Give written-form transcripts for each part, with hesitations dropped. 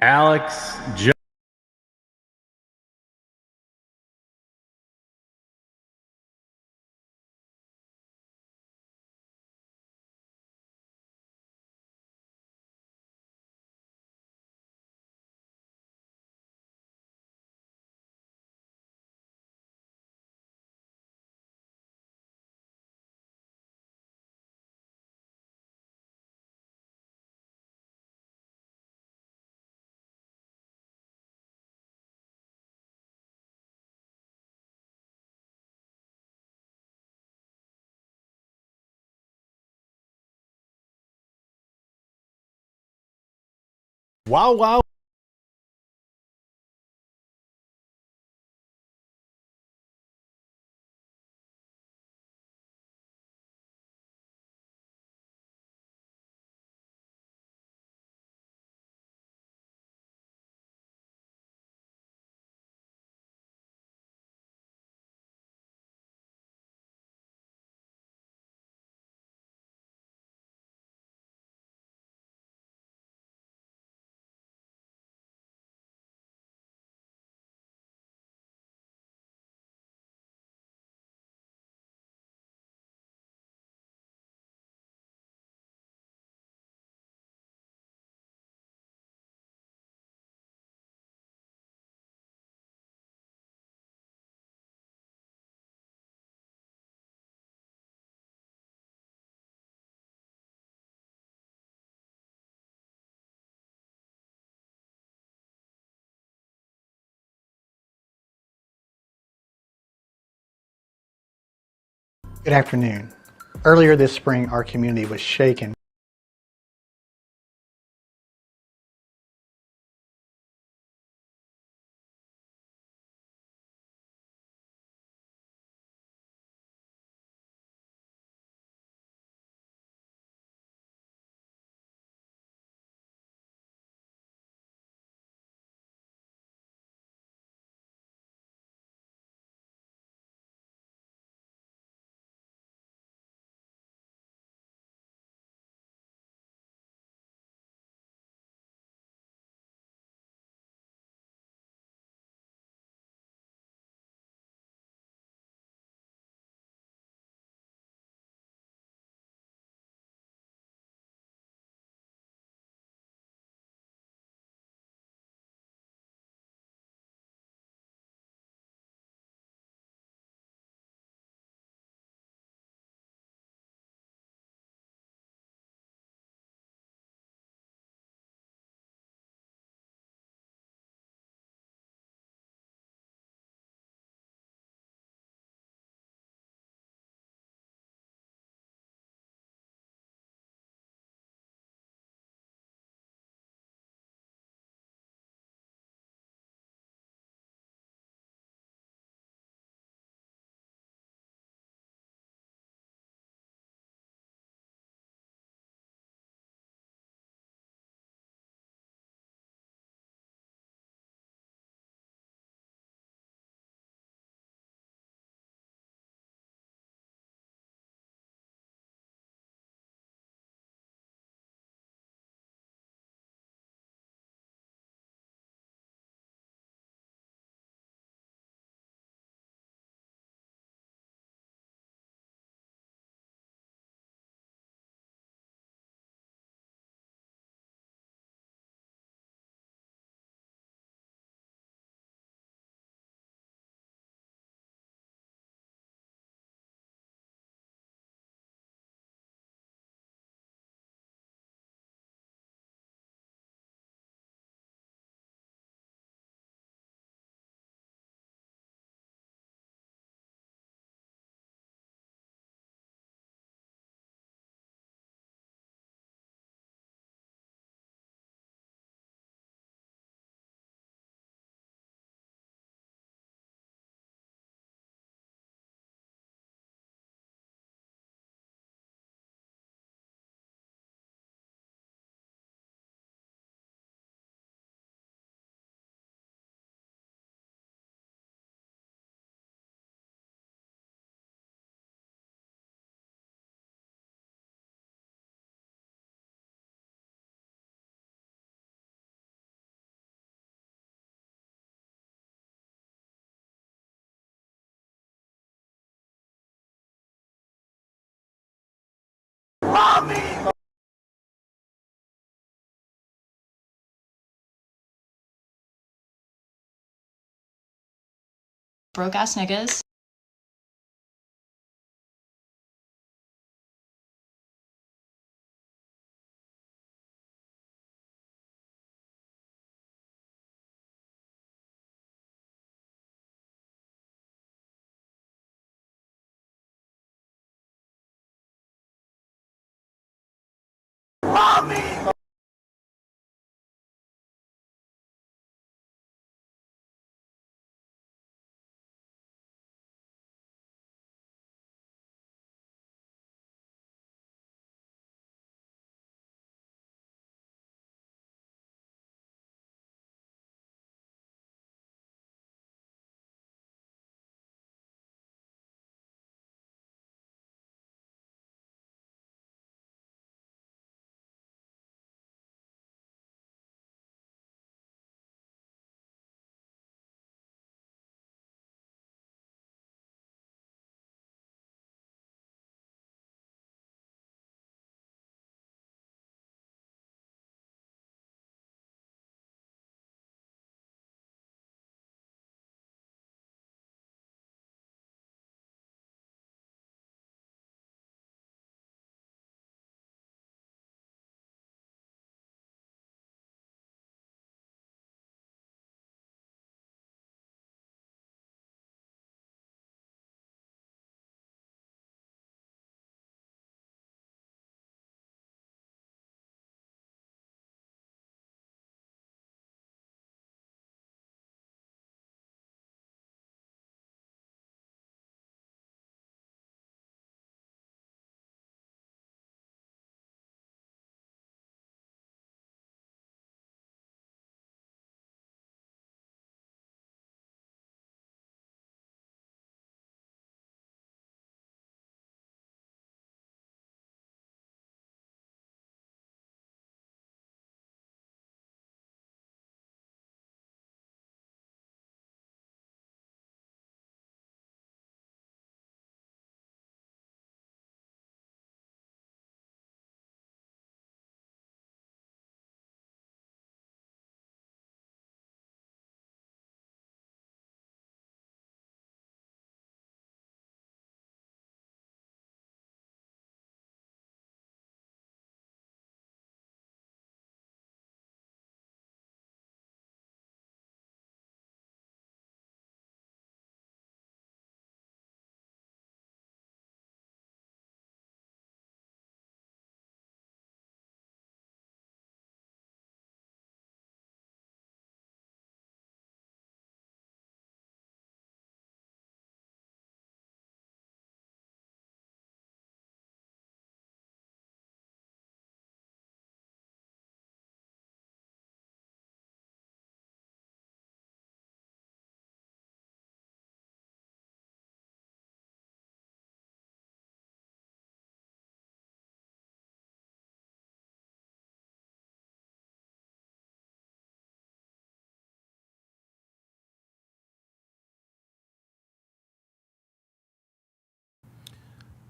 Alex Wow, wow. Good afternoon. Earlier this spring, our community was shaken broke ass niggas.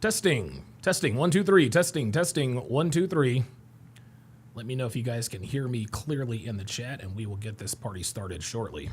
Testing, testing, 1, 2, 3, testing, testing, 1, 2, 3. Let me know if you guys can hear me clearly in the chat, and we will get this party started shortly.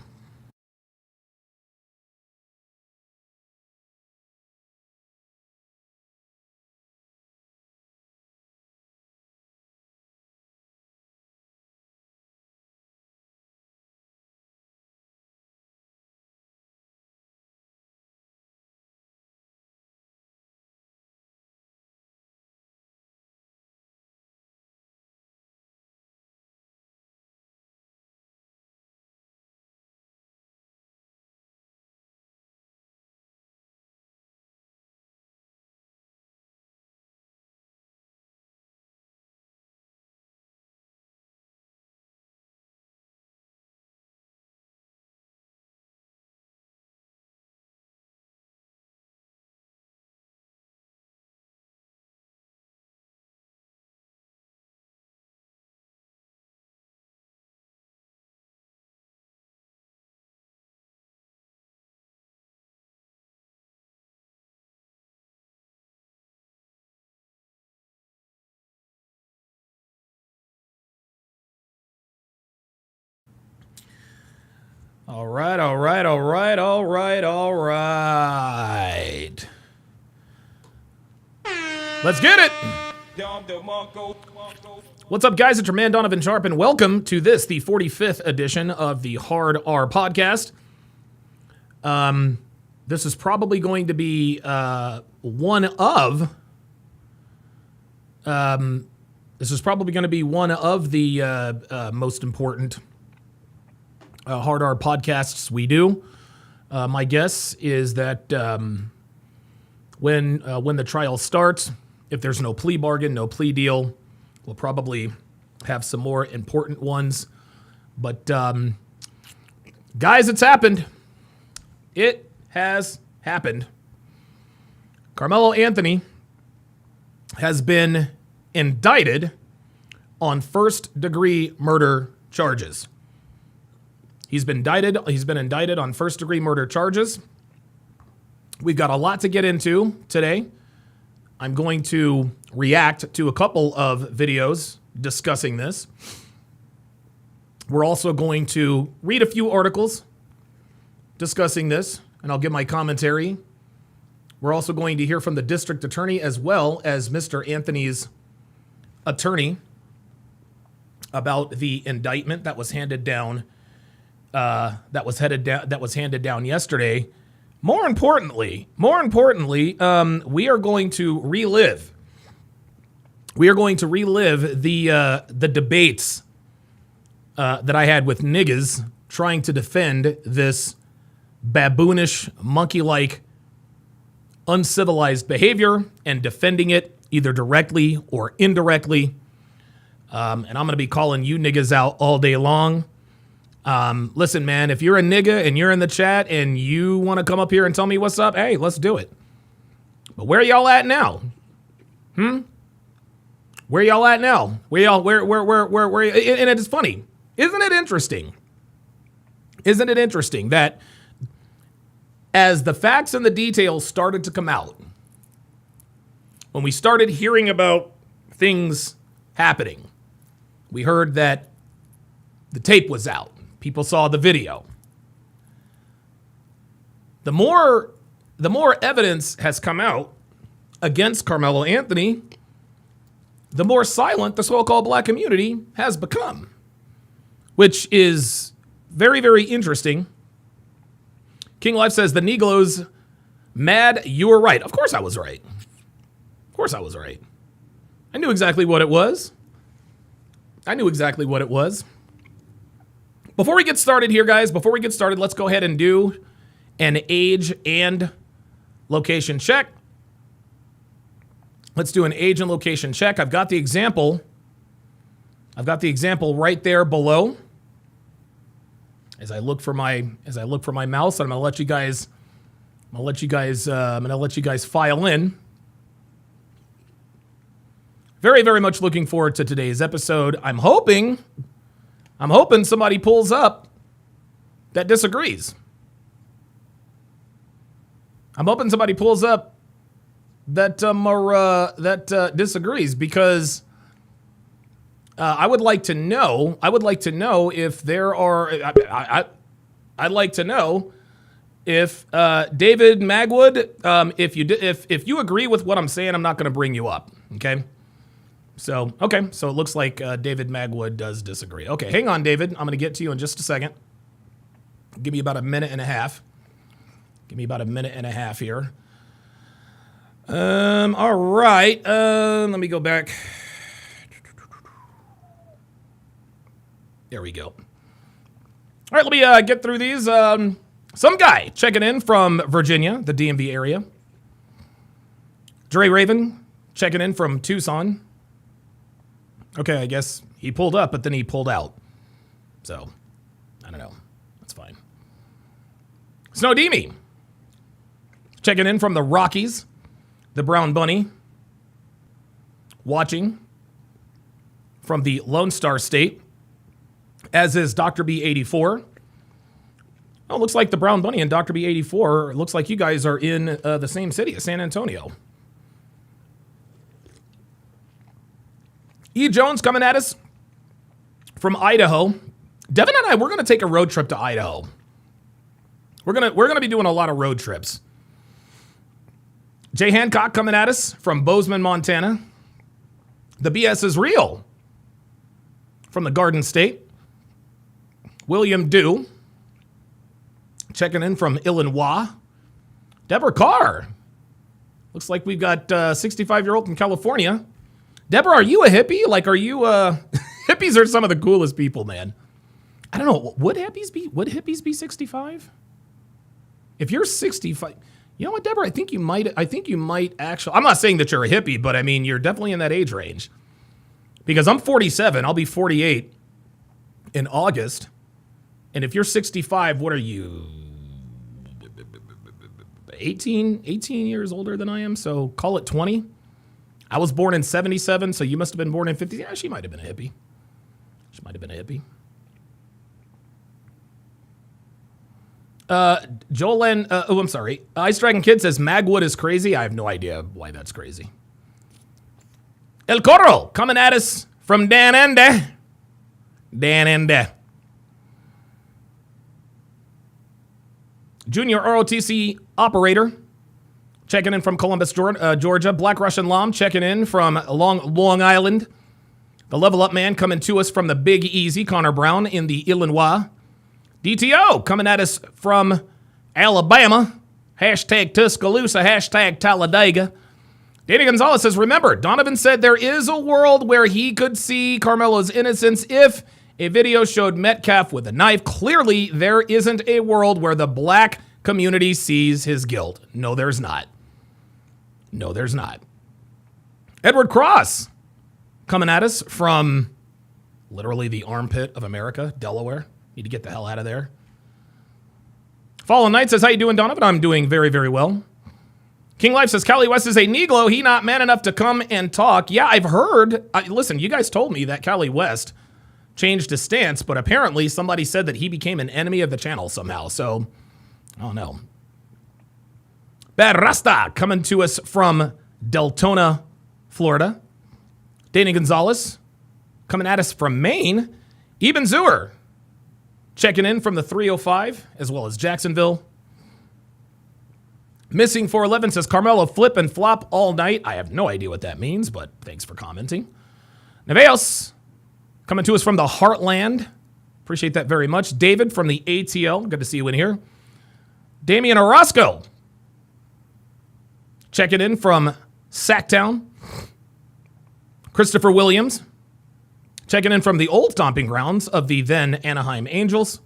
All right, all right, all right, all right, all right. Let's get it. What's up, guys? It's your man, Donovan Sharpe, and welcome to this, the 45th edition of the Hard R podcast. This is probably going to be one of the most important Hard R podcasts we do. My guess is that when the trial starts, if there's no plea bargain, no plea deal, we'll probably have some more important ones. But guys, it's happened. It has happened. KARMELO Anthony has been indicted on first-degree murder charges. He's been indicted on first-degree murder charges. We've got a lot to get into today. I'm going to react to a couple of videos discussing this. We're also going to read a few articles discussing this, and I'll give my commentary. We're also going to hear from the district attorney as well as Mr. Anthony's attorney about the indictment that was handed down. That was handed down yesterday. More importantly, we are going to relive. We are going to relive the debates that I had with niggas trying to defend this baboonish, monkey-like, uncivilized behavior and defending it either directly or indirectly. And I'm going to be calling you niggas out all day long. Listen, man, if you're a nigga and you're in the chat and you want to come up here and tell me what's up, hey, let's do it. But where y'all at now? Where y'all at now? Where, and it's funny. Isn't it interesting? Isn't it interesting that as the facts and the details started to come out, when we started hearing about things happening, we heard that the tape was out. People saw the video. The more evidence has come out against KARMELO Anthony, the more silent the so-called black community has become, which is very, very interesting. King Life says, the Negros mad, you were right. Of course I was right. Of course I was right. I knew exactly what it was. Before we get started here, guys, let's go ahead and do an age and location check. Let's do an age and location check. I've got the example right there below. As I look for my mouse, I'm gonna let you guys file in. Very, very much looking forward to today's episode. I'm hoping somebody pulls up that disagrees. I'm hoping somebody pulls up that disagrees, because I would like to know if there are. I'd like to know if David Magwood, if you agree with what I'm saying, I'm not going to bring you up. Okay. So it looks like David Magwood does disagree. Okay, hang on, David. I'm going to get to you in just a second. Give me about a minute and a half. Here. All right. Let me go back. There we go. All right, let me get through these. Some guy checking in from Virginia, the DMV area. Dre Raven checking in from Tucson. Okay, I guess he pulled up, but then he pulled out. So, I don't know. That's fine. Snowdemi checking in from the Rockies, the Brown Bunny, watching from the Lone Star State, as is Dr. B84. Oh, looks like the Brown Bunny and Dr. B84, looks like you guys are in the same city, San Antonio. E. Jones coming at us from Idaho. Devin and I, we're going to take a road trip to Idaho. We're gonna be doing a lot of road trips. Jay Hancock coming at us from Bozeman, Montana. The BS is real from the Garden State. William Dew checking in from Illinois. Deborah Carr. Looks like we've got 65-year-old from California. Deborah, are you a hippie? Like, are you hippies are some of the coolest people, man. I don't know. Would hippies be 65? If you're 65, you know what, Deborah? I think you might actually. I'm not saying that you're a hippie, but I mean you're definitely in that age range. Because I'm 47, I'll be 48 in August. And if you're 65, what are you? 18 years older than I am, so call it 20. I was born in 77, so you must have been born in 50. Yeah, she might have been a hippie. Jolan, I'm sorry. Ice Dragon Kid says Magwood is crazy. I have no idea why that's crazy. El Corro coming at us from Dan Ende. Junior ROTC operator checking in from Columbus, Georgia. Black Russian Lom checking in from Long Island. The Level Up Man coming to us from the Big Easy, Connor Brown in the Illinois. DTO coming at us from Alabama. Hashtag Tuscaloosa, hashtag Talladega. Danny Gonzalez says, remember, Donovan said there is a world where he could see Carmelo's innocence if a video showed Metcalf with a knife. Clearly, there isn't a world where the black community sees his guilt. No, there's not. Edward Cross coming at us from literally the armpit of America, Delaware. Need to get the hell out of there. Fallen Knight says, how you doing, Donovan? I'm doing very, very well. King Life says, Cali West is a Negro. He not man enough to come and talk. Yeah, I've heard. Listen, you guys told me that Cali West changed his stance, but apparently somebody said that he became an enemy of the channel somehow. So, I don't know. Bad Rasta coming to us from Deltona, Florida. Danny Gonzalez coming at us from Maine. Eben Zuer checking in from the 305 as well as Jacksonville. Missing 411 says Carmelo flip and flop all night. I have no idea what that means, but thanks for commenting. Neveos coming to us from the Heartland. Appreciate that very much. David from the ATL. Good to see you in here. Damian Orozco checking in from Sacktown. Christopher Williams checking in from the old stomping grounds of the then Anaheim Angels.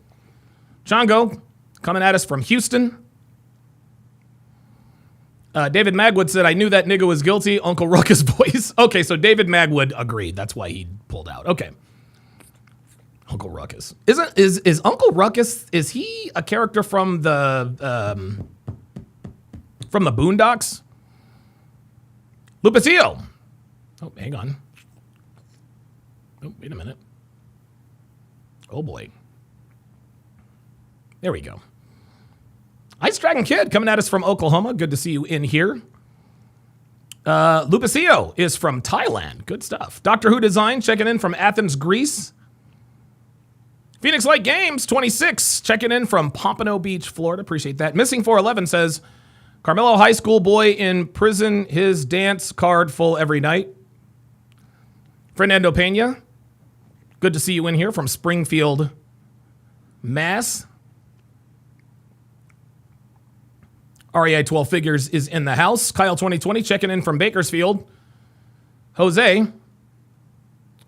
Chongo coming at us from Houston. David Magwood said, I knew that nigga was guilty. Uncle Ruckus voice. Okay, so David Magwood agreed. That's why he pulled out. Okay. Uncle Ruckus. Is Uncle Ruckus, is he a character from the Boondocks? Lupicillo. Oh, hang on. Oh, wait a minute. Oh, boy. There we go. Ice Dragon Kid coming at us from Oklahoma. Good to see you in here. Lupicillo is from Thailand. Good stuff. Doctor Who Design checking in from Athens, Greece. Phoenix Light Games 26 checking in from Pompano Beach, Florida. Appreciate that. Missing 411 says, Carmelo high school boy in prison, his dance card full every night. Fernando Pena, good to see you in here from Springfield, Mass. REI 12 Figures is in the house. Kyle 2020 checking in from Bakersfield. Jose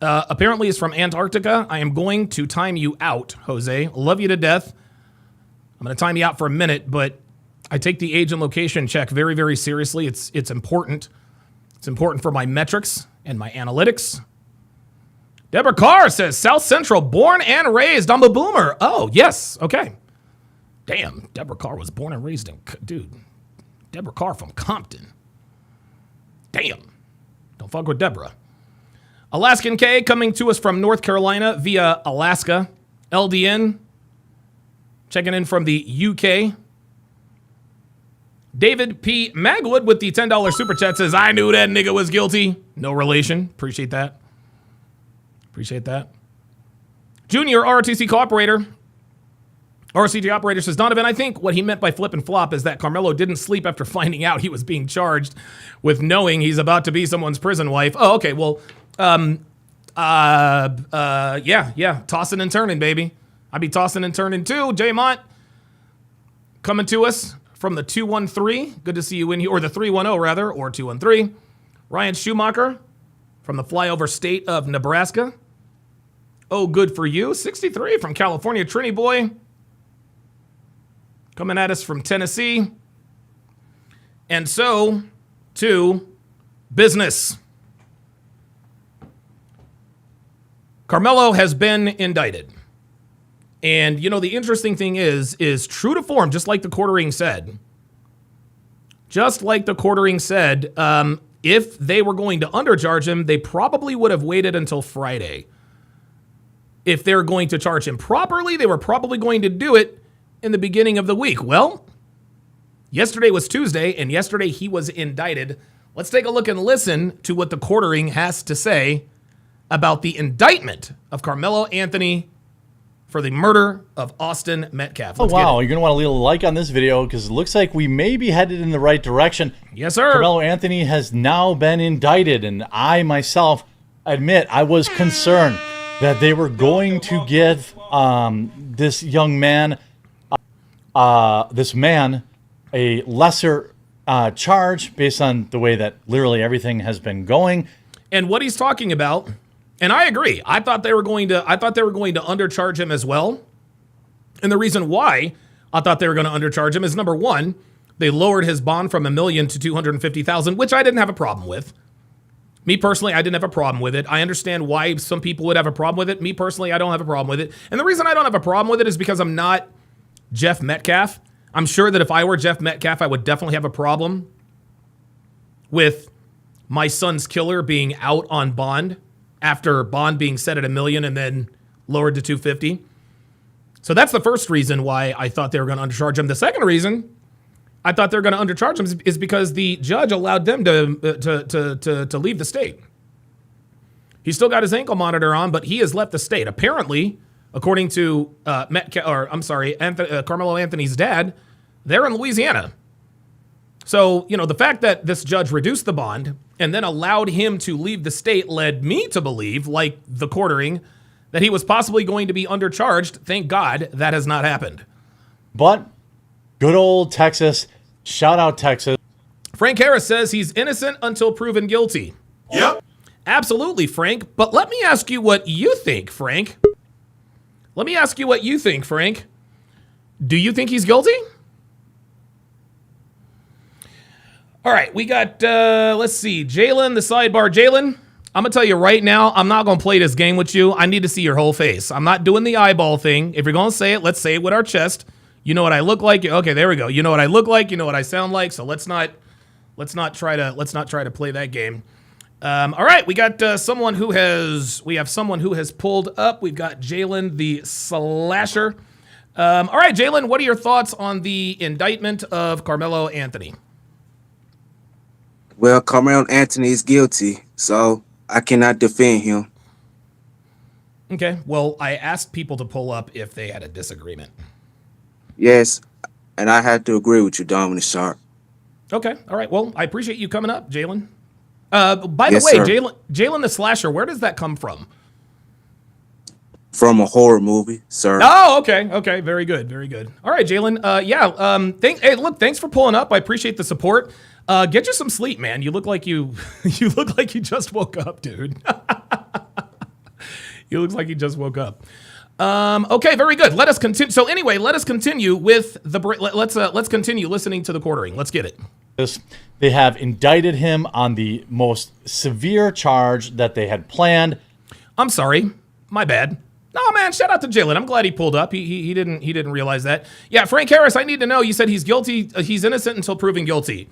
apparently is from Antarctica. I am going to time you out, Jose. Love you to death. I'm going to time you out for a minute, but I take the age and location check very, very seriously. It's important. It's important for my metrics and my analytics. Deborah Carr says, South Central, born and raised. I'm a boomer. Oh, yes. Okay. Damn, Deborah Carr was born and raised in... Dude, Deborah Carr from Compton. Damn. Don't fuck with Deborah. Alaskan K coming to us from North Carolina via Alaska. LDN checking in from the UK. David P. Magwood with the $10 super chat says, I knew that nigga was guilty. No relation. Appreciate that. Appreciate that. Junior ROTC cooperator RCG operator says, Donovan, I think what he meant by flip and flop is that Carmelo didn't sleep after finding out he was being charged with knowing he's about to be someone's prison wife. Oh, okay. Well, yeah. Tossing and turning, baby. I'd be tossing and turning too. J Mont coming to us from the 213. Good to see you in here, or the 310 rather, or 213. Ryan Schumacher from the flyover state of Nebraska. Oh, good for you. 63 from California. Trini boy. Coming at us from Tennessee. And so, to business. Carmelo has been indicted. And, you know, the interesting thing is true to form, just like the quartering said. Just like the quartering said, if they were going to undercharge him, they probably would have waited until Friday. If they're going to charge him properly, they were probably going to do it in the beginning of the week. Well, yesterday was Tuesday, and yesterday he was indicted. Let's take a look and listen to what the quartering has to say about the indictment of Carmelo Anthony for the murder of Austin Metcalf. You're going to want to leave a like on this video because it looks like we may be headed in the right direction. Yes, sir. Carmelo Anthony has now been indicted, and I myself admit I was concerned that they were going to give this young man, a lesser charge based on the way that literally everything has been going. And what he's talking about, and I agree, I thought they were going to undercharge him as well. And the reason why I thought they were going to undercharge him is, number one, they lowered his bond from $1 million to $250,000, which I didn't have a problem with. Me personally, I didn't have a problem with it. I understand why some people would have a problem with it. Me personally, I don't have a problem with it. And the reason I don't have a problem with it is because I'm not Jeff Metcalf. I'm sure that if I were Jeff Metcalf, I would definitely have a problem with my son's killer being out on bond after bond being set at $1 million and then lowered to $250. So that's the first reason why I thought they were going to undercharge him. The second reason I thought they were going to undercharge him is because the judge allowed them to leave the state. He's still got his ankle monitor on, but he has left the state. Apparently, according to Carmelo Anthony's dad, they're in Louisiana. So, you know, the fact that this judge reduced the bond and then allowed him to leave the state led me to believe, like the quartering, that he was possibly going to be undercharged. Thank God that has not happened. But good old Texas. Shout out Texas. Frank Harris says he's innocent until proven guilty. Yep. Absolutely, Frank. But let me ask you what you think, Frank. Do you think he's guilty? All right, we got, let's see, Jalen, the sidebar. Jalen, I'm going to tell you right now, I'm not going to play this game with you. I need to see your whole face. I'm not doing the eyeball thing. If you're going to say it, let's say it with our chest. You know what I look like. Okay, there we go. You know what I look like. You know what I sound like. So let's not try to play that game. All right, we got someone who has pulled up. We've got Jalen the Slasher. All right, Jalen, what are your thoughts on the indictment of Carmelo Anthony? Well, Carmelo Anthony is guilty, so I cannot defend him. Okay, well, I asked people to pull up if they had a disagreement. Yes, and I have to agree with you, Donovan and Sharpe. Okay, all right. Well, I appreciate you coming up, Jalen. By the Yes, way, sir. Jalen the Slasher, where does that come from? From a horror movie, sir. Oh, okay, very good. All right, Jalen. Thanks for pulling up. I appreciate the support. Get you some sleep, man. You look like you just woke up, dude. You look like you just woke up. Okay, very good. Let us continue. So anyway, let us continue with the. Let's continue listening to the quartering. Let's get it. They have indicted him on the most severe charge that they had planned. I'm sorry, my bad. No, man, shout out to Jalen. I'm glad he pulled up. He didn't realize that. Yeah, Frank Harris, I need to know. You said he's guilty. He's innocent until proven guilty.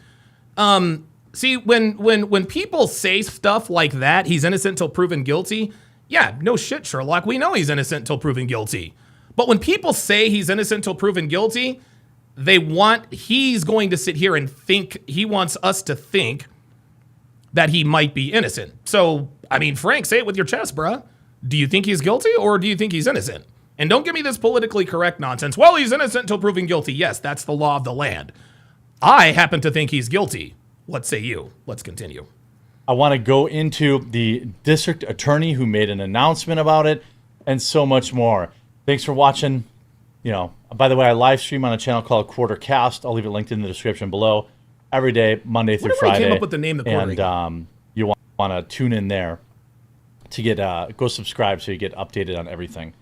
See, when people say stuff like that, he's innocent until proven guilty. Yeah, no shit, Sherlock. We know he's innocent until proven guilty. But when people say he's innocent until proven guilty, he's going to sit here and think, he wants us to think that he might be innocent. So, I mean, Frank, say it with your chest, bruh. Do you think he's guilty or do you think he's innocent? And don't give me this politically correct nonsense. Well, he's innocent until proven guilty. Yes, that's the law of the land. I happen to think he's guilty. What say you? Let's continue. I want to go into the district attorney who made an announcement about it and so much more. Thanks for watching. You know, by the way, I live stream on a channel called Quartercast. I'll leave it linked in the description below. Every day, Monday through Friday. Came up with the name, the Quarter. And you want to tune in there to get go subscribe so you get updated on everything.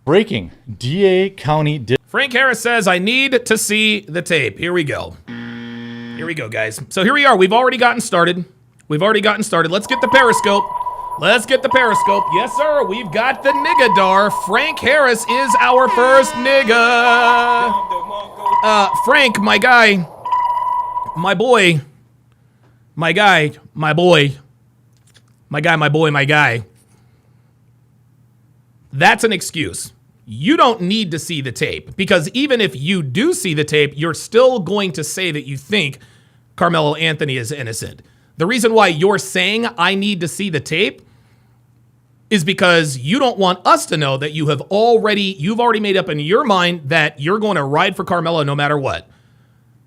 Breaking DA County. Frank Harris says, I need to see the tape. Here we go. Here we go, guys. So here we are. We've already gotten started. Let's get the Periscope. Yes, sir. We've got the niggadar. Frank Harris is our first nigga. Frank, my guy. My boy. My guy. That's an excuse. You don't need to see the tape, because even if you do see the tape, you're still going to say that you think Carmelo Anthony is innocent. The reason why you're saying I need to see the tape is because you don't want us to know that you've already made up in your mind that you're going to ride for Carmelo no matter what.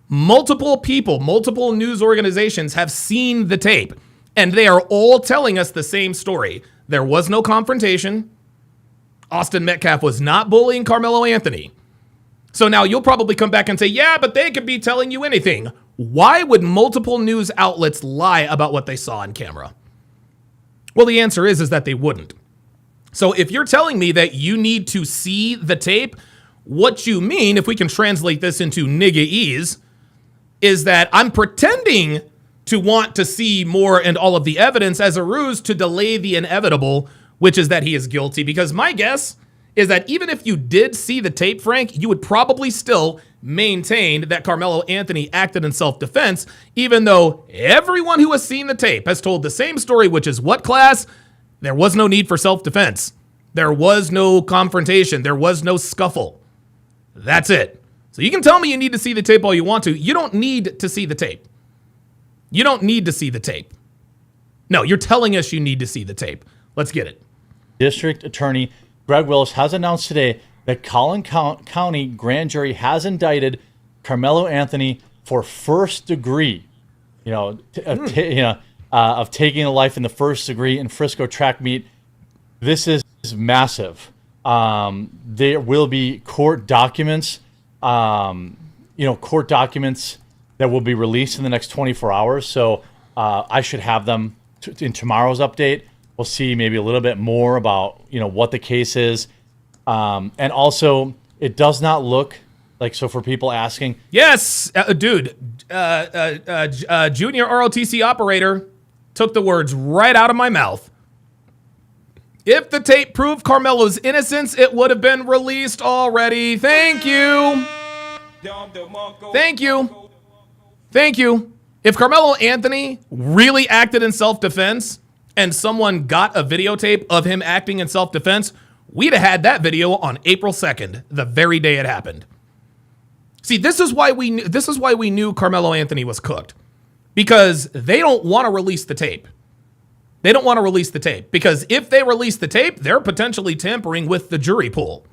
Multiple people, multiple news organizations have seen the tape, and they are all telling us the same story. There was no confrontation. Austin Metcalf was not bullying Carmelo Anthony. So now you'll probably come back and say, yeah, but they could be telling you anything. Why would multiple news outlets lie about what they saw on camera? Well, the answer is that they wouldn't. So if you're telling me that you need to see the tape, what you mean, if we can translate this into nigga-ese, is that I'm pretending to want to see more and all of the evidence as a ruse to delay the inevitable, which is that he is guilty. Because my guess is that even if you did see the tape, Frank, you would probably still maintain that Carmelo Anthony acted in self-defense, even though everyone who has seen the tape has told the same story, which is what, class? There was no need for self-defense. There was no confrontation. There was no scuffle. That's it. So you can tell me you need to see the tape all you want to. You don't need to see the tape. You don't need to see the tape. No, you're telling us you need to see the tape. Let's get it. District Attorney Greg Willis has announced today that Collin County Grand Jury has indicted Carmelo Anthony for first degree, of taking a life in the first degree in Frisco track meet. This is massive. There will be court documents, court documents that will be released in the next 24 hours. So I should have them in tomorrow's update. We'll see maybe a little bit more about, what the case is. And also, it does not look like, so for people asking. Yes, dude, junior ROTC operator took the words right out of my mouth. If the tape proved Carmelo's innocence, it would have been released already. Thank you. If Carmelo Anthony really acted in self-defense and someone got a videotape of him acting in self-defense, we'd have had that video on April 2nd, the very day it happened. See, this is why we knew Carmelo Anthony was cooked, because they don't want to release the tape. They don't want to release the tape because if they release the tape, they're potentially tampering with the jury pool.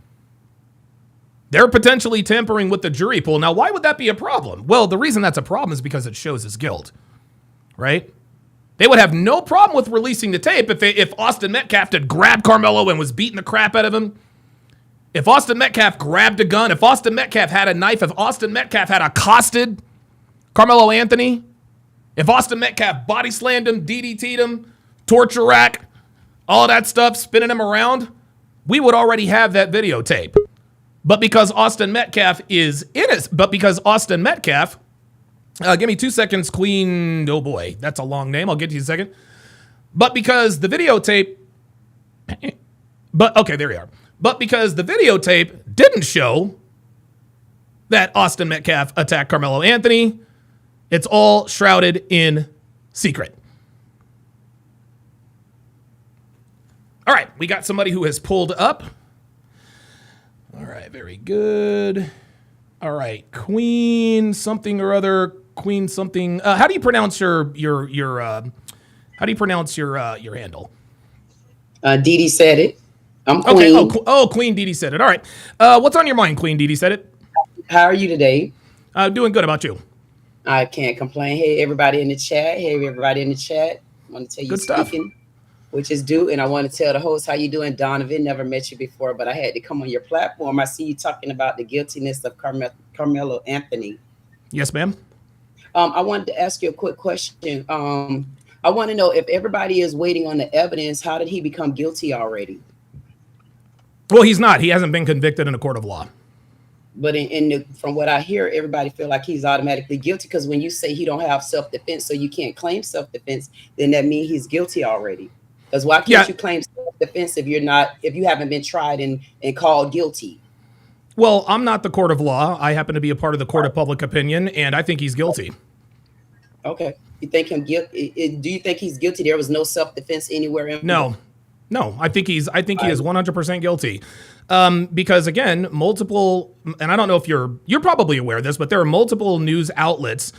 Now, why would that be a problem? Well, the reason that's a problem is because it shows his guilt, right? They would have no problem with releasing the tape if Austin Metcalf had grabbed Carmelo and was beating the crap out of him. If Austin Metcalf grabbed a gun, if Austin Metcalf had a knife, if Austin Metcalf had accosted Carmelo Anthony, if Austin Metcalf body slammed him, DDT'd him, torture rack, all that stuff, spinning him around, we would already have that videotape. But because Austin Metcalf is innocent, give me 2 seconds, Queen. Oh boy, that's a long name. I'll get to you in a second. But because the videotape, there we are. But because the videotape didn't show that Austin Metcalf attacked Carmelo Anthony, it's all shrouded in secret. All right, we got somebody who has pulled up. All right, very good. All right, Queen something or other. Queen something. How do you pronounce your handle? Dee Dee said it. I'm Okay. Queen. Queen Dee said it. All right. What's on your mind, Queen Dee said it? How are you today? Doing good. About you? I can't complain. Hey, everybody in the chat. Hey, everybody in the chat. I want to tell you Good stuff. speaking, which is due. And I want to tell the host, how you doing? Donovan, never met you before, but I had to come on your platform. I see you talking about the guiltiness of Carmelo Anthony. Yes, ma'am. I wanted to ask you a quick question. I want to know, if everybody is waiting on the evidence, how did he become guilty already? Well, he's not. He hasn't been convicted in a court of law. But from what I hear, everybody feel like he's automatically guilty, because when you say he don't have self-defense, so you can't claim self-defense, then that means he's guilty already. Because why can't you claim self-defense if you haven't been tried and called guilty? Well, I'm not the court of law. I happen to be a part of the court of public opinion, and I think he's guilty. Okay. You think him guilty? Do you think he's guilty? There was no self-defense anywhere? No. I think he is 100% guilty. Because again, multiple, and I don't know if you're probably aware of this, but there are multiple news outlets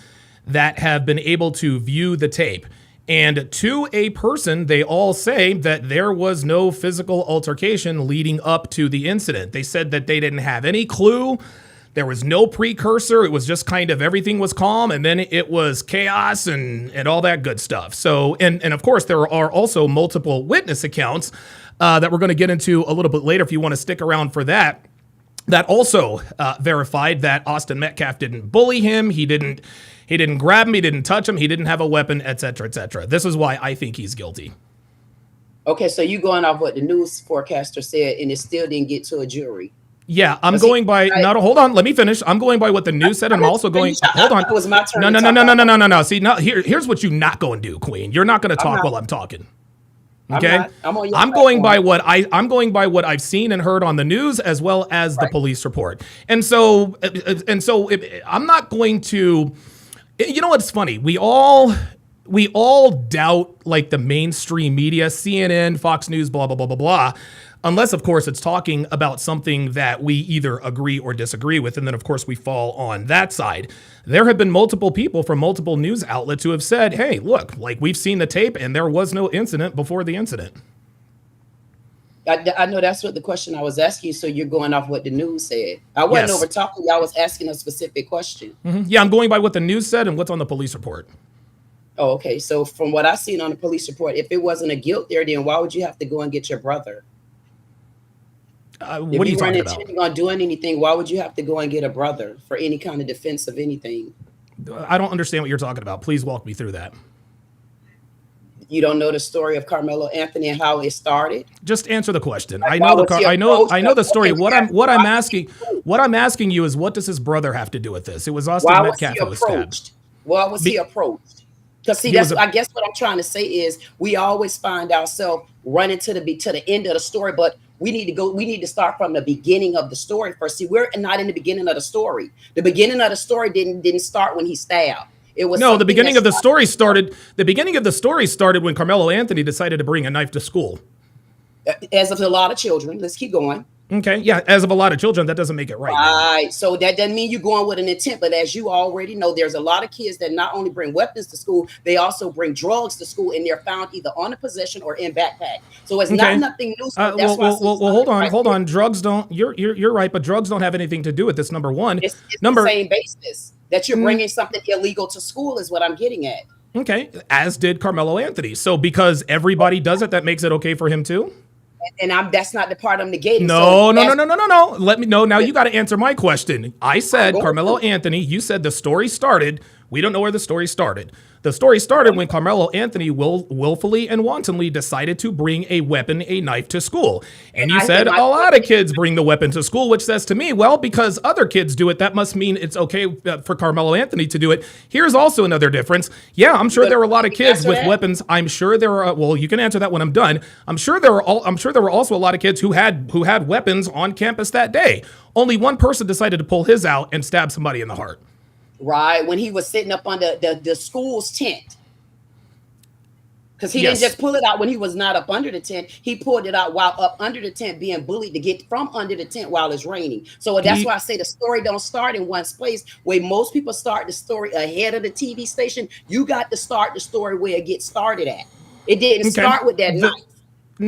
that have been able to view the tape. And to a person, they all say that there was no physical altercation leading up to the incident. They said that they didn't have any clue. There was no precursor. It was just kind of everything was calm, and then it was chaos and all that good stuff. So, and of course, there are also multiple witness accounts that we're going to get into a little bit later if you want to stick around for that. That also verified that Austin Metcalf didn't bully him. He didn't grab him. He didn't touch him. He didn't have a weapon, et cetera, et cetera. This is why I think he's guilty. Okay, so you going off what the news forecaster said, and it still didn't get to a jury. Yeah, I'm going by. No, hold on. Let me finish. I'm going by what the news said, and I'm also going. Hold on. It was my turn. No. See, now here's what you're not going to do, Queen. You're not going to talk while I'm talking. Okay, I'm going by what I've seen and heard on the news, as well as the police report. And so I'm not going to. You know what's funny? We all doubt like the mainstream media, CNN, Fox News, blah blah blah blah blah. Unless, of course, it's talking about something that we either agree or disagree with. And then, of course, we fall on that side. There have been multiple people from multiple news outlets who have said, hey, look, like we've seen the tape and there was no incident before the incident. I know that's what the question I was asking you. So you're going off what the news said. I wasn't over talking. I was asking a specific question. Mm-hmm. Yeah, I'm going by what the news said and what's on the police report. Oh, okay. So from what I've seen on the police report, if it wasn't a guilt there, then why would you have to go and get your brother? What are you talking about? If you weren't intending on doing anything, why would you have to go and get a brother for any kind of defense of anything? I don't understand what you're talking about. Please walk me through that. You don't know the story of Carmelo Anthony and how it started? Just answer the question. I know the story. What I'm asking you is, what does his brother have to do with this? It was Austin Metcalf who was stabbed. Why was he approached? Because see, I guess what I'm trying to say is we always find ourselves running to the end of the story, but we need to start from the beginning of the story first. See, we're not in the beginning of the story. The beginning of the story didn't start when he stabbed. It was the beginning of the story started. The beginning of the story started when Carmelo Anthony decided to bring a knife to school. As of a lot of children. Let's keep going. Okay, yeah, as of a lot of children, that doesn't make it right. Right. So that doesn't mean you're going with an intent. But as you already know, there's a lot of kids that not only bring weapons to school, they also bring drugs to school, and they're found either on a possession or in backpack. So it's not nothing new. So hold on. Drugs don't. You're right, but drugs don't have anything to do with this. Number one, it's the same basis that you're bringing something illegal to school is what I'm getting at. Okay, as did Carmelo Anthony. So because everybody does it, that makes it okay for him too. And that's not the part I'm negating. No. Let me know. Now you got to answer my question. I said Carmelo Anthony. You said the story started. We don't know where the story started. The story started when Carmelo Anthony willfully and wantonly decided to bring a weapon, a knife to school. And you said a lot of kids bring the weapon to school, which says to me, well, because other kids do it, that must mean it's okay for Carmelo Anthony to do it. Here's also another difference. Yeah, I'm sure there are a lot of kids with weapons. I'm sure there are. Well, you can answer that when I'm done. I'm sure there were also a lot of kids who had weapons on campus that day. Only one person decided to pull his out and stab somebody in the heart. Right, when he was sitting up on the school's tent. Because he didn't just pull it out when he was not up under the tent. He pulled it out while up under the tent being bullied to get from under the tent while it's raining. So that's why I say the story don't start in one place where most people start the story ahead of the TV station. You got to start the story where it gets started at. It didn't start with that knife.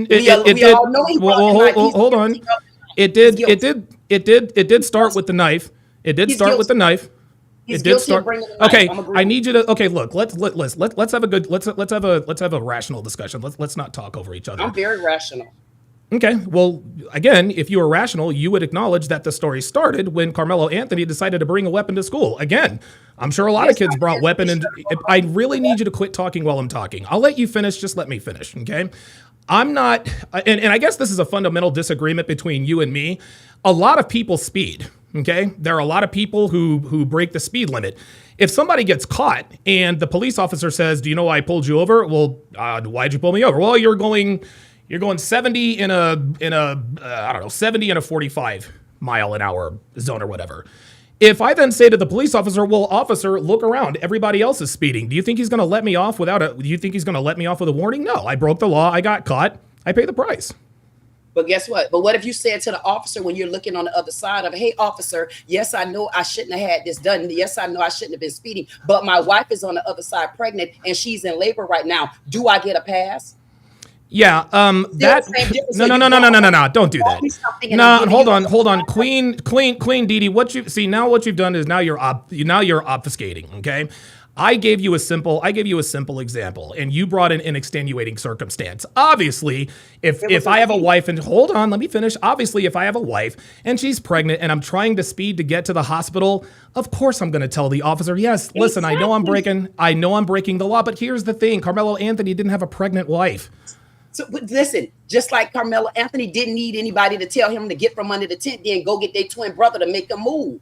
We all know he brought the knife. Hold on. It did start with the knife. It did start with the knife. It did start. Okay, I need you to. Okay, look. Let's have a good. Let's have a rational discussion. Let's not talk over each other. I'm very rational. Okay, well, again, if you were rational, you would acknowledge that the story started when Carmelo Anthony decided to bring a weapon to school. Again, I'm sure a lot of kids brought weapon, and I really need you to quit talking while I'm talking. I'll let you finish. Just let me finish, okay? I'm not, and I guess this is a fundamental disagreement between you and me. A lot of people speed, okay? There are a lot of people who break the speed limit. If somebody gets caught and the police officer says, "Do you know why I pulled you over?" Well, why'd you pull me over? Well, you're going 70 in a I don't know, 70 in a 45 mile an hour zone or whatever. If I then say to the police officer, "Well, officer, look around. Everybody else is speeding. Do you think he's going to let me off do you think he's going to let me off with a warning?" No, I broke the law. I got caught. I pay the price. But guess what? But what if you said to the officer when you're looking on the other side of, "Hey, officer, yes, I know I shouldn't have had this done. Yes, I know I shouldn't have been speeding, but my wife is on the other side pregnant and she's in labor right now. Do I get a pass?" Yeah, no, don't do that. No, hold on. Queen Dee, what you've done is now you're obfuscating, okay? I gave you a simple example, and you brought in an extenuating circumstance. Obviously, if I have a wife, and hold on, let me finish. Obviously, if I have a wife and she's pregnant and I'm trying to speed to get to the hospital, of course I'm going to tell the officer, "Yes, listen, exactly. I know I'm breaking the law, but here's the thing: Carmelo Anthony didn't have a pregnant wife." So, but listen, just like Carmelo Anthony didn't need anybody to tell him to get from under the tent, then go get their twin brother to make a move.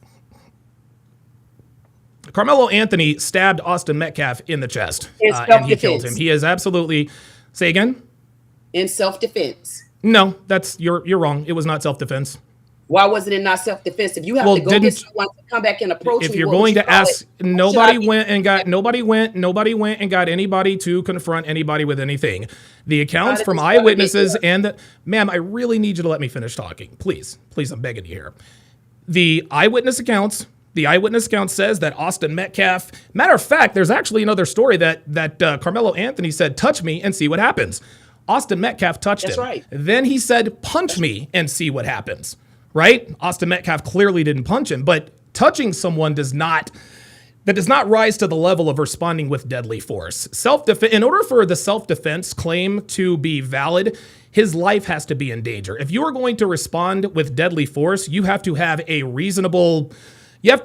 Carmelo Anthony stabbed Austin Metcalf in the chest, and he killed him. He is absolutely. Say again. In self-defense. No, you're wrong. It was not self-defense. Why wasn't it not self-defense? If you have to go get someone to come back and approach, if you're going to ask, nobody went and got anybody to confront anybody with anything. The accounts from eyewitnesses ma'am, I really need you to let me finish talking. Please, I'm begging you here. The eyewitness account says that Austin Metcalf, matter of fact, there's actually another story that Carmelo Anthony said, "Touch me and see what happens." Austin Metcalf touched him. That's right. Then he said, "Punch me and see what happens." Right? Austin Metcalf clearly didn't punch him, but touching someone does not rise to the level of responding with deadly force. In order for the self-defense claim to be valid, his life has to be in danger. If you are going to respond with deadly force, you have to have a reasonable, there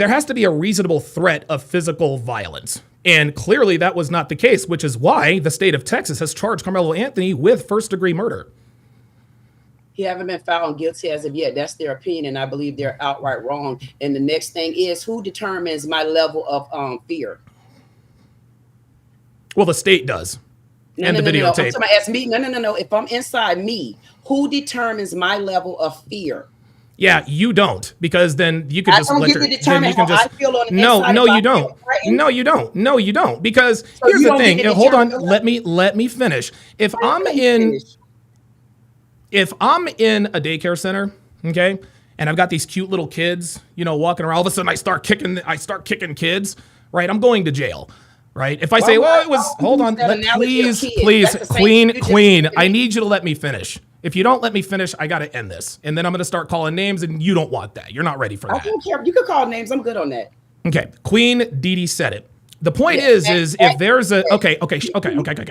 has to be a reasonable threat of physical violence. And clearly that was not the case, which is why the state of Texas has charged Carmelo Anthony with first-degree murder. He haven't been found guilty as of yet. That's their opinion, and I believe they're outright wrong. And the next thing is, who determines my level of fear? Well, the state does. No. Somebody asked me. No. If I'm inside me, who determines my level of fear? Yeah, you don't, because then you could just let your. I feel on the inside. No, you don't. No, you don't. Because here's the thing. Hold on. Let me finish. If I'm in a daycare center, okay, and I've got these cute little kids, walking around, all of a sudden I start kicking kids, right? I'm going to jail, right? If I say, well, it was, hold on, please, Queen, I need you to let me finish. If you don't let me finish, I got to end this. And then I'm going to start calling names, and you don't want that. You're not ready for that. I don't care. You can call names. I'm good on that. Okay. Queen Dee is it. The point is if there's a okay,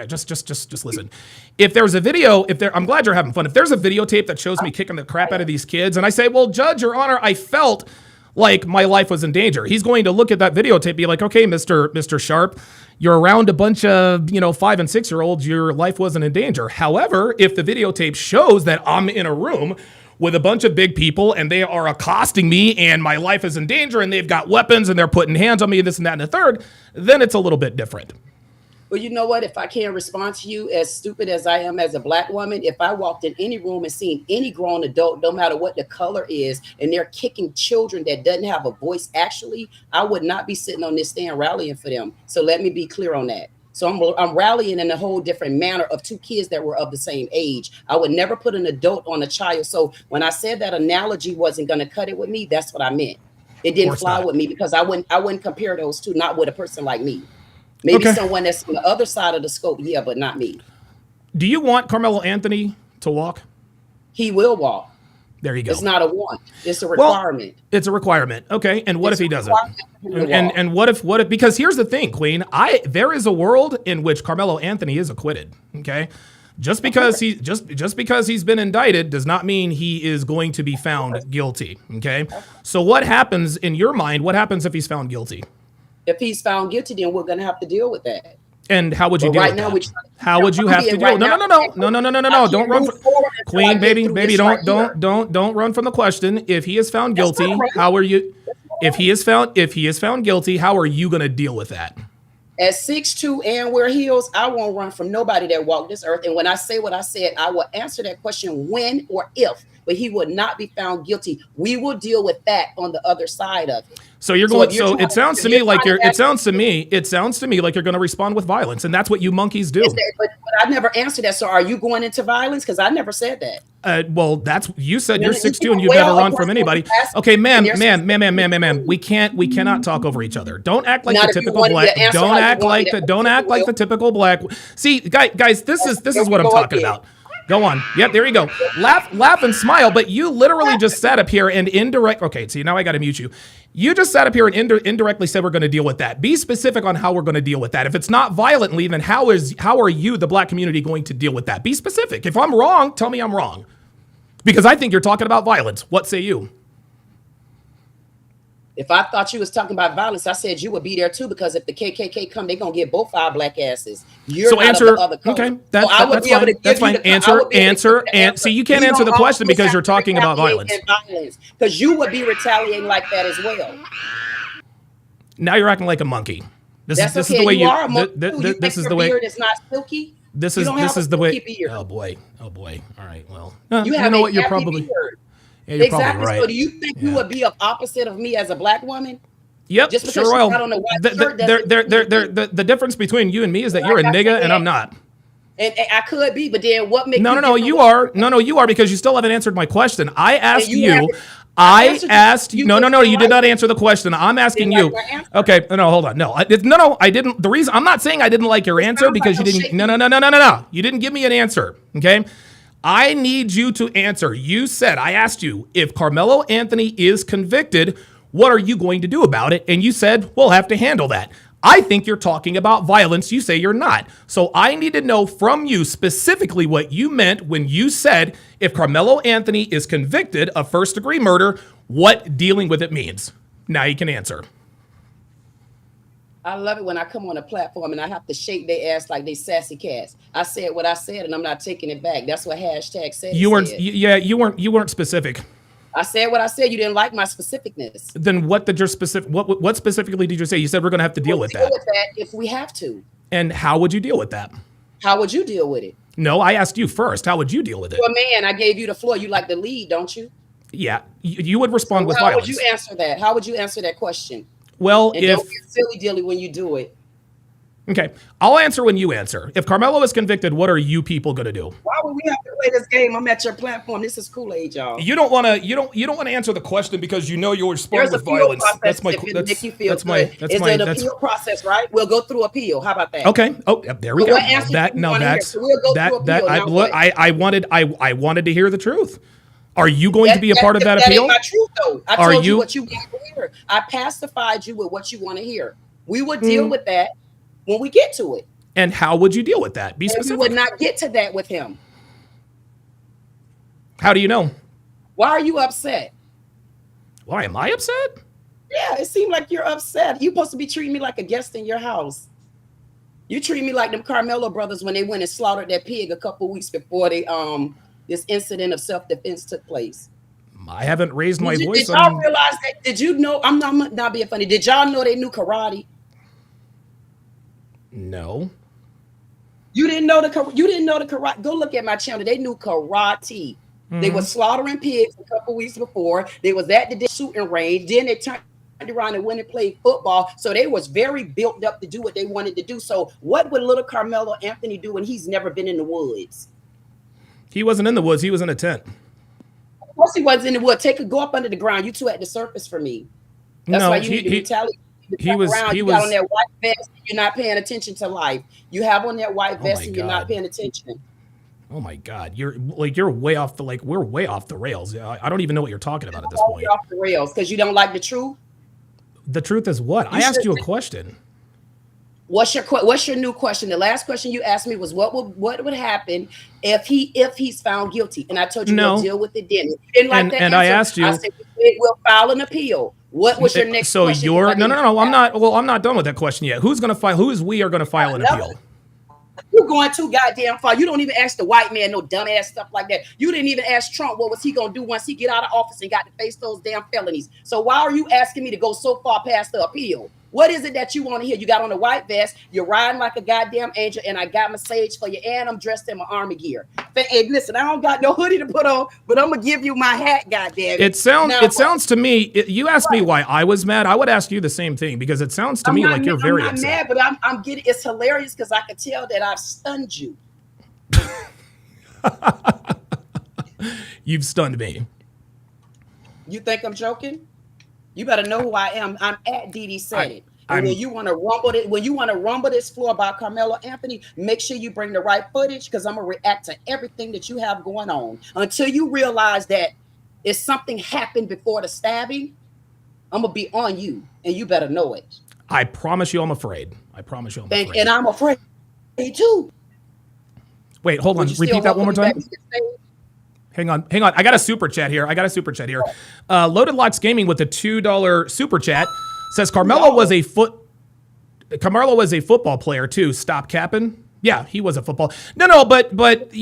just listen. If there's a video, I'm glad you're having fun. If there's a videotape that shows me kicking the crap out of these kids, and I say, "Well, Judge, Your Honor, I felt like my life was in danger," he's going to look at that videotape and be like, "Okay, Mr. Sharpe, you're around a bunch of 5 and 6 year olds. Your life wasn't in danger." However, if the videotape shows that I'm in a room with a bunch of big people and they are accosting me and my life is in danger and they've got weapons and they're putting hands on me and this and that and the third, then it's a little bit different. Well, you know what? If I can't respond to you, as stupid as I am as a Black woman, if I walked in any room and seen any grown adult, no matter what the color is, and they're kicking children that doesn't have a voice, actually, I would not be sitting on this stand rallying for them. So let me be clear on that. So I'm rallying in a whole different manner of two kids that were of the same age. I would never put an adult on a child. So when I said that analogy wasn't going to cut it with me, that's what I meant. It didn't fly with me because I wouldn't compare those two, not with a person like me. Maybe someone that's on the other side of the scope, yeah, but not me. Do you want Carmelo Anthony to walk? He will walk. There you go. It's not a want. It's a requirement. Well, it's a requirement. Okay. And what if he doesn't? And what if because here's the thing, Queen. There is a world in which Carmelo Anthony is acquitted. Okay. Just because he's been indicted does not mean he is going to be found guilty. Okay. So what happens in your mind? What happens if he's found guilty? If he's found guilty, then we're gonna have to deal with that. And how would you deal with that? How would you have to deal? No. Don't run from Queen, baby. Don't run from the question. If he is found guilty, how are you? If he is found guilty, how are you going to deal with that? At 6'2" and wear heels, I won't run from nobody that walked this earth. And when I say what I said, I will answer that question when or if. But he would not be found guilty. We will deal with that on the other side of it. So you're going. So it sounds to me like you're. It sounds to me like you're going to respond with violence, and that's what you monkeys do. But I never answered that. So are you going into violence? Because I never said that. Well, that's you said you're 6'2" and you've never run from anybody. Okay, ma'am. We cannot talk over each other. Don't act like the typical black. Don't act like the typical black. See, guys, this is what I'm talking about. Go on. Yep, there you go. Laugh and smile, but you literally just sat up here and okay, see, now I got to mute you. You just sat up here and indirectly said we're going to deal with that. Be specific on how we're going to deal with that. If it's not violently, then how are you, the black community, going to deal with that? Be specific. If I'm wrong, tell me I'm wrong. Because I think you're talking about violence. What say you? If I thought you was talking about violence, I said you would be there too, because if the KKK come, they're going to get both our black asses. You're not answer, of the other color. Okay, that's fine. Answer. See, you can't answer the question because you're talking about violence. Because you would be retaliating like that as well. Now you're acting like a monkey. This is the way this is the way. Beard is not silky. This is the way. Beard. Oh boy. All right. Well, you know what? You're probably. Beard. Yeah, exactly. Right. So do you think you would be of opposite of me as a black woman? Yep. Just because sure will. Not on the white shirt, the difference between you and me is that you're a nigga and I'm not. And I could be, but then what makes No, you are. No, you are, because you still haven't answered my question. I asked you. I asked you. No, you did not answer the question. I'm asking you. Okay, no, hold on. No, I didn't. The reason I'm not saying I didn't like your answer because you didn't. No. You didn't give me an answer. Okay. I need you to answer. You said, I asked you, if Carmelo Anthony is convicted, what are you going to do about it? And you said, we'll have to handle that. I think you're talking about violence. You say you're not. So I need to know from you specifically what you meant when you said, if Carmelo Anthony is convicted of first-degree murder, what dealing with it means. Now you can answer. I love it when I come on a platform and I have to shake their ass like they sassy cats. I said what I said and I'm not taking it back. That's what hashtag said. You weren't specific. I said what I said. You didn't like my specificness. Then what did your what specifically did you say? You said we're going to have to deal with that. With that if we have to. And how would you deal with that? How would you deal with it? No, I asked you first. How would you deal with it? You're a man. I gave you the floor. You like the lead, don't you? Yeah, you would respond with violence. How would you answer that? How would you answer that question? Well, and don't get silly dilly when you do it. Okay, I'll answer when you answer. If Carmelo is convicted, what are you people gonna do? Why would we have to play this game? I'm at your platform. This is Kool-Aid, y'all. You don't want to answer the question because you know you'll respond with violence. That's my appeal process, right? We'll go through appeal. How about that? Okay. Oh, there we go. I wanted to hear the truth. Are you going to be a part of that appeal? That ain't my truth, though. I told you what you want to hear. I pacified you with what you want to hear. We would deal with that when we get to it. And how would you deal with that? Be specific. We would not get to that with him. How do you know? Why are you upset? Why am I upset? Yeah, it seemed like you're upset. You're supposed to be treating me like a guest in your house. You treat me like them Carmelo brothers when they went and slaughtered that pig a couple weeks before they this incident of self-defense took place. I haven't raised my voice. Did y'all realize that? Did you know? I'm not being funny. Did y'all know they knew karate? No. You didn't know the karate. Go look at my channel. They knew karate. Mm-hmm. They were slaughtering pigs a couple weeks before. They was at the shooting range. Then they turned around and went and played football. So they was very built up to do what they wanted to do. So what would little Carmelo Anthony do when he's never been in the woods? He wasn't in the woods. He was in a tent. Of course he wasn't in the woods. Go up under the ground. You two at the surface for me. That's why you need to retaliate. You got on that white vest. You're not paying attention to life. You have on that white vest and you're not paying attention. Oh my God, you're way off the we're way off the rails. I don't even know what you're talking about at this point. Off the rails because you don't like the truth. The truth is what? I asked you a question. What's your new question? The last question you asked me was what would happen if he's found guilty? And I told you we'll deal with it then. If you didn't like that answer, I asked you, I said we'll file an appeal. What was your next question? So you're no. I'm not done with that question yet. Who's gonna file? Who is we are gonna file an appeal? You're going too goddamn far. You don't even ask the white man no dumbass stuff like that. You didn't even ask Trump what was he gonna do once he get out of office and got to face those damn felonies. So why are you asking me to go so far past the appeal? What is it that you want to hear? You got on a white vest, you're riding like a goddamn angel, and I got my sage for you, and I'm dressed in my army gear. Hey, listen, I don't got no hoodie to put on, but I'm gonna give you my hat, goddamn it. It sounds to me. You asked me why I was mad. I would ask you the same thing because it sounds to me like you're very upset. I'm not mad, but I'm getting. It's hilarious because I can tell that I've stunned you. You've stunned me. You think I'm joking? You better know who I am. I'm at Didi Said It. And when you want to rumble this floor about Carmelo Anthony, make sure you bring the right footage because I'm gonna react to everything that you have going on. Until you realize that if something happened before the stabbing, I'm gonna be on you, and you better know it. I promise you, I'm afraid. I promise you, I'm afraid. And I'm afraid too. Wait, hold on. Repeat that one more time. Hang on. I got a super chat here. Loaded Locks Gaming with a $2 super chat says Carmelo was a football player too. Stop capping. Yeah, he was a football. No, but hold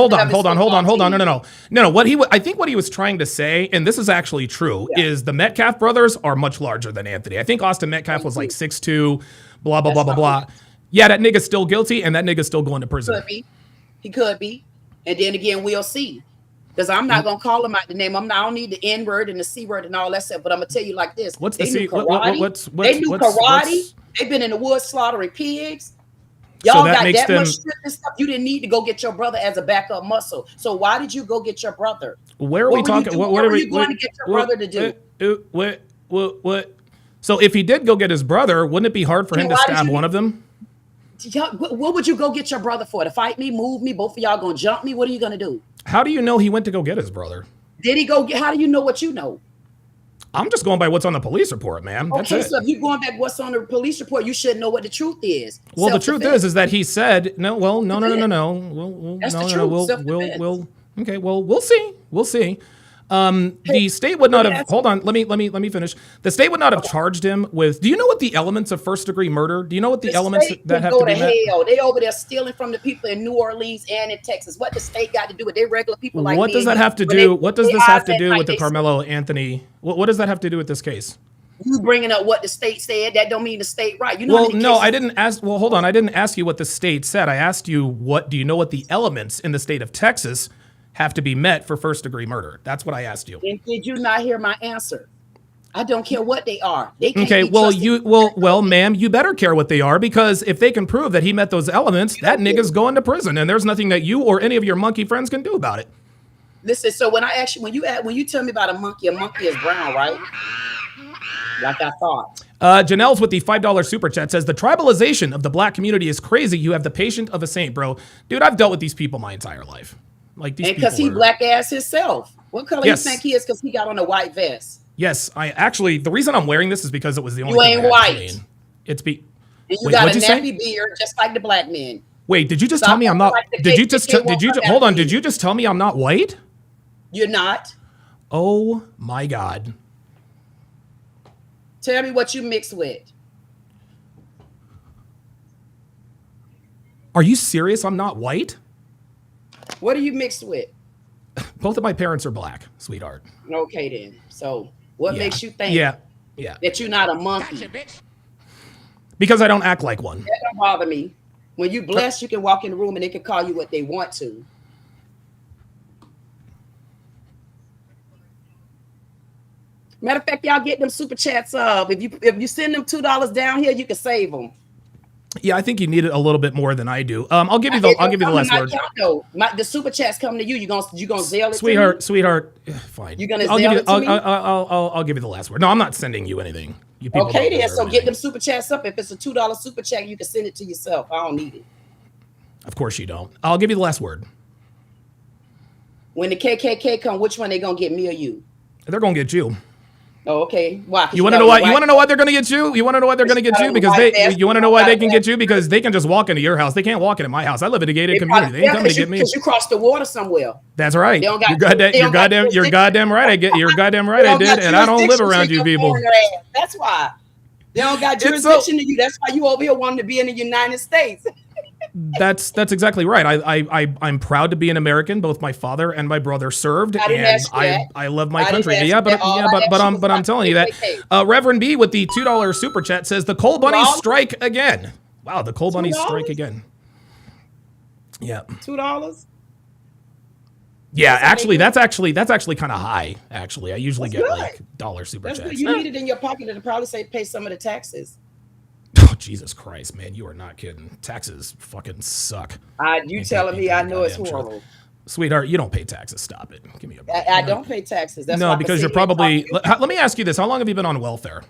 on. No. I think what he was trying to say, and this is actually true, is the Metcalf brothers are much larger than Anthony. I think Austin Metcalf was like 6'2", blah blah blah blah blah. Yeah, that nigga's still guilty, and that nigga's still going to prison. He could be. And then again, we'll see. Because I'm not gonna call him out the name. I don't need the N word and the C word and all that stuff. But I'm gonna tell you like this: what's the C? They knew karate. They've been in the woods slaughtering pigs. Y'all got that much shit and stuff. You didn't need to go get your brother as a backup muscle. So why did you go get your brother? Where are we talking? What are you going to get your brother to do? What? So if he did go get his brother, wouldn't it be hard for him to stab one of them? What would you go get your brother for? To fight me, move me? Both of y'all gonna jump me? What are you gonna do? How do you know he went to go get his brother? Did he go get? How do you know what you know? I'm just going by what's on the police report, ma'am. Okay, so if you're going back what's on the police report, you should know what the truth is. Well, the truth is that he said no. Well, no. That's the truth. Okay. Well, we'll see. The state would not have. Hold on. Let me finish. The state would not have charged him with. Do you know what the elements of first-degree murder? Do you know what the elements that have to be met? Hell. They over there stealing from the people in New Orleans and in Texas. What the state got to do with their regular people like what does that have to do? What does this have to do with the Carmelo Anthony? What does that have to do with this case? You bringing up what the state said, that don't mean the state right. You know. Well, no, I didn't ask. Well, hold on. I didn't ask you what the state said. I asked you do you know what the elements in the state of Texas have to be met for first-degree murder? That's what I asked you. And did you not hear my answer? I don't care what they are. They can't okay. Well, ma'am, you better care what they are because if they can prove that he met those elements, that nigga's going to prison, and there's nothing that you or any of your monkey friends can do about it. Listen. So when when you tell me about a monkey is brown, right? Like I thought. Janelle's with the $5 super chat says the tribalization of the black community is crazy. You have the patience of a saint, bro. Dude, I've dealt with these people my entire life. Like these because he black ass himself. What color you think he is? Because he got on a white vest. Yes, the reason I'm wearing this is because it was the only. You ain't white. It's And you got a nappy beard, just like the black men. Wait, did you just tell me I'm not? Did you just hold on? Did you just tell me I'm not white? You're not. Oh my God. Tell me what you mixed with. Are you serious? I'm not white? What are you mixed with? Both of my parents are black, sweetheart. Okay, then. So what makes you think that you're not a monkey? Because I don't act like one. That don't bother me. When you blessed, you can walk in the room and they can call you what they want to. Matter of fact, y'all get them super chats up. If you send them $2 down here, you can save them. Yeah, I think you need it a little bit more than I do. I'll give you the last word. The super chats come to you. You gonna Zelle it, sweetheart. Fine. You gonna Zelle it to me? I'll give you the last word. No, I'm not sending you anything. You people okay then. So get them super chats up. If it's a $2 super chat, you can send it to yourself. I don't need it. Of course you don't. I'll give you the last word. When the KKK come, which one they gonna get, me or you? They're going to get you. Oh, okay. Why? You want to know what? You want to know why they're going to get you? You want to know why they're going to get you? Because you want to know why they can get you? Because they can just walk into your house. They can't walk into my house. I live in a gated community. They ain't coming to get me. Because you crossed the water somewhere. That's right. You're goddamn right. You're goddamn right. I did, and I don't live around you people. That's why they don't got jurisdiction to you. That's why you over here wanting to be in the United States. That's exactly right. I'm proud to be an American. Both my father and my brother served, and I love my country. But I'm telling you that Reverend B with the $2 super chat says the coal bunnies strike again. Wow, the coal bunnies strike again. Yeah, $2. Yeah, that's actually kind of high. Actually, I usually get like dollar super chats. You need it in your pocket to probably say pay some of the taxes. Oh, Jesus Christ, man. You are not kidding. Taxes fucking suck. You telling me I know it's horrible. Sweetheart, you don't pay taxes. Stop it. Give me a break. I don't pay taxes. That's no, because you're probably... Let me ask you this. How long have you been on welfare?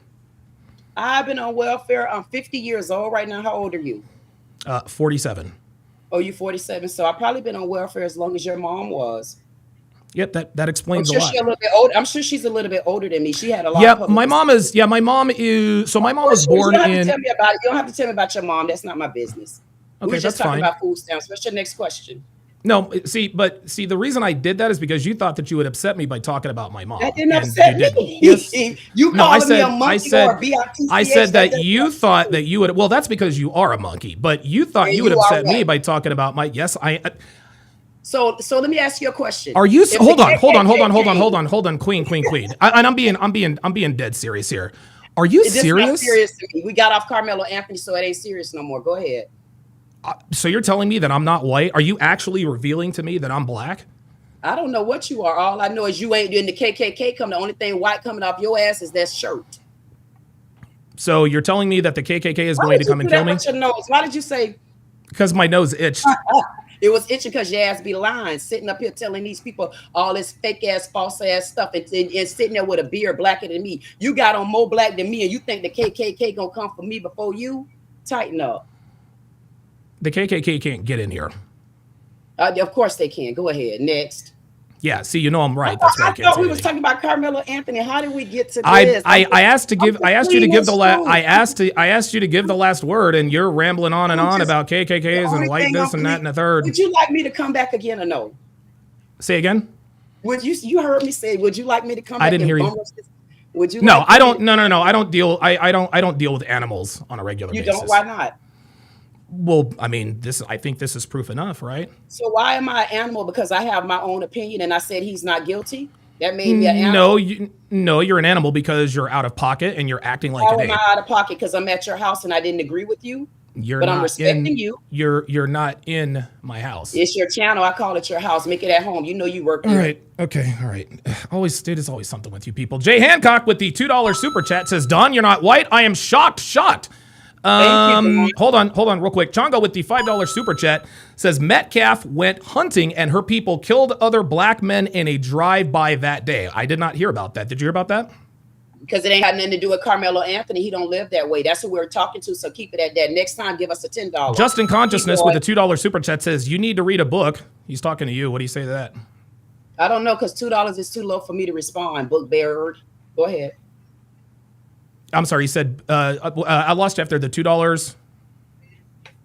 I've been on welfare. I'm 50 years old right now. How old are you? 47. Oh, you 47. So I've probably been on welfare as long as your mom was. Yep, that explains a lot. She's a little bit old. I'm sure she's a little bit older than me. She had a lot. Yeah, my mom is. So my mom was born in. You don't have to tell me about it. You don't have to tell me about your mom. That's not my business. Okay, We're just talking about food stamps. What's your next question? No, see, the reason I did that is because you thought that you would upset me by talking about my mom. That didn't upset me. Yes. You calling me a monkey or a bitch? I said that you thought that you would. Well, that's because you are a monkey. But you thought you would upset me by talking about my. Yes, I. So let me ask you a question. Are you hold on, Queen. And I'm being dead serious here. Are you serious? Not serious to me. We got off Carmelo Anthony, so it ain't serious no more. Go ahead. So you're telling me that I'm not white? Are you actually revealing to me that I'm black? I don't know what you are. All I know is you ain't doing the KKK come. The only thing white coming off your ass is that shirt. So you're telling me that the KKK is going to come and kill me? Your nose? Why did you say? Because my nose itched. It was itching because your ass be lying, sitting up here telling these people all this fake ass, false ass stuff, and sitting there with a beard blacker than me. You got on more black than me, and you think the KKK gonna come for me before you? Tighten up. The KKK can't get in here. Of course they can. Go ahead. Next. Yeah. See, you know I'm right. That's why I thought we was talking about Carmelo Anthony. How did we get to this? I asked you to give the last word, and you're rambling on and on about KKKs and white this and that and the third. Would you like me to come back again or no? Say again. Would you heard me say? Would you like me to come back? I didn't hear you. Would you? No, I don't. No. I don't deal. I don't deal with animals on a regular basis. You don't? Why not? Well, I mean, I think this is proof enough, right? So why am I an animal? Because I have my own opinion and I said he's not guilty? That made me an animal? No, you're an animal because you're out of pocket and you're acting like an ape. How am I out of pocket? Because I'm at your house and I didn't agree with you? I'm respecting you. You're not in my house. It's your channel. I call it your house. Make it at home. You know you work here. All right. Okay. All right. There's always something with you people. Jay Hancock with the $2 super chat says, Don, you're not white. I am shocked. Hold on real quick. Chongo with the $5 super chat says Metcalf went hunting and her people killed other black men in a drive-by that day. I did not hear about that. Did you hear about that? Because it ain't had nothing to do with Carmelo Anthony. He don't live that way. That's who we're talking to. So keep it at that. Next time, give us a $10. Justin Consciousness with a $2 super chat says you need to read a book. He's talking to you. What do you say to that? I don't know, because $2 is too low for me to respond. Book bearer. Go ahead. I'm sorry, you said, I lost you after the $2.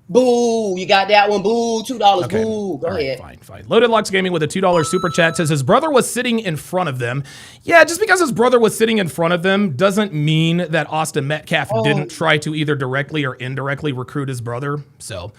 Boo, you got that one. Boo, $2. Okay. Boo, go ahead. Fine. Loaded Locks Gaming with a $2 super chat says his brother was sitting in front of them. Yeah, just because his brother was sitting in front of them doesn't mean that Austin Metcalf didn't try to either directly or indirectly recruit his brother. So,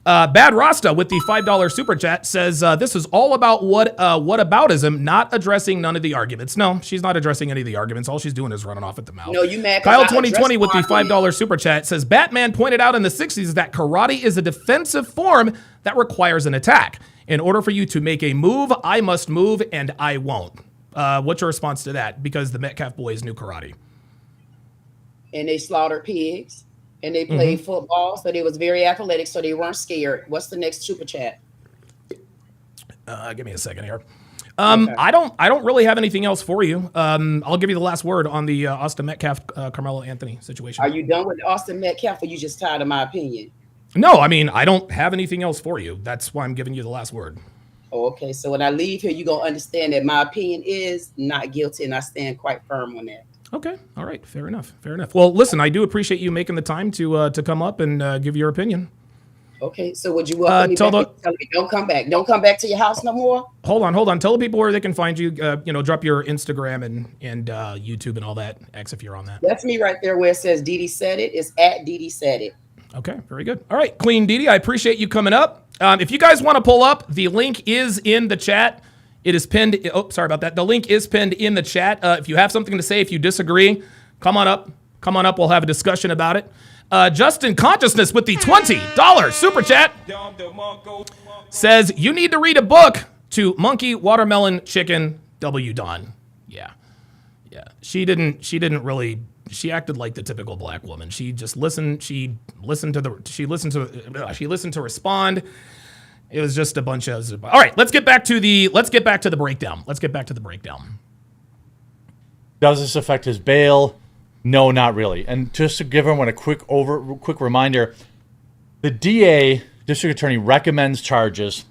Bad Rasta with the $5 super chat says this is all about whataboutism, not addressing none of the arguments. No, she's not addressing any of the arguments. All she's doing is running off at the mouth. No, you mad? Kyle 2020 with the $5 super chat says Batman pointed out in the 60s that karate is a defensive form that requires an attack. In order for you to make a move, I must move and I won't. What's your response to that? Because the Metcalf boys knew karate. And they slaughtered pigs. And they played football, so they was very athletic, so they weren't scared. What's the next super chat? Give me a second here. Okay. I don't really have anything else for you. I'll give you the last word on the Austin Metcalf, Carmelo Anthony situation. Are you done with Austin Metcalf, or you just tired of my opinion? No, I mean, I don't have anything else for you. That's why I'm giving you the last word. Okay, so when I leave here, you're going to understand that my opinion is not guilty, and I stand quite firm on that. Okay. All right. Fair enough. Fair enough. Well, listen, I do appreciate you making the time to come up and give your opinion. Okay, so would you welcome me back? Tell me, don't come back. Don't come back to your house no more. Hold on. Tell the people where they can find you. Drop your Instagram and YouTube and all that. X if you're on that. That's me right there where it says Didi Said It. It's at Didi Said It. Okay, very good. All right, Queen Didi, I appreciate you coming up. If you guys want to pull up, the link is in the chat. It is pinned. Oh, sorry about that. The link is pinned in the chat. If you have something to say, if you disagree, come on up. Come on up. We'll have a discussion about it. Justin Consciousness with the $20 super chat says, you need to read a book to Monkey, Watermelon, Chicken, W. Don. Yeah. She acted like the typical black woman. She just listened. She listened to respond. It was just a bunch of. All right, let's get back to the breakdown. Does this affect his bail? No, not really. And just to give everyone a quick reminder, the DA, district attorney, recommends charges.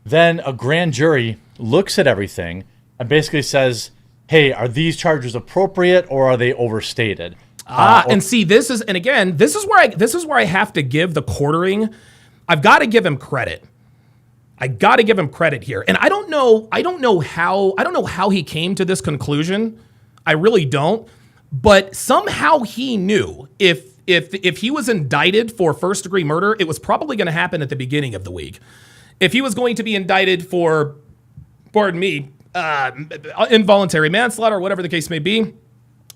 Then a grand jury looks at everything and basically says, hey, are these charges appropriate or are they overstated? And see, this is where I have to give the quartering. I've got to give him credit. Here. And I don't know how he came to this conclusion. I really don't. But somehow he knew if he was indicted for first degree murder, it was probably going to happen at the beginning of the week. If he was going to be indicted for, involuntary manslaughter or whatever the case may be,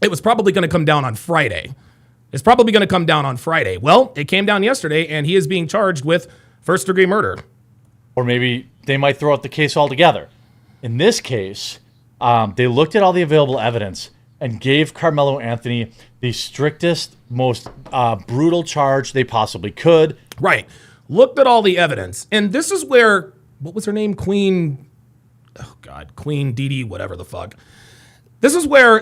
it was probably going to come down on Friday. Well, it came down yesterday, and he is being charged with first degree murder. Or maybe they might throw out the case altogether. In this case, they looked at all the available evidence and gave Carmelo Anthony the strictest, most brutal charge they possibly could. Right. Looked at all the evidence. And this is where, what was her name? Queen Didi, whatever the fuck. This is where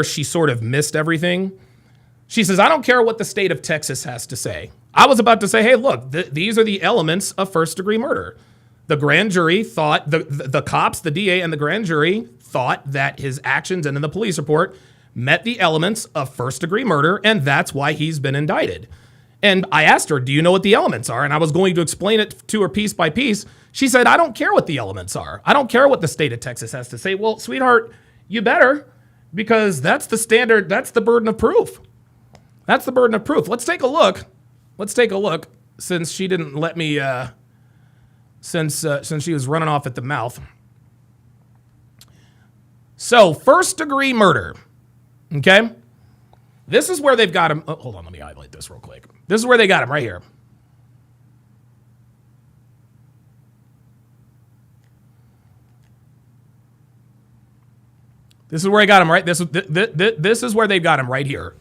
she sort of missed everything. She says, I don't care what the state of Texas has to say. I was about to say, hey, look, these are the elements of first degree murder. The grand jury thought, the cops, the DA, and the grand jury thought that his actions and in the police report met the elements of first degree murder, and that's why he's been indicted. And I asked her, do you know what the elements are? And I was going to explain it to her piece by piece. She said, I don't care what the elements are. I don't care what the state of Texas has to say. Well, sweetheart, you better, because that's the standard. That's the burden of proof. Let's take a look. Since she didn't let me, since she was running off at the mouth. So, first degree murder. Okay? This is where they've got him. Oh, hold on, let me highlight this real quick. This is where they got him, right here. This is where I got him, right? This is where they've got him right here.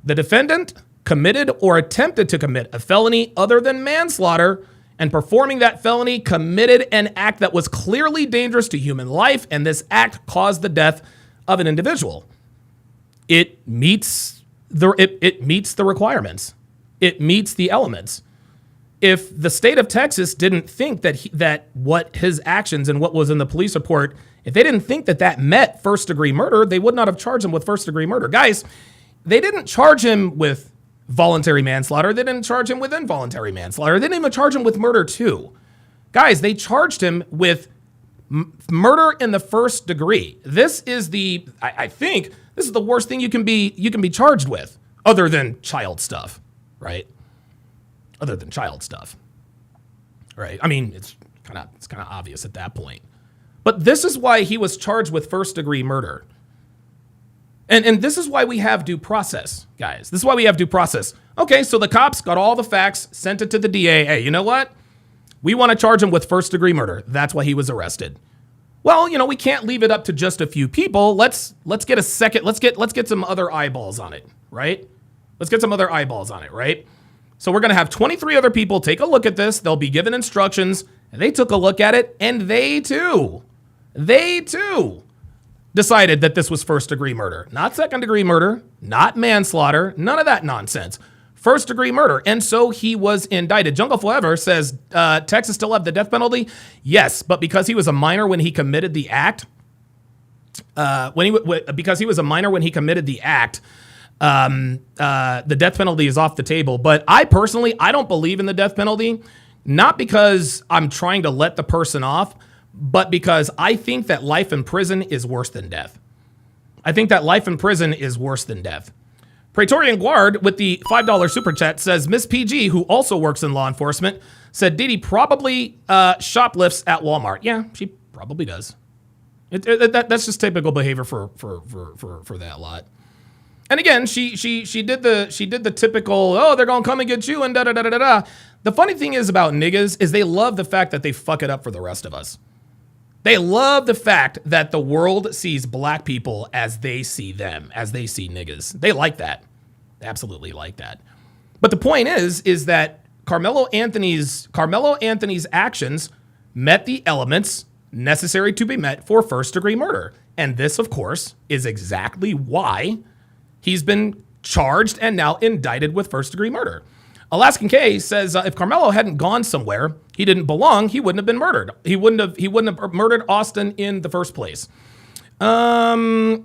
The defendant committed or attempted to commit a felony other than manslaughter, and performing that felony committed an act that was clearly dangerous to human life, and this act caused the death of an individual. It meets the requirements. It meets the elements. If the state of Texas didn't think that what his actions and what was in the police report, if they didn't think that met first degree murder, they would not have charged him with first degree murder. Guys, they didn't charge him with voluntary manslaughter. They didn't charge him with involuntary manslaughter. They didn't even charge him with murder too. Guys, they charged him with murder in the first degree. This is I think this is the worst thing you can be charged with, other than child stuff, right? Right? I mean, it's kind of obvious at that point. But this is why he was charged with first degree murder. And this is why we have due process, guys. This is why we have due process. Okay, so the cops got all the facts, sent it to the DA. Hey, you know what? We want to charge him with first degree murder. That's why he was arrested. Well, we can't leave it up to just a few people. Let's get a second. Let's get some other eyeballs on it, right? So we're going to have 23 other people take a look at this. They'll be given instructions, and they took a look at it, and they too decided that this was first degree murder, not second degree murder, not manslaughter, none of that nonsense. first degree murder. And so he was indicted. Jungle Forever says, Texas still have the death penalty? Yes, but because he was a minor when he committed the act, because he was a minor when he committed the act, the death penalty is off the table. But I personally, I don't believe in the death penalty, not because I'm trying to let the person off, but because I think that life in prison is worse than death. I think that life in prison is worse than death. Praetorian Guard with the $5 super chat says, Miss PG, who also works in law enforcement, said Didi probably shoplifts at Walmart. Yeah, she probably does. That's just typical behavior for that lot. And again, she did the typical, oh, they're gonna come and get you and da da da da da. The funny thing is about niggas is they love the fact that they fuck it up for the rest of us. They love the fact that the world sees black people as they see them, as they see niggas. They like that. They absolutely like that. But the point is that Carmelo Anthony's actions met the elements necessary to be met for first degree murder. And this, of course, is exactly why he's been charged and now indicted with first degree murder. Alaskan K says if Carmelo hadn't gone somewhere he didn't belong, he wouldn't have been murdered. He wouldn't have murdered Austin in the first place. Chi-Town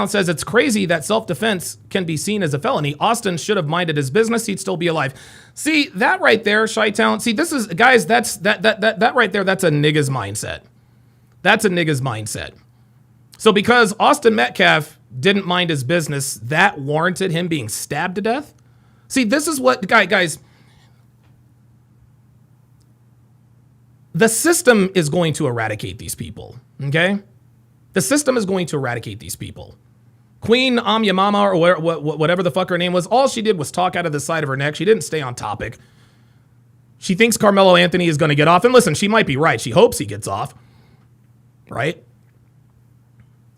says it's crazy that self-defense can be seen as a felony. Austin should have minded his business. He'd still be alive. See that right there, Chi-Town. See, this is, guys, that right there. That's a nigga's mindset. That's a nigga's mindset. So because Austin Metcalf didn't mind his business, that warranted him being stabbed to death. See, this is what, guys, the system is going to eradicate these people, okay? The system is going to eradicate these people. Queen Amyamama, or whatever the fuck her name was, all she did was talk out of the side of her neck. She didn't stay on topic. She thinks Carmelo Anthony is going to get off. And listen, she might be right. She hopes he gets off, right?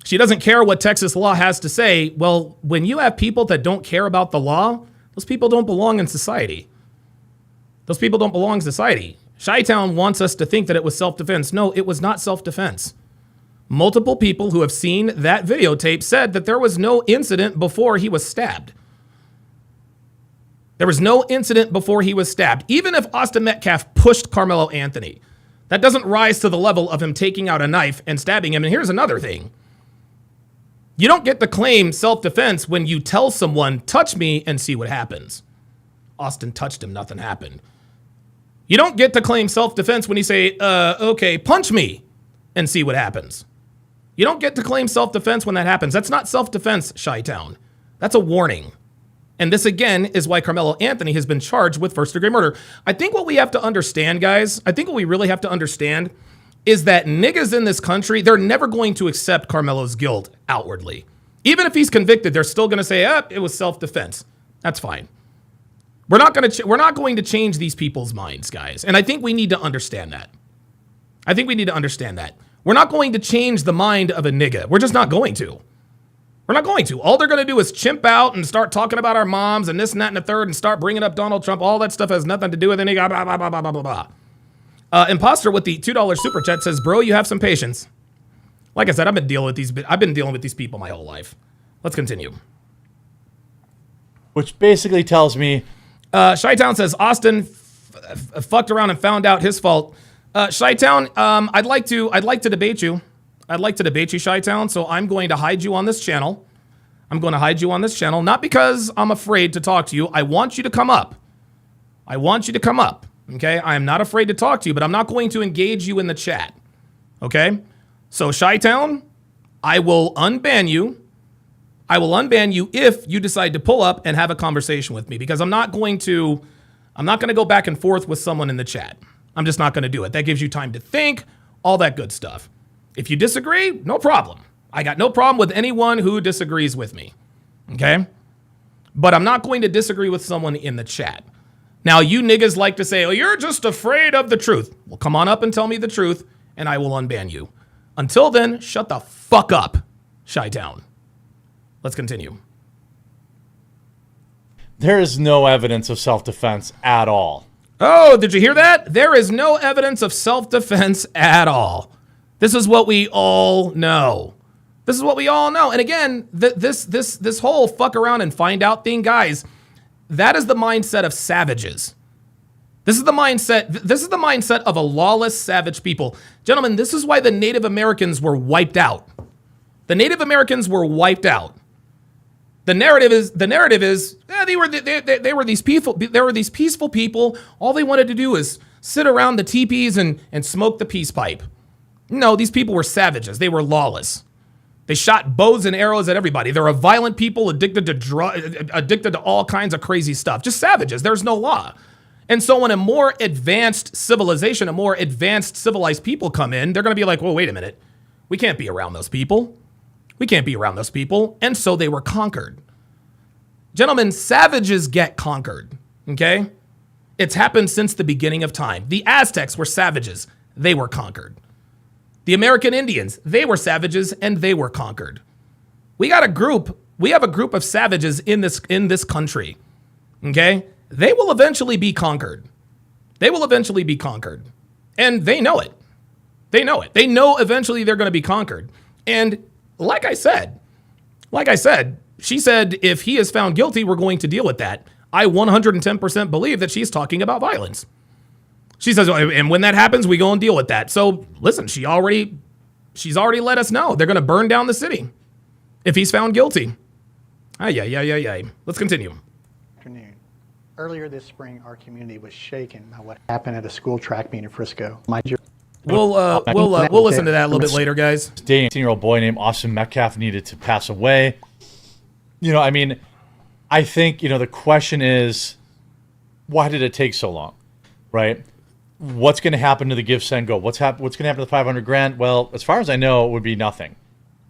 She doesn't care what Texas law has to say. Well, when you have people that don't care about the law, those people don't belong in society. Those people don't belong in society. Chi-Town wants us to think that it was self-defense. No, it was not self-defense. Multiple people who have seen that videotape said that there was no incident before he was stabbed. There was no incident before he was stabbed. Even if Austin Metcalf pushed Carmelo Anthony, that doesn't rise to the level of him taking out a knife and stabbing him. And here's another thing. You don't get to claim self-defense when you tell someone, touch me and see what happens. Austin touched him, nothing happened. You don't get to claim self-defense when you say, okay, punch me and see what happens. You don't get to claim self-defense when that happens. That's not self-defense, Chi-Town. That's a warning. And this, again, is why Carmelo Anthony has been charged with first-degree murder. I think what we have to understand, guys, I think what we really have to understand is that niggas in this country, they're never going to accept Carmelo's guilt outwardly. Even if he's convicted, they're still going to say, it was self-defense. That's fine. We're not going to change these people's minds, guys. And I think we need to understand that. We're not going to change the mind of a nigga. We're just not going to. We're not going to. All they're going to do is chimp out and start talking about our moms and this and that and the third and start bringing up Donald Trump. All that stuff has nothing to do with a nigga. Blah, blah, blah, blah, blah, blah. Imposter with the $2 super chat says, bro, you have some patience. Like I said, I've been dealing with these people my whole life. Let's continue. Which basically tells me, Chi-Town says Austin fucked around and found out his fault. Chi-Town, I'd like to debate you. I'd like to debate you, Chi-Town. So I'm going to hide you on this channel. Not because I'm afraid to talk to you. I want you to come up. Okay, I am not afraid to talk to you, but I'm not going to engage you in the chat. Okay, so Chi-Town, I will unban you. If you decide to pull up and have a conversation with me, because I'm not going to go back and forth with someone in the chat. I'm just not going to do it. That gives you time to think, all that good stuff. If you disagree, no problem. I got no problem with anyone who disagrees with me. Okay, but I'm not going to disagree with someone in the chat. Now, you niggas like to say, oh, you're just afraid of the truth. Well, come on up and tell me the truth, and I will unban you. Until then, shut the fuck up, Chi-Town. Let's continue. there is no evidence of self-defense at all. Oh, did you hear that? There is no evidence of self-defense at all. This is what we all know. This is what we all know. And again, this whole fuck around and find out thing, guys, that is the mindset of savages. This is the mindset of a lawless, savage people. Gentlemen, this is why the Native Americans were wiped out. The Native Americans were wiped out. The narrative is they were these peaceful people. All they wanted to do is sit around the teepees and smoke the peace pipe. No, these people were savages. They were lawless. They shot bows and arrows at everybody. They're a violent people addicted to all kinds of crazy stuff. Just savages. There's no law. And so when a more advanced civilization, a more advanced civilized people come in, they're going to be like, well, wait a minute. We can't be around those people. We can't be around those people. And so they were conquered. Gentlemen, savages get conquered, okay? It's happened since the beginning of time. The Aztecs were savages. They were conquered. The American Indians, they were savages and they were conquered. We have a group of savages in this country, okay? They will eventually be conquered. They will eventually be conquered. And they know it. They know it. They know eventually they're going to be conquered. And like I said, she said, if he is found guilty, we're going to deal with that. I 110% believe that she's talking about violence. She says, and when that happens, we go and deal with that. So listen, she's already let us know they're going to burn down the city if he's found guilty. Ay. Let's continue. Afternoon. Earlier this spring, our community was shaken by what happened at a school track meet in Frisco. We'll listen to that a little bit later, guys. 18-year-old boy named Austin Metcalf needed to pass away. I think, the question is, why did it take so long, right? What's going to happen to the give, send, go? What's going to happen to the $500,000? Well, as far as I know, it would be nothing.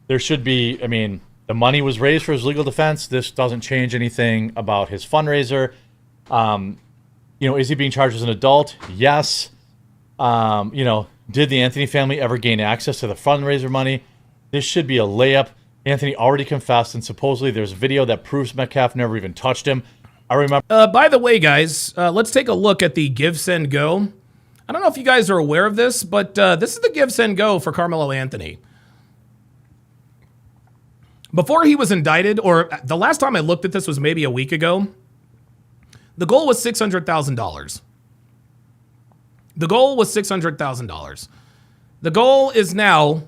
There should be, the money was raised for his legal defense. This doesn't change anything about his fundraiser. Is he being charged as an adult? Yes. Did the Anthony family ever gain access to the fundraiser money? This should be a layup. Anthony already confessed, and supposedly there's a video that proves Metcalf never even touched him. I remember. By the way, guys, let's take a look at the give, send, go. I don't know if you guys are aware of this, but this is the give, send, go for Carmelo Anthony. Before he was indicted, or the last time I looked at this was maybe a week ago, the goal was $600,000. The goal was $600,000. The goal is now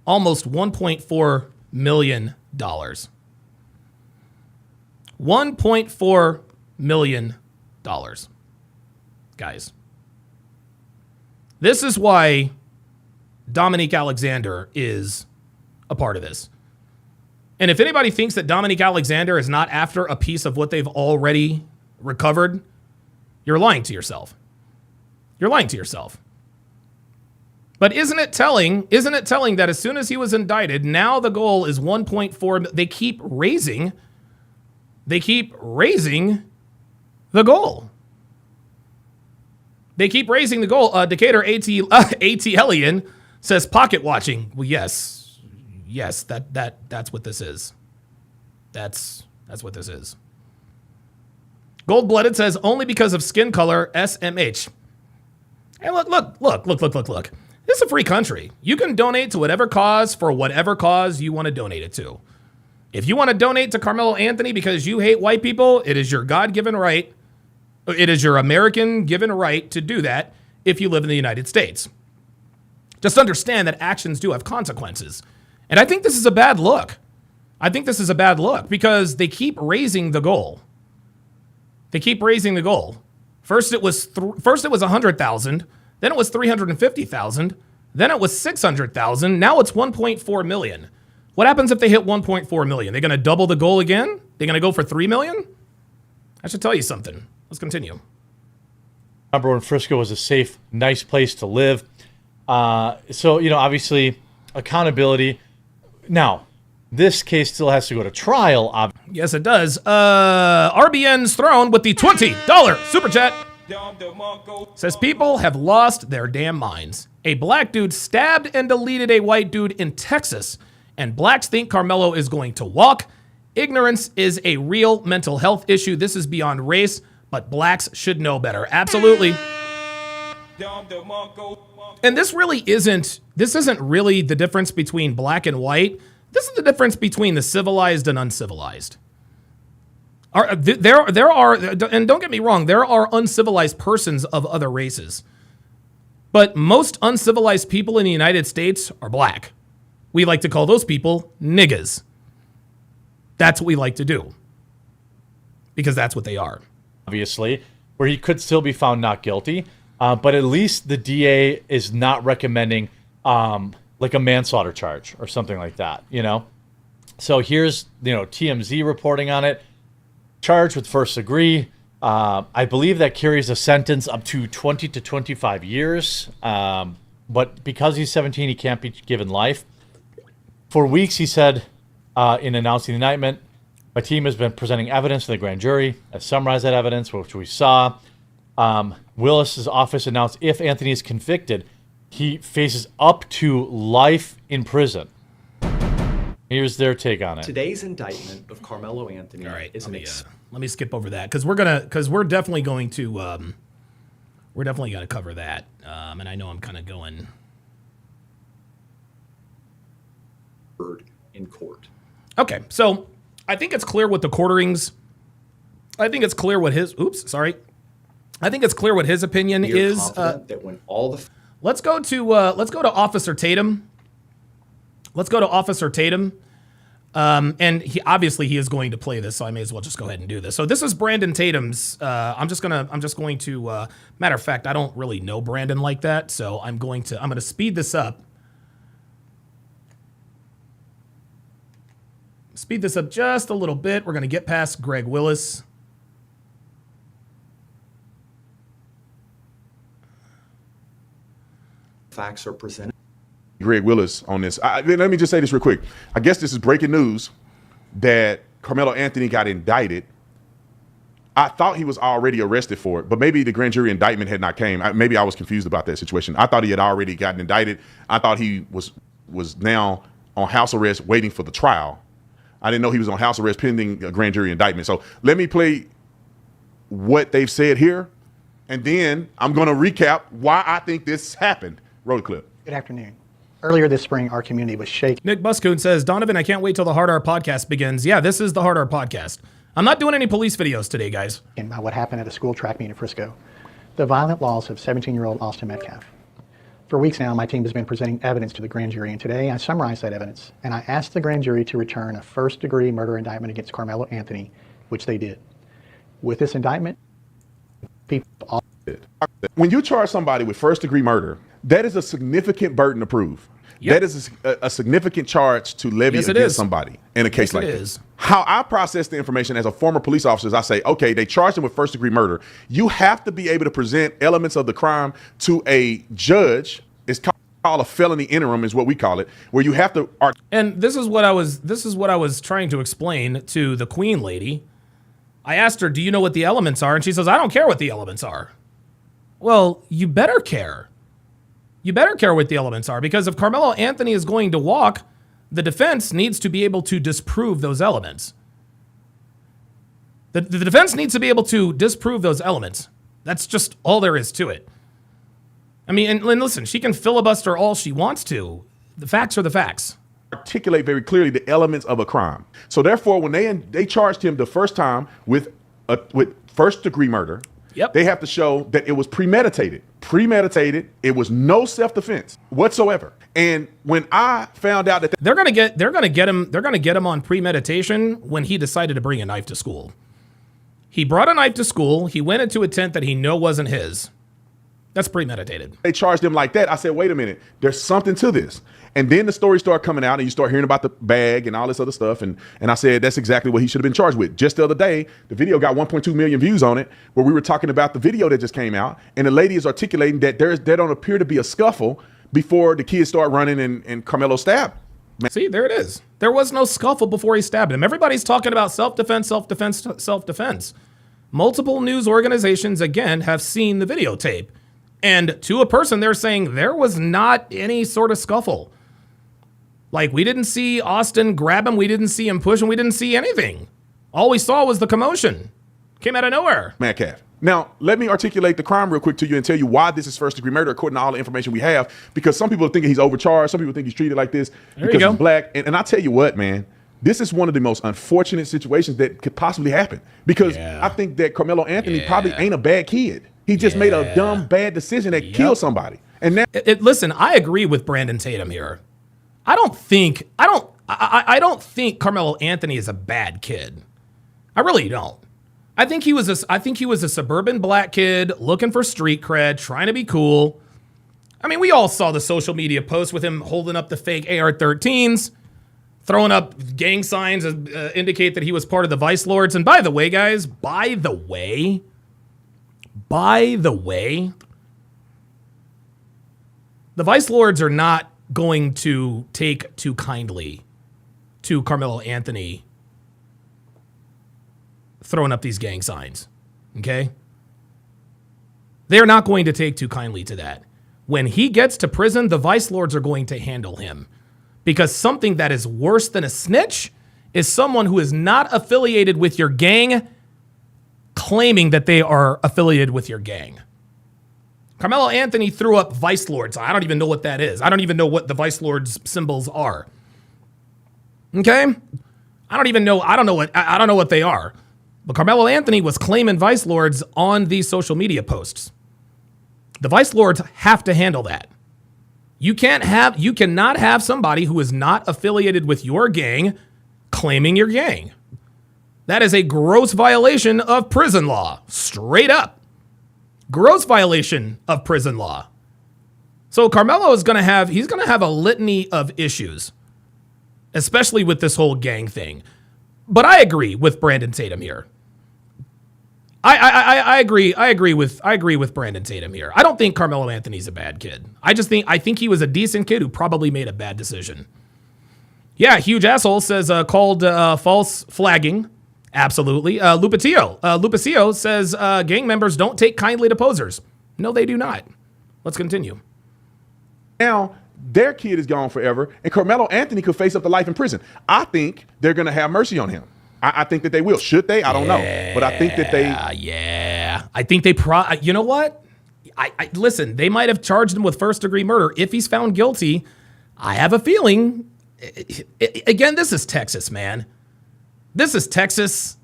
almost $1.4 million. $1.4 million. Guys. This is why Dominique Alexander is a part of this. And if anybody thinks that Dominique Alexander is not after a piece of what they've already recovered, you're lying to yourself. You're lying to yourself. But isn't it telling that as soon as he was indicted, now the goal is 1.4, they keep raising the goal. They keep raising the goal. Decatur A.T. Hellion says pocket watching. Well, yes, that's what this is. That's what this is. Gold-blooded says only because of skin color, SMH. And look. This is a free country. You can donate to whatever cause for whatever cause you want to donate it to. If you want to donate to Carmelo Anthony because you hate white people, it is your God-given right. It is your American-given right to do that if you live in the United States. Just understand that actions do have consequences. And I think this is a bad look. Because they keep raising the goal. First it was 100,000, then it was 350,000, then it was 600,000, now it's 1.4 million. What happens if they hit 1.4 million? They're going to double the goal again? They're going to go for 3 million? I should tell you something. Let's continue. Remember when Frisco was a safe, nice place to live. Obviously, accountability. Now, this case still has to go to trial. Yes, it does. RBN's thrown with the $20 super chat. Says people have lost their damn minds. A black dude stabbed and deleted a white dude in Texas, and blacks think Carmelo is going to walk. Ignorance is a real mental health issue. This is beyond race, but blacks should know better. Absolutely. And this isn't really the difference between black and white. This is the difference between the civilized and uncivilized. There are, and don't get me wrong, there are uncivilized persons of other races. But most uncivilized people in the United States are black. We like to call those people niggas. That's what we like to do. Because that's what they are. Obviously, where he could still be found not guilty. But at least the DA is not recommending like a manslaughter charge or something like that, you know? So here's, TMZ reporting on it. Charged with first degree. I believe that carries a sentence up to 20 to 25 years. But because he's 17, he can't be given life. For weeks, he said in announcing the indictment, my team has been presenting evidence to the grand jury. I summarized that evidence, which we saw. Willis's office announced if Anthony is convicted, he faces up to life in prison. Here's their take on it. Today's indictment of Carmelo Anthony is let me skip over that because we're definitely going to cover that. And I know I'm kind of going in court. Okay, so I think it's clear what the quarterings. I think it's clear what his. I think it's clear what his opinion is. That when all the let's go to Officer Tatum. Let's go to Officer Tatum. And he is going to play this, so I may as well just go ahead and do this. So this is Brandon Tatum's. I'm just going to. Matter of fact, I don't really know Brandon like that, so I'm going to speed this up. Speed this up just a little bit. We're going to get past Greg Willis. Facts are presented. Greg Willis on this. Let me just say this real quick. I guess this is breaking news that Carmelo Anthony got indicted. I thought he was already arrested for it, but maybe the grand jury indictment had not came. Maybe I was confused about that situation. I thought he had already gotten indicted. I thought he was now on house arrest waiting for the trial. I didn't know he was on house arrest pending a grand jury indictment. So let me play what they've said here, and then I'm going to recap why I think this happened. Roll the clip. Good afternoon. Earlier this spring, our community was shaken. Nick Buscoon says, Donovan, I can't wait till the Hard R podcast begins. Yeah, this is the Hard R podcast. I'm not doing any police videos today, guys. By what happened at a school track meet in Frisco. The violent loss of 17-year-old Austin Metcalf. For weeks now, my team has been presenting evidence to the grand jury, and today I summarized that evidence, and I asked the grand jury to return a first-degree murder indictment against Carmelo Anthony, which they did. With this indictment, people all did. When you charge somebody with first-degree murder, that is a significant burden to prove. Yep. That is a significant charge to levy against somebody in a case like this. How I process the information as a former police officer is I say, okay, they charged him with first-degree murder. You have to be able to present elements of the crime to a judge. It's called a felony interim is what we call it, where you have to. And this is what I was trying to explain to the Queen lady. I asked her, do you know what the elements are? And she says, I don't care what the elements are. Well, you better care. You better care what the elements are, because if Carmelo Anthony is going to walk, the defense needs to be able to disprove those elements. The defense needs to be able to disprove those elements. That's just all there is to it. I mean, and listen, she can filibuster all she wants to. The facts are the facts. Articulate very clearly the elements of a crime. So therefore, when they charged him the first time with first-degree murder, yep, they have to show that it was premeditated. It was no self-defense whatsoever. And when I found out that they're gonna get him on premeditation when he decided to bring a knife to school. He brought a knife to school. He went into a tent that he knew wasn't his. That's premeditated. They charged him like that. I said, wait a minute, there's something to this. And then the stories start coming out and you start hearing about the bag and all this other stuff. And I said, that's exactly what he should have been charged with. Just the other day, the video got 1.2 million views on it, where we were talking about the video that just came out. And the lady is articulating that there don't appear to be a scuffle before the kids start running and Carmelo stabbed. See, there it is. There was no scuffle before he stabbed him. Everybody's talking about self-defense. Multiple news organizations, again, have seen the videotape. And to a person, they're saying there was not any sort of scuffle. Like, we didn't see Austin grab him. We didn't see him push him. We didn't see anything. All we saw was the commotion. Came out of nowhere. Metcalf. Now, let me articulate the crime real quick to you and tell you why this is first-degree murder according to all the information we have, because some people are thinking he's overcharged. Some people think he's treated like this because he's black. And I tell you what, man, this is one of the most unfortunate situations that could possibly happen, because I think that Carmelo Anthony probably ain't a bad kid. He just made a dumb, bad decision that killed somebody. And now, listen, I agree with Brandon Tatum here. I don't think Carmelo Anthony is a bad kid. I really don't. I think he was a suburban black kid looking for street cred, trying to be cool. I mean, we all saw the social media posts with him holding up the fake AR-13s, throwing up gang signs that indicate that he was part of the Vice Lords. And by the way, guys, by the way, the Vice Lords are not going to take too kindly to Carmelo Anthony throwing up these gang signs, okay? They're not going to take too kindly to that. When he gets to prison, the Vice Lords are going to handle him, because something that is worse than a snitch is someone who is not affiliated with your gang claiming that they are affiliated with your gang. Carmelo Anthony threw up Vice Lords. I don't even know what that is. I don't even know what the Vice Lords symbols are. Okay? I don't know what they are. But Carmelo Anthony was claiming Vice Lords on these social media posts. The Vice Lords have to handle that. You cannot have somebody who is not affiliated with your gang claiming your gang. That is a gross violation of prison law. Straight up. Gross violation of prison law. So Carmelo is going to have a litany of issues, especially with this whole gang thing. But I agree with Brandon Tatum here. I agree with Brandon Tatum here. I don't think Carmelo Anthony's a bad kid. I think he was a decent kid who probably made a bad decision. Yeah, huge asshole says called false flagging. Absolutely. Lupicillo says gang members don't take kindly to posers. No, they do not. Let's continue. now their kid is gone forever, and Carmelo Anthony could face up to life in prison. I think they're going to have mercy on him. I think that they will. Should they? I don't know. But I think that they... Yeah. I think they... You know what? Listen, they might have charged him with first-degree murder. If he's found guilty, I have a feeling... Again, this is Texas, man. This is Texas.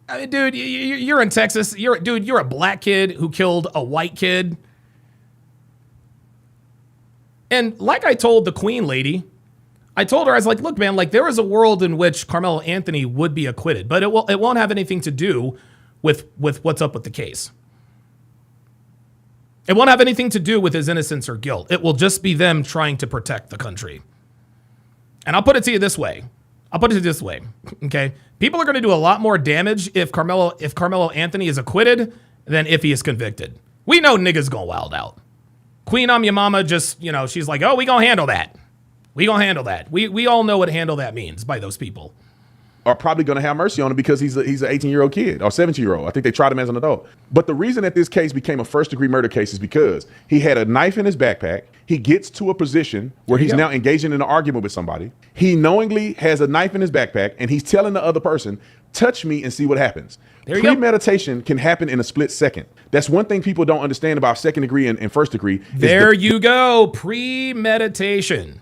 I mean, dude, you're in Texas. You're a black kid who killed a white kid. And like I told the Queen lady, I told her, I was like, look, man, like there is a world in which Carmelo Anthony would be acquitted, but it won't have anything to do with what's up with the case. It won't have anything to do with his innocence or guilt. It will just be them trying to protect the country. And I'll put it to you this way. Okay? People are going to do a lot more damage if Carmelo Anthony is acquitted than if he is convicted. We know niggas gonna wild out. Queen I'm your mama just, she's like, oh, we gonna handle that. We all know what handle that means by those people. Are probably going to have mercy on him because he's an 18-year-old kid or 17-year-old. I think they tried him as an adult. But the reason that this case became a first-degree murder case is because he had a knife in his backpack. He gets to a position where he's now engaging in an argument with somebody. He knowingly has a knife in his backpack, and he's telling the other person, touch me and see what happens. Premeditation can happen in a split second. That's one thing people don't understand about second degree and first degree. There you go. Premeditation.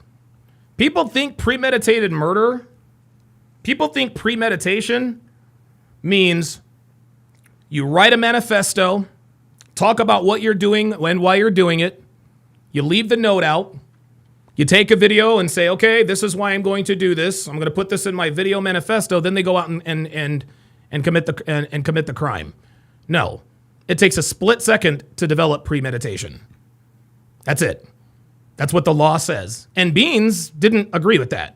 People think premeditated murder... People think premeditation means you write a manifesto, talk about what you're doing and why you're doing it. You leave the note out. You take a video and say, okay, this is why I'm going to do this. I'm going to put this in my video manifesto. Then they go out and commit the crime. No, it takes a split second to develop premeditation. That's it. That's what the law says. And Beans didn't agree with that.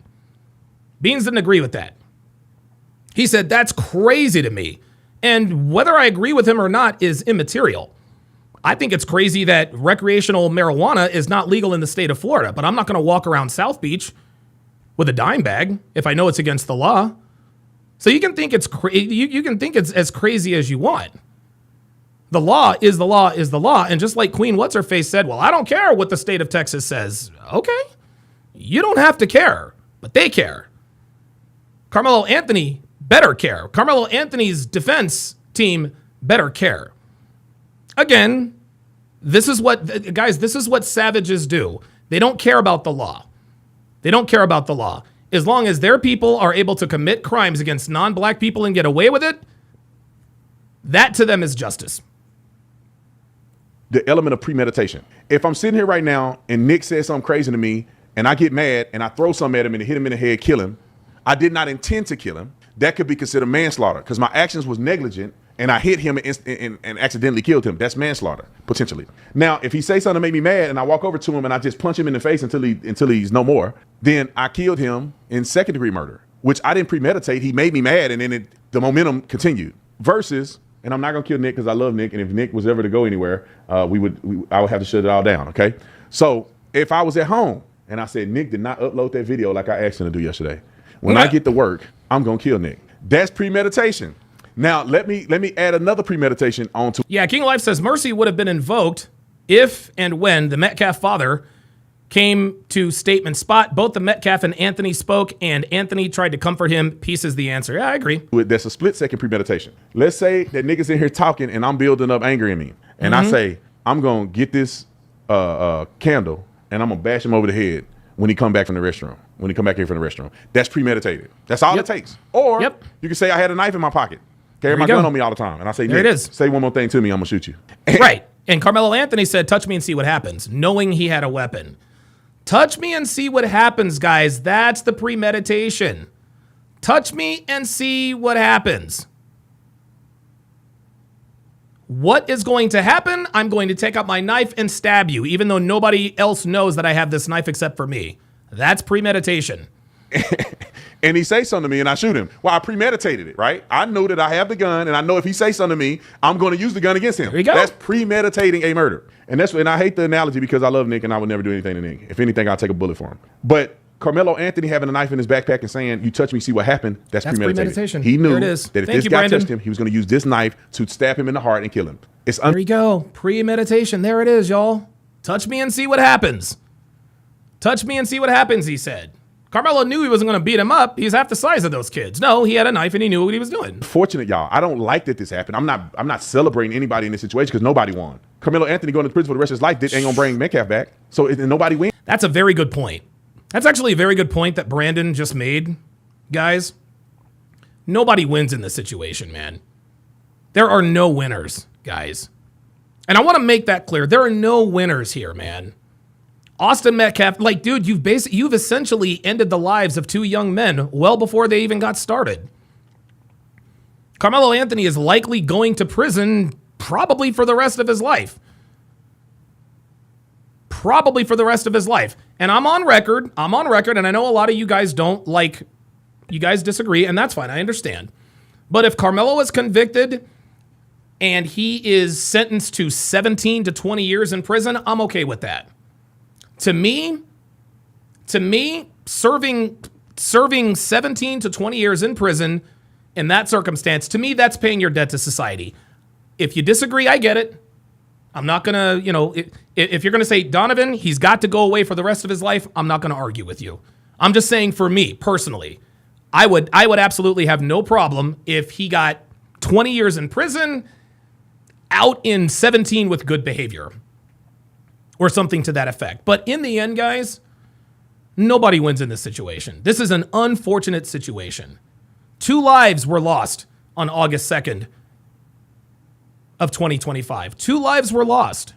He said, that's crazy to me. And whether I agree with him or not is immaterial. I think it's crazy that recreational marijuana is not legal in the state of Florida, but I'm not going to walk around South Beach with a dime bag if I know it's against the law. So you can think it's you can think it's as crazy as you want. The law is the law is the law. And just like Queen What's-Her-Face said, well, I don't care what the state of Texas says. Okay, you don't have to care, but they care. Carmelo Anthony better care. Carmelo Anthony's defense team better care. again, this is what, guys, this is what savages do. They don't care about the law. They don't care about the law. As long as their people are able to commit crimes against non-black people and get away with it, that to them is justice. The element of premeditation. If I'm sitting here right now and Nick says something crazy to me and I get mad and I throw something at him and hit him in the head, kill him, I did not intend to kill him. That could be considered manslaughter because my actions was negligent and I hit him and accidentally killed him. That's manslaughter, potentially. Now, if he says something to make me mad and I walk over to him and I just punch him in the face until he's no more, then I killed him in second-degree murder, which I didn't premeditate. He made me mad and then the momentum continued. Versus, and I'm not gonna kill Nick because I love Nick, and if Nick was ever to go anywhere, I would have to shut it all down, okay? So if I was at home and I said, Nick did not upload that video like I asked him to do yesterday, when I get to work, I'm gonna kill Nick. That's premeditation. Now, let me add another premeditation onto. Yeah, King of Life says mercy would have been invoked if and when the Metcalf father came to statement spot. Both the Metcalf and Anthony spoke, and Anthony tried to comfort him. Peace is the answer. Yeah, I agree. That's a split-second premeditation. Let's say that niggas in here talking, and I'm building up anger in me, and I say, I'm going to get this candle, and I'm going to bash him over the head when he come back from the restroom. When he come back here from the restroom. That's premeditated. That's all it takes. Or you can say I had a knife in my pocket. Carry my gun on me all the time. And I say, Nick, say one more thing to me, I'm going to shoot you. Right. And Carmelo Anthony said, touch me and see what happens, knowing he had a weapon. Touch me and see what happens, guys. That's the premeditation. Touch me and see what happens. What is going to happen? I'm going to take out my knife and stab you, even though nobody else knows that I have this knife except for me. That's premeditation. And he say something to me and I shoot him. Well, I premeditated it, right? I know that I have the gun and I know if he say something to me, I'm going to use the gun against him. There you go. That's premeditating a murder. And I hate the analogy because I love Nick and I would never do anything to Nick. If anything, I'll take a bullet for him. But Carmelo Anthony having a knife in his backpack and saying, you touch me, see what happened, that's premeditation. He knew that if this guy touched him, he was going to use this knife to stab him in the heart and kill him. There you go. Premeditation. There it is, y'all. Touch me and see what happens. Touch me and see what happens, he said. Carmelo knew he wasn't going to beat him up. He's half the size of those kids. No, he had a knife and he knew what he was doing. Fortunate, y'all. I don't like that this happened. I'm not celebrating anybody in this situation because nobody won. Carmelo Anthony going to prison for the rest of his life ain't going to bring Metcalf back. So nobody wins. That's a very good point. That's actually a very good point that Brandon just made, guys. Nobody wins in this situation, man. There are no winners, guys. And I want to make that clear. There are no winners here, man. Austin Metcalf, like, dude, you've essentially ended the lives of two young men well before they even got started. Carmelo Anthony is likely going to prison probably for the rest of his life. Probably for the rest of his life. And I'm on record, and I know a lot of you guys you guys disagree, and that's fine, I understand. But if Carmelo is convicted and he is sentenced to 17 to 20 years in prison, I'm okay with that. To me, serving 17 to 20 years in prison in that circumstance, to me, that's paying your debt to society. If you disagree, I get it. I'm not going to, if you're going to say, Donovan, he's got to go away for the rest of his life, I'm not going to argue with you. I'm just saying for me, personally, I would absolutely have no problem if he got 20 years in prison, out in 17 with good behavior. Or something to that effect. But in the end, guys, nobody wins in this situation. This is an unfortunate situation. 2 lives were lost on August 2nd of 2025. 2 lives were lost.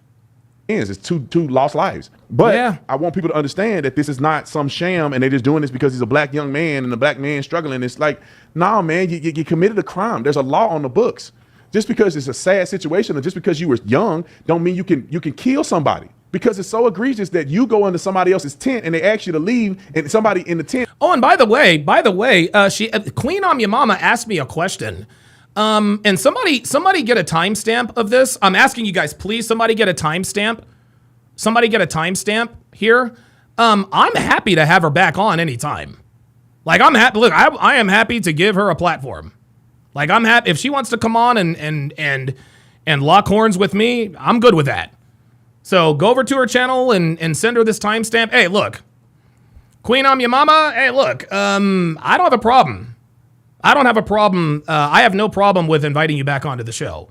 It's two lost lives. But I want people to understand that this is not some sham and they're just doing this because he's a black young man and the black man struggling. It's like, nah, man, you committed a crime. There's a law on the books. Just because it's a sad situation or just because you were young don't mean you can kill somebody. Because it's so egregious that you go into somebody else's tent and they ask you to leave and somebody in the tent. Oh, and by the way, Queen On Your Mama asked me a question. And somebody get a timestamp of this. I'm asking you guys, please, somebody get a timestamp. Somebody get a timestamp here. I'm happy to have her back on anytime. Like, I'm happy. Look, I am happy to give her a platform. Like, I'm happy if she wants to come on and lock horns with me, I'm good with that. So go over to her channel and send her this timestamp. Hey, look, Queen On Your Mama. Hey, look, I don't have a problem. I have no problem with inviting you back onto the show.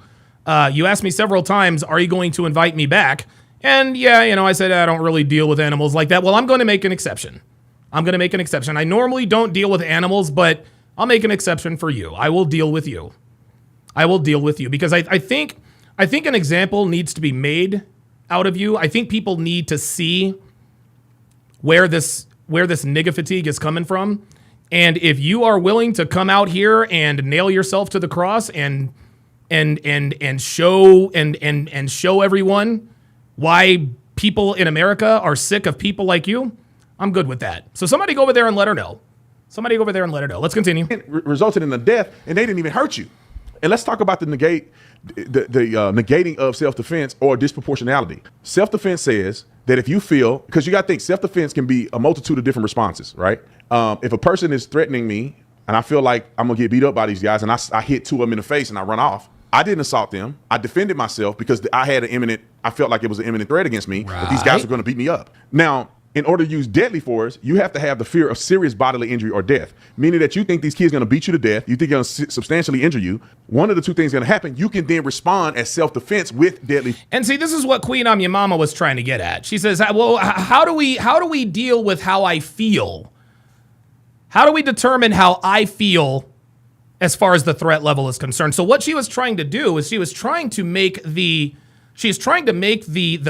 You asked me several times, are you going to invite me back? And yeah, I said, I don't really deal with animals like that. Well, I'm going to make an exception. I normally don't deal with animals, but I'll make an exception for you. I will deal with you. Because I think an example needs to be made out of you. I think people need to see where this nigga fatigue is coming from. And if you are willing to come out here and nail yourself to the cross and show everyone why people in America are sick of people like you, I'm good with that. So somebody go over there and let her know. Let's continue. It resulted in a death, and they didn't even hurt you. And let's talk about the negating of self-defense or disproportionality. Self-defense says that if you feel, because you got to think, self-defense can be a multitude of different responses, right? If a person is threatening me and I feel like I'm going to get beat up by these guys and I hit two of them in the face and I run off, I didn't assault them. I defended myself because I felt like it was an imminent threat against me that these guys were going to beat me up. Now, in order to use deadly force, you have to have the fear of serious bodily injury or death, meaning that you think these kids are going to beat you to death. You think they're going to substantially injure you. One of the two things is going to happen. You can then respond as self-defense with deadly. And see, this is what Queen I'm Your Mama was trying to get at. She says, well, how do we deal with how I feel? How do we determine how I feel as far as the threat level is concerned? So what she was trying to do is she was trying to make the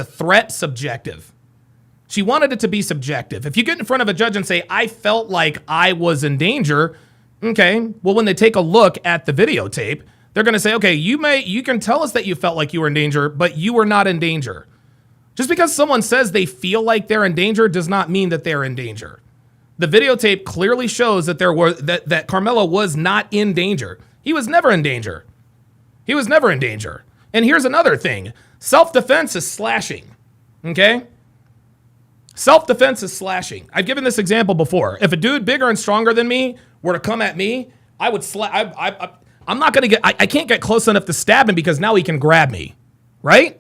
threat subjective. She wanted it to be subjective. If you get in front of a judge and say, I felt like I was in danger, okay, well, when they take a look at the videotape, they're going to say, okay, you can tell us that you felt like you were in danger, but you were not in danger. Just because someone says they feel like they're in danger does not mean that they're in danger. The videotape clearly shows that that Carmelo was not in danger. He was never in danger. And here's another thing. Self-defense is slashing, okay? Self-defense is slashing. I've given this example before. If a dude bigger and stronger than me were to come at me, I would I'm not going to I can't get close enough to stab him because now he can grab me, right?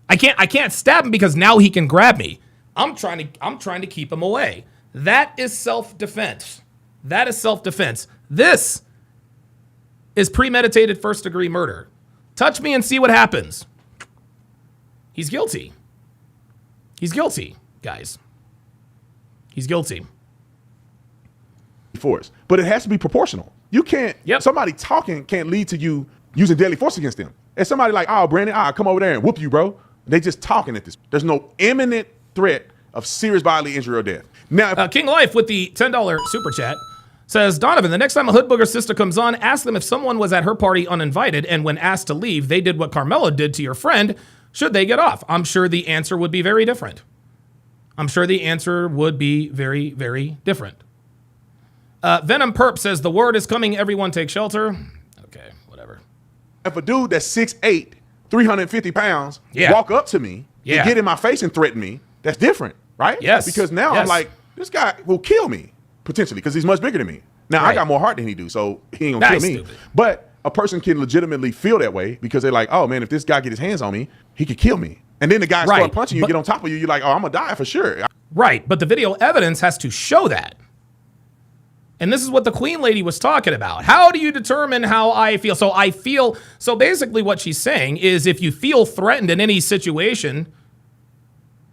I can't stab him because now he can grab me. I'm trying to keep him away. That is self-defense. This is premeditated first-degree murder. Touch me and see what happens. He's guilty. Guys. He's guilty. Force, but it has to be proportional. You can't, somebody talking can't lead to you using deadly force against them. And somebody like, oh, Brandon, I'll come over there and whoop you, bro. They just talking at this. There's no imminent threat of serious bodily injury or death. Now, King Life with the $10 super chat says, Donovan, the next time a hood booger sister comes on, ask them if someone was at her party uninvited and when asked to leave, they did what Carmelo did to your friend. Should they get off? I'm sure the answer would be very different. Very, very different. Venom Perp says, the word is coming. Everyone take shelter. Okay, whatever. If a dude that's 6'8", 350 pounds, walk up to me and get in my face and threaten me, that's different, right? Yes. Because now I'm like, this guy will kill me, potentially, because he's much bigger than me. Now, I got more heart than he do, so he ain't gonna kill me. Stupid. But a person can legitimately feel that way because they're like, oh, man, if this guy get his hands on me, he could kill me. And then the guy start punching you, get on top of you, you're like, oh, I'm gonna die for sure. Right, but the video evidence has to show that. And this is what the Queen Lady was talking about. How do you determine how I feel? So basically what she's saying is if you feel threatened in any situation,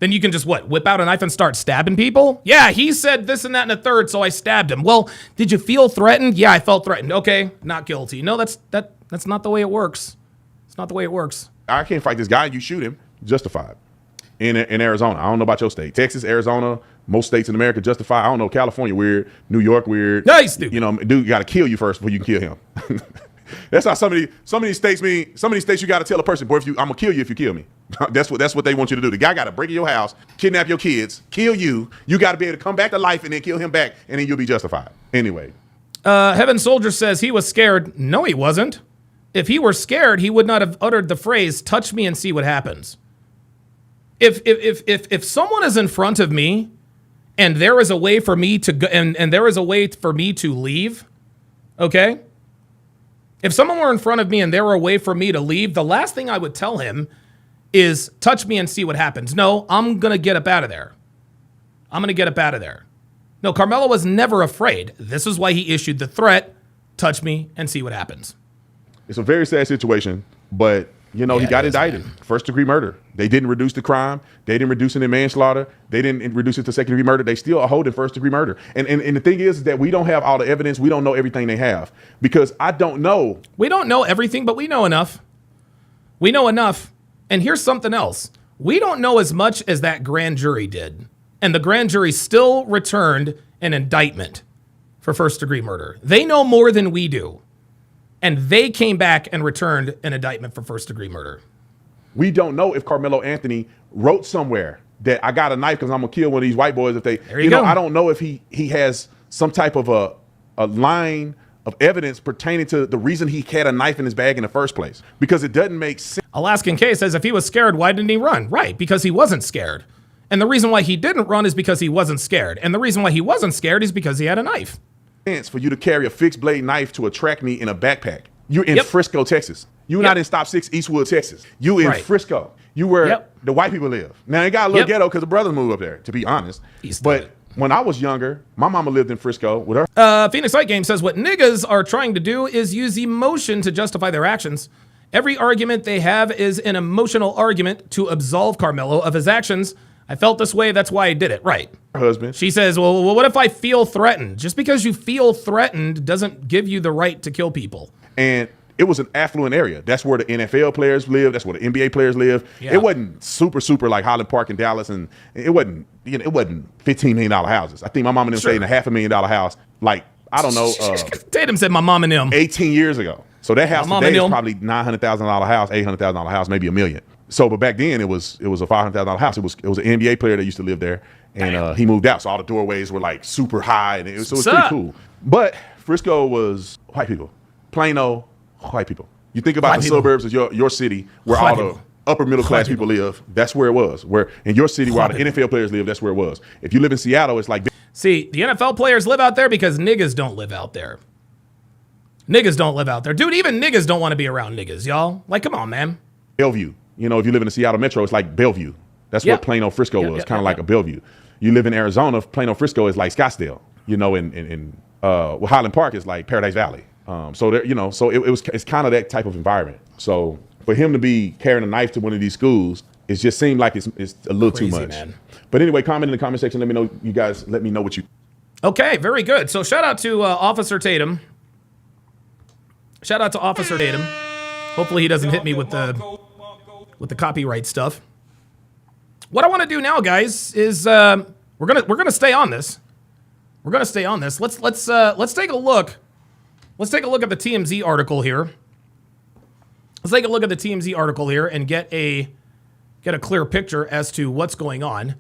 then you can just whip out a knife and start stabbing people? Yeah, he said this and that and a third, so I stabbed him. Well, did you feel threatened? Yeah, I felt threatened. Okay, not guilty. No, that's not the way it works. It's not the way it works. I can't fight this guy, you shoot him, justified. In Arizona. I don't know about your state. Texas, Arizona, most states in America justified. I don't know, California weird, New York weird. Nice, dude. You know, dude got to kill you first before you can kill him. That's how some of these states mean. Some of these states you got to tell a person, boy, I'm gonna kill you if you kill me. That's what they want you to do. The guy got to break in your house, kidnap your kids, kill you. You got to be able to come back to life and then kill him back, and then you'll be justified. Anyway. Heaven Soldier says he was scared. No, he wasn't. If he were scared, he would not have uttered the phrase, touch me and see what happens. If someone is in front of me and there is a way for me to go and there is a way for me to leave, okay? If someone were in front of me and there were a way for me to leave, the last thing I would tell him is touch me and see what happens. No, I'm going to get up out of there. No, Carmelo was never afraid. This is why he issued the threat, touch me and see what happens. It's a very sad situation But you know, Yeah, he got it is, indicted, man. first-degree murder. They didn't reduce the crime. They didn't reduce it in manslaughter. They didn't reduce it to second-degree murder. They still are holding first-degree murder. And the thing is that we don't have all the evidence. We don't know everything they have because I don't know. We don't know everything, but we know enough. We know enough. And here's something else. We don't know as much as that grand jury did. And the grand jury still returned an indictment for first-degree murder. They know more than we do. And they came back and returned an indictment for first-degree murder. We don't know if Carmelo Anthony wrote somewhere that I got a knife because I'm gonna kill one of these white boys if they. There you go. I don't know if he has some type of a line of evidence pertaining to the reason he had a knife in his bag in the first place because it doesn't make sense. Alaskan K says if he was scared, why didn't he run? Right, because he wasn't scared. And the reason why he didn't run is because he wasn't scared. And the reason why he wasn't scared is because he had a knife. For you to carry a fixed blade knife to a track meet in a backpack. You're in Yep. Frisco, Texas. You're not in Stop 6 Eastwood, Texas. You in Right. Frisco. You where Yep. the white people live. Now it got a little Yep. ghetto because the brothers moved up there, to be honest. East But of it. when I was younger, my mama lived in Frisco with her. Phoenix Light Game says what niggas are trying to do is use emotion to justify their actions. Every argument they have is an emotional argument to absolve Carmelo of his actions. I felt this way, that's why I did it. Right. husband. She says, well, what if I feel threatened? Just because you feel threatened doesn't give you the right to kill people. And it was an affluent area. That's where the NFL players live. That's where the NBA players live. Yeah. It wasn't super like Highland Park in Dallas, and it wasn't $15 million houses. I think my mom and them Sure. stayed in a $500,000 house, like, I don't know, Tatum said my mom and them. 18 years ago. So that house My mom today and is them. probably $900,000 house, $800,000 house, maybe $1 million. So, but back then it was a $500,000 house. It was an NBA player that used to live there, and he moved out. So all the doorways were like super high, and it was pretty cool. But Frisco was white people, Plano, white people. You think about White the people. suburbs of your city where White all people. the upper middle class White people live. That's where it was. Where in your city where all the White NFL players live, that's where it was. If you live in Seattle, it's like See, the NFL players live out there because niggas don't live out there. Niggas don't live out there. Dude, even niggas don't want to be around niggas, y'all. Like, come on, man. Bellevue. You know, if you live in the Seattle metro, it's like Bellevue. That's Yep. what Plano Frisco Yep, was, yep, kind of yep, like yep. a Bellevue. You live in Arizona, Plano Frisco is like Scottsdale. You know, well, Highland Park is like Paradise Valley. So there, you know, so it's kind of that type of environment. So for him to be carrying a knife to one of these schools, it just seemed like it's a little Crazy, too much. man. But anyway, comment in the comment section. Let me know, you guys. Let me know what you. Okay, very good. So shout out to Officer Tatum. Shout out to Officer Tatum. Hopefully he doesn't hit me with the copyright stuff. What I want to do now, guys, is we're gonna stay on this. We're gonna stay on this. Let's take a look. Let's take a look at the TMZ article here. Let's take a look at the TMZ article here and get a clear picture as to what's going on.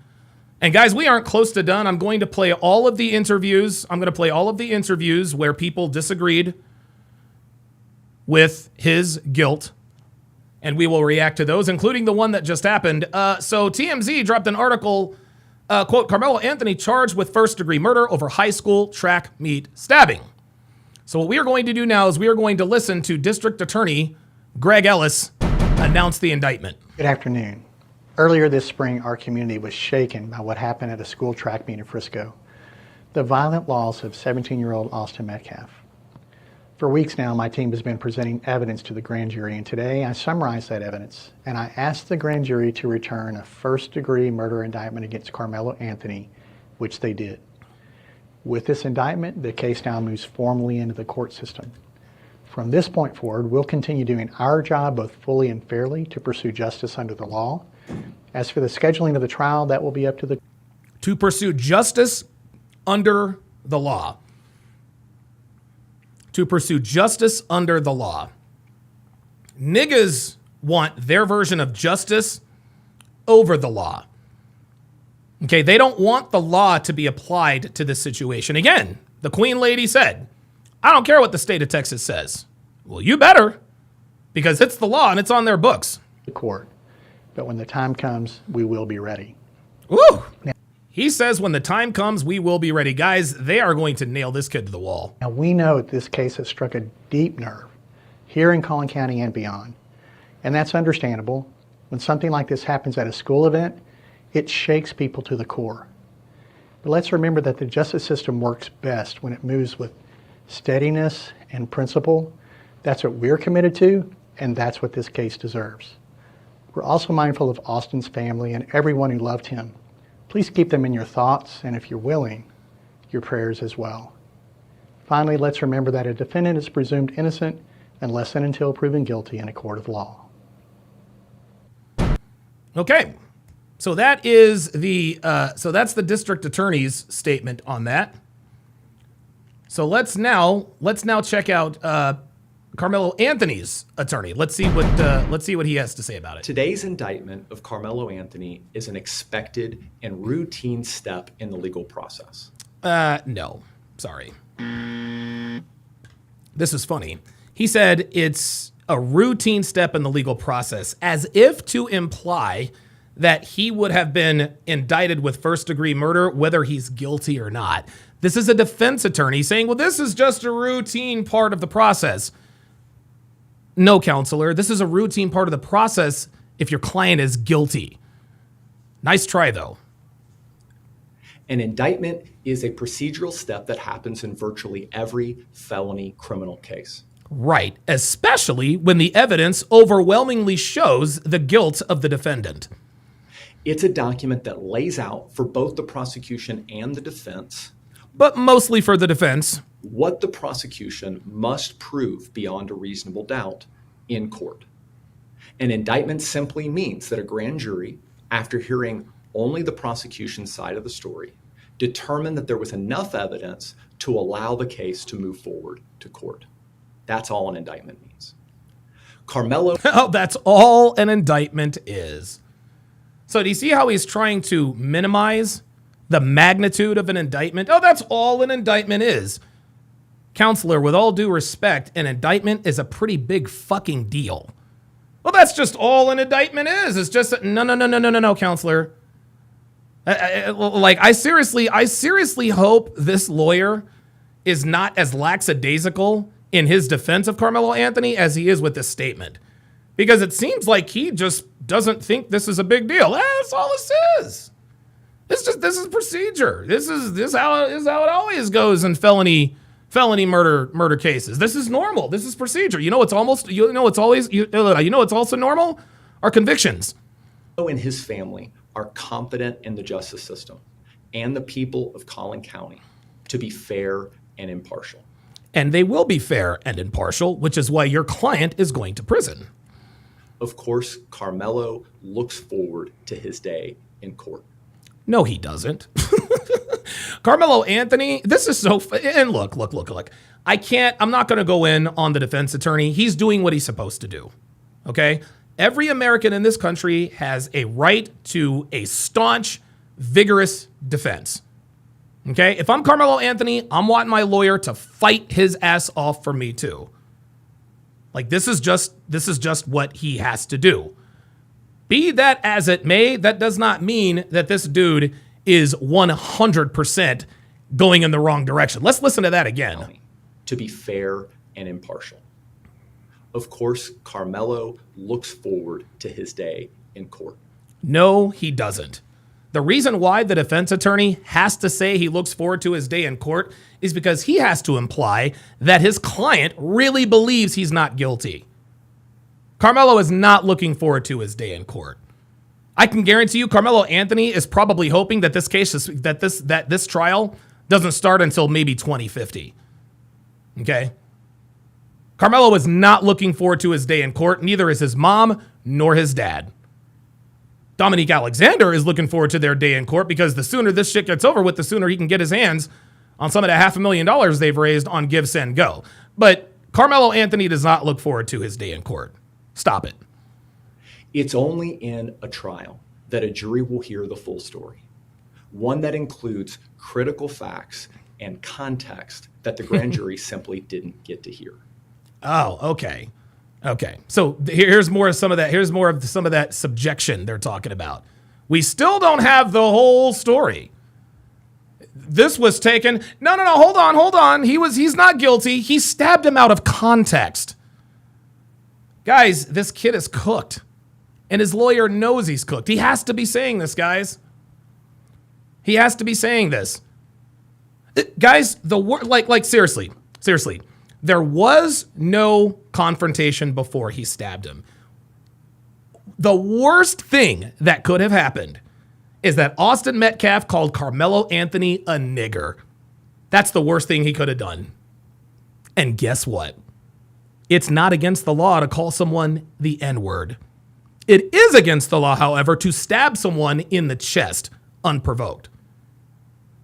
And guys, we aren't close to done. I'm going to play all of the interviews. I'm going to play all of the interviews where people disagreed with his guilt. And we will react to those, including the one that just happened. So TMZ dropped an article, quote, Carmelo Anthony charged with first-degree murder over high school track meet stabbing. So what we are going to do now is we are going to listen to District Attorney Greg Ellis announce the indictment. Good afternoon. Earlier this spring, our community was shaken by what happened at a school track meet in Frisco. The violent loss of 17-year-old Austin Metcalf. For weeks now, my team has been presenting evidence to the grand jury, and today I summarized that evidence, and I asked the grand jury to return a first-degree murder indictment against Carmelo Anthony, which they did. With this indictment, the case now moves formally into the court system. From this point forward, we'll continue doing our job both fully and fairly to pursue justice under the law. As for the scheduling of the trial, that will be up to the To pursue justice under the law. To pursue justice under the law. Niggas want their version of justice over the law. Okay, they don't want the law to be applied to this situation. Again, the Queen Lady said, I don't care what the state of Texas says. Well, you better, because it's the law and it's on their books. court. But when the time comes, we will be ready. Woo! He says when the time comes, we will be ready. Guys, they are going to nail this kid to the wall. Now, we know that this case has struck a deep nerve here in Collin County and beyond. And that's understandable. When something like this happens at a school event, it shakes people to the core. But let's remember that the justice system works best when it moves with steadiness and principle. That's what we're committed to, and that's what this case deserves. We're also mindful of Austin's family and everyone who loved him. Please keep them in your thoughts, and if you're willing, your prayers as well. Finally, let's remember that a defendant is presumed innocent unless and until proven guilty in a court of law. Okay, so that is that's the district attorney's statement on that. So let's now check out Carmelo Anthony's attorney. Let's see what he has to say about it. Today's indictment of Carmelo Anthony is an expected and routine step in the legal process. No, sorry. This is funny. He said it's a routine step in the legal process, as if to imply that he would have been indicted with first-degree murder, whether he's guilty or not. This is a defense attorney saying, well, this is just a routine part of the process. No, counselor, this is a routine part of the process if your client is guilty. Nice try, though. An indictment is a procedural step that happens in virtually every felony criminal case. Right, especially when the evidence overwhelmingly shows the guilt of the defendant. It's a document that lays out for both the prosecution and the defense, but mostly for the defense, what the prosecution must prove beyond a reasonable doubt in court. An indictment simply means that a grand jury, after hearing only the prosecution's side of the story, determined that there was enough evidence to allow the case to move forward to court. That's all an indictment means. Carmelo. Oh, that's all an indictment is. So do you see how he's trying to minimize the magnitude of an indictment? Oh, that's all an indictment is. Counselor, with all due respect, an indictment is a pretty big fucking deal. Well, that's just all an indictment is. It's just no, counselor. I seriously hope this lawyer is not as lackadaisical in his defense of Carmelo Anthony as he is with this statement, because it seems like he just doesn't think this is a big deal. That's all this is. This is procedure. This is how it always goes in felony murder cases. This is normal. This is procedure. It's also normal are convictions. And his family are confident in the justice system and the people of Collin County to be fair and impartial. And they will be fair and impartial, which is why your client is going to prison. Of course, Carmelo looks forward to his day in court. No, he doesn't. Carmelo Anthony, this is so, and look. I'm not going to go in on the defense attorney. He's doing what he's supposed to do. Okay? Every American in this country has a right to a staunch, vigorous defense. Okay? If I'm Carmelo Anthony, I'm wanting my lawyer to fight his ass off for me too. Like, this is just what he has to do. Be that as it may, that does not mean that this dude is 100% going in the wrong direction. Let's listen to that again. To be fair and impartial. Of course, Carmelo looks forward to his day in court. No, he doesn't. The reason why the defense attorney has to say he looks forward to his day in court is because he has to imply that his client really believes he's not guilty. Carmelo is not looking forward to his day in court. I can guarantee you Carmelo Anthony is probably hoping that this trial doesn't start until maybe 2050. Okay? Carmelo is not looking forward to his day in court. Neither is his mom nor his dad. Dominique Alexander is looking forward to their day in court because the sooner this shit gets over with, the sooner he can get his hands on some of the $500,000 they've raised on Give, Send, Go. But Carmelo Anthony does not look forward to his day in court. Stop it. It's only in a trial that a jury will hear the full story, one that includes critical facts and context that the grand jury simply didn't get to hear. Oh, okay. So here's more of some of that. Here's more of some of that subjection they're talking about. We still don't have the whole story. This was taken. No. Hold on. He's not guilty. He stabbed him out of context. Guys, this kid is cooked. And his lawyer knows he's cooked. He has to be saying this, guys. He has to be saying this. Guys, seriously. There was no confrontation before he stabbed him. The worst thing that could have happened is that Austin Metcalf called Carmelo Anthony a nigger. That's the worst thing he could have done. And guess what? It's not against the law to call someone the N-word. It is against the law, however, to stab someone in the chest unprovoked.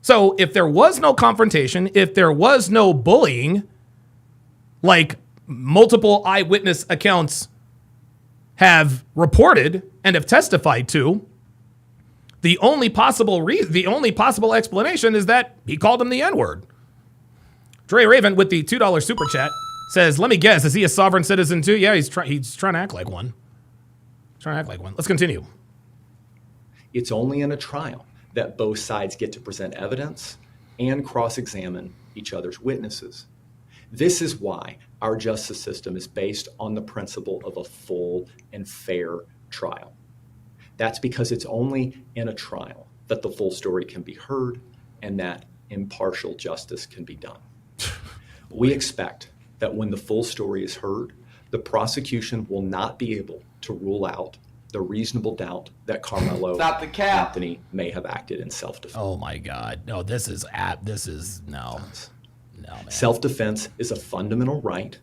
So if there was no confrontation, if there was no bullying, like multiple eyewitness accounts have reported and have testified to, the only possible explanation is that he called him the N-word. Dre Raven with the $2 super chat says, "Let me guess, is he a sovereign citizen too?" Yeah, he's trying to act like one. Let's continue. It's only in a trial that both sides get to present evidence and cross-examine each other's witnesses. This is why our justice system is based on the principle of a full and fair trial. That's because it's only in a trial that the full story can be heard and that impartial justice can be done. We expect that when the full story is heard, the prosecution will not be able to rule out the reasonable doubt that Carmelo Anthony may have acted in self-defense. Oh my God. No, no, man. Self-defense is a fundamental right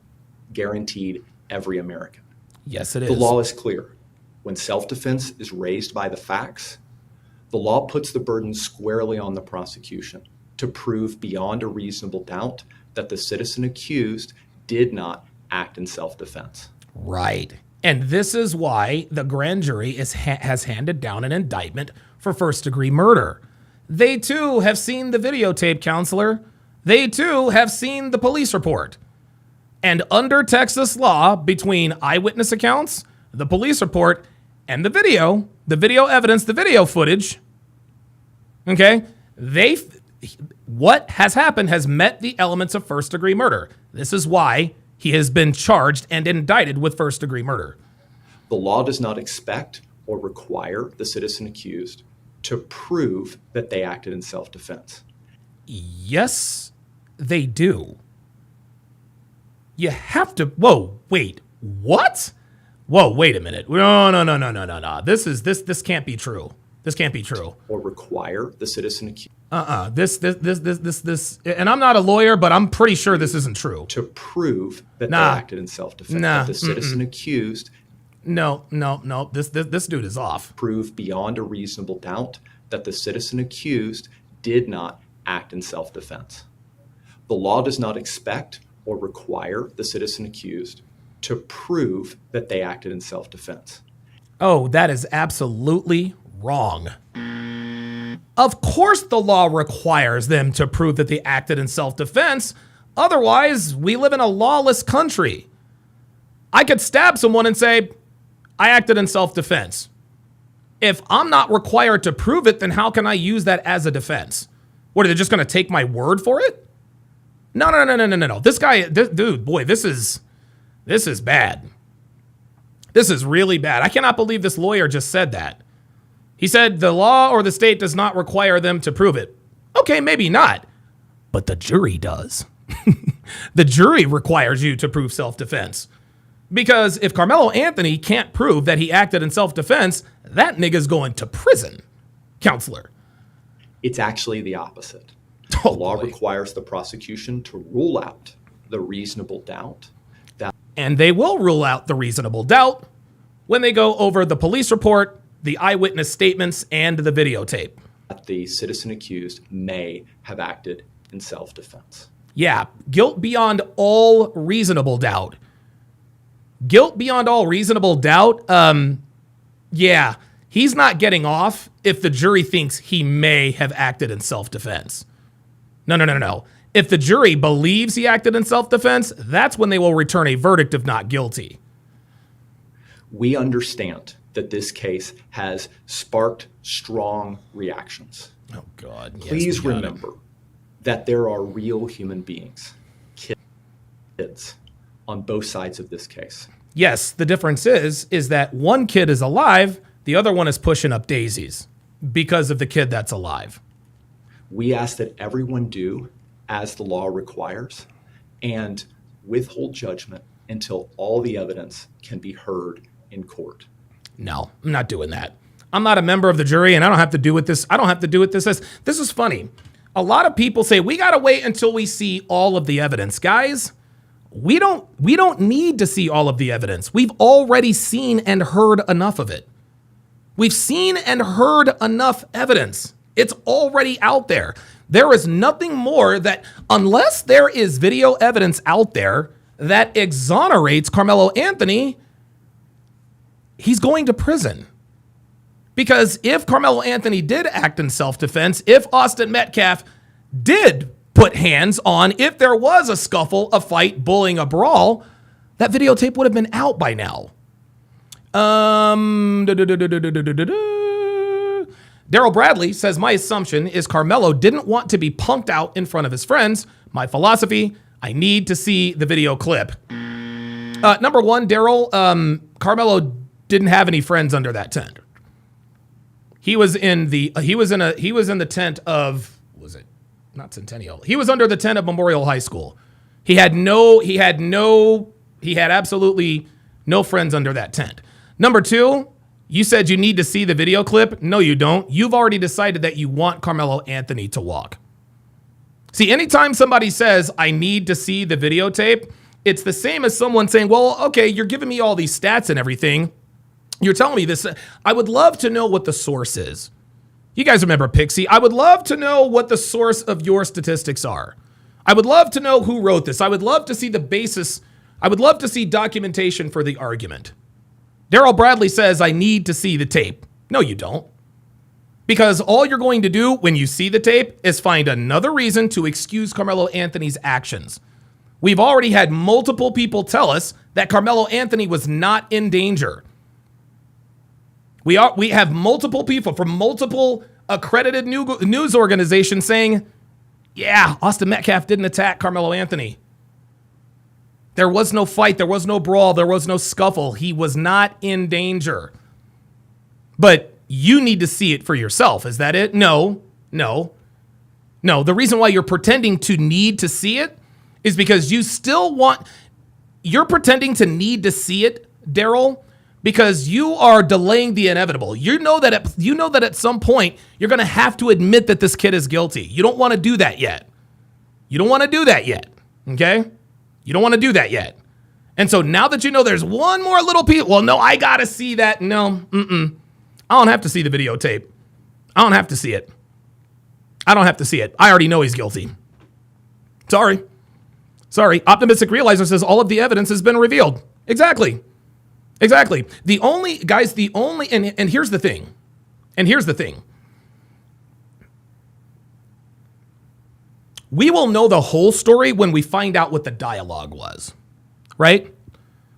guaranteed every American. Yes, it is. The law is clear. When self-defense is raised by the facts, the law puts the burden squarely on the prosecution to prove beyond a reasonable doubt that the citizen accused did not act in self-defense. Right. And this is why the grand jury has handed down an indictment for first-degree murder. They, too, have seen the videotape, counselor. They, too, have seen the police report. And under Texas law, between eyewitness accounts, the police report, and the video evidence, the video footage, okay, what has happened has met the elements of first-degree murder. This is why he has been charged and indicted with first-degree murder. The law does not expect or require the citizen accused to prove that they acted in self-defense. Yes, they do. You have to. Whoa, wait, what? Whoa, wait a minute. No. This can't be true. This can't be true. Or require the citizen accused. This, and I'm not a lawyer, but I'm pretty sure this isn't true. To prove that they acted in self-defense. That the citizen accused. No. This dude is off. Prove beyond a reasonable doubt that the citizen accused did not act in self-defense. The law does not expect or require the citizen accused to prove that they acted in self-defense. Oh, that is absolutely wrong. Of course the law requires them to prove that they acted in self-defense. Otherwise, we live in a lawless country. I could stab someone and say, I acted in self-defense. If I'm not required to prove it, then how can I use that as a defense? What, are they just going to take my word for it? No. This dude, boy, this is bad. This is really bad. I cannot believe this lawyer just said that. He said the law or the state does not require them to prove it. Okay, maybe not, but the jury does. The jury requires you to prove self-defense. Because if Carmelo Anthony can't prove that he acted in self-defense, that nigga's going to prison, counselor. It's actually the opposite. The law requires the prosecution to rule out the reasonable doubt. And they will rule out the reasonable doubt when they go over the police report, the eyewitness statements, and the videotape. That the citizen accused may have acted in self-defense. Yeah, guilt beyond all reasonable doubt. Guilt beyond all reasonable doubt, yeah, he's not getting off if the jury thinks he may have acted in self-defense. No. If the jury believes he acted in self-defense, that's when they will return a verdict of not guilty. We understand that this case has sparked strong reactions. Oh, God. Please remember that there are real human beings, kids, on both sides of this case. Yes, the difference is that one kid is alive, the other one is pushing up daisies because of the kid that's alive. We ask that everyone do as the law requires and withhold judgment until all the evidence can be heard in court. No, I'm not doing that. I'm not a member of the jury, and I don't have to do with this. I don't have to do with this. This is funny. A lot of people say we got to wait until we see all of the evidence. Guys, we don't need to see all of the evidence. We've already seen and heard enough of it. We've seen and heard enough evidence. It's already out there. There is nothing more that, unless there is video evidence out there that exonerates Carmelo Anthony, he's going to prison. Because if Carmelo Anthony did act in self-defense, if Austin Metcalf did put hands on, if there was a scuffle, a fight, bullying, a brawl, that videotape would have been out by now. Daryl Bradley says, my assumption is Carmelo didn't want to be punked out in front of his friends. My philosophy, I need to see the video clip. Number one, Daryl, Carmelo didn't have any friends under that tent. He was in the tent of, was it not Centennial? He was under the tent of Memorial High School. He had absolutely no friends under that tent. Number two, you said you need to see the video clip. No, you don't. You've already decided that you want Carmelo Anthony to walk. See, anytime somebody says, I need to see the videotape, it's the same as someone saying, well, okay, you're giving me all these stats and everything. You're telling me this. I would love to know what the source is. You guys remember Pixie? I would love to know what the source of your statistics are. I would love to know who wrote this. I would love to see the basis. I would love to see documentation for the argument. Daryl Bradley says, I need to see the tape. No, you don't. Because all you're going to do when you see the tape is find another reason to excuse Carmelo Anthony's actions. We've already had multiple people tell us that Carmelo Anthony was not in danger. We have multiple people from multiple accredited news organizations saying, yeah, Austin Metcalf didn't attack Carmelo Anthony. There was no fight. There was no brawl. There was no scuffle. He was not in danger. But you need to see it for yourself. Is that it? No. The reason why you're pretending to need to see it is because you're pretending to need to see it, Daryl, because you are delaying the inevitable. You know that at some point you're going to have to admit that this kid is guilty. You don't want to do that yet. Okay? You don't want to do that yet. And so now that you know there's one more little piece, well, no, I got to see that. No, I don't have to see the videotape. I don't have to see it. I already know he's guilty. Sorry. Optimistic Realizer says all of the evidence has been revealed. Exactly. And here's the thing. We will know the whole story when we find out what the dialogue was, right?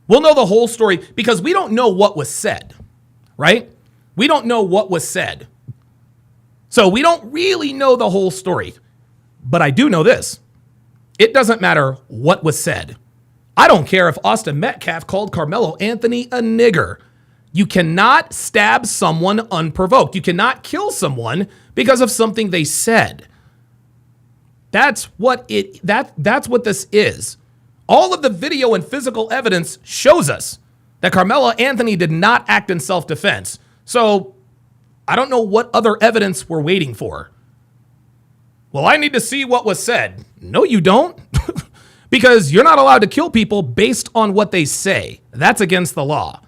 We'll know the whole story because we don't know what was said, right? We don't know what was said. So we don't really know the whole story. But I do know this. It doesn't matter what was said. I don't care if Austin Metcalf called Carmelo Anthony a nigger. You cannot stab someone unprovoked. You cannot kill someone because of something they said. That's what this is. All of the video and physical evidence shows us that Carmelo Anthony did not act in self-defense. So I don't know what other evidence we're waiting for. Well, I need to see what was said. No, you don't. Because you're not allowed to kill people based on what they say. That's against the law.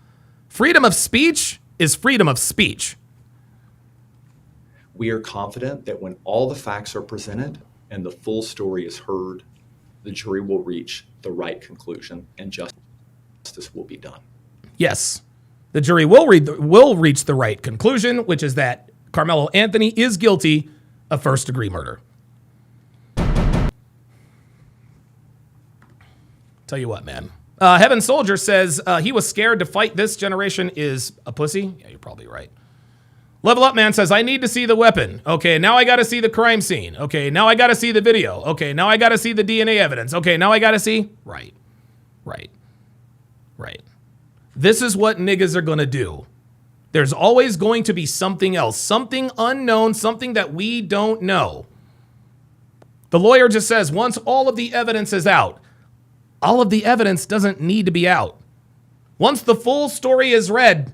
Freedom of speech is freedom of speech. We are confident that when all the facts are presented and the full story is heard, the jury will reach the right conclusion and justice will be done. Yes, the jury will reach the right conclusion, which is that Carmelo Anthony is guilty of first-degree murder. Tell you what, man. Heaven Soldier says he was scared to fight. This generation is a pussy. Yeah, you're probably right. Level Up Man says, I need to see the weapon. Okay, now I got to see the crime scene. Okay, now I got to see the video. Okay, now I got to see the DNA evidence. Okay, now I got to see. Right. This is what niggas are going to do. There's always going to be something else, something unknown, something that we don't know. The lawyer just says, once all of the evidence is out, all of the evidence doesn't need to be out. Once the full story is read,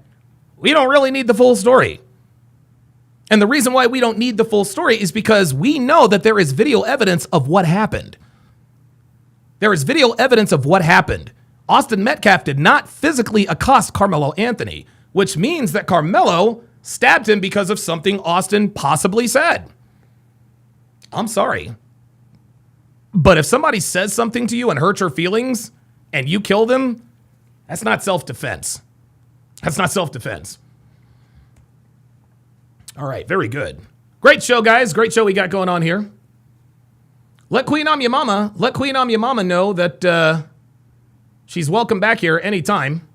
we don't really need the full story. And the reason why we don't need the full story is because we know that there is video evidence of what happened. There is video evidence of what happened. Austin Metcalf did not physically accost Carmelo Anthony, which means that Carmelo stabbed him because of something Austin possibly said. I'm sorry. But if somebody says something to you and hurts your feelings and you kill them, that's not self-defense. That's not self-defense. All right, very good. Great show, guys. Great show we got going on here. Let Queen Amyamama know that she's welcome back here anytime.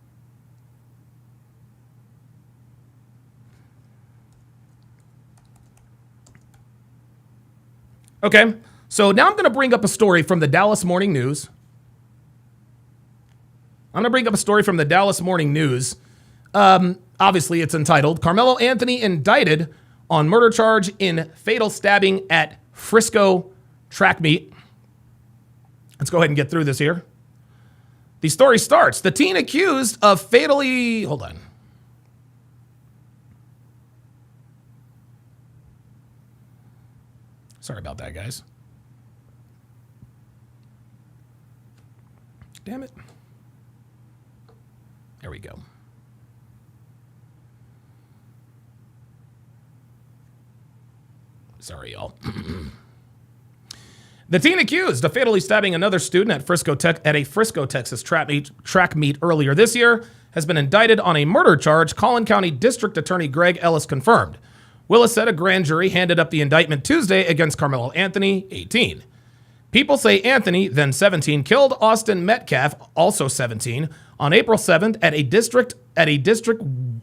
Okay, so now I'm going to bring up a story from the Dallas Morning News. Obviously, it's entitled, Carmelo Anthony Indicted on Murder Charge in Fatal Stabbing at Frisco Track Meet. Let's go ahead and get through this here. The story starts, the teen accused of fatally... Hold on. Sorry about that, guys. Damn it. There we go. Sorry, y'all. The teen accused of fatally stabbing another student at a Frisco, Texas track meet earlier this year has been indicted on a murder charge, Collin County District Attorney Greg Ellis confirmed. Willis said a grand jury handed up the indictment Tuesday against Carmelo Anthony, 18. People say Anthony, then 17, killed Austin Metcalf, also 17, on April 7th at a District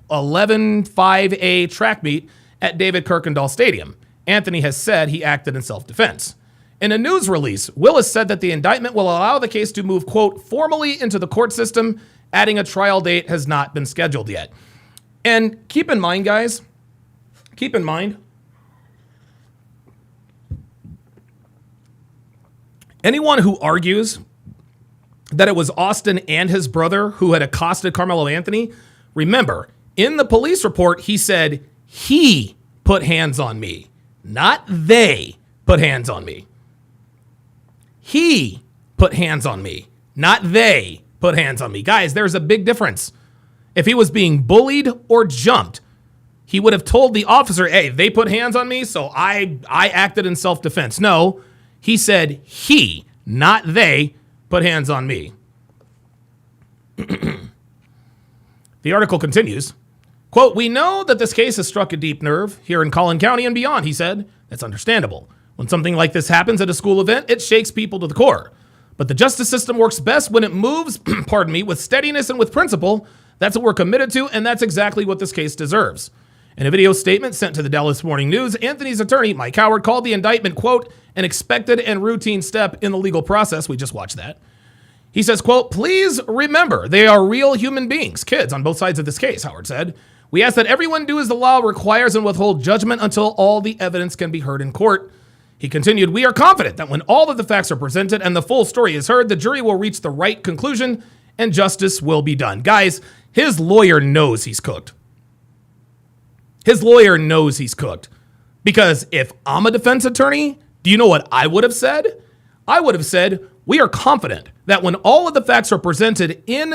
11-5A track meet at David Kirkendall Stadium. Anthony has said he acted in self-defense. In a news release, Willis said that the indictment will allow the case to move, quote, formally into the court system, adding a trial date has not been scheduled yet. And keep in mind, guys, anyone who argues that it was Austin and his brother who had accosted Carmelo Anthony, remember, in the police report, he said he put hands on me, not they put hands on me. He put hands on me, not they put hands on me. Guys, there's a big difference. If he was being bullied or jumped, he would have told the officer, hey, they put hands on me, so I acted in self-defense. No, he said he, not they, put hands on me. The article continues, quote, we know that this case has struck a deep nerve here in Collin County and beyond, he said. That's understandable. When something like this happens at a school event, it shakes people to the core. But the justice system works best when it moves, with steadiness and with principle. That's what we're committed to, and that's exactly what this case deserves. In a video statement sent to the Dallas Morning News, Anthony's attorney, Mike Howard, called the indictment, quote, an expected and routine step in the legal process. We just watched that. He says, quote, please remember, they are real human beings, kids on both sides of this case, Howard said. We ask that everyone do as the law requires and withhold judgment until all the evidence can be heard in court. He continued, we are confident that when all of the facts are presented and the full story is heard, the jury will reach the right conclusion and justice will be done. Guys, his lawyer knows he's cooked. His lawyer knows he's cooked. Because if I'm a defense attorney, do you know what I would have said? I would have said, we are confident that when all of the facts are presented and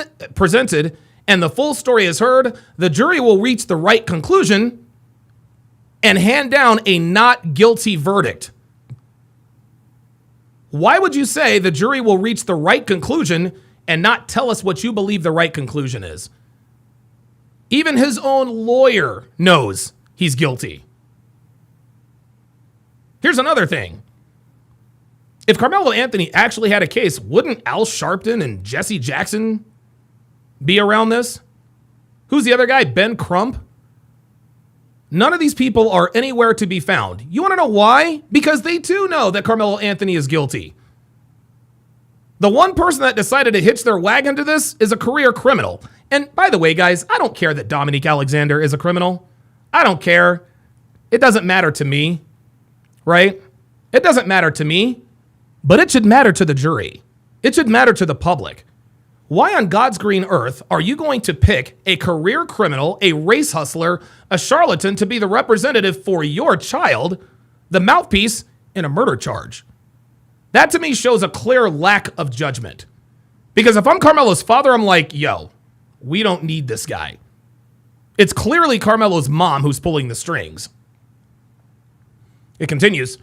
the full story is heard, the jury will reach the right conclusion and hand down a not guilty verdict. Why would you say the jury will reach the right conclusion and not tell us what you believe the right conclusion is? Even his own lawyer knows he's guilty. Here's another thing. If Carmelo Anthony actually had a case, wouldn't Al Sharpton and Jesse Jackson be around this? Who's the other guy? Ben Crump? None of these people are anywhere to be found. You want to know why? Because they too know that Carmelo Anthony is guilty. The one person that decided to hitch their wagon to this is a career criminal. And by the way, guys, I don't care that Dominique Alexander is a criminal. I don't care. It doesn't matter to me, right? It doesn't matter to me, but it should matter to the jury. It should matter to the public. Why on God's green earth are you going to pick a career criminal, a race hustler, a charlatan to be the representative for your child, the mouthpiece in a murder charge? That to me shows a clear lack of judgment. Because if I'm Carmelo's father, I'm like, yo, we don't need this guy. It's clearly Carmelo's mom who's pulling the strings. It continues.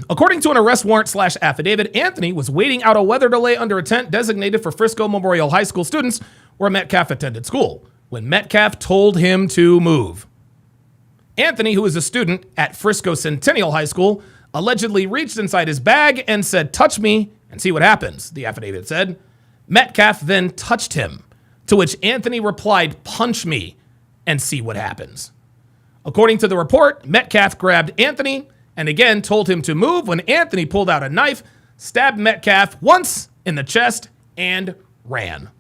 According to an arrest warrant / affidavit, Anthony was waiting out a weather delay under a tent designated for Frisco Memorial High School students where Metcalf attended school when Metcalf told him to move. Anthony, who is a student at Frisco Centennial High School, allegedly reached inside his bag and said, "Touch me and see what happens," the affidavit said. Metcalf then touched him, to which Anthony replied, "Punch me and see what happens." According to the report, Metcalf grabbed Anthony and again told him to move when Anthony pulled out a knife, stabbed Metcalf once in the chest, and ran.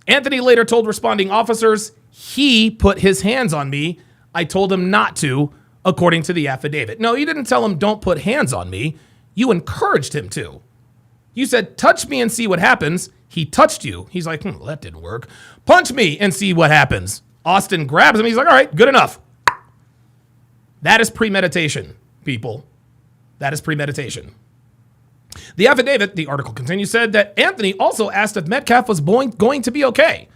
Anthony later told responding officers, "He put his hands on me. I told him not to," according to the affidavit. No, you didn't tell him, "Don't put hands on me." You encouraged him to. You said, "Touch me and see what happens." He touched you. He's like, well, that didn't work. "Punch me and see what happens." Austin grabs him. He's like, "All right, good enough." That is premeditation, people. That is premeditation. The affidavit, the article continues, said that Anthony also asked if Metcalf was going to be okay.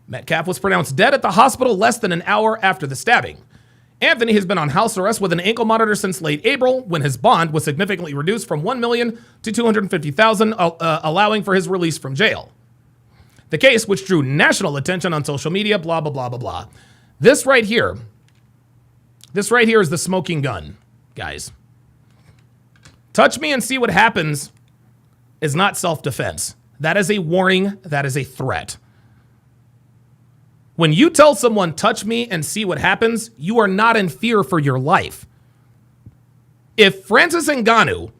Metcalf was pronounced dead at the hospital less than an hour after the stabbing. Anthony has been on house arrest with an ankle monitor since late April, when his bond was significantly reduced from $1 million to $250,000, allowing for his release from jail. The case, which drew national attention on social media, blah, blah, blah, blah, blah. This right here is the smoking gun, guys. Touch me and see what happens is not self-defense. That is a warning. That is a threat. When you tell someone, "Touch me and see what happens," you are not in fear for your life. If Francis Ngannou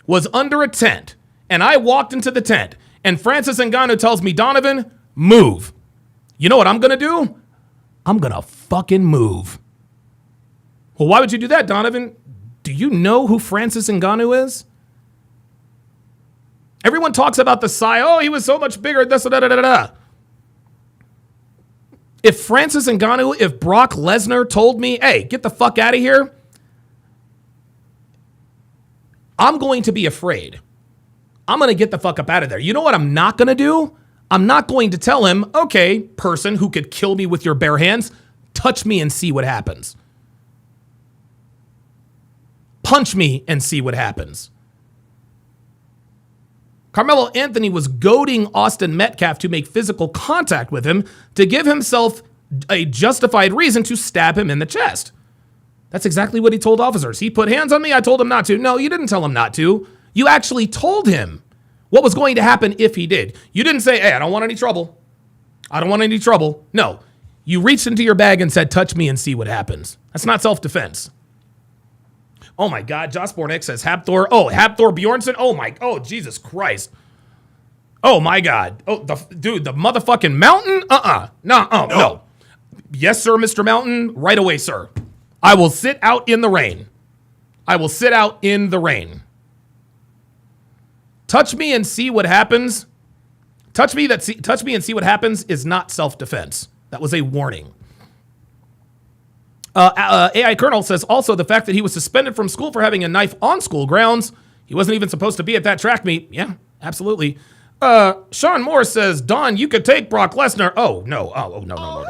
was under a tent and I walked into the tent and Francis Ngannou tells me, "Donovan, move," you know what I'm going to do? I'm going to fucking move. Well, why would you do that, Donovan? Do you know who Francis Ngannou is? Everyone talks about the size. Oh, he was so much bigger. This, da, da, da, da. If Francis Ngannou, if Brock Lesnar told me, "Hey, get the fuck out of here," I'm going to be afraid. I'm going to get the fuck up out of there. You know what I'm not going to do? I'm not going to tell him, "Okay, person who could kill me with your bare hands, touch me and see what happens. Punch me and see what happens." Carmelo Anthony was goading Austin Metcalf to make physical contact with him to give himself a justified reason to stab him in the chest. That's exactly what he told officers. "He put hands on me. I told him not to." No, you didn't tell him not to. You actually told him what was going to happen if he did. You didn't say, "Hey, I don't want any trouble. I don't want any trouble." No, you reached into your bag and said, "Touch me and see what happens." That's not self-defense. Oh my God, Josh Bornick says Hapthor. Oh, Hapthor Bjornsson. Oh, Jesus Christ. Oh my God. Oh, the motherfucking mountain? No. Yes, sir, Mr. Mountain. Right away, sir. I will sit out in the rain. Touch me and see what happens. Touch me and see what happens is not self-defense. That was a warning. AI Colonel says also the fact that he was suspended from school for having a knife on school grounds. He wasn't even supposed to be at that track meet. Yeah, absolutely. Sean Moore says, "Don, you could take Brock Lesnar." Oh, no. Oh, no.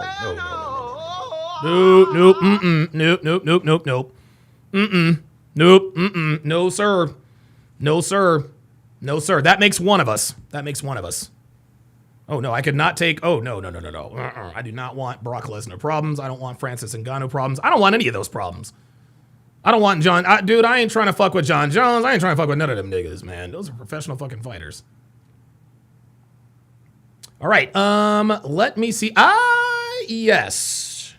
Nope. No, sir. That makes one of us. Oh, no, I could not take. Oh, no. I do not want Brock Lesnar problems. I don't want Francis Ngannou problems. I don't want any of those problems. I don't want John. I ain't trying to fuck with John Jones. I ain't trying to fuck with none of them niggas, man. Those are professional fucking fighters. All right. Let me see. Yes.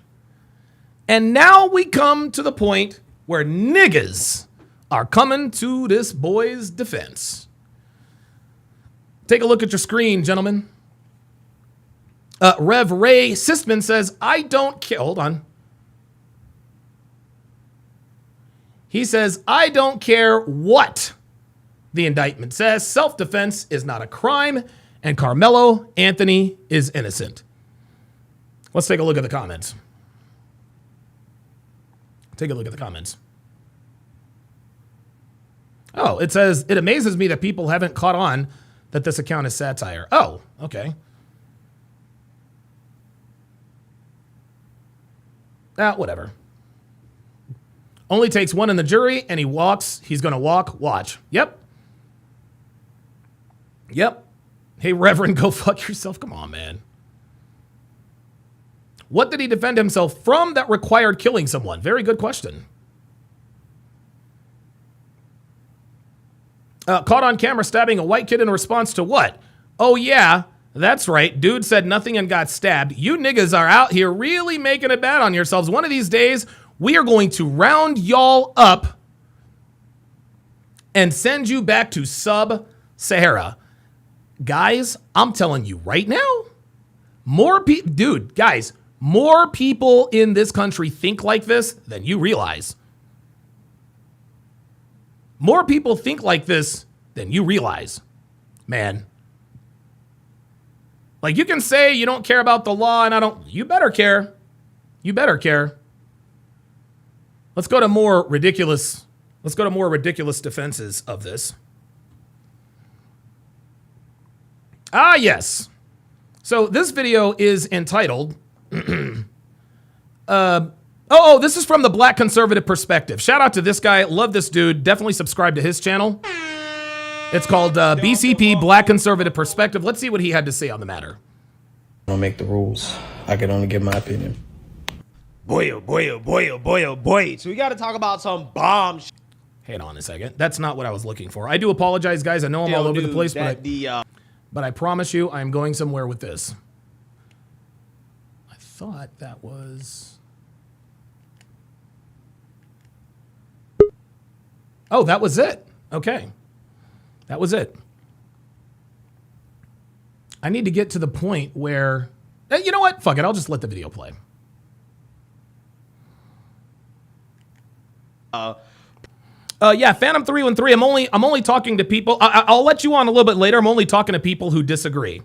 And now we come to the point where niggas are coming to this boy's defense. Take a look at your screen, gentlemen. Rev Ray Sistman says, "I don't care." Hold on. He says, "I don't care what The indictment says self-defense is not a crime and Carmelo Anthony is innocent. Let's take a look at the comments. Take a look at the comments. Oh, it says, it amazes me that people haven't caught on that this account is satire. Oh, okay. Whatever. Only takes one in the jury and he walks. He's going to walk. Watch. Yep. Yep. Hey, Reverend, go fuck yourself. Come on, man. What did he defend himself from that required killing someone? Very good question. Caught on camera stabbing a white kid in response to what? Oh, yeah, that's right. Dude said nothing and got stabbed. You niggas are out here really making it bad on yourselves. One of these days, we are going to round y'all up and send you back to Sub-Sahara. Guys, I'm telling you right now, more people in this country think like this than you realize. More people think like this than you realize, man. Like, you can say you don't care about the law and you better care. You better care. Let's go to more ridiculous defenses of this. Ah, yes. So this video is entitled, this is from the Black Conservative Perspective. Shout out to this guy. Love this dude. Definitely subscribe to his channel. It's called BCP, Black Conservative Perspective. Let's see what he had to say on the matter. I don't make the rules. I can only give my opinion. Boy, oh boy, oh boy, oh boy, oh boy. So we got to talk about some bomb shit. Hang on a second. That's not what I was looking for. I do apologize, guys. I know I'm all over the place, but I promise you I'm going somewhere with this. I thought that was... Oh, that was it. Okay. That was it. I need to get to the point where... You know what? Fuck it. I'll just let the video play. Yeah, Phantom 313. I'm only talking to people. I'll let you on a little bit later. I'm only talking to people who disagree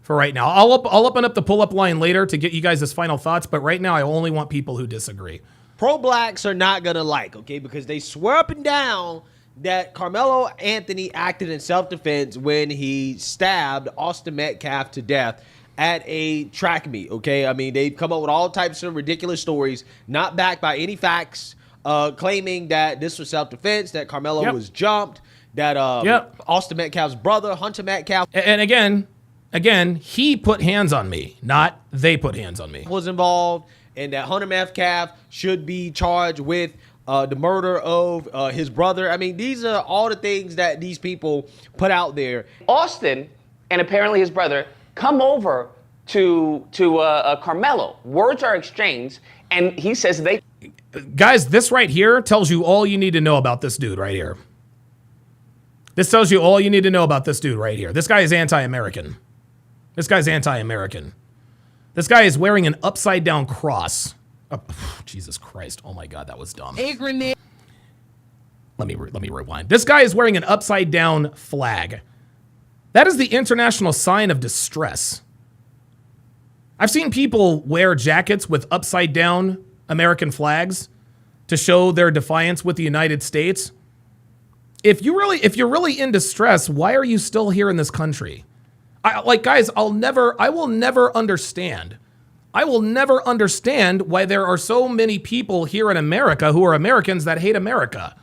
for right now. I'll open up the pull-up line later to get you guys' final thoughts, but right now I only want people who disagree. Pro-blacks are not gonna like, okay, because they swear up and down that Carmelo Anthony acted in self-defense when he stabbed Austin Metcalf to death at a track meet, okay? I mean, they've come up with all types of ridiculous stories, not backed by any facts, claiming that this was self-defense, that Carmelo was jumped, that Austin Metcalf's brother, Hunter Metcalf... And again, he put hands on me, not they put hands on me. ...was involved, and that Hunter Metcalf should be charged with the murder of his brother. I mean, these are all the things that these people put out there. Austin and apparently his brother come over to Carmelo. Words are exchanged, and he says they... Guys, this right here tells you all you need to know about this dude right here. This tells you all you need to know about this dude right here. This guy is anti-American. This guy's anti-American. This guy is wearing an upside-down cross. Oh, Jesus Christ. Oh, my God. That was dumb. Let me rewind. This guy is wearing an upside-down flag. That is the international sign of distress. I've seen people wear jackets with upside-down American flags to show their defiance with the United States. If you're really in distress, why are you still here in this country? Guys, I will never understand. I will never understand why there are so many people here in America who are Americans that hate America.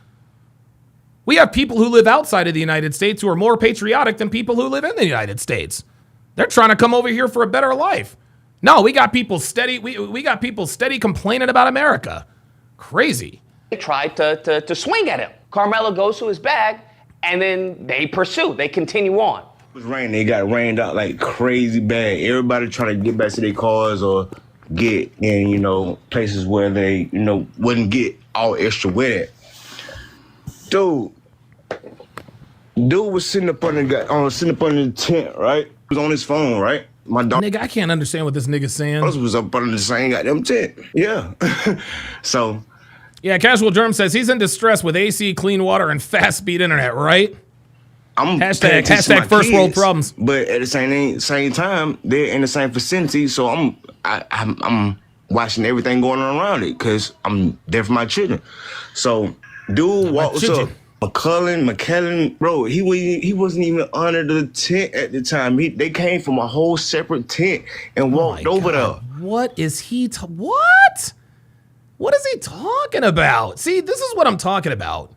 We have people who live outside of the United States who are more patriotic than people who live in the United States. They're trying to come over here for a better life. No, we got people steady. We got people steady complaining about America. Crazy. They tried to swing at him. Carmelo goes to his bag, and then they pursue. They continue on. It was raining. They got rained out like crazy bad. Everybody trying to get back to their cars or get in, places where they, wouldn't get all extra wet. Dude was sitting up under the tent, right? He was on his phone, right? My dog. Nigga, I can't understand what this nigga's saying. Was up under the same goddamn tent. Yeah. So. Yeah, Casual Germ says he's in distress with AC, clean water, and fast speed internet, right? I'm paying Hashtag attention to my first world kids, problems. But at the same time, they're in the same vicinity, so I'm watching everything going on around it because I'm there for my children. So, dude walks up, McKellen, bro, he wasn't even under the tent at the time. They came from a whole separate tent and walked over there. What is he? What? What is he talking about? See, this is what I'm talking about.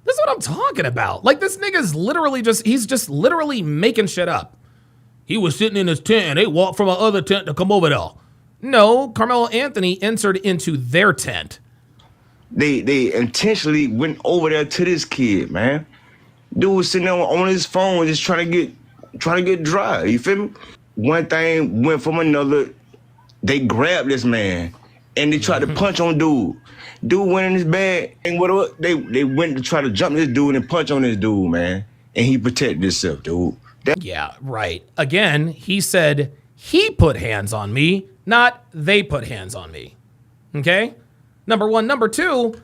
This is what I'm talking about. Like, this nigga's literally he's just literally making shit up. He was sitting in his tent and they walked from another tent to come over there. No, Carmelo Anthony entered into their tent. They intentionally went over there to this kid, man. Dude was sitting there on his phone just trying to get dry. You feel me? One thing went from another. They grabbed this man and they tried to punch on dude. Dude went in his bag and whatever. They went to try to jump this dude and punch on this dude, man. And he protected himself, dude. Yeah, right. Again, he said he put hands on me, not they put hands on me. Okay? Number one. Number two,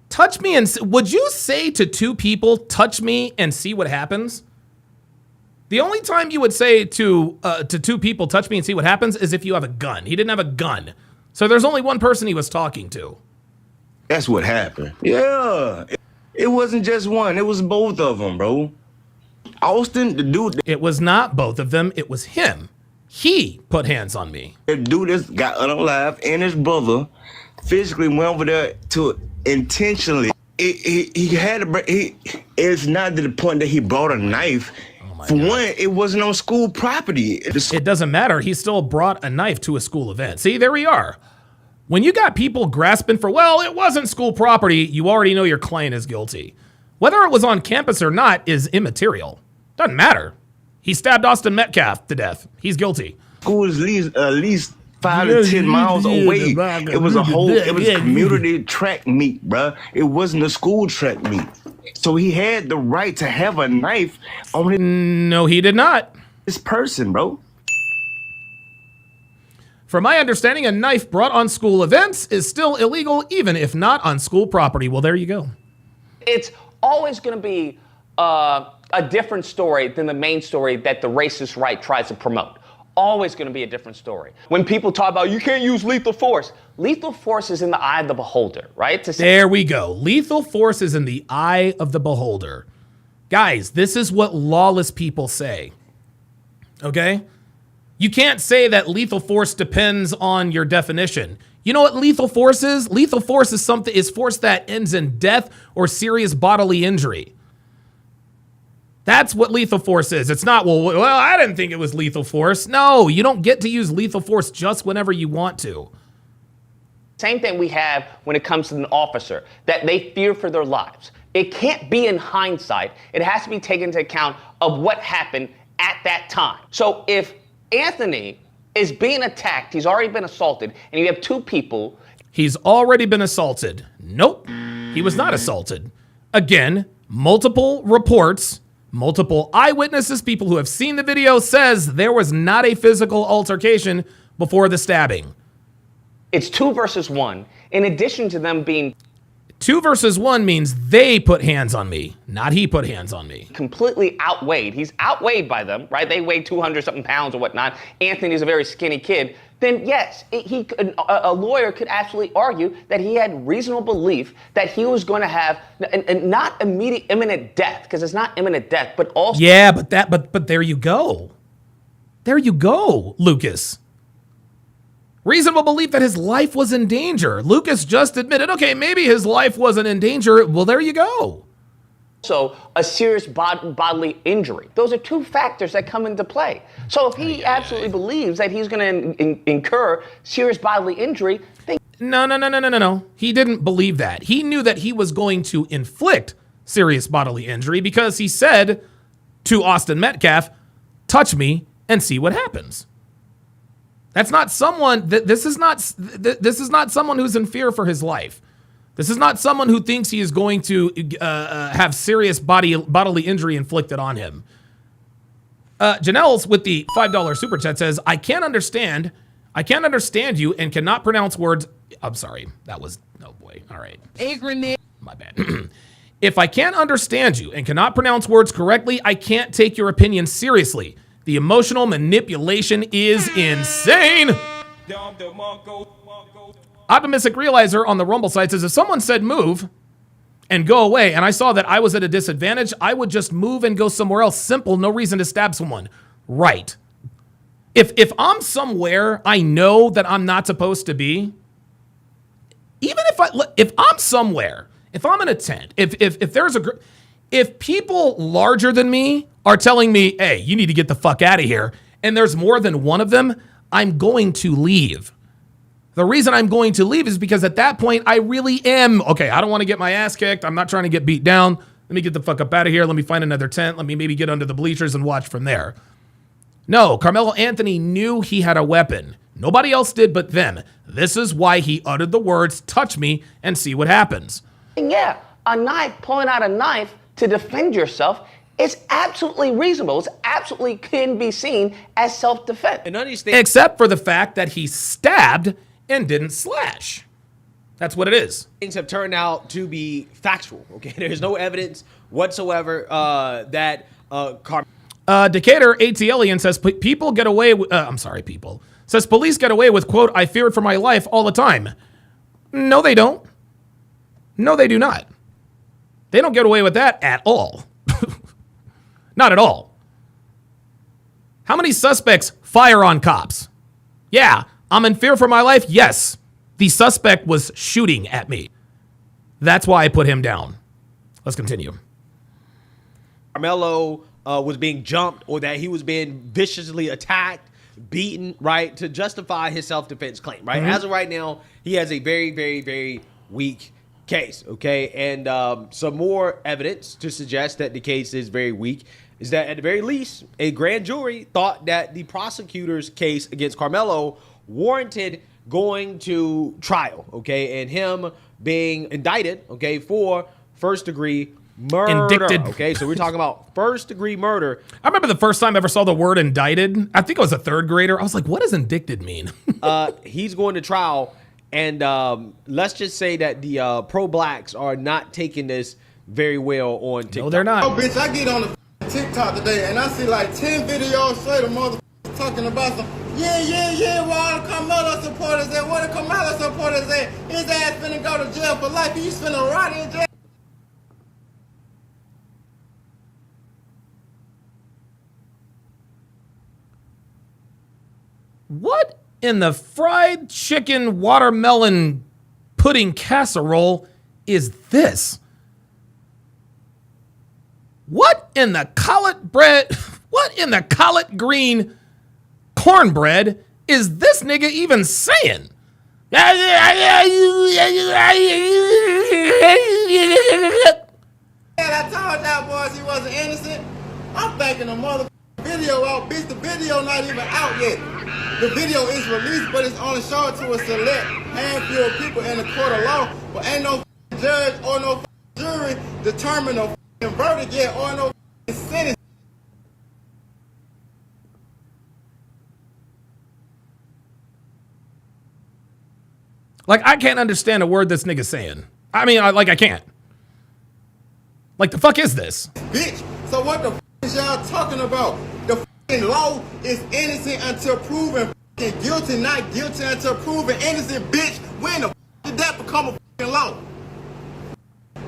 touch me and would you say to two people, touch me and see what happens? The only time you would say to two people, touch me and see what happens is if you have a gun. He didn't have a gun. So there's only one person he was talking to. That's what happened. Yeah. It wasn't just one. It was both of them, bro. Austin, the dude. It was not both of them. It was him. He put hands on me. The dude that got unalive and his brother physically went over there to intentionally. It's not to the point that he brought a knife. For one, it wasn't on school property. It doesn't matter. He still brought a knife to a school event. See, there we are. When you got people grasping for, well, it wasn't school property, you already know your client is guilty. Whether it was on campus or not is immaterial. Doesn't matter. He stabbed Austin Metcalf to death. He's guilty. School is at least 5 to 10 miles away. It was a community track meet, bruh. It wasn't a school track meet. So he had the right to have a knife on his... No, he did not. This person, bro. From my understanding, a knife brought on school events is still illegal, even if not on school property. Well, there you go. It's always going to be a different story than the main story that the racist right tries to promote. Always going to be a different story. When people talk about you can't use lethal force is in the eye of the beholder, right? There we go. Lethal force is in the eye of the beholder. Guys, this is what lawless people say. Okay? You can't say that lethal force depends on your definition. You know what lethal force is? Lethal force is force that ends in death or serious bodily injury. That's what lethal force is. It's not, well, I didn't think it was lethal force. No, you don't get to use lethal force just whenever you want to. Same thing we have when it comes to an officer, that they fear for their lives. It can't be in hindsight. It has to be taken into account of what happened at that time. So if Anthony is being attacked, he's already been assaulted, and you have two people. He's already been assaulted. Nope, he was not assaulted. Again, multiple reports, multiple eyewitnesses, people who have seen the video says there was not a physical altercation before the stabbing. It's 2 versus 1. In addition to them being 2 versus 1 means they put hands on me, not he put hands on me. Completely outweighed. He's outweighed by them, right? They weigh 200-something pounds or whatnot. Anthony's a very skinny kid. Then yes, a lawyer could absolutely argue that he had reasonable belief that he was going to have not immediate imminent death, because it's not imminent death, but also. Yeah, but there you go. There you go, Lucas. Reasonable belief that his life was in danger. Lucas just admitted, okay, maybe his life wasn't in danger. Well, there you go. So a serious bodily injury. Those are two factors that come into play. So if he absolutely believes that he's going to incur serious bodily injury, then No. He didn't believe that. He knew that he was going to inflict serious bodily injury because he said to Austin Metcalf, touch me and see what happens. That's not someone this is not someone who's in fear for his life. This is not someone who thinks he is going to have serious bodily injury inflicted on him. Janelle's with the $5 super chat says, I can't understand you and cannot pronounce words. I'm sorry. That was, oh boy. All right. My bad. If I can't understand you and cannot pronounce words correctly, I can't take your opinion seriously. The emotional manipulation is insane. Optimistic Realizer on the Rumble site says, if someone said move and go away, and I saw that I was at a disadvantage, I would just move and go somewhere else. Simple, no reason to stab someone. Right. If I'm somewhere I know that I'm not supposed to be, even if I'm somewhere, if I'm in a tent, if people larger than me are telling me, hey, you need to get the fuck out of here, and there's more than one of them, I'm going to leave. The reason I'm going to leave is because at that point, I really am, okay, I don't want to get my ass kicked. I'm not trying to get beat down. Let me get the fuck up out of here. Let me find another tent. Let me maybe get under the bleachers and watch from there. No, Carmelo Anthony knew he had a weapon. Nobody else did but them. This is why he uttered the words, touch me and see what happens. Yeah, a knife, pulling out a knife to defend yourself is absolutely reasonable. It's absolutely can be seen as self-defense. And understand, except for the fact that he stabbed and didn't slash. That's what it is. Things have turned out to be factual. Okay, there's no evidence whatsoever that Decatur ATLian says people get away with, people. Says police get away with, quote, I feared for my life all the time. No, they don't. No, they do not. They don't get away with that at all. Not at all. How many suspects fire on cops? Yeah, I'm in fear for my life. Yes, the suspect was shooting at me. That's why I put him down. Let's continue. Carmelo was being jumped or that he was being viciously attacked, beaten, right, to justify his self-defense claim, right? As of right now, he has a very, very, very weak case, okay? And some more evidence to suggest that the case is very weak is that at the very least, a grand jury thought that the prosecutor's case against Carmelo warranted going to trial, okay? And him being indicted, okay, for first-degree murder. Indicted. Okay, so we're talking about first-degree murder. I remember the first time I ever saw the word indicted. I think I was a third grader. I was like, what does indicted mean? He's going to trial, and let's just say that the pro-blacks are not taking this very well on TikTok. No, they're not. Oh, bitch, I get on the TikTok today, and I see like 10 videos straight of motherfuckers talking about some, where all the Carmelo supporters at? Where the Carmelo supporters at? His ass finna go to jail for life. He's finna rot in jail. What in the fried chicken watermelon pudding casserole is this? What in the collard green cornbread is this nigga even saying? And I told y'all boys he wasn't innocent. I'm thinking the mother video out, bitch. The video not even out yet. The video is released, but it's only shown to a select handful of people in the court of law. But ain't no judge or no jury determine no verdict yet or no sentence. Like, I can't understand a word this nigga's saying. I mean, I can't. Like, the fuck is this? Bitch, so what the is y'all talking about? The law is innocent until proven guilty, not guilty until proven innocent, bitch. When the did that become a law?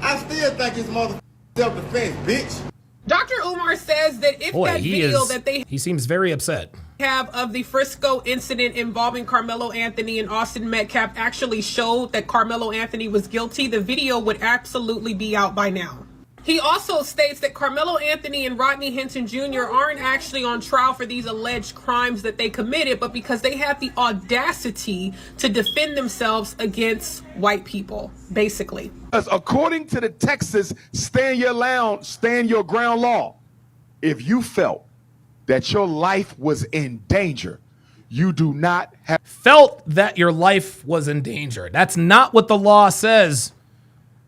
I still think it's motherfucking self-defense, bitch. Dr. Umar says that if that video that they he seems very upset. have of the Frisco incident involving Carmelo Anthony and Austin Metcalf actually showed that Carmelo Anthony was guilty, the video would absolutely be out by now. He also states that Carmelo Anthony and Rodney Hinton Jr. aren't actually on trial for these alleged crimes that they committed, but because they had the audacity to defend themselves against white people, basically. According to the Texas stand your ground law, if you felt that your life was in danger, you do not have felt that your life was in danger. That's not what the law says.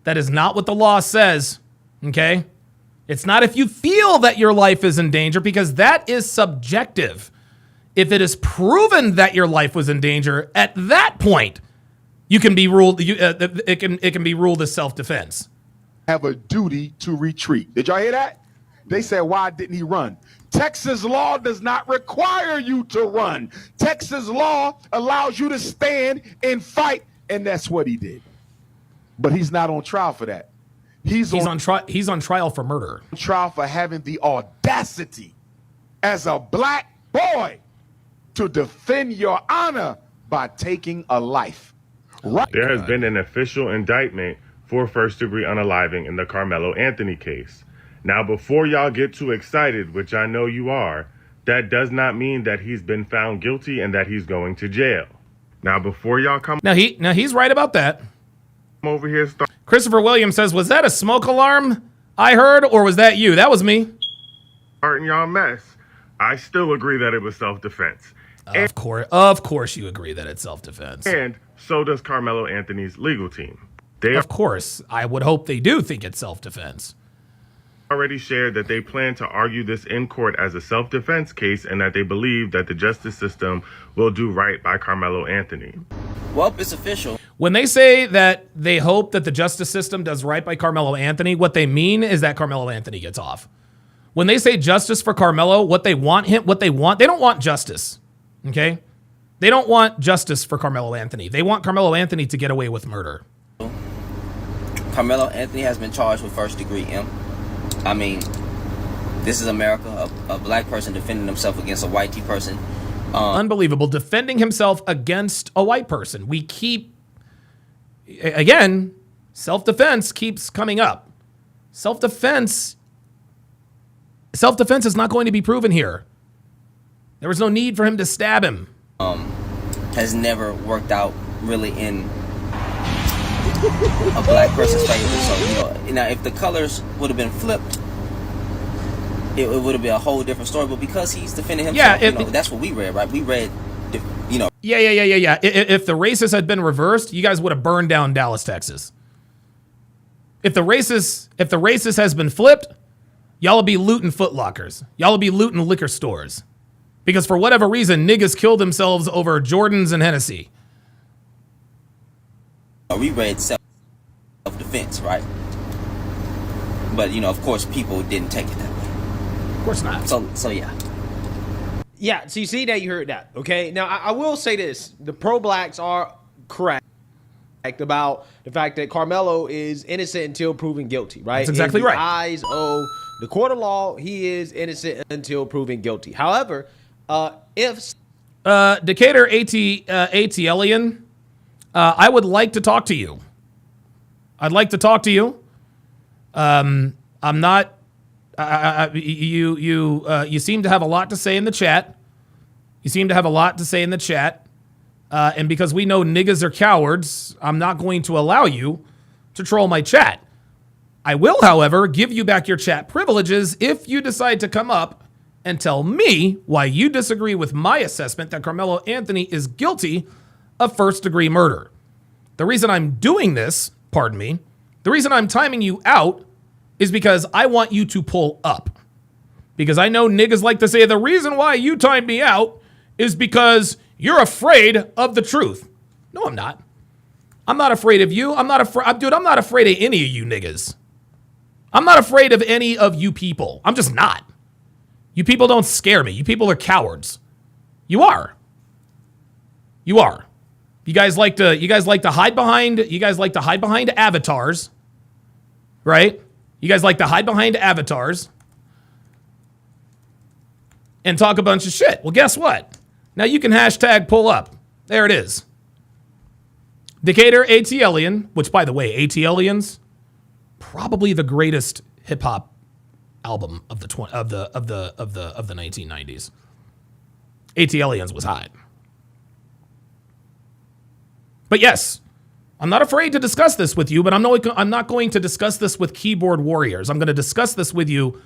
That is not what the law says. Okay? It's not if you feel that your life is in danger, because that is subjective. If it is proven that your life was in danger, at that point, you can be ruled. It can be ruled as self-defense. have a duty to retreat. Did y'all hear that? They said, why didn't he run? Texas law does not require you to run. Texas law allows you to stand and fight, and that's what he did. But he's not on trial for that. He's on trial for murder. Trial for having the audacity as a black boy to defend your honor by taking a life. Right. There has been an official indictment for first-degree unaliving in the Carmelo Anthony case. Now, before y'all get too excited, which I know you are, that does not mean that he's been found guilty and that he's going to jail. Now, before y'all come... Now he's right about that. Over here... Christopher Williams says, was that a smoke alarm I heard, or was that you? That was me. Starting y'all mess. I still agree that it was self-defense. Of course you agree that it's self-defense. And so does Carmelo Anthony's legal team. Of course. I would hope they do think it's self-defense. Already shared that they plan to argue this in court as a self-defense case and that they believe that the justice system will do right by Carmelo Anthony. Well, it's official. When they say that they hope that the justice system does right by Carmelo Anthony, what they mean is that Carmelo Anthony gets off. When they say justice for Carmelo, they don't want justice, okay? They don't want justice for Carmelo Anthony. They want Carmelo Anthony to get away with murder. Carmelo Anthony has been charged with first-degree M. I mean, this is America, a black person defending himself against a white person. Unbelievable. Defending himself against a white person. We keep, again, self-defense keeps coming up. Self-defense is not going to be proven here. There was no need for him to stab him. Has never worked out really in a black person's favor. So, now if the colors would have been flipped, it would have been a whole different story. But because he's defending himself, that's what we read, right? We read, Yeah. If the races had been reversed, you guys would have burned down Dallas, Texas. If the races has been flipped, y'all will be looting Foot Lockers. Y'all will be looting liquor stores. Because for whatever reason, niggas killed themselves over Jordans and Hennessy. We read self-defense, right? But, of course, people didn't take it that way. Of course not. So yeah. Yeah, so you see that, you heard that, okay? Now, I will say this. The pro-blacks are correct about the fact that Carmelo is innocent until proven guilty, right? That's exactly right. In the eyes of the court of law, he is innocent until proven guilty. However, if... Decatur ATLian, I would like to talk to you. I'd like to talk to you. I'm not... You seem to have a lot to say in the chat. And because we know niggas are cowards, I'm not going to allow you to troll my chat. I will, however, give you back your chat privileges if you decide to come up and tell me why you disagree with my assessment that Carmelo Anthony is guilty of first-degree murder. The reason I'm doing this, the reason I'm timing you out is because I want you to pull up. Because I know niggas like to say the reason why you timed me out is because you're afraid of the truth. No, I'm not. I'm not afraid of you. I'm not afraid of any of you niggas. I'm not afraid of any of you people. I'm just not. You people don't scare me. You people are cowards. You are. You guys like to hide behind avatars. Right? You guys like to hide behind avatars and talk a bunch of shit. Well, guess what? Now you can hashtag pull up. There it is. Decatur ATLian, which by the way, ATLians, probably the greatest hip hop album of the 1990s. ATLians was hot. But yes, I'm not afraid to discuss this with you, but I'm not going to discuss this with keyboard warriors. I'm going to discuss this with you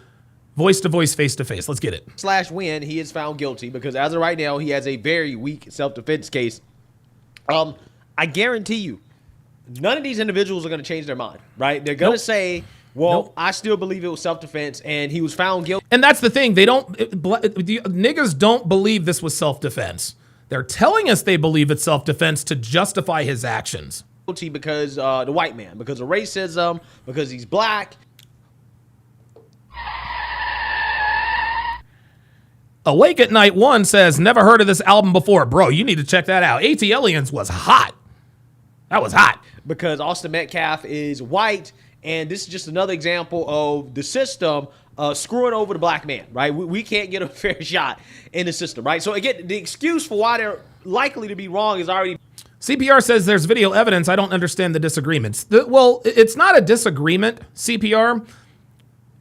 voice to voice, face to face. Let's get it. /win, he is found guilty because as of right now, he has a very weak self-defense case. I guarantee you, none of these individuals are going to change their mind, right? They're going to say, well, I still believe it was self-defense and he was found guilty. And that's the thing. Niggas don't believe this was self-defense. They're telling us they believe it's self-defense to justify his actions. guilty because the white man, because of racism, because he's black. Awake at Night 1 says, never heard of this album before. Bro, you need to check that out. AT Aliens was hot. That was hot. Because Austin Metcalf is white, and this is just another example of the system screwing over the black man, right? We can't get a fair shot in the system, right? So again, the excuse for why they're likely to be wrong is already... CPR says there's video evidence. I don't understand the disagreements. Well, it's not a disagreement, CPR.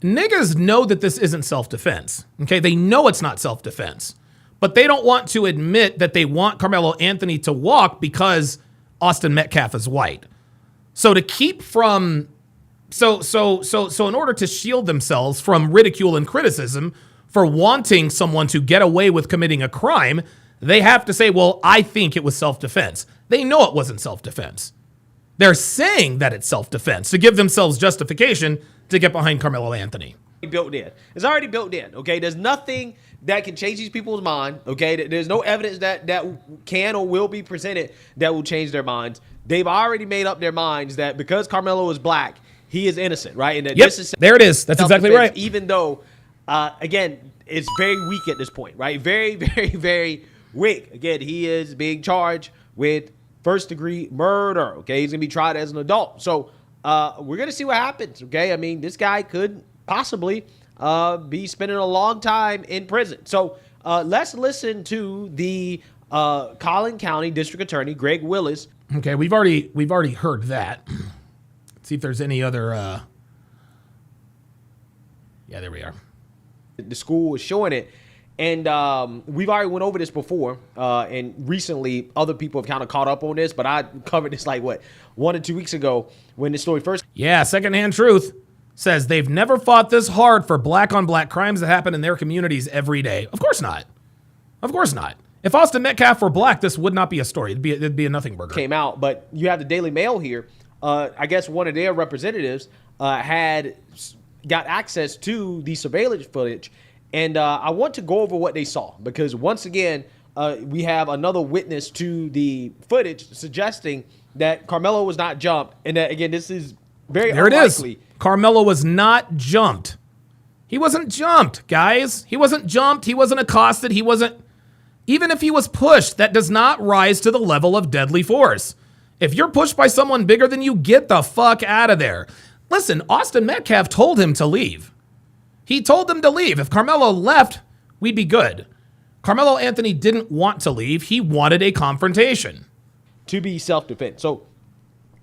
Niggas know that this isn't self-defense, okay? They know it's not self-defense, but they don't want to admit that they want Carmelo Anthony to walk because Austin Metcalf is white. So to keep from, so in order to shield themselves from ridicule and criticism for wanting someone to get away with committing a crime, they have to say, well, I think it was self-defense. They know it wasn't self-defense. They're saying that it's self-defense to give themselves justification to get behind Carmelo Anthony. Built in. It's already built in, okay? There's nothing that can change these people's mind, okay? There's no evidence that can or will be presented that will change their minds. They've already made up their minds that because Carmelo is black, he is innocent, right? And that Yep, this is there it is. That's exactly right. Even though, again, it's very weak at this point, right? Very, very, very weak. Again, he is being charged with first-degree murder, okay? He's going to be tried as an adult. So we're going to see what happens, okay? I mean, this guy could possibly be spending a long time in prison. So let's listen to the Collin County District Attorney, Greg Willis. Okay, we've already heard that. Let's see if there's any other... Yeah, there we are. The school is showing it. And we've already went over this before, and recently other people have kind of caught up on this, but I covered this like, 1 or 2 weeks ago when this story first... Yeah, Secondhand Truth says they've never fought this hard for black-on-black crimes that happen in their communities every day. Of course not. Of course not. If Austin Metcalf were black, this would not be a story. It'd be a nothing burger. Came out, but you have the Daily Mail here. I guess one of their representatives had got access to the surveillance footage. And I want to go over what they saw because once again, we have another witness to the footage suggesting that Carmelo was not jumped. And that, again, this is very unlikely. It is. Carmelo was not jumped. He wasn't jumped, guys. He wasn't jumped. He wasn't accosted. He wasn't... Even if he was pushed, that does not rise to the level of deadly force. If you're pushed by someone bigger than you, get the fuck out of there. Listen, Austin Metcalf told him to leave. He told them to leave. If Carmelo left, we'd be good. Carmelo Anthony didn't want to leave. He wanted a confrontation. To be self-defense. So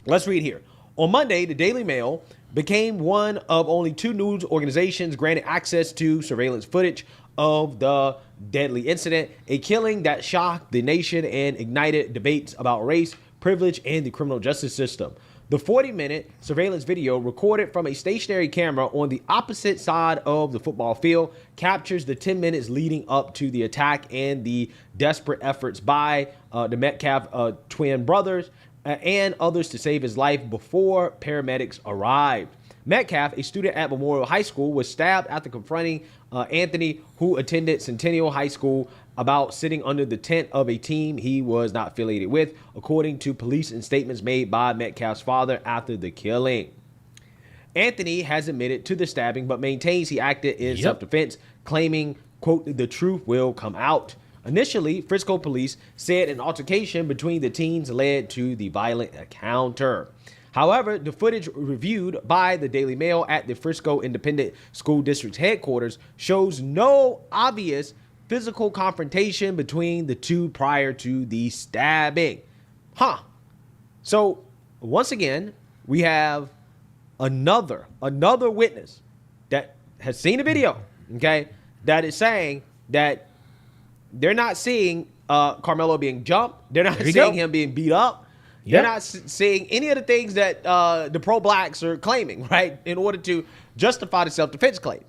let's read here. On Monday, the Daily Mail became one of only 2 news organizations granted access to surveillance footage of the deadly incident, a killing that shocked the nation and ignited debates about race, privilege, and the criminal justice system. The 40-minute surveillance video recorded from a stationary camera on the opposite side of the football field captures the 10 minutes leading up to the attack and the desperate efforts by the Metcalf twin brothers and others to save his life before paramedics arrived. Metcalf, a student at Memorial High School, was stabbed after confronting Anthony, who attended Centennial High School, about sitting under the tent of a team he was not affiliated with, according to police and statements made by Metcalf's father after the killing. Anthony has admitted to the stabbing, but maintains he acted in self-defense, claiming, quote, the truth will come out. Initially, Frisco police said an altercation between the teens led to the violent encounter. However, the footage reviewed by the Daily Mail at the Frisco Independent School District's headquarters shows no obvious physical confrontation between the two prior to the stabbing. So, once again, we have another witness that has seen the video, okay, that is saying that they're not seeing Carmelo being jumped. They're not seeing him being beat up. They're not seeing any of the things that the pro-blacks are claiming, right, in order to justify the self-defense claim.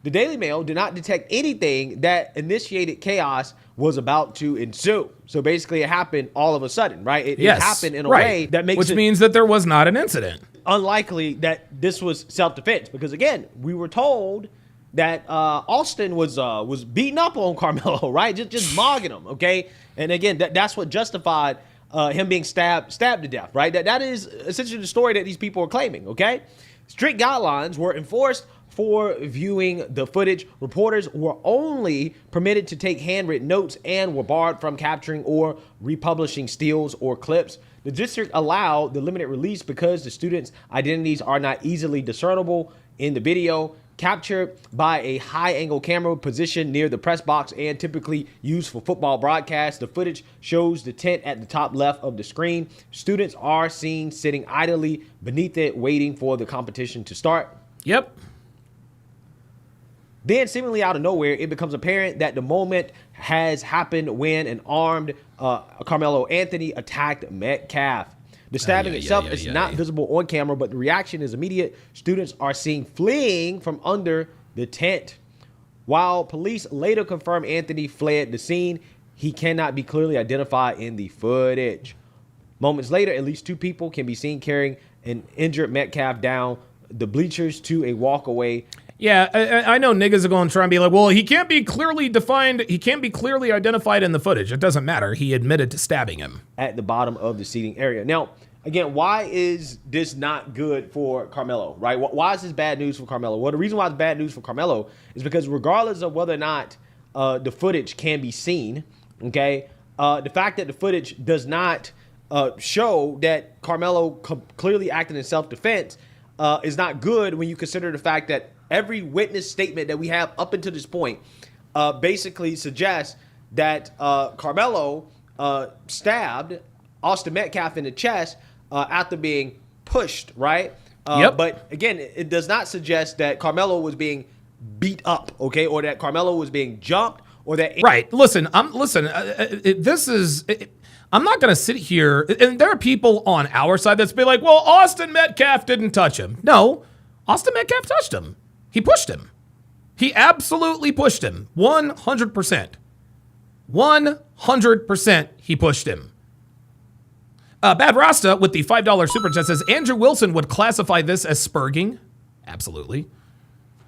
The Daily Mail did not detect anything that initiated chaos was about to ensue. So basically it happened all of a sudden, right? It happened in a way that makes Which means that there was not an incident. Unlikely that this was self-defense. Because again, we were told that Austin was beating up on Carmelo, right? Just mogging him, okay? And again, that's what justified him being stabbed to death, right? That is essentially the story that these people are claiming, okay? Strict guidelines were enforced for viewing the footage. Reporters were only permitted to take handwritten notes and were barred from capturing or republishing stills or clips. The district allowed the limited release because the students' identities are not easily discernible in the video. Captured by a high-angle camera positioned near the press box and typically used for football broadcasts. The footage shows the tent at the top left of the screen. Students are seen sitting idly beneath it, waiting for the competition to start. Yep. Then, seemingly out of nowhere, it becomes apparent that the moment has happened when an armed Carmelo Anthony attacked Metcalf. The stabbing itself is not visible on camera, but the reaction is immediate. Students are seen fleeing from under the tent. While police later confirm Anthony fled the scene, he cannot be clearly identified in the footage. Moments later, at least 2 people can be seen carrying an injured Metcalf down the bleachers to a walkaway. Yeah, I know niggas are going to try and be like, well, he can't be clearly defined. He can't be clearly identified in the footage. It doesn't matter. He admitted to stabbing him. At the bottom of the seating area. Now, again, why is this not good for Carmelo, right? Why is this bad news for Carmelo? Well, the reason why it's bad news for Carmelo is because regardless of whether or not the footage can be seen, okay, the fact that the footage does not show that Carmelo clearly acted in self-defense is not good when you consider the fact that every witness statement that we have up until this point basically suggests that Carmelo stabbed Austin Metcalf in the chest after being pushed, right? But again, it does not suggest that Carmelo was being beat up, okay, or that Carmelo was being jumped, or that. Right. Listen, I'm not going to sit here, and there are people on our side that's be like, well, Austin Metcalf didn't touch him. No, Austin Metcalf touched him. He pushed him. He absolutely pushed him. 100%. 100% he pushed him. Bad Rasta with the $5 super chat says, Andrew Wilson would classify this as spurging. Absolutely.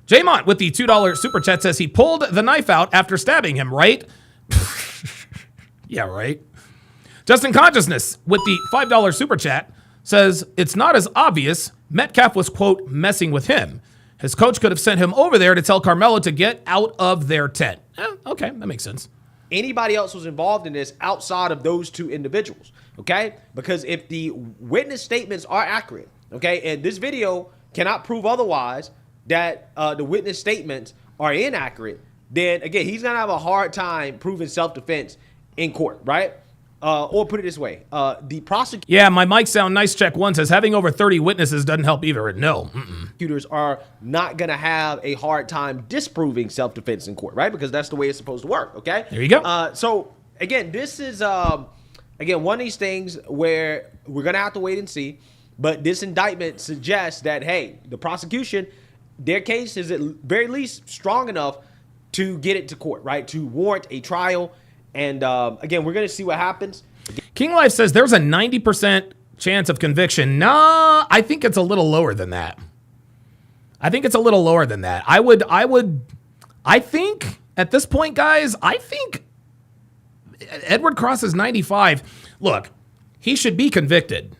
Jaymont with the $2 super chat says he pulled the knife out after stabbing him, right? Yeah, right. Justin Consciousness with the $5 super chat says it's not as obvious Metcalf was, quote, messing with him. His coach could have sent him over there to tell Carmelo to get out of their tent. Okay, that makes sense. Anybody else was involved in this outside of those 2 individuals, okay? Because if the witness statements are accurate, okay, and this video cannot prove otherwise that the witness statements are inaccurate, then, again, he's going to have a hard time proving self-defense in court, right? Or put it this way, the prosecutor. Yeah, my mic sound nice check 1 says having over 30 witnesses doesn't help either. No. Prosecutors are not going to have a hard time disproving self-defense in court, right? Because that's the way it's supposed to work, okay? There you go. So, again, this is, again, one of these things where we're going to have to wait and see. But this indictment suggests that, hey, the prosecution, their case is at very least strong enough to get it to court, right? To warrant a trial. And again, we're going to see what happens. King Life says there's a 90% chance of conviction. Nah, I think it's a little lower than that. I think at this point, guys, I think Edward Cross is 95. Look, he should be convicted,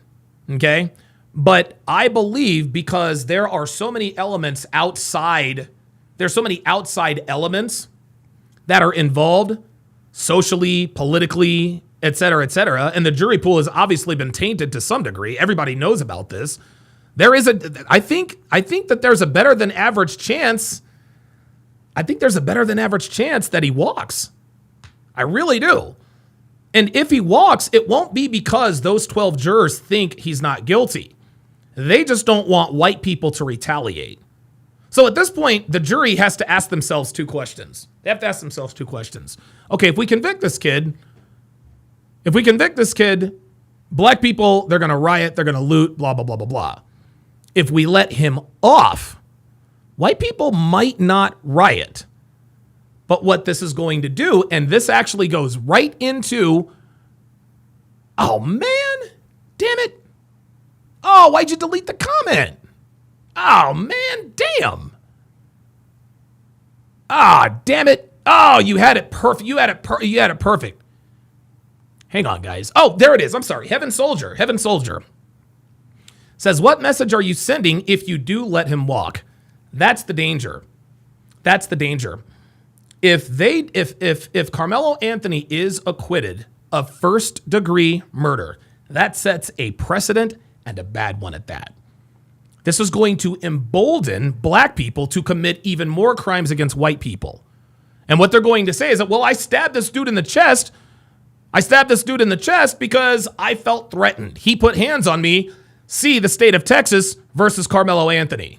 okay? But I believe because there are so many elements outside, there's so many outside elements that are involved socially, politically, et cetera, and the jury pool has obviously been tainted to some degree. Everybody knows about this. I think that there's a better than average chance. I think there's a better than average chance that he walks. I really do. And if he walks, it won't be because those 12 jurors think he's not guilty. They just don't want white people to retaliate. So at this point, the jury has to ask themselves 2 questions. They have to ask themselves 2 questions. Okay, if we convict this kid, black people, they're going to riot, they're going to loot, blah, blah, blah, blah, blah. If we let him off, white people might not riot. But what this is going to do, and this actually goes right into, oh man, damn it. Oh, why'd you delete the comment? Oh man, damn. Ah, damn it. Oh, you had it perfect. You had it perfect. Hang on, guys. Oh, there it is. I'm sorry. Heaven Soldier says, what message are you sending if you do let him walk? That's the danger. That's the danger. If Carmelo Anthony is acquitted of first-degree murder, that sets a precedent, and a bad one at that. This is going to embolden black people to commit even more crimes against white people. And what they're going to say is that, well, I stabbed this dude in the chest. I stabbed this dude in the chest because I felt threatened. He put hands on me. See the state of Texas versus Carmelo Anthony.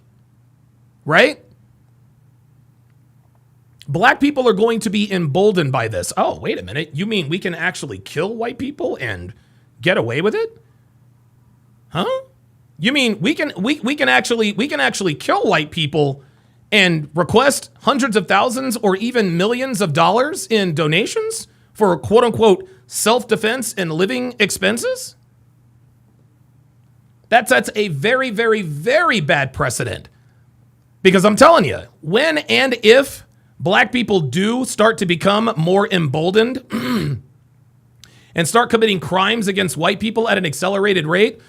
Right? Black people are going to be emboldened by this. Oh, wait a minute. You mean we can actually kill white people and get away with it? Huh? You mean we can actually kill white people and request hundreds of thousands or even millions of dollars in donations for quote unquote self-defense and living expenses? That sets a very, very, very bad precedent. Because I'm telling you, when and if black people do start to become more emboldened and start committing crimes against white people at an accelerated rate,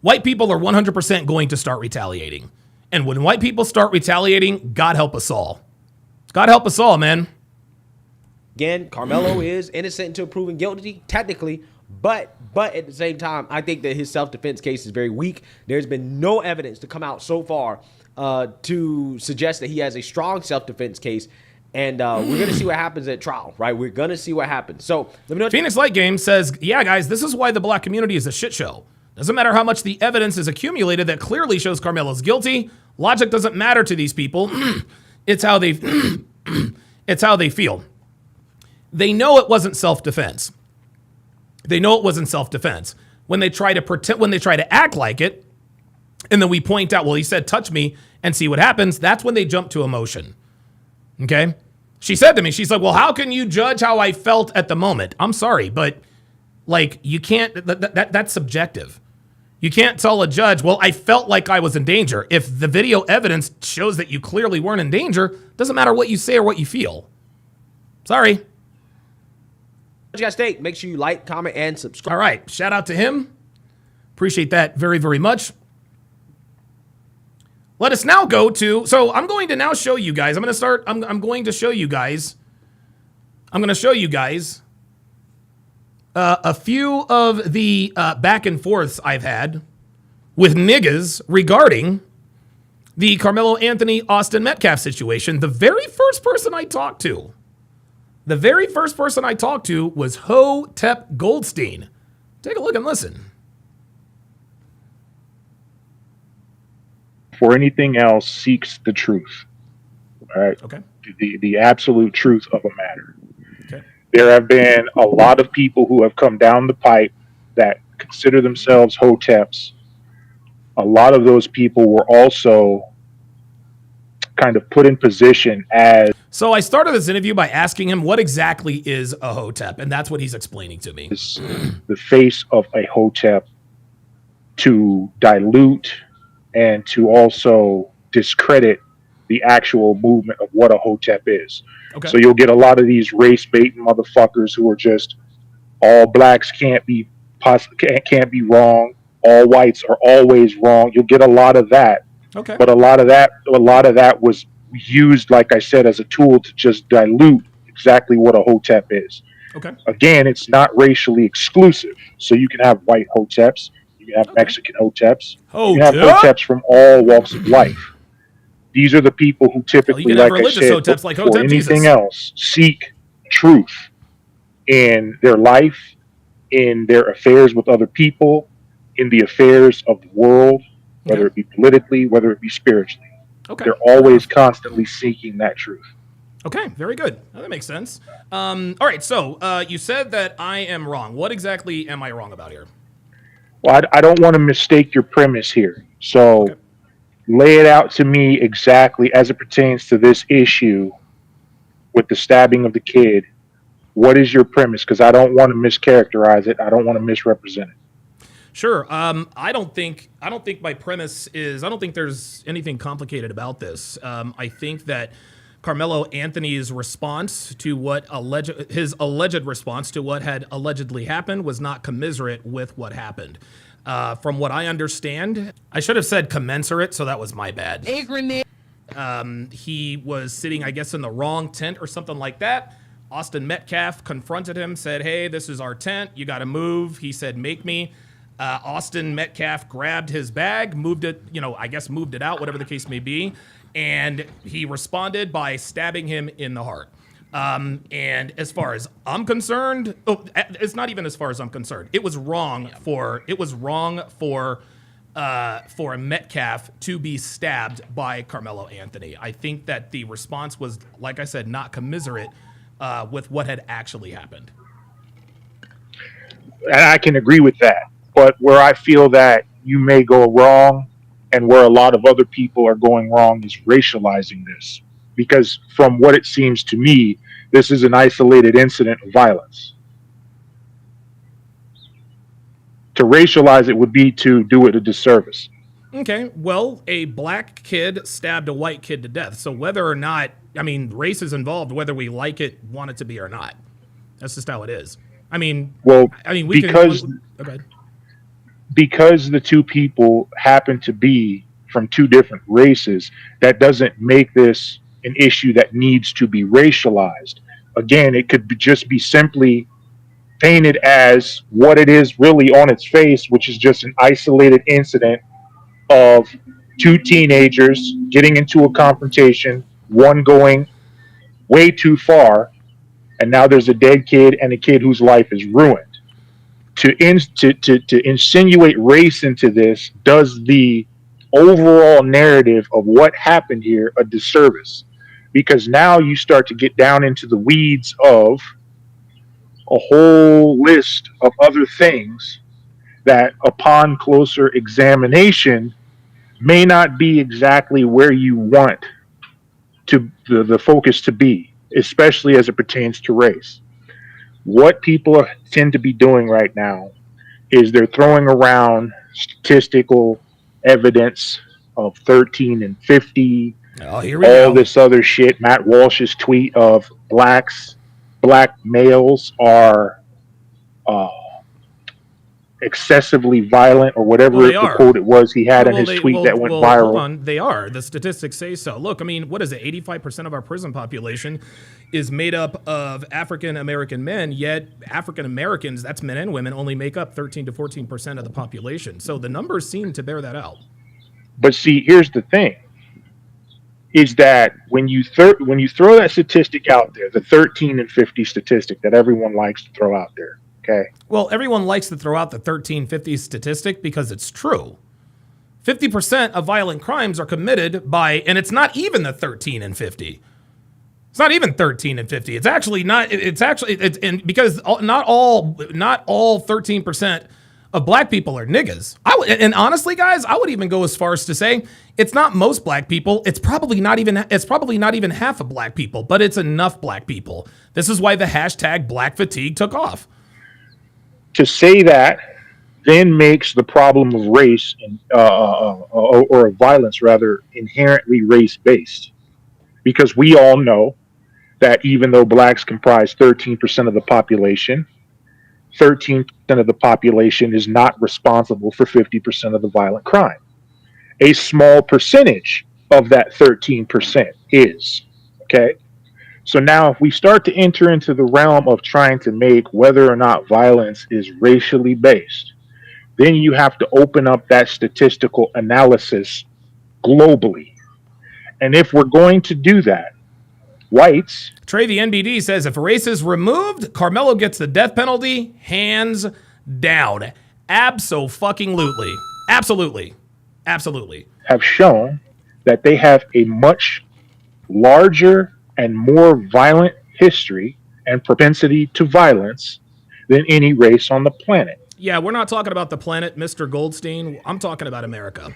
white people are 100% going to start retaliating. And when white people start retaliating, God help us all. God help us all, man. Again, Carmelo is innocent until proven guilty, technically, but at the same time, I think that his self-defense case is very weak. There's been no evidence to come out so far to suggest that he has a strong self-defense case. And we're going to see what happens at trial, right? We're going to see what happens. So let me know. Phoenix Light Game says, yeah, guys, this is why the black community is a shit show. Doesn't matter how much the evidence is accumulated that clearly shows Carmelo's guilty. Logic doesn't matter to these people. It's how they it's how they feel. They know it wasn't self-defense. They know it wasn't self-defense. When they try to pretend, when they try to act like it, and then we point out, well, he said, touch me and see what happens. That's when they jump to emotion. Okay. She said to me, she's like, well, how can you judge how I felt at the moment? I'm sorry, but like, you can't, that's subjective. You can't tell a judge, well, I felt like I was in danger. If the video evidence shows that you clearly weren't in danger, doesn't matter what you say or what you feel. Sorry. What you guys think? Make sure you like, comment, and subscribe. All right. Shout out to him. Appreciate that very, very much. Let us now go to, so I'm going to now show you guys. I'm going to show you guys a few of the back and forths I've had with niggas regarding the Carmelo Anthony Austin Metcalf situation. The very first person I talked to was Hotep Goldstein. Take a look and listen. For anything else seeks the truth. All right. Okay. The absolute truth of a matter. Okay. There have been a lot of people who have come down the pipe that consider themselves hoteps. A lot of those people were also kind of put in position as. So I started this interview by asking him what exactly is a hotep, and that's what he's explaining to me. The face of a hotep to dilute and to also discredit the actual movement of what a hotep is. Okay. So you'll get a lot of these race baiting motherfuckers who are just all blacks can't be wrong, all whites are always wrong. You'll get a lot of that. Okay. But a lot of that was used, like I said, as a tool to just dilute exactly what a hotep is. Okay. Again, it's not racially exclusive. So you can have white hoteps, you can have Mexican hoteps, you can have hoteps from all walks of life. These are the people who typically, like I said, hoteps like before anything else, seek truth in their life, in their affairs with other people, in the affairs of the world, whether it be politically, whether it be spiritually. Okay. They're always constantly seeking that truth. Okay, very good. That makes sense. All right, so you said that I am wrong. What exactly am I wrong about here? Well, I don't want to mistake your premise here. So lay it out to me exactly as it pertains to this issue with the stabbing of the kid. What is your premise? Because I don't want to mischaracterize it. I don't want to misrepresent it. Sure. I don't think my premise is, I don't think there's anything complicated about this. I think that Carmelo Anthony's response to what his alleged response to what had allegedly happened was not commiserate with what happened. From what I understand, I should have said commensurate, so that was my bad. He was sitting, I guess, in the wrong tent or something like that. Austin Metcalf confronted him, said, hey, this is our tent. You got to move. He said, make me. Austin Metcalf grabbed his bag, moved it, I guess moved it out, whatever the case may be. And he responded by stabbing him in the heart. And as far as I'm concerned, it's not even as far as I'm concerned. It was wrong for Metcalf to be stabbed by Carmelo Anthony. I think that the response was, like I said, not commiserate with what had actually happened. And I can agree with that. But where I feel that you may go wrong and where a lot of other people are going wrong is racializing this. Because from what it seems to me, this is an isolated incident of violence. To racialize it would be to do it a disservice. Okay, well, a black kid stabbed a white kid to death. So whether or not, race is involved, whether we like it, want it to be or not. That's just how it is. Because the two people happen to be from two different races, that doesn't make this an issue that needs to be racialized. Again, it could just be simply painted as what it is really on its face, which is just an isolated incident of two teenagers getting into a confrontation, one going way too far, and now there's a dead kid and a kid whose life is ruined. To insinuate race into this does the overall narrative of what happened here a disservice, because now you start to get down into the weeds of a whole list of other things that upon closer examination may not be exactly where you want to the focus to be, especially as it pertains to race. What people tend to be doing right now is they're throwing around statistical evidence of 13 and 50, all this other shit. Matt Walsh's tweet of black males are excessively violent, or whatever the quote it was he had in his tweet that went viral. Hold on, they are. The statistics say so. Look, what is it? 85% of our prison population is made up of African American men, yet African Americans, that's men and women, only make up 13 to 14% of the population. So the numbers seem to bear that out. But see, here's the thing, is that when you throw that statistic out there, the 13 and 50 statistic that everyone likes to throw out there, okay? Well, everyone likes to throw out the 1350 statistic because it's true. 50% of violent crimes are committed by, and it's not even the 13 and 50. It's not even 13 and 50. It's actually not. Because not all 13% of black people are niggas. And honestly, guys, I would even go as far as to say it's not most black people. It's probably not even half of black people, but it's enough black people. This is why the hashtag Black Fatigue took off. To say that then makes the problem of race or of violence rather inherently race-based, because we all know that even though blacks comprise 13% of the population, 13% of the population is not responsible for 50% of the violent crime. A small percentage of that 13% is, okay? So now if we start to enter into the realm of trying to make whether or not violence is racially based, then you have to open up that statistical analysis globally. And if we're going to do that, whites... Trey, the NBD says if race is removed, Carmelo gets the death penalty, hands down. Abso-fucking-lutely. Absolutely. Absolutely. Have shown that they have a much larger and more violent history and propensity to violence than any race on the planet. Yeah, we're not talking about the planet, Mr. Goldstein. I'm talking about America.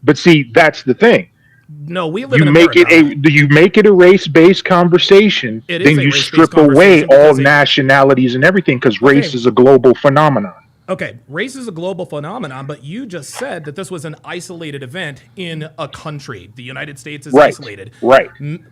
But see, that's the thing. No, we live in America. You make it a race-based conversation, then you strip away all nationalities and everything, because race is a global phenomenon. Okay, race is a global phenomenon, but you just said that this was an isolated event in a country. The United States is isolated. Right. And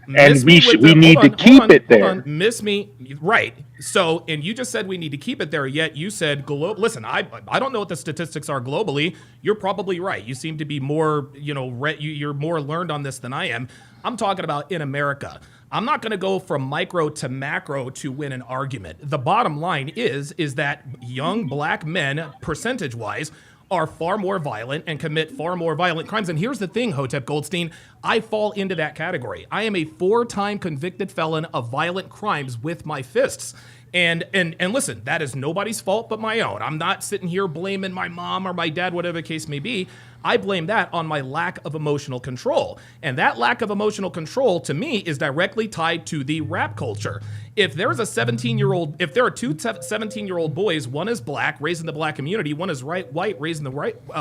we need to keep it there. Hold on, miss me. Right. So, and you just said we need to keep it there, yet you said, listen, I don't know what the statistics are globally. You're probably right. You seem to be more, you're more learned on this than I am. I'm talking about in America. I'm not going to go from micro to macro to win an argument. The bottom line is that young black men, percentage-wise, are far more violent and commit far more violent crimes. And here's the thing, Hotep Goldstein, I fall into that category. I am a 4-time convicted felon of violent crimes with my fists. And listen, that is nobody's fault but my own. I'm not sitting here blaming my mom or my dad, whatever the case may be. I blame that on my lack of emotional control. And that lack of emotional control, to me, is directly tied to the rap culture. If there are two 17-year-old boys, one is black, raised in the black community, one is white, raised in the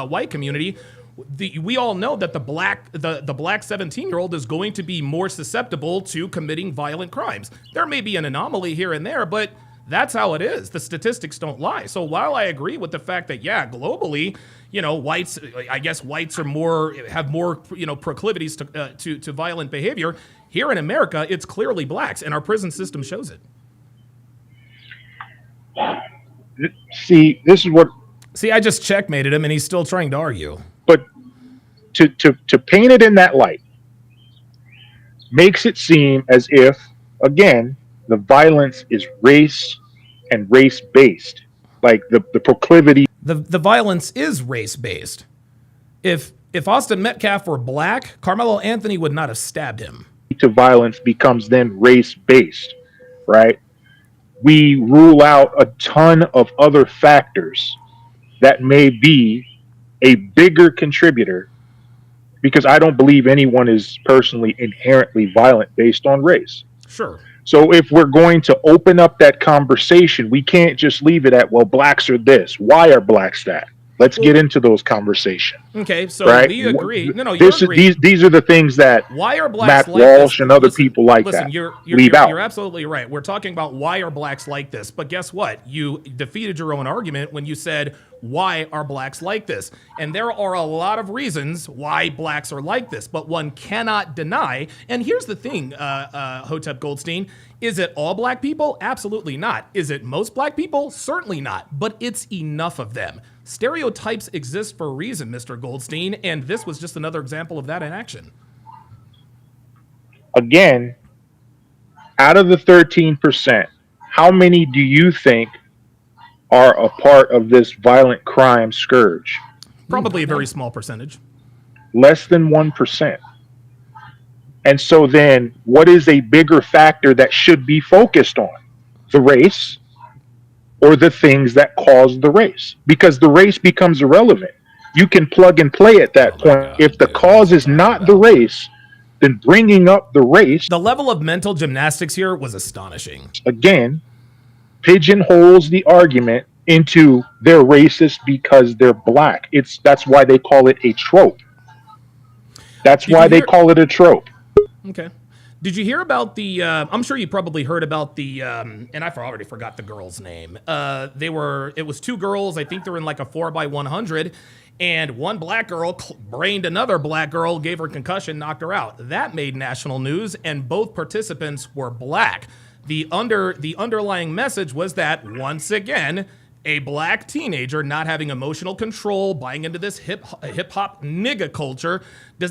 white community, we all know that the black 17-year-old is going to be more susceptible to committing violent crimes. There may be an anomaly here and there, but that's how it is. The statistics don't lie. So while I agree with the fact that, yeah, globally, whites are have more proclivities to violent behavior, here in America, it's clearly blacks, and our prison system shows it. See, this is what. See, I just checkmated him, and he's still trying to argue. But to paint it in that light makes it seem as if, again, the violence is race and race-based, like the proclivity. The violence is race-based. If Austin Metcalf were black, Carmelo Anthony would not have stabbed him. To violence becomes then race-based, right? We rule out a ton of other factors that may be a bigger contributor, because I don't believe anyone is personally inherently violent based on race. Sure. So if we're going to open up that conversation, we can't just leave it at, well, blacks are this. Why are blacks that? Let's get into those conversations. Okay, so right? we agree. No, you agree. These are the things that why are blacks Matt like Walsh this? and other people like that leave out. You're absolutely right. We're talking about why are blacks like this. But guess what? You defeated your own argument when you said, why are blacks like this? And there are a lot of reasons why blacks are like this, but one cannot deny. And here's the thing, Hotep Goldstein. Is it all black people? Absolutely not. Is it most black people? Certainly not. But it's enough of them. Stereotypes exist for a reason, Mr. Goldstein, and this was just another example of that in action. Again, out of the 13%, how many do you think are a part of this violent crime scourge? Probably a very small percentage. Less than 1%. And so then what is a bigger factor that should be focused on? The race or the things that cause the race? Because the race becomes irrelevant. You can plug and play at that point. If the cause is not the race, then bringing up the race. The level of mental gymnastics here was astonishing. Again, pigeonholes the argument into they're racist because they're black. That's why they call it a trope. That's why they call it a trope. Okay. Did you hear about the, I'm sure you probably heard about the, and I already forgot the girl's name. It was two girls. I think they're in like a 4x100. And one black girl brained another black girl, gave her a concussion, knocked her out. That made national news, and both participants were black. The underlying message was that, once again, a black teenager not having emotional control, buying into this hip hop nigga culture.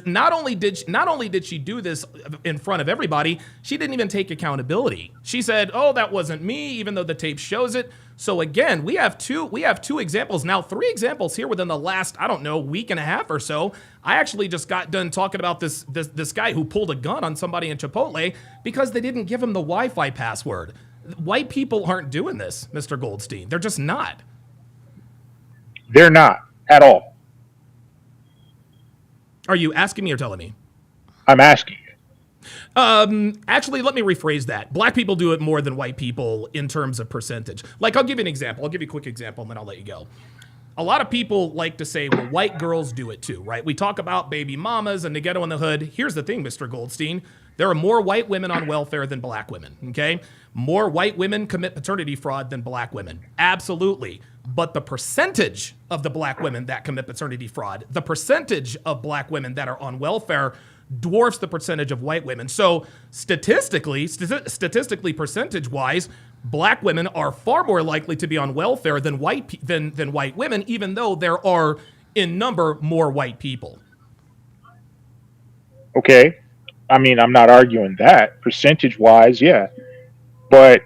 Not only did she do this in front of everybody, she didn't even take accountability. She said, "Oh, that wasn't me," even though the tape shows it. So again, we have two examples now, 3 examples here within the last, I don't know, week and a half or so. I actually just got done talking about this guy who pulled a gun on somebody in Chipotle because they didn't give him the Wi-Fi password. White people aren't doing this, Mr. Goldstein. They're just not. They're not at all. Are you asking me or telling me? I'm asking you. Actually, let me rephrase that. Black people do it more than white people in terms of percentage. Like, I'll give you an example. I'll give you a quick example, and then I'll let you go. A lot of people like to say, well, white girls do it too, right? We talk about baby mamas and the ghetto in the hood. Here's the thing, Mr. Goldstein. There are more white women on welfare than black women, okay? More white women commit paternity fraud than black women. Absolutely. But the percentage of the black women that commit paternity fraud, the percentage of black women that are on welfare dwarfs the percentage of white women. So statistically percentage-wise, black women are far more likely to be on welfare than white women, even though there are, in number, more white people. Okay. I mean, I'm not arguing that. Percentage-wise, yeah. But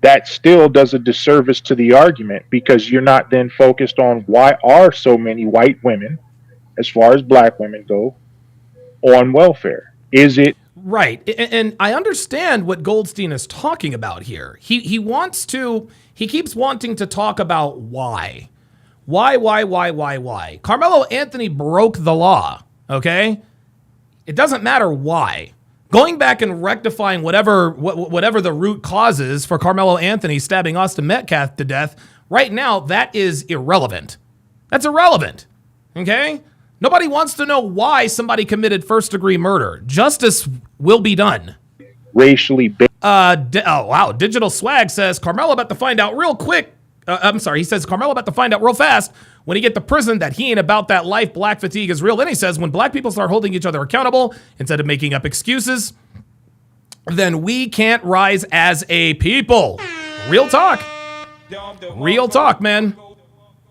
that still does a disservice to the argument, because you're not then focused on why are so many white women, as far as black women go, on welfare. Is it right? And I understand what Goldstein is talking about here. He keeps wanting to talk about why. Carmelo Anthony broke the law, okay? It doesn't matter why. Going back and rectifying whatever the root cause is for Carmelo Anthony stabbing Austin Metcalf to death, right now, that is irrelevant. That's irrelevant, okay? Nobody wants to know why somebody committed first-degree murder. Justice will be done. Racially based. Oh, wow. Digital Swag says, Carmelo about to find out real quick. He says, Carmelo about to find out real fast when he get to prison that he ain't about that life. Black fatigue is real. Then he says, when black people start holding each other accountable instead of making up excuses, then we can't rise as a people. Real talk. Real talk, man.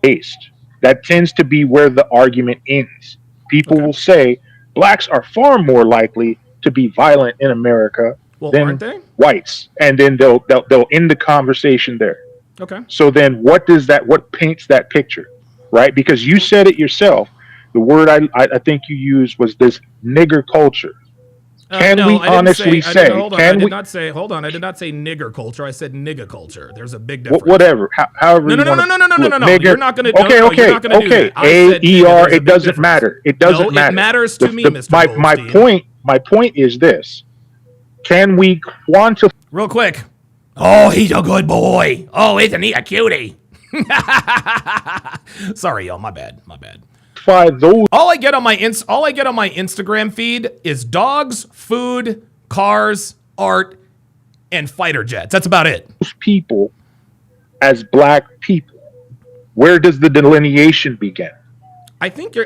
Based. That tends to be where the argument ends. People will say blacks are far more likely to be violent in America than whites, and then they'll end the conversation there. Okay. So then what paints that picture, right? Because you said it yourself. The word I think you used was this nigger culture. I did not say nigger culture. I said nigga culture. There's a big difference. Whatever. However. No. You're not going to. Okay. A-E-R. It doesn't matter. It doesn't matter. It matters to me, Mr. Goldstein. My point is this. Can we quantify? Real quick. Oh, he's a good boy. Oh, isn't he a cutie? Sorry, y'all. My bad. Those. All I get on my Instagram feed is dogs, food, cars, art, and fighter jets. That's about it. People as black people, where does the delineation begin? I think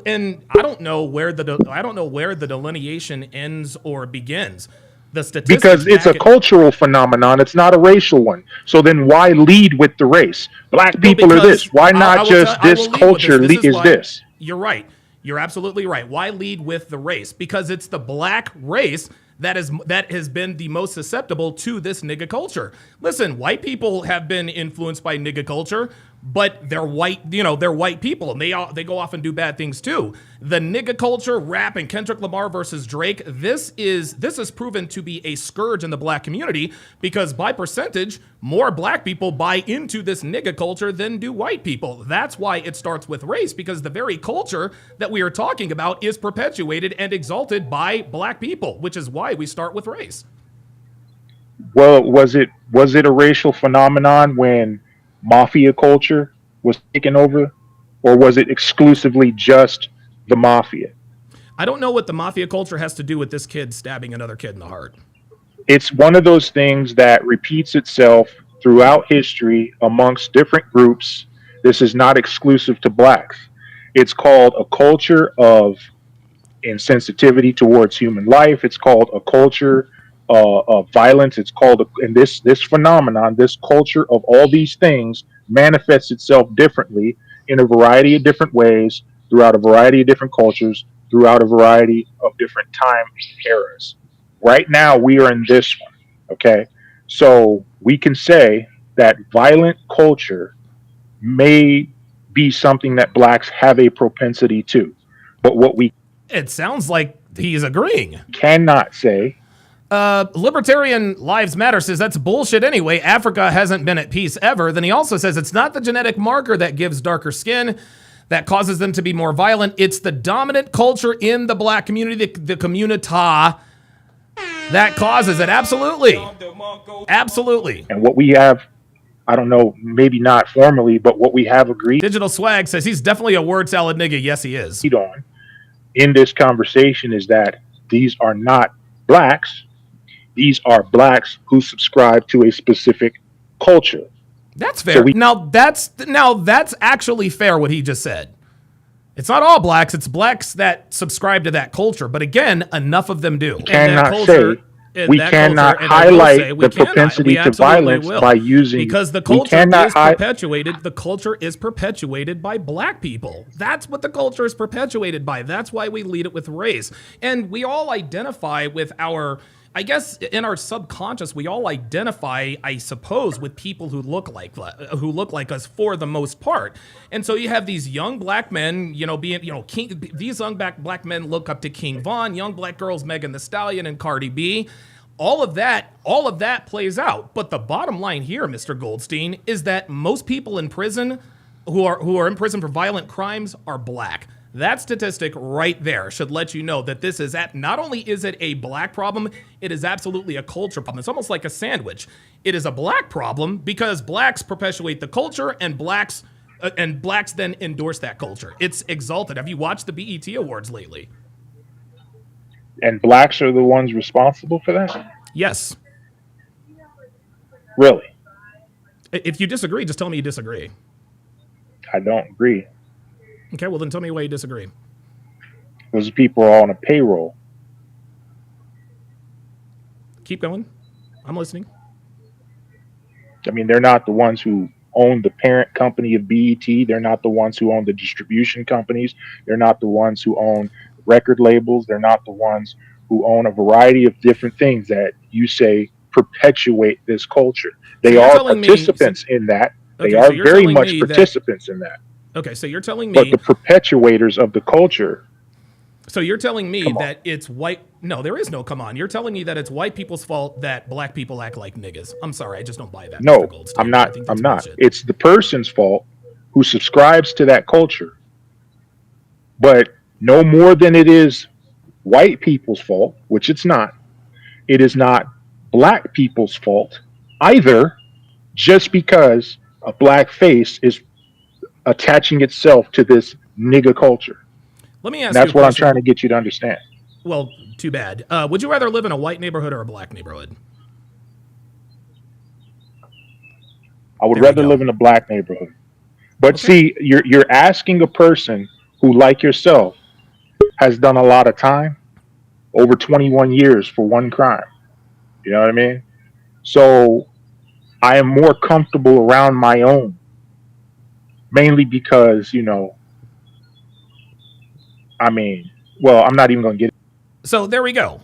and I don't know where the delineation ends or begins. The statistics because it's a cultural phenomenon. It's not a racial one. So then why lead with the race? Black people are this. Why not just this culture is this? You're right. You're absolutely right. Why lead with the race? Because it's the black race that has been the most susceptible to this nigga culture. Listen, white people have been influenced by nigga culture, but they're white, they're white people, and they go off and do bad things too. The nigga culture, rap, and Kendrick Lamar versus Drake, this is proven to be a scourge in the black community, because by percentage, more black people buy into this nigga culture than do white people. That's why it starts with race, because the very culture that we are talking about is perpetuated and exalted by black people, which is why we start with race. Well, was it a racial phenomenon when mafia culture was taken over, or was it exclusively just the mafia? I don't know what the mafia culture has to do with this kid stabbing another kid in the heart. It's one of those things that repeats itself throughout history amongst different groups. This is not exclusive to blacks. It's called a culture of insensitivity towards human life. It's called a culture of violence. It's called, and this phenomenon, this culture of all these things manifests itself differently in a variety of different ways throughout a variety of different cultures, throughout a variety of different time eras. Right now, we are in this one, okay? So we can say that violent culture may be something that blacks have a propensity to, but what we... It sounds like he's agreeing. Cannot say... Libertarian Lives Matter says that's bullshit anyway. Africa hasn't been at peace ever. Then he also says it's not the genetic marker that gives darker skin that causes them to be more violent. It's the dominant culture in the black community, the community, that causes it. Absolutely. Absolutely. And what we have, I don't know, maybe not formally, but what we have agreed. Digital Swag says he's definitely a word salad nigga. Yes, he is. In this conversation is that these are not blacks. These are blacks who subscribe to a specific culture. That's fair. So now that's actually fair what he just said. It's not all blacks, it's blacks that subscribe to that culture. But again, enough of them do. We cannot highlight the propensity to violence by using, because the culture is perpetuated. The culture is perpetuated by black people. That's what the culture is perpetuated by. That's why we lead it with race. And we all identify with our, I guess in our subconscious, we all identify, I suppose, with people who look like us for the most part. And so you have these young black men, these young black men look up to King Von, young black girls, Megan Thee Stallion and Cardi B. All of that plays out. But the bottom line here, Mr. Goldstein, is that most people in prison who are in prison for violent crimes are black. That statistic right there should let you know that this is not only is it a black problem, it is absolutely a culture problem. It's almost like a sandwich. It is a black problem because blacks perpetuate the culture and blacks then endorse that culture. It's exalted. Have you watched the BET Awards lately? And blacks are the ones responsible for that? Yes. Really? If you disagree, just tell me you disagree. I don't agree. Okay, well then tell me why you disagree. Those people are on a payroll. Keep going. I'm listening. I mean, they're not the ones who own the parent company of BET. They're not the ones who own the distribution companies. They're not the ones who own record labels. They're not the ones who own a variety of different things that you say perpetuate this culture. They are participants in that. They are very much participants in that. Okay, so you're telling me... But the perpetuators of the culture... So you're telling me that it's white... No, there is no come on. You're telling me that it's white people's fault that black people act like niggas. I'm sorry, I just don't buy that. No, I'm not. It's the person's fault who subscribes to that culture. But no more than it is white people's fault, which it's not. It is not black people's fault either, just because a black face is attaching itself to this nigga culture. Let me ask you. That's what I'm trying to get you to understand. Well, too bad. Would you rather live in a white neighborhood or a black neighborhood? I would rather live in a black neighborhood. But see, you're asking a person who, like yourself, has done a lot of time, over 21 years for one crime. You know what I mean? So I am more comfortable around my own. Mainly because, I'm not even going to get it. So there we go.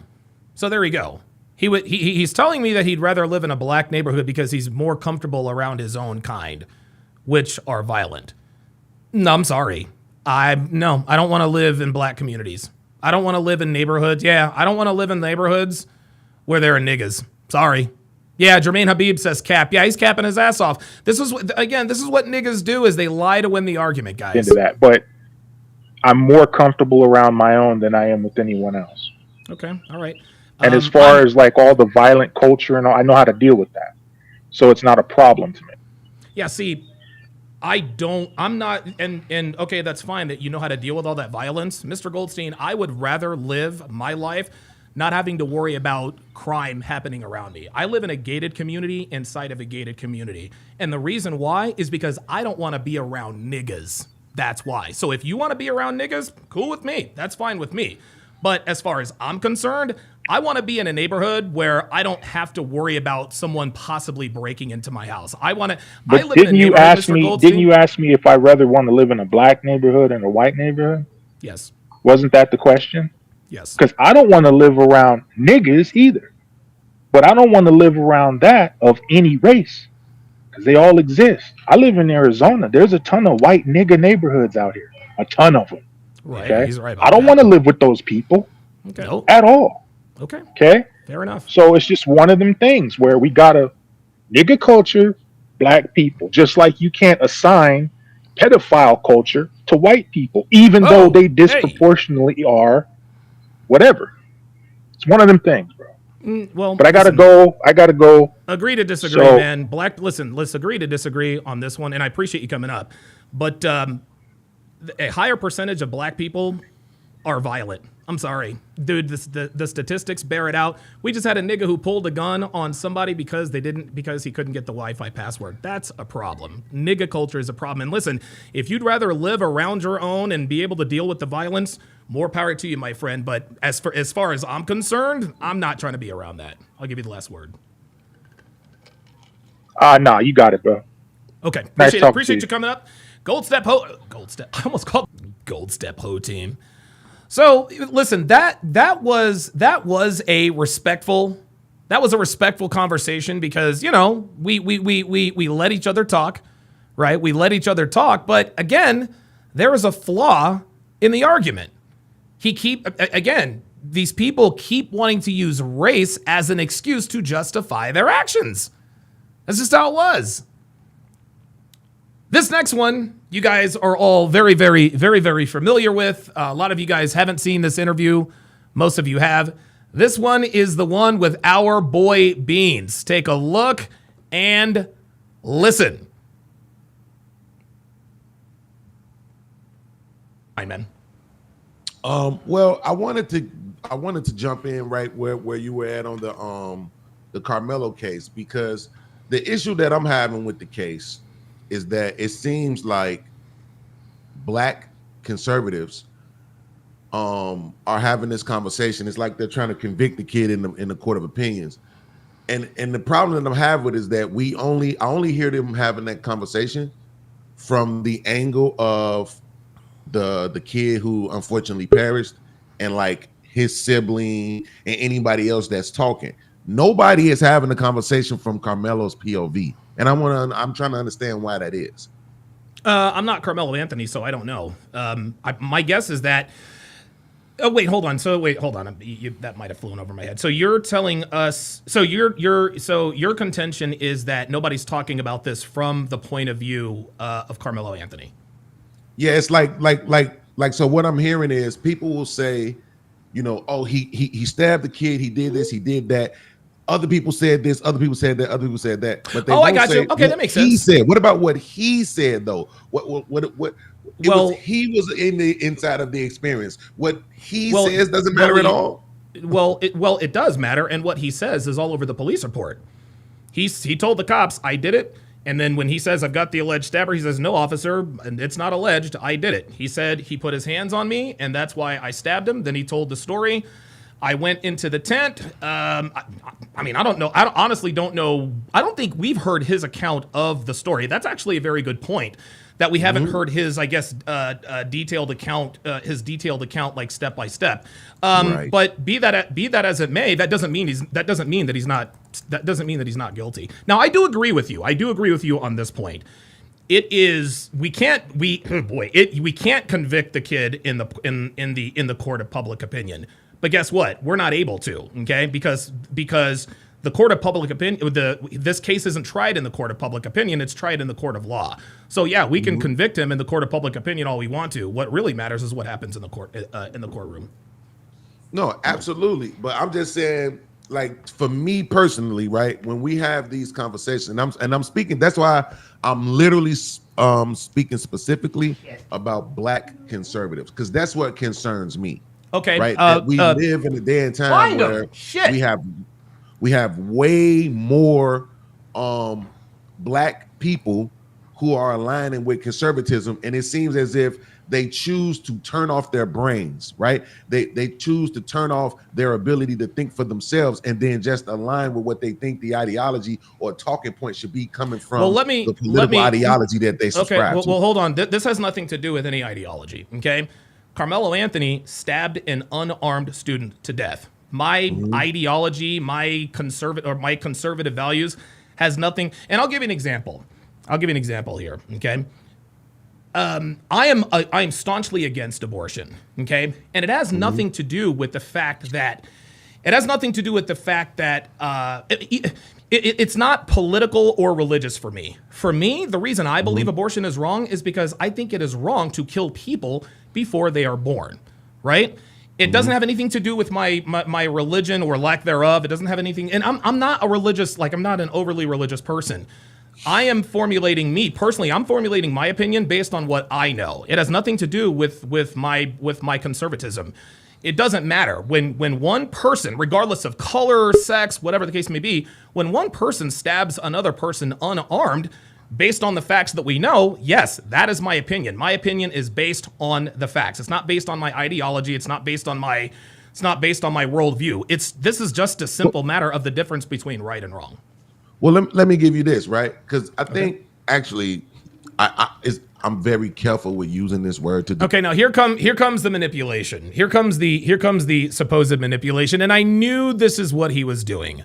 He's telling me that he'd rather live in a black neighborhood because he's more comfortable around his own kind, which are violent. No, I'm sorry. I don't want to live in black communities. I don't want to live in neighborhoods. Yeah, I don't want to live in neighborhoods where there are niggas. Sorry. Yeah, Jermaine Habib says cap. Yeah, he's capping his ass off. This is what niggas do is they lie to win the argument, guys. Into that, but I'm more comfortable around my own than I am with anyone else. Okay, all right. And as far as like all the violent culture and all, I know how to deal with that. So it's not a problem to me. Yeah, see, I'm not, and okay, that's fine that you know how to deal with all that violence. Mr. Goldstein, I would rather live my life not having to worry about crime happening around me. I live in a gated community inside of a gated community. And the reason why is because I don't want to be around niggas. That's why. So if you want to be around niggas, cool with me. That's fine with me. But as far as I'm concerned, I want to be in a neighborhood where I don't have to worry about someone possibly breaking into my house. Didn't you ask me if I rather want to live in a black neighborhood and a white neighborhood? Yes. Wasn't that the question? Yes. Because I don't want to live around niggas either. But I don't want to live around that of any race. Because they all exist. I live in Arizona. There's a ton of white nigga neighborhoods out here. A ton of them. Right. Okay? He's right about I don't want to live with those people. Okay. At all. Okay. Okay? Fair enough. So it's just one of them things where we got a nigga culture, black people. Just like you can't assign pedophile culture to white people, even though they disproportionately are whatever. It's one of them things, bro. But I gotta go. Agree to disagree, man. Listen, let's agree to disagree on this one, and I appreciate you coming up. But a higher percentage of black people are violent. I'm sorry. Dude, the statistics bear it out. We just had a nigga who pulled a gun on somebody because he couldn't get the Wi-Fi password. That's a problem. Nigga culture is a problem. And listen, if you'd rather live around your own and be able to deal with the violence, more power to you, my friend. But as far as I'm concerned, I'm not trying to be around that. I'll give you the last word. Nah, you got it, bro. Okay. Nice Appreciate you coming up. Gold Step. I almost called Gold Step Ho team. So listen, that was a respectful conversation because, you know, we let each other talk, right? We let each other talk, but again, there is a flaw in the argument. These people keep wanting to use race as an excuse to justify their actions. That's just how it was. This next one, you guys are all very, very, very, very familiar with. A lot of you guys haven't seen this interview. Most of you have. This one is the one with our boy Beans. Take a look and listen. Hi, man. Well, I wanted to jump in right where you were at on the Carmelo case, because the issue that I'm having with the case is that it seems like black conservatives are having this conversation. It's like they're trying to convict the kid in the court of opinions. And the problem that I'm having with is that I only hear them having that conversation from the angle of the kid who unfortunately perished and like his sibling and anybody else that's talking. Nobody is having a conversation from Carmelo's POV. And I'm trying to understand why that is. I'm not Carmelo Anthony, so I don't know. My guess is that. Oh wait, hold on. That might have flown over my head. So you're telling us. So your contention is that nobody's talking about this from the point of view of Carmelo Anthony. Yeah, it's like. So what I'm hearing is people will say, you know, oh, he stabbed the kid, he did this, he did that. Other people said this, other people said that, other people said that. But they I got you. Okay, that makes sense. He said. What about what he said though? He was in the inside of the experience. What he says doesn't matter at all. It does matter, and what he says is all over the police report. He told the cops, "I did it," and then when he says, "I've got the alleged stabber," he says, "No, officer, and it's not alleged. I did it." He said he put his hands on me, and that's why I stabbed him. Then he told the story. I went into the tent. I don't know. I honestly don't know. I don't think we've heard his account of the story. That's actually a very good point, that we haven't heard his, I guess, detailed account, like step by step. Right. But be that as it may, that doesn't mean that he's not guilty. Now, I do agree with you. On this point. We can't convict the kid in the court of public opinion. But guess what? We're not able to, okay? Because the court of public opinion, this case isn't tried in the court of public opinion, it's tried in the court of law. So yeah, we can convict him in the court of public opinion all we want to. What really matters is what happens in the courtroom. No, absolutely. But I'm just saying, like, for me personally, right, when we have these conversations, and I'm speaking, that's why I'm literally speaking specifically about black conservatives, because that's what concerns me. Okay. Right. We live in a day and time where we have way more black people who are aligning with conservatism, and it seems as if they choose to turn off their brains, right? They choose to turn off their ability to think for themselves and then just align with what they think the ideology or talking point should be coming from the political ideology that they subscribe to. Well, hold on. This has nothing to do with any ideology, okay? Carmelo Anthony stabbed an unarmed student to death. My ideology, my conservative values has nothing. And I'll give you an example. Here. Okay. I am staunchly against abortion. Okay. And it has nothing to do with the fact that it's not political or religious for me. For me, the reason I believe abortion is wrong is because I think it is wrong to kill people before they are born, right? It doesn't have anything to do with my religion or lack thereof. It doesn't have anything, and I'm not a religious, I'm not an overly religious person. I am formulating my opinion based on what I know. It has nothing to do with my conservatism. It doesn't matter. When one person, regardless of color, sex, whatever the case may be, when one person stabs another person unarmed, based on the facts that we know, yes, that is my opinion. My opinion is based on the facts. It's not based on my ideology. It's not based on my worldview. This is just a simple matter of the difference between right and wrong. Well, let me give you this, right? Because I think actually, I'm very careful with using this word to. Okay, now here comes the manipulation. Here comes the supposed manipulation, and I knew this is what he was doing.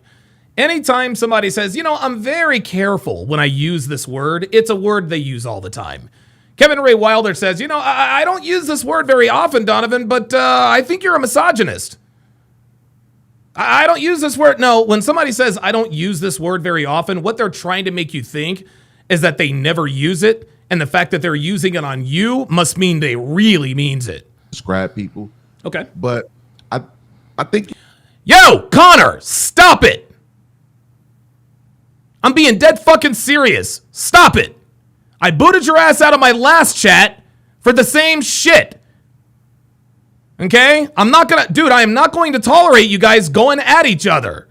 Anytime somebody says, I'm very careful when I use this word, it's a word they use all the time. Kevin Ray Wilder says, I don't use this word very often, Donovan, but I think you're a misogynist. I don't use this word. No, when somebody says I don't use this word very often, what they're trying to make you think is that they never use it. And the fact that they're using it on you must mean they really means it. Describe people. Okay. But I think. Yo, Connor, stop it. I'm being dead fucking serious. Stop it. I booted your ass out of my last chat for the same shit. Okay? I am not going to tolerate you guys going at each other.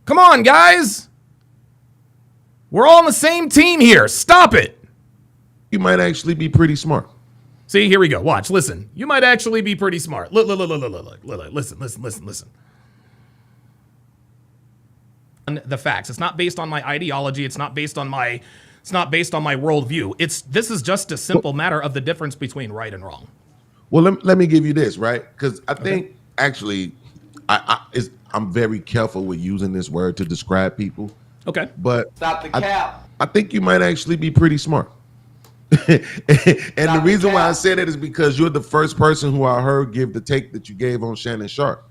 Come on, guys. We're all on the same team here. Stop it. You might actually be pretty smart. See, here we go. Watch, listen. You might actually be pretty smart. Look. Listen. The facts. It's not based on my ideology. It's not based on my worldview. This is just a simple matter of the difference between right and wrong. Well, let me give you this, right? Because I think actually, I'm very careful with using this word to describe people. Okay. But stop the cap. I think you might actually be pretty smart. And the reason why I say that is because you're the first person who I heard give the take that you gave on Shannon Sharpe,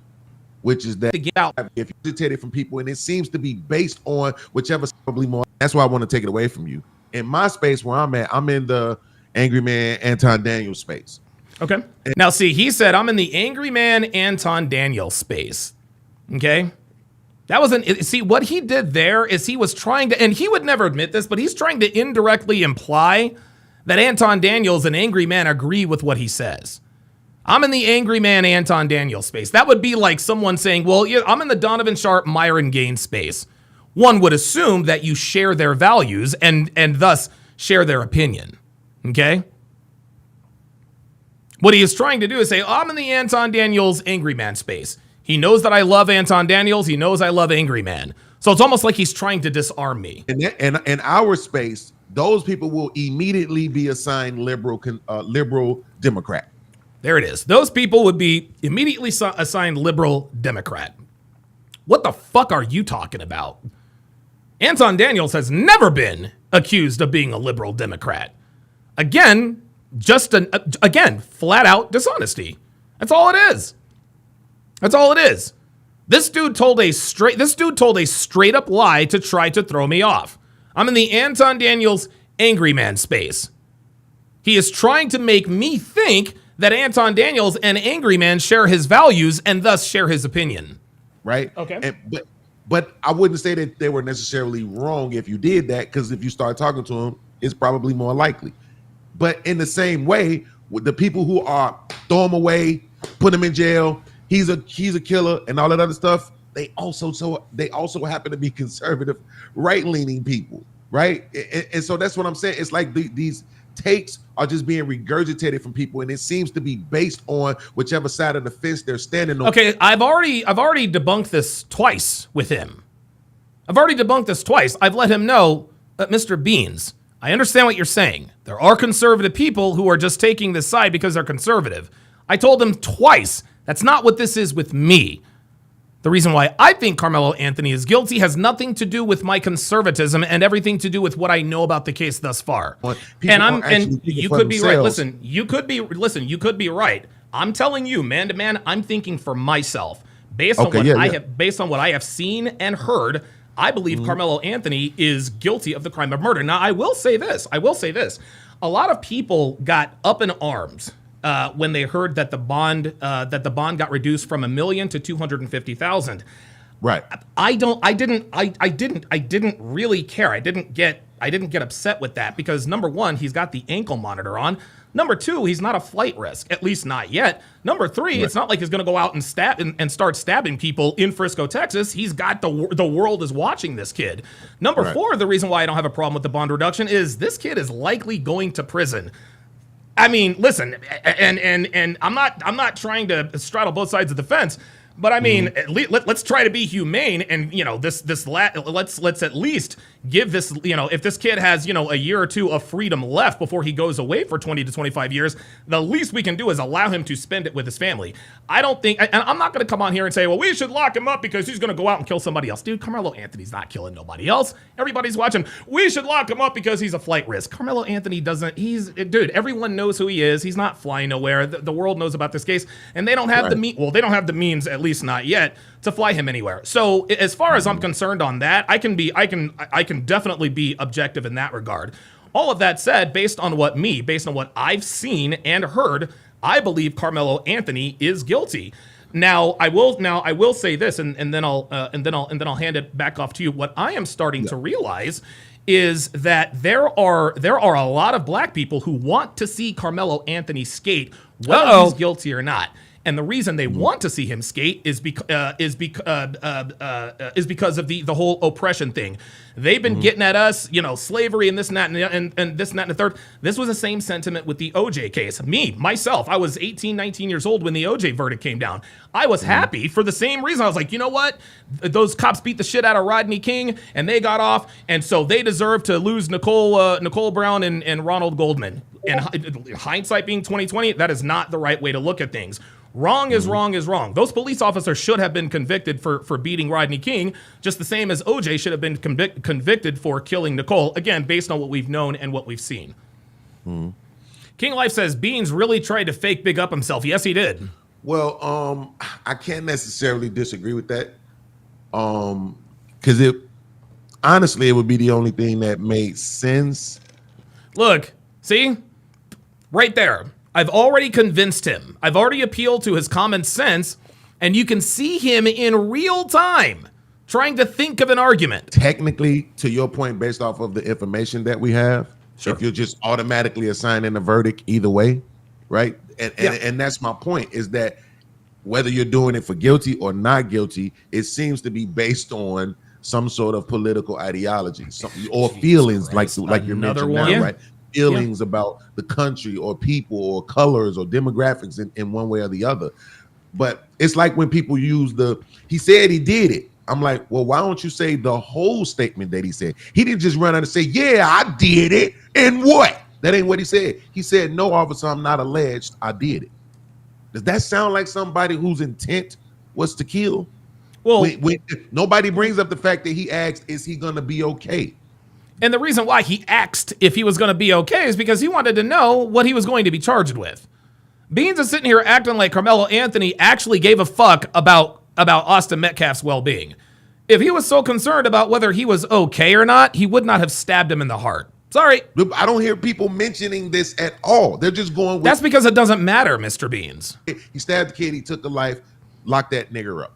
which is that if you dictate it from people, and it seems to be based on whichever's probably more. That's why I want to take it away from you. In my space where I'm at, I'm in the Angry Man Anton Daniels space. Okay. Now, see, he said I'm in the Angry Man Anton Daniels space. Okay. That wasn't, see, what he did there is he was trying to, and he would never admit this, but he's trying to indirectly imply that Anton Daniels and Angry Man agree with what he says. I'm in the Angry Man Anton Daniels space. That would be like someone saying, well, yeah, I'm in the Donovan Sharpe Myron Gaines space. One would assume that you share their values and thus share their opinion. Okay? What he is trying to do is say, I'm in the Anton Daniels Angry Man space. He knows that I love Anton Daniels. He knows I love Angry Man. So it's almost like he's trying to disarm me. And in our space, those people will immediately be assigned liberal Democrat. There it is. Those people would be immediately assigned liberal Democrat. What the fuck are you talking about? Anton Daniels has never been accused of being a liberal Democrat. Again, flat out dishonesty. That's all it is. That's all it is. This dude told a straight up lie to try to throw me off. I'm in the Anton Daniels Angry Man space. He is trying to make me think that Anton Daniels and Angry Man share his values and thus share his opinion. Right? Okay. But I wouldn't say that they were necessarily wrong if you did that, because if you start talking to them, it's probably more likely. But in the same way, with the people who are throw him away, put him in jail, he's a killer, and all that other stuff, they also happen to be conservative, right-leaning people, right? And so that's what I'm saying. It's like these takes are just being regurgitated from people, and it seems to be based on whichever side of the fence they're standing on. Okay, I've already debunked this twice with him. I've let him know, Mr. Beans, I understand what you're saying. There are conservative people who are just taking this side because they're conservative. I told him twice, that's not what this is with me. The reason why I think Carmelo Anthony is guilty has nothing to do with my conservatism and everything to do with what I know about the case thus far. And you could be right. Listen, you could be right. I'm telling you, man to man, I'm thinking for myself. Based on what I have seen and heard, I believe Carmelo Anthony is guilty of the crime of murder. Now, I will say this. A lot of people got up in arms when they heard that the bond got reduced from $1 million to $250,000. Right. I didn't really care. I didn't didn't get upset with that because number one, he's got the ankle monitor on. Number two, he's not a flight risk, at least not yet. Number three, It's not like he's going to go out and start stabbing people in Frisco, Texas. He's got the world is watching this kid. Number four, the reason why I don't have a problem with the bond reduction is this kid is likely going to prison. I mean, listen, and I'm not trying to straddle both sides of the fence. But I mean, let's try to be humane, and let's at least give this, if this kid has a year or two of freedom left before he goes away for 20 to 25 years, the least we can do is allow him to spend it with his family. I don't think, and I'm not going to come on here and say, well, we should lock him up because he's going to go out and kill somebody else. Dude, Carmelo Anthony's not killing nobody else. Everybody's watching. We should lock him up because he's a flight risk. Carmelo Anthony doesn't. Dude, everyone knows who he is. He's not flying nowhere. The world knows about this case, and they don't have they don't have the means, at least not yet, to fly him anywhere. So as far as I'm concerned on that, I can definitely be objective in that regard. All of that said, based on what I've seen and heard, I believe Carmelo Anthony is guilty. Now I will say this, and then I'll hand it back off to you. What I am starting to realize is that there are a lot of black people who want to see Carmelo Anthony skate, whether he's guilty or not. And the reason they want to see him skate is because of the whole oppression thing. They've been getting at us, slavery and this and that and this and that and the third. This was the same sentiment with the OJ case. Myself, I was 18, 19 years old when the OJ verdict came down. I was happy for the same reason. I was like, you know what? Those cops beat the shit out of Rodney King and they got off, and so they deserve to lose Nicole Brown and Ronald Goldman. And hindsight being 2020, that is not the right way to look at things. Wrong is wrong is wrong. Those police officers should have been convicted for beating Rodney King, just the same as OJ should have been convicted for killing Nicole, again, based on what we've known and what we've seen. King Life says, Beans really tried to fake big up himself. Yes, he did. Well, I can't necessarily disagree with that. Because honestly, it would be the only thing that made sense. Look, see? Right there. I've already convinced him. I've already appealed to his common sense, and you can see him in real time trying to think of an argument. Technically, to your point, based off of the information that we have, if you're just automatically assigning a verdict either way, right? And that's my point, is that whether you're doing it for guilty or not guilty, it seems to be based on some sort of political ideology, or feelings, like you mentioned now, right? Feelings about the country or people or colors or demographics in one way or the other. But it's like when people use he said he did it. I'm like, well, why don't you say the whole statement that he said? He didn't just run out and say, yeah, I did it. And what? That ain't what he said. He said, no, officer, I'm not alleged. I did it. Does that sound like somebody whose intent was to kill? Well, when nobody brings up the fact that he asked, is he going to be okay? And the reason why he asked if he was going to be okay is because he wanted to know what he was going to be charged with. Beans is sitting here acting like Carmelo Anthony actually gave a fuck about Austin Metcalf's well-being. If he was so concerned about whether he was okay or not, he would not have stabbed him in the heart. Sorry. I don't hear people mentioning this at all. They're just going with... That's because it doesn't matter, Mr. Beans. He stabbed the kid, he took a life, locked that nigger up.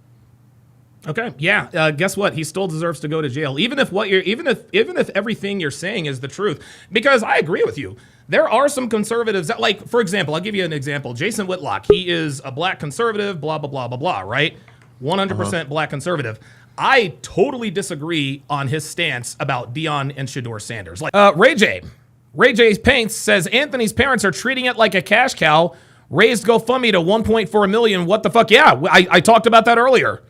Okay. Yeah. Guess what? He still deserves to go to jail, even if everything you're saying is the truth. Because I agree with you. There are some conservatives that, like, for example, I'll give you an example. Jason Whitlock. He is a black conservative. Blah blah blah blah blah. Right? 100% black conservative. I totally disagree on his stance about Deion and Shedeur Sanders. Like Ray J Paints says Anthony's parents are treating it like a cash cow. Raised GoFundMe to 1.4 million. What the fuck? Yeah, I talked about that earlier.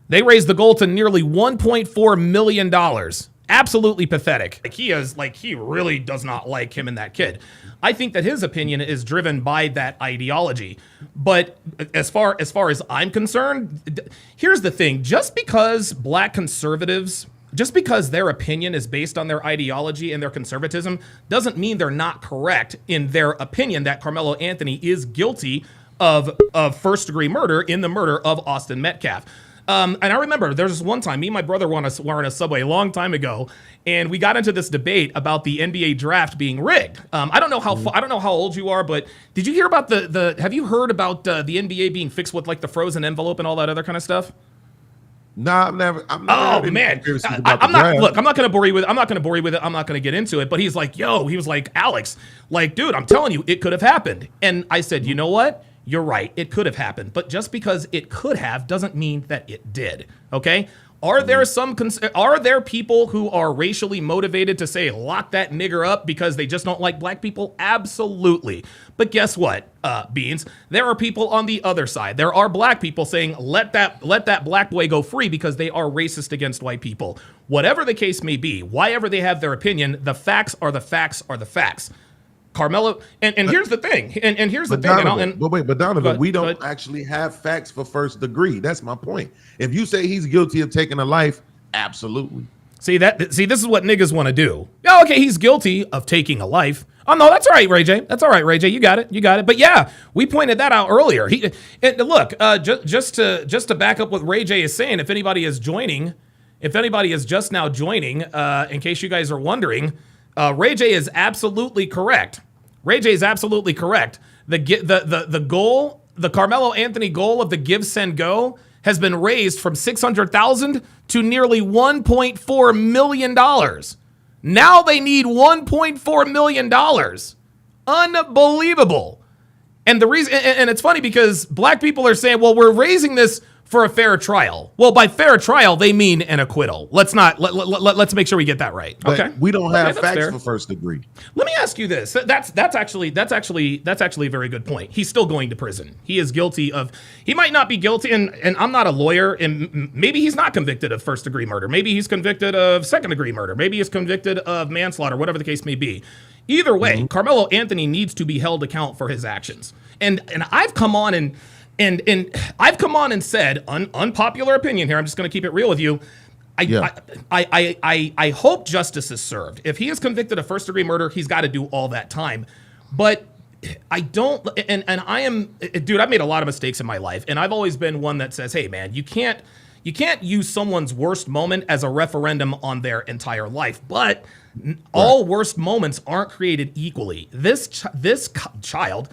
They raised the goal to nearly $1.4 million. Absolutely pathetic. He really does not like him and that kid. I think that his opinion is driven by that ideology. But as far as I'm concerned, here's the thing. Just because black conservatives, just because their opinion is based on their ideology and their conservatism, doesn't mean they're not correct in their opinion that Carmelo Anthony is guilty of first-degree murder in the murder of Austin Metcalf. And I remember there was this one time, me and my brother were on a subway a long time ago, and we got into this debate about the NBA draft being rigged. I don't know how old you are, but did you hear about have you heard about the NBA being fixed with like the frozen envelope and all that other kind of stuff? Nah, I've never. Oh man, I'm not. Look, I'm not going to bore you with. I'm not going to bore you with it. I'm not going to get into it. But he's like, yo, he was like, Alex, like, dude, I'm telling you, it could have happened. And I said, you know what? You're right. It could have happened. But just because it could have doesn't mean that it did. Okay. Are there people who are racially motivated to say lock that nigger up because they just don't like black people? Absolutely. But guess what, Beans? There are people on the other side. There are black people saying let that black boy go free because they are racist against white people. Whatever the case may be, whyever they have their opinion, the facts are the facts are the facts. KARMELO, and here's the thing, and here's the thing. Donovan, we don't actually have facts for first degree. That's my point. If you say he's guilty of taking a life, absolutely. See, this is what niggas want to do. Oh, okay, he's guilty of taking a life. Oh no, that's all right, Ray J. That's all right, Ray J. You got it. But yeah, we pointed that out earlier. Look, just to back up what Ray J is saying, if anybody is just now joining, in case you guys are wondering. Ray J is absolutely correct. The goal, the Carmelo Anthony goal of the Give, Send, Go has been raised from $600,000 to nearly $1.4 million. Now they need $1.4 million. Unbelievable. And the reason, and it's funny because black people are saying, well, we're raising this for a fair trial. Well, by fair trial, they mean an acquittal. Let's make sure we get that right. But okay. We don't have facts for first degree. Let me ask you this. That's actually a very good point. He's still going to prison. He is guilty of, he might not be guilty, and I'm not a lawyer, and maybe he's not convicted of first degree murder. Maybe he's convicted of second degree murder. Maybe he's convicted of manslaughter, whatever the case may be. Either way, Carmelo Anthony needs to be held account for his actions. And I've come on and I've come on and said, unpopular opinion here, I'm just going to keep it real with you. I hope justice is served. If he is convicted of first degree murder, he's got to do all that time. But I don't, and I am, dude, I've made a lot of mistakes in my life, and I've always been one that says, hey man, you can't use someone's worst moment as a referendum on their entire life. But all worst moments aren't created equally. This child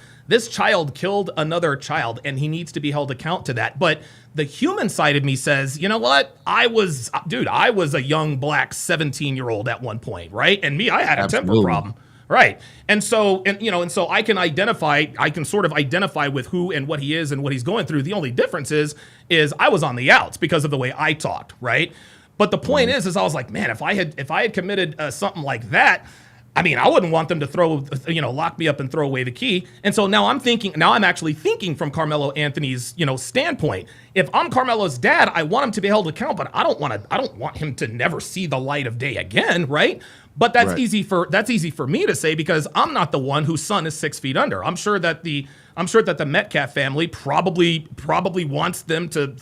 killed another child, and he needs to be held account to that. But the human side of me says, you know what? I was a young black 17-year-old at one point, right? And I had a temper problem. Right. And so I can sort of identify with who and what he is and what he's going through. The only difference is I was on the outs because of the way I talked, right? But the point is I was like, man, if I had committed something like that, I mean, I wouldn't want them to lock me up and throw away the key. And so now I'm actually thinking from Carmelo Anthony's, standpoint. If I'm Carmelo's dad, I want him to be held accountable, but I don't want him to never see the light of day again, right? But that's easy for me to say because I'm not the one whose son is 6 feet under. I'm sure that the Metcalf family probably wants them to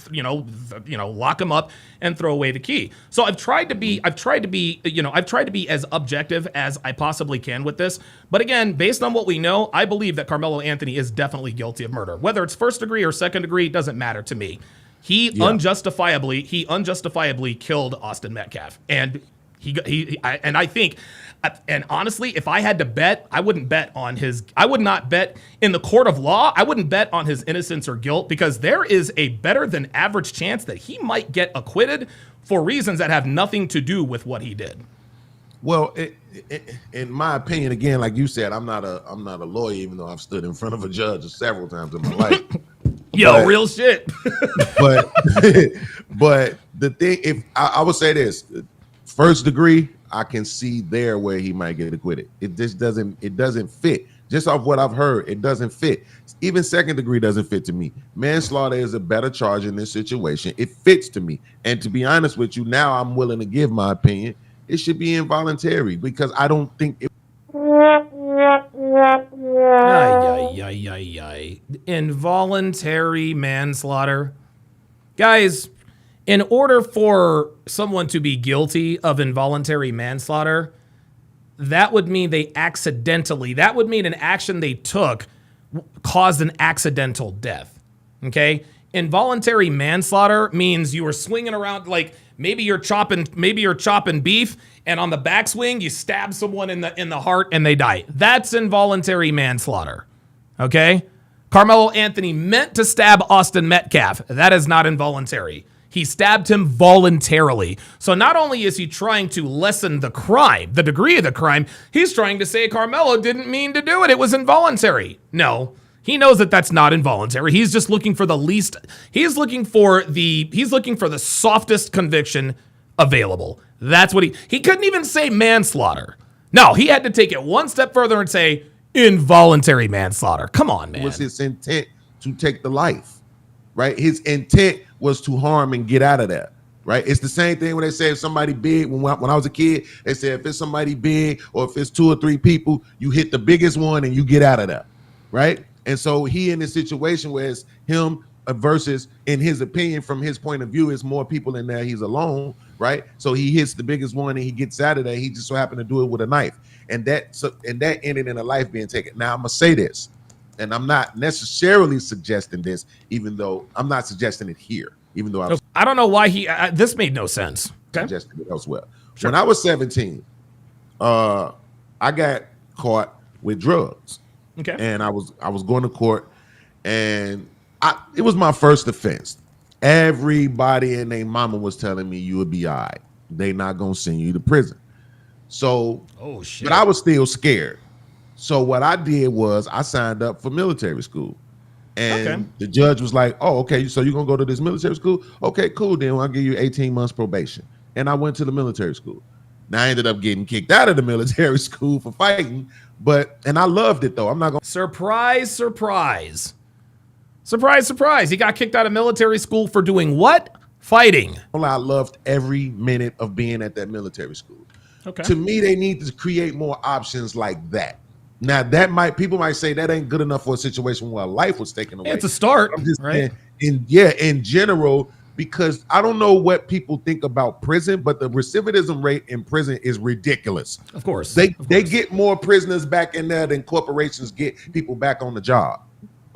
lock him up and throw away the key. So I've tried to be as objective as I possibly can with this. But again, based on what we know, I believe that Carmelo Anthony is definitely guilty of murder. Whether it's first degree or second degree, doesn't matter to me. He unjustifiably killed Austin Metcalf, and I think, and honestly, if I had to bet, I would not bet in the court of law. I wouldn't bet on his innocence or guilt because there is a better than average chance that he might get acquitted for reasons that have nothing to do with what he did. Well, in my opinion, again, like you said, I'm not a lawyer, even though I've stood in front of a judge several times in my life. Real shit. but the thing, if I would say this. First degree, I can see there where he might get acquitted. It just doesn't fit. Just off what I've heard, it doesn't fit. Even second degree doesn't fit to me. Manslaughter is a better charge in this situation. It fits to me. And to be honest with you, now I'm willing to give my opinion. It should be involuntary because I don't think it. Involuntary manslaughter. Guys, in order for someone to be guilty of involuntary manslaughter, that would mean an action they took caused an accidental death. Okay? Involuntary manslaughter means you were swinging around, like maybe you're chopping beef, and on the backswing you stab someone in the heart and they die. That's involuntary manslaughter. Okay? Carmelo Anthony meant to stab Austin Metcalf. That is not involuntary. He stabbed him voluntarily. So not only is he trying to lessen the crime, the degree of the crime, he's trying to say Carmelo didn't mean to do it. It was involuntary. No, he knows that that's not involuntary. He's just looking for he's looking for the softest conviction available. That's what he couldn't even say manslaughter. No, he had to take it one step further and say involuntary manslaughter. Come on, man. It was his intent to take the life, right? His intent was to harm and get out of there, right? It's the same thing when they say if somebody big, when I was a kid, they said if it's somebody big or if it's 2 or 3 people, you hit the biggest one and you get out of there, right? And so he in this situation where it's him versus, in his opinion, from his point of view, it's more people in there, he's alone, right? So he hits the biggest one and he gets out of there. He just so happened to do it with a knife. And that ended in a life being taken. Now I'm gonna say this, and I'm not necessarily suggesting this, even though I'm not suggesting it here, even though I don't know why this made no sense. Okay. Suggesting it elsewhere. Sure. When I was 17, I got caught with drugs. Okay. And I was going to court, and it was my first offense. Everybody and their mama was telling me you would be all right. They not gonna send you to prison. So, oh shit. But I was still scared. So what I did was I signed up for military school. And the judge was like, oh, okay, so you're going to go to this military school? Okay, cool, then I'll give you 18 months probation. And I went to the military school. Now, I ended up getting kicked out of the military school for fighting, and I loved it, though. I'm not going to... Surprise, surprise. Surprise, surprise. He got kicked out of military school for doing what? Fighting. I loved every minute of being at that military school. Okay. To me, they need to create more options like that. Now people might say that ain't good enough for a situation where life was taken away. It's a start, I'm just right? saying, in general, because I don't know what people think about prison, but the recidivism rate in prison is ridiculous. Of course. They get more prisoners back in there than corporations get people back on the job.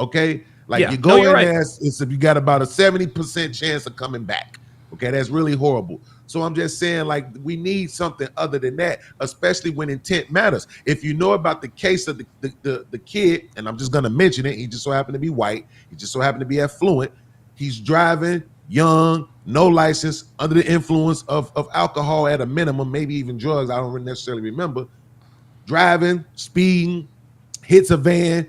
Okay? You go in there, it's if you got about a 70% chance of coming back. Okay, that's really horrible. So I'm just saying, we need something other than that, especially when intent matters. If you know about the case of the kid, and I'm just going to mention it, he just so happened to be white. He just so happened to be affluent. He's driving, young, no license, under the influence of alcohol at a minimum, maybe even drugs. I don't necessarily remember. Driving, speeding, hits a van,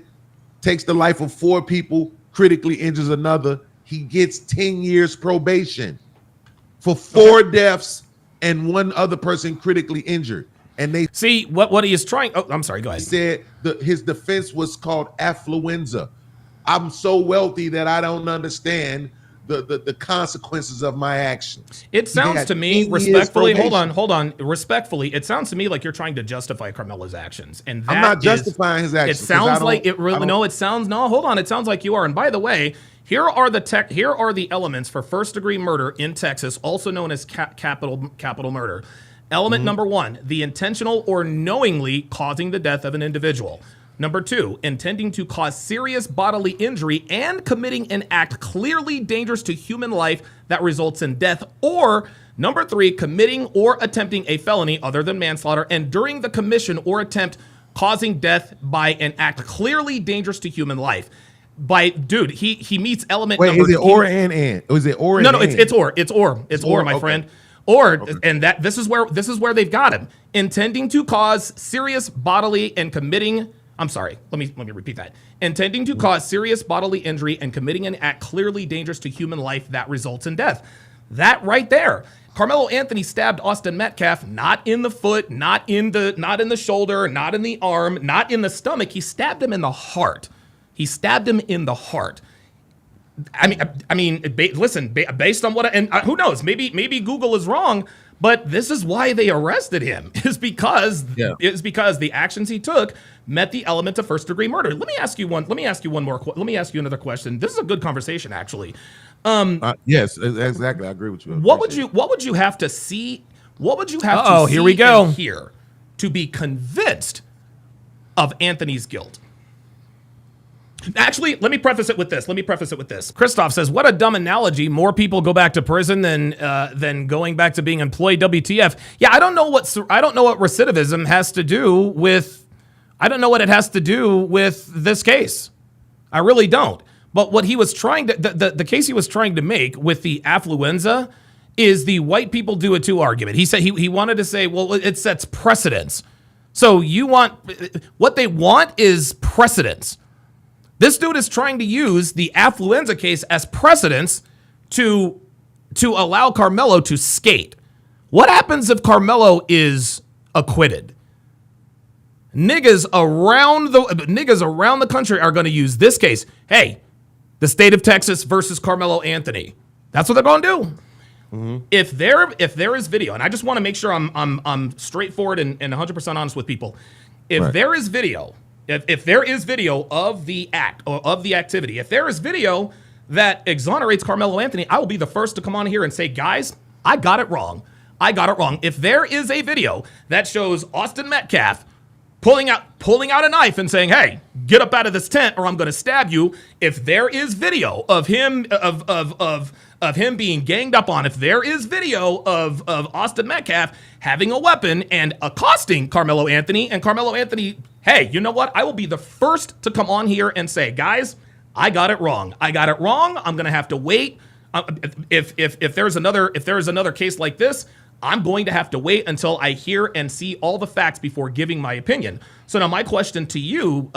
takes the life of 4 people, critically injures another. He gets 10 years probation. For 4 deaths and 1 other person critically injured. And they see what he is trying. Oh, I'm sorry. Go ahead. He said his defense was called affluenza. I'm so wealthy that I don't understand the consequences of my actions. It sounds to me, respectfully, hold on. Respectfully, it sounds to me like you're trying to justify Carmelo's actions. And I'm not justifying his actions. It sounds like it really, no, it sounds, no, hold on. It sounds like you are. And by the way, here are the elements for first-degree murder in Texas, also known as capital murder. Element number 1, the intentional or knowingly causing the death of an individual. Number 2, intending to cause serious bodily injury and committing an act clearly dangerous to human life that results in death. Or number 3, committing or attempting a felony other than manslaughter and during the commission or attempt causing death by an act clearly dangerous to human life. He meets element number. Wait, is it or and? Is it or? No, it's or, my friend. Or and that this is where they've got him. Intending to cause serious bodily and committing. I'm sorry. Let me repeat that. Intending to cause serious bodily injury and committing an act clearly dangerous to human life that results in death. That right there. Carmelo Anthony stabbed Austin Metcalf not in the foot, not in the shoulder, not in the arm, not in the stomach. He stabbed him in the heart. He stabbed him in the heart. Listen, based on who knows? Maybe Google is wrong, but this is why they arrested him. Is because the actions he took met the element of first-degree murder. Let me ask you another question. This is a good conversation, actually. Yes, exactly. I agree with you. What would you have to see? What would you have to see here we go. Here to be convinced of Anthony's guilt? Actually, let me preface it with this. Christoph says, what a dumb analogy. More people go back to prison than going back to being employed. WTF. Yeah, I don't know what recidivism has to do with, I don't know what it has to do with this case. I really don't. But what he was trying to, the case he was trying to make with the affluenza is the white people do it too argument. He said he wanted to say, well, it sets precedence. So what they want is precedence. This dude is trying to use the affluenza case as precedence to allow Carmelo to skate. What happens if Carmelo is acquitted? Niggas around the country are going to use this case. Hey, the state of Texas versus Carmelo Anthony. That's what they're going to do. Mm-hmm. If there is video, and I just want to make sure I'm straightforward and 100% honest with people. If there is video, if there is video of the act or of the activity, if there is video that exonerates Carmelo Anthony, I will be the first to come on here and say, guys, I got it wrong. If there is a video that shows Austin Metcalf pulling out a knife and saying, hey, get up out of this tent or I'm going to stab you. If there is video of him of him being ganged up on, if there is video of Austin Metcalf having a weapon and accosting Carmelo Anthony, and Carmelo Anthony, hey, you know what? I will be the first to come on here and say, guys, I got it wrong. I'm going to have to wait. If there's another case like this, I'm going to have to wait until I hear and see all the facts before giving my opinion. So now my question to you,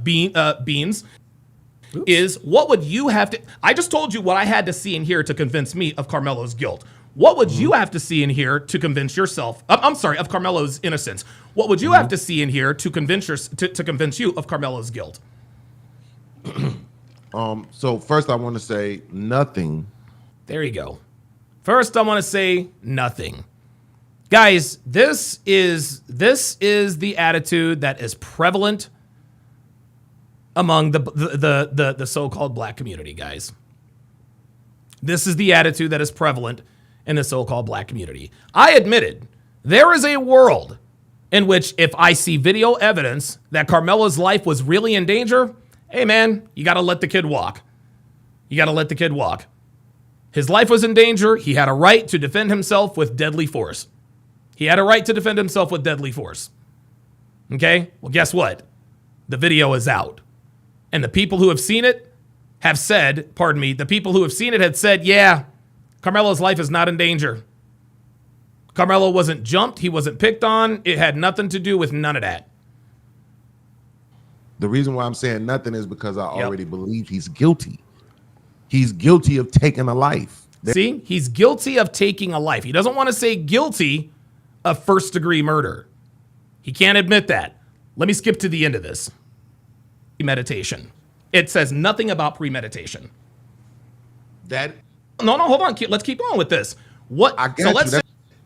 Beans, is what would you have to... I just told you what I had to see in here to convince me of Carmelo's guilt. What would you have to see in here to convince yourself... of Carmelo's innocence. What would you have to see in here to convince you of Carmelo's guilt? So first I want to say nothing. There you go. First, I want to say nothing. Guys, this is the attitude that is prevalent among the so-called black community, guys. This is the attitude that is prevalent in the so-called black community. I admitted there is a world in which if I see video evidence that Carmelo's life was really in danger, hey man, you got to let the kid walk. His life was in danger. He had a right to defend himself with deadly force. Okay? Well, guess what? The video is out. And the people who have seen it have said, had said, yeah, Carmelo's life is not in danger. Carmelo wasn't jumped. He wasn't picked on. It had nothing to do with none of that. The reason why I'm saying nothing is because I already believe he's guilty. He's guilty of taking a life. See, he's guilty of taking a life. He doesn't want to say guilty of first-degree murder. He can't admit that. Let me skip to the end of this. Premeditation. It says nothing about premeditation. No, hold on. Let's keep on with this.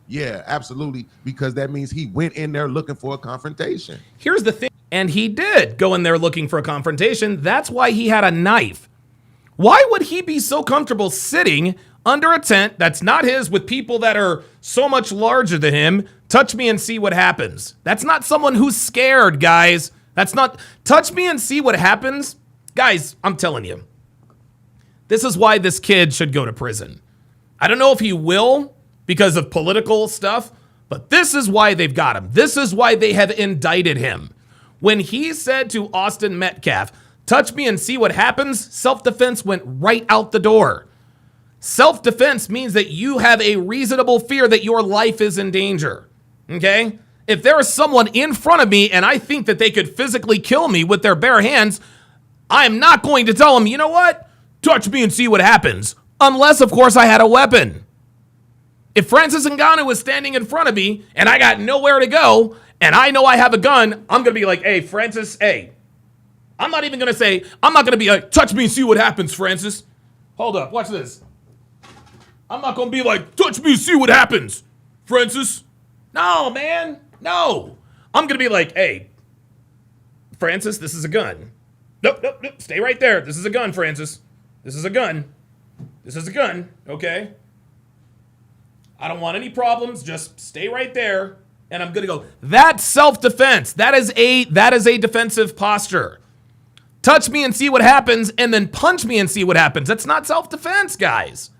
Yeah, absolutely. Because that means he went in there looking for a confrontation. Here's the thing. And he did go in there looking for a confrontation. That's why he had a knife. Why would he be so comfortable sitting under a tent that's not his with people that are so much larger than him? Touch me and see what happens. That's not someone who's scared, guys. That's not touch me and see what happens. Guys, I'm telling you, this is why this kid should go to prison. I don't know if he will because of political stuff, but this is why they've got him. This is why they have indicted him. When he said to Austin Metcalf, touch me and see what happens, self-defense went right out the door. Self-defense means that you have a reasonable fear that your life is in danger, okay? If there is someone in front of me and I think that they could physically kill me with their bare hands, I am not going to tell them, you know what? Touch me and see what happens. Unless, of course, I had a weapon. If Francis Ngannou was standing in front of me and I got nowhere to go and I know I have a gun, I'm going to be like, hey, Francis, hey. I'm not even going to be like, touch me and see what happens, Francis. Hold up, watch this. I'm not going to be like, touch me and see what happens, Francis. No, man, no. I'm going to be like, hey, Francis, this is a gun. Nope, stay right there. This is a gun, Francis. This is a gun, okay? I don't want any problems, just stay right there. And I'm going to go, that's self-defense. That is a defensive posture. Touch me and see what happens, and then punch me and see what happens. That's not self-defense, guys.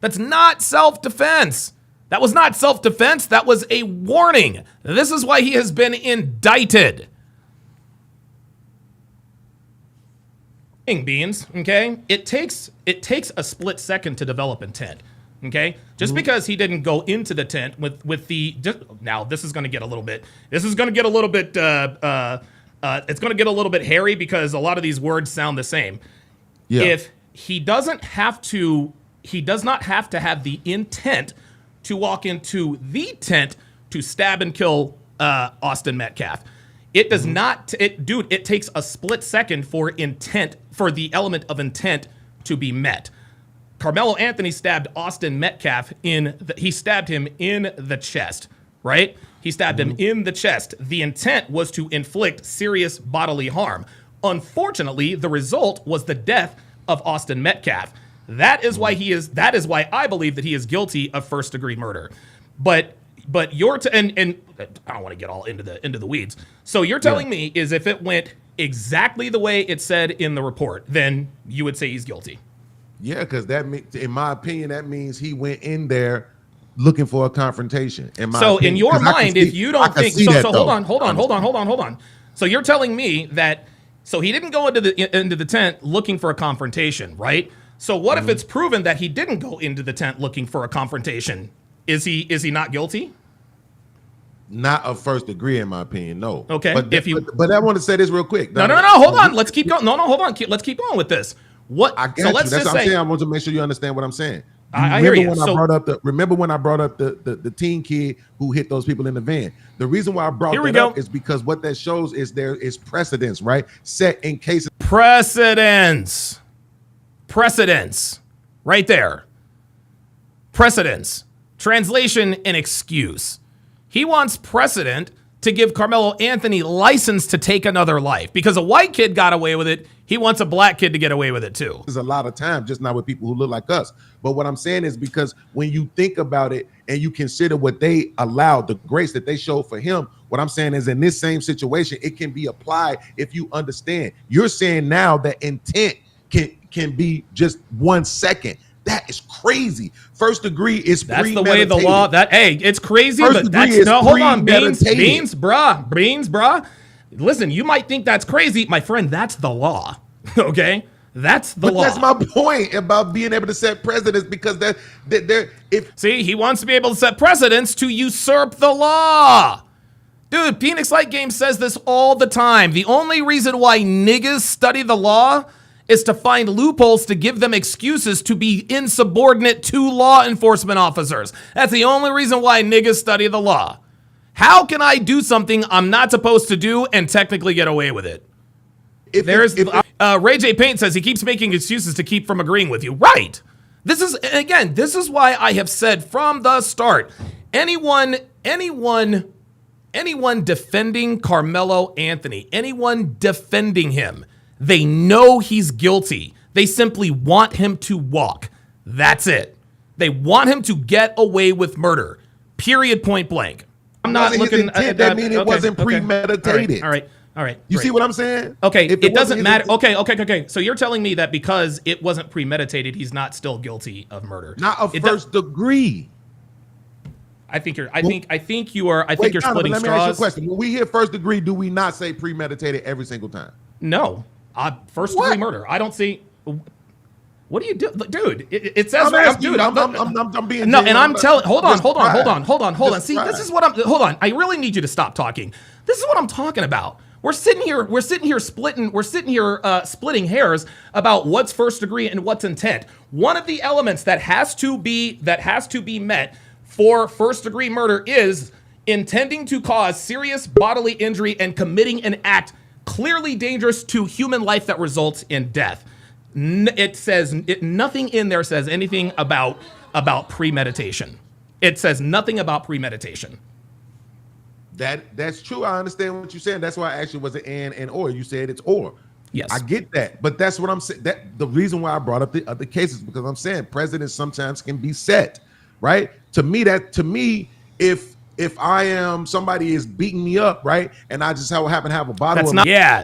That's not self-defense. That was not self-defense. That was a warning. This is why he has been indicted. Beans, okay? It takes a split second to develop intent, okay? Just because he didn't go into the tent with the now this is going to get a little bit it's going to get a little bit hairy because a lot of these words sound the same. Yeah. If he does not have to have the intent to walk into the tent to stab and kill Austin Metcalf. It does not, it takes a split second for the element of intent to be met. Carmelo Anthony stabbed Austin Metcalf he stabbed him in the chest, right? He stabbed him in the chest. The intent was to inflict serious bodily harm. Unfortunately, the result was the death of Austin Metcalf. That is why I believe that he is guilty of first-degree murder. But you're and I don't want to get all into the weeds. So you're telling me is if it went exactly the way it said in the report, then you would say he's guilty. Yeah, because in my opinion, that means he went in there looking for a confrontation. In your mind, if you don't think so, hold on. So you're telling me that he didn't go into the tent looking for a confrontation, right? So what if it's proven that he didn't go into the tent looking for a confrontation? Is he not guilty? Not of first degree, in my opinion, no. Okay. But I want to say this real quick. No. Hold on. Let's keep going. No. Hold on. Let's keep going with this. I got you. That's what I'm saying. I want to make sure you understand what I'm saying. I hear you. Remember when I brought up the teen kid who hit those people in the van? The reason why I brought that up is because what that shows is there is precedence, right? Set in cases. Precedence. Right there. Precedence. Translation and excuse. He wants precedent to give Carmelo Anthony license to take another life because a white kid got away with it. He wants a black kid to get away with it too. There's a lot of time, just not with people who look like us. But what I'm saying is because when you think about it and you consider what they allowed, the grace that they showed for him, what I'm saying is in this same situation, it can be applied if you understand. You're saying now that intent can be just 1 second. That is crazy. First degree is that's the way the law. It's crazy, but that's hold on, Beans, bruh. Listen, you might think that's crazy, my friend. That's the law. Okay, that's the law. That's my point about being able to set precedents because he wants to be able to set precedents to usurp the law. Dude, Phoenix Light Game says this all the time. The only reason why niggas study the law is to find loopholes to give them excuses to be insubordinate to law enforcement officers. That's the only reason why niggas study the law. How can I do something I'm not supposed to do and technically get away with it? Ray J. Paint says he keeps making excuses to keep from agreeing with you. Right. This is why I have said from the start, anyone defending Carmelo Anthony, anyone defending him, they know he's guilty. They simply want him to walk. That's it. They want him to get away with murder. Period. Point blank. I'm not looking at that. Mean it wasn't premeditated. All right. You see what I'm saying? Okay. It doesn't matter. Okay. So you're telling me that because it wasn't premeditated, he's not still guilty of murder. Not of first degree. I think you're splitting straws. Let me ask you a question. When we hear first degree, do we not say premeditated every single time? No. First degree murder. I don't see. What do you do, dude? It says I'm being no, and I'm telling. Hold on. See, this is what I'm. Hold on. I really need you to stop talking. This is what I'm talking about. We're sitting here splitting hairs about what's first degree and what's intent. One of the elements that has to be met for first degree murder is intending to cause serious bodily injury and committing an act clearly dangerous to human life that results in death. Nothing in there says anything about premeditation. It says nothing about premeditation. That's true. I understand what you're saying. That's why I asked you, was it and or? You said it's or. Yes. I get that. But that's what I'm saying. The reason why I brought up the other cases, because I'm saying precedents sometimes can be set, right? To me, if I am, somebody is beating me up, right? And I just happen to have a bottle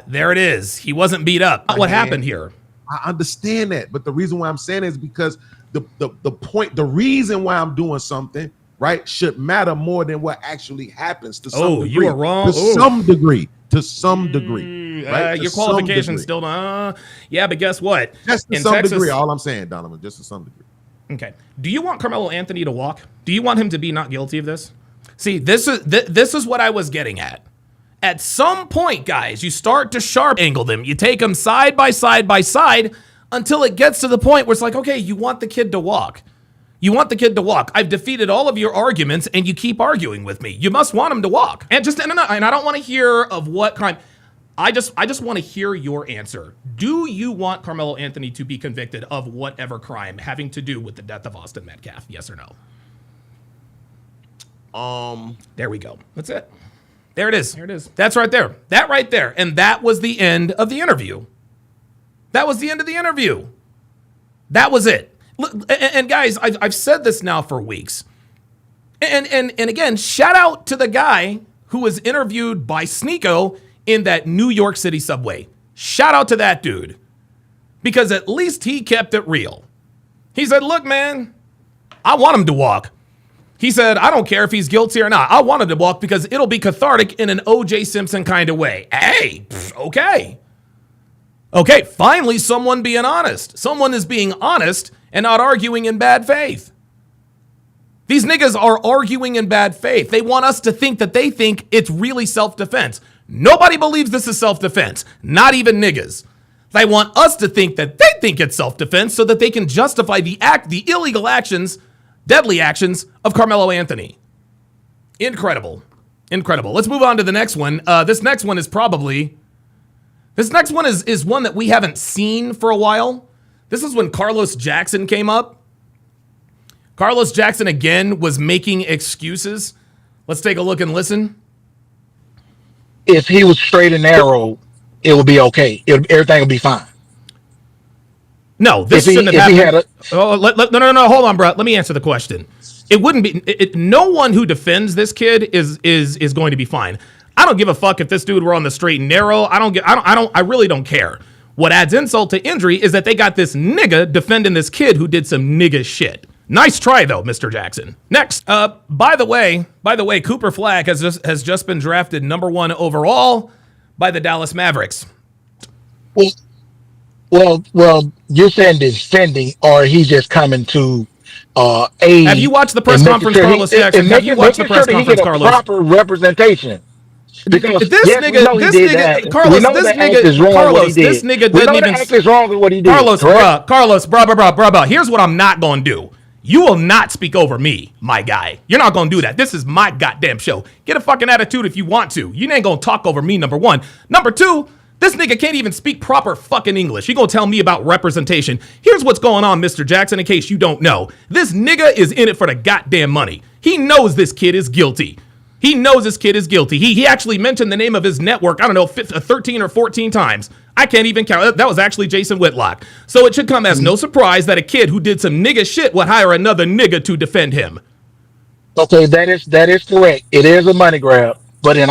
there it is. He wasn't beat up. What happened here? I understand that. But the reason why I'm saying is because the reason why I'm doing something, right, should matter more than what actually happens to some degree. You are wrong. To some degree. to some degree. Right? Your qualifications still don't. Yeah, but guess what? Just to some degree. All I'm saying, Donovan, just to some degree. Okay. Do you want Carmelo Anthony to walk? Do you want him to be not guilty of this? See, this is what I was getting at. At some point, guys, you start to Sharpe angle them. You take them side by side by side until it gets to the point where it's like, okay, you want the kid to walk. You want the kid to walk. I've defeated all of your arguments, and you keep arguing with me. You must want him to walk. And I don't want to hear of what crime. I just want to hear your answer. Do you want Carmelo Anthony to be convicted of whatever crime having to do with the death of Austin Metcalf? Yes or no? There we go. That's it. There it is. There it is. That's right there. That right there. And that was the end of the interview. That was the end of the interview. That was it. Look, and guys, I've said this now for weeks. And again, shout out to the guy who was interviewed by Sneeko in that New York City subway. Shout out to that dude. Because at least he kept it real. He said, look, man, I want him to walk. He said, I don't care if he's guilty or not. I want him to walk because it'll be cathartic in an O.J. Simpson kind of way. Hey, okay. Okay, finally someone being honest. Someone is being honest and not arguing in bad faith. These niggas are arguing in bad faith. They want us to think that they think it's really self-defense. Nobody believes this is self-defense, not even niggas. They want us to think that they think it's self-defense so that they can justify the illegal actions, deadly actions of Carmelo Anthony. Incredible. Incredible. Let's move on to the next one. This next one is one that we haven't seen for a while. This is when Carlos Jackson came up. Carlos Jackson again was making excuses. Let's take a look and listen. If he was straight and narrow, it would be okay. Everything would be fine. No, this shouldn't have happened. No. Hold on, bro. Let me answer the question. It wouldn't be. No one who defends this kid is going to be fine. I don't give a fuck if this dude were on the straight and narrow. I really don't care. What adds insult to injury is that they got this nigga defending this kid who did some nigga shit. Nice try though, Mr. Jackson. Next, by the way, Cooper Flagg has just been drafted #1 overall by the Dallas Mavericks. Well, you're saying defending, or he's just coming to aid. Have you watched the press conference, Carlos Jackson? Have you watched the press conference, Carlos? Proper representation. Because this nigga, Carlos, this nigga didn't even. Is wrong with what he did. Carlos, bruh. Here's what I'm not gonna do. You will not speak over me, my guy. You're not gonna do that. This is my goddamn show. Get a fucking attitude if you want to. You ain't gonna talk over me, #1. #2, this nigga can't even speak proper fucking English. You gonna tell me about representation. Here's what's going on, Mr. Jackson, in case you don't know. This nigga is in it for the goddamn money. He knows this kid is guilty. He knows this kid is guilty. He actually mentioned the name of his network, 13 or 14 times. I can't even count. That was actually Jason Whitlock. So it should come as no surprise that a kid who did some nigga shit would hire another nigga to defend him. Okay, that is correct. It is a money grab. But in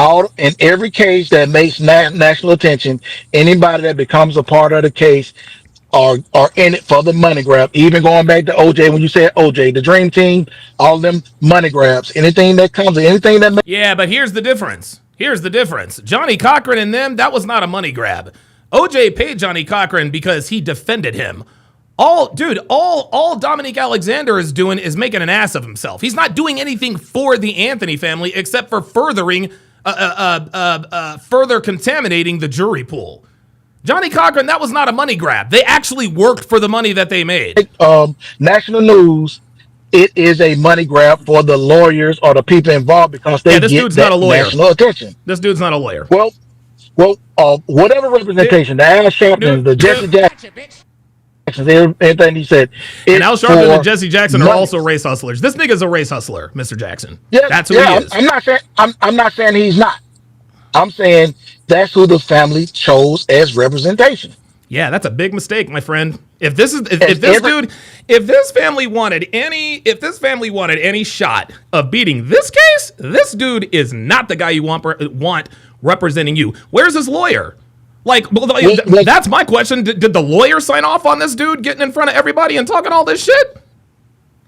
every case that makes national attention, anybody that becomes a part of the case are in it for the money grab. Even going back to OJ, when you said OJ, the Dream Team, all them money grabs. Anything that comes, anything that makes. Yeah, but here's the difference. Johnny Cochran and them, that was not a money grab. OJ paid Johnny Cochran because he defended him. All Dominique Alexander is doing is making an ass of himself. He's not doing anything for the Anthony family except for further contaminating the jury pool. Johnny Cochran, that was not a money grab. They actually worked for the money that they made. National news, it is a money grab for the lawyers or the people involved because they get that national attention. This dude's not a lawyer. Well, whatever representation, the Al Sharpton, the Jesse Jackson, everything he said. And Al Sharpton and Jesse Jackson are also race hustlers. This nigga's a race hustler, Mr. Jackson. Yeah, that's who he is. I'm not saying he's not. I'm saying that's who the family chose as representation. Yeah, that's a big mistake, my friend. If this family wanted any shot of beating this case, this dude is not the guy you want representing you. Where's his lawyer? That's my question. Did the lawyer sign off on this dude getting in front of everybody and talking all this shit?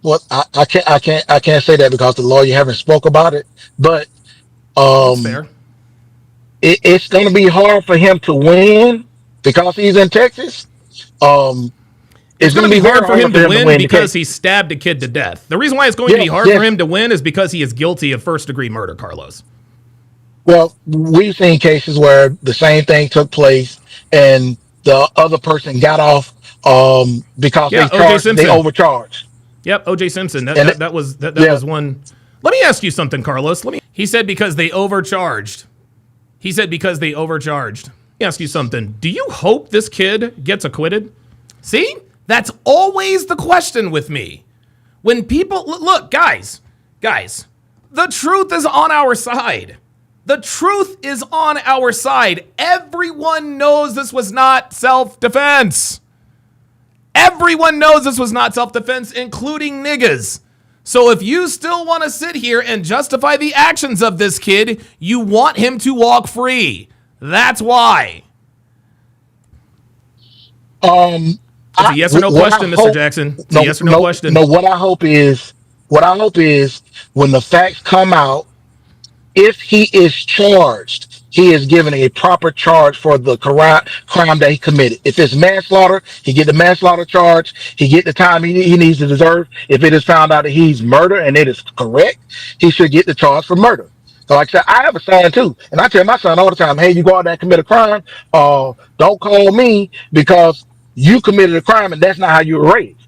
Well, I can't say that because the lawyer haven't spoke about it. But that's fair. it's going to be hard for him to win because he's in Texas. It's going to be hard for him to win because the he stabbed a kid to death. The reason why it's going to be hard for him to win is because he is guilty of first-degree murder, Carlos. Well, we've seen cases where the same thing took place and the other person got off because they overcharged. Yep, O.J. Simpson. That was one. Let me ask you something, Carlos. He said because they overcharged. Let me ask you something. Do you hope this kid gets acquitted? See? That's always the question with me. When people look, guys, the truth is on our side. The truth is on our side. Everyone knows this was not self-defense. Everyone knows this was not self-defense, including niggas. So if you still want to sit here and justify the actions of this kid, you want him to walk free. That's why. It's a yes or no question, Mr. Jackson. It's a yes or no question. No, what I hope is when the facts come out, if he is charged, he is given a proper charge for the crime that he committed. If it's manslaughter, he get the manslaughter charge. He get the time he needs to deserve. If it is found out that he's murder and it is correct, he should get the charge for murder. So like I said, I have a son too, and I tell my son all the time, hey, you go out there and commit a crime, don't call me because you committed a crime and that's not how you were raised.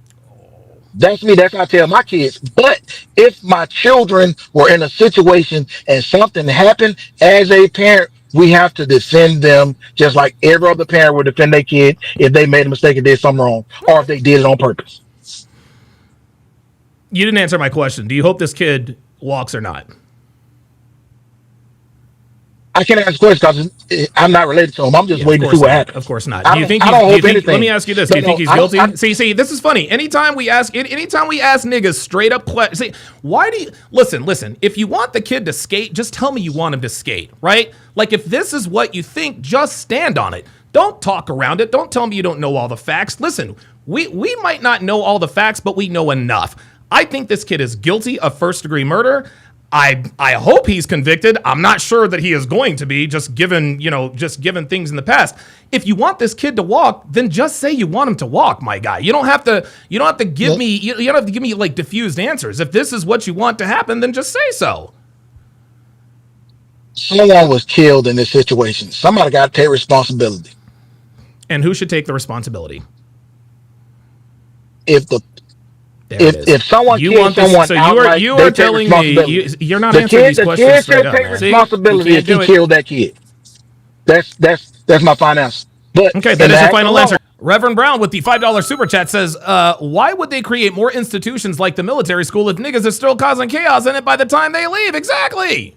That's me. That's what I tell my kids. But if my children were in a situation and something happened, as a parent, we have to defend them just like every other parent would defend their kid if they made a mistake and did something wrong, or if they did it on purpose. You didn't answer my question. Do you hope this kid walks or not? I can't answer questions because I'm not related to him. I'm just waiting to see what happens. Of course not. Do you think let me ask you this. Do you think he's guilty? See, this is funny. Anytime we ask niggas straight up questions, see, why do you listen, if you want the kid to skate, just tell me you want him to skate, right? Like if this is what you think, just stand on it. Don't talk around it. Don't tell me you don't know all the facts. Listen, we might not know all the facts, but we know enough. I think this kid is guilty of first-degree murder. I hope he's convicted. I'm not sure that he is going to be, just given things in the past. If you want this kid to walk, then just say you want him to walk, my guy. You don't have to give me like diffused answers. If this is what you want to happen, then just say so. Someone was killed in this situation. Somebody got to take responsibility. And who should take the responsibility? If someone kills someone outright, you are telling me you're not answering these questions straight up. The kid should take responsibility if he killed that kid. That's my final answer. But okay, that is your final answer. Reverend Brown with the $5 super chat says, why would they create more institutions like the military school if niggas are still causing chaos in it by the time they leave? Exactly.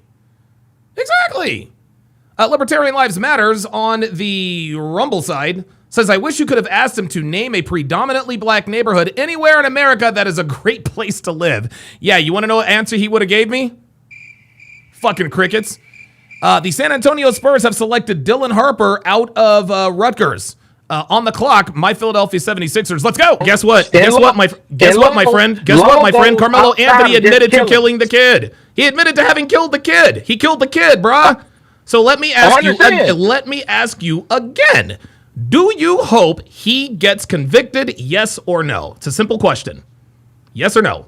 Libertarian Lives Matters on the Rumble side says, I wish you could have asked him to name a predominantly black neighborhood anywhere in America that is a great place to live. Yeah, you want to know what answer he would have gave me? Fucking crickets. The San Antonio Spurs have selected Dylan Harper out of Rutgers. On the clock, my Philadelphia 76ers. Let's go. Guess what, my friend? Carmelo Anthony admitted to killing the kid. He admitted to having killed the kid. He killed the kid, bruh. So let me ask you again. Do you hope he gets convicted, yes or no? It's a simple question. Yes or no?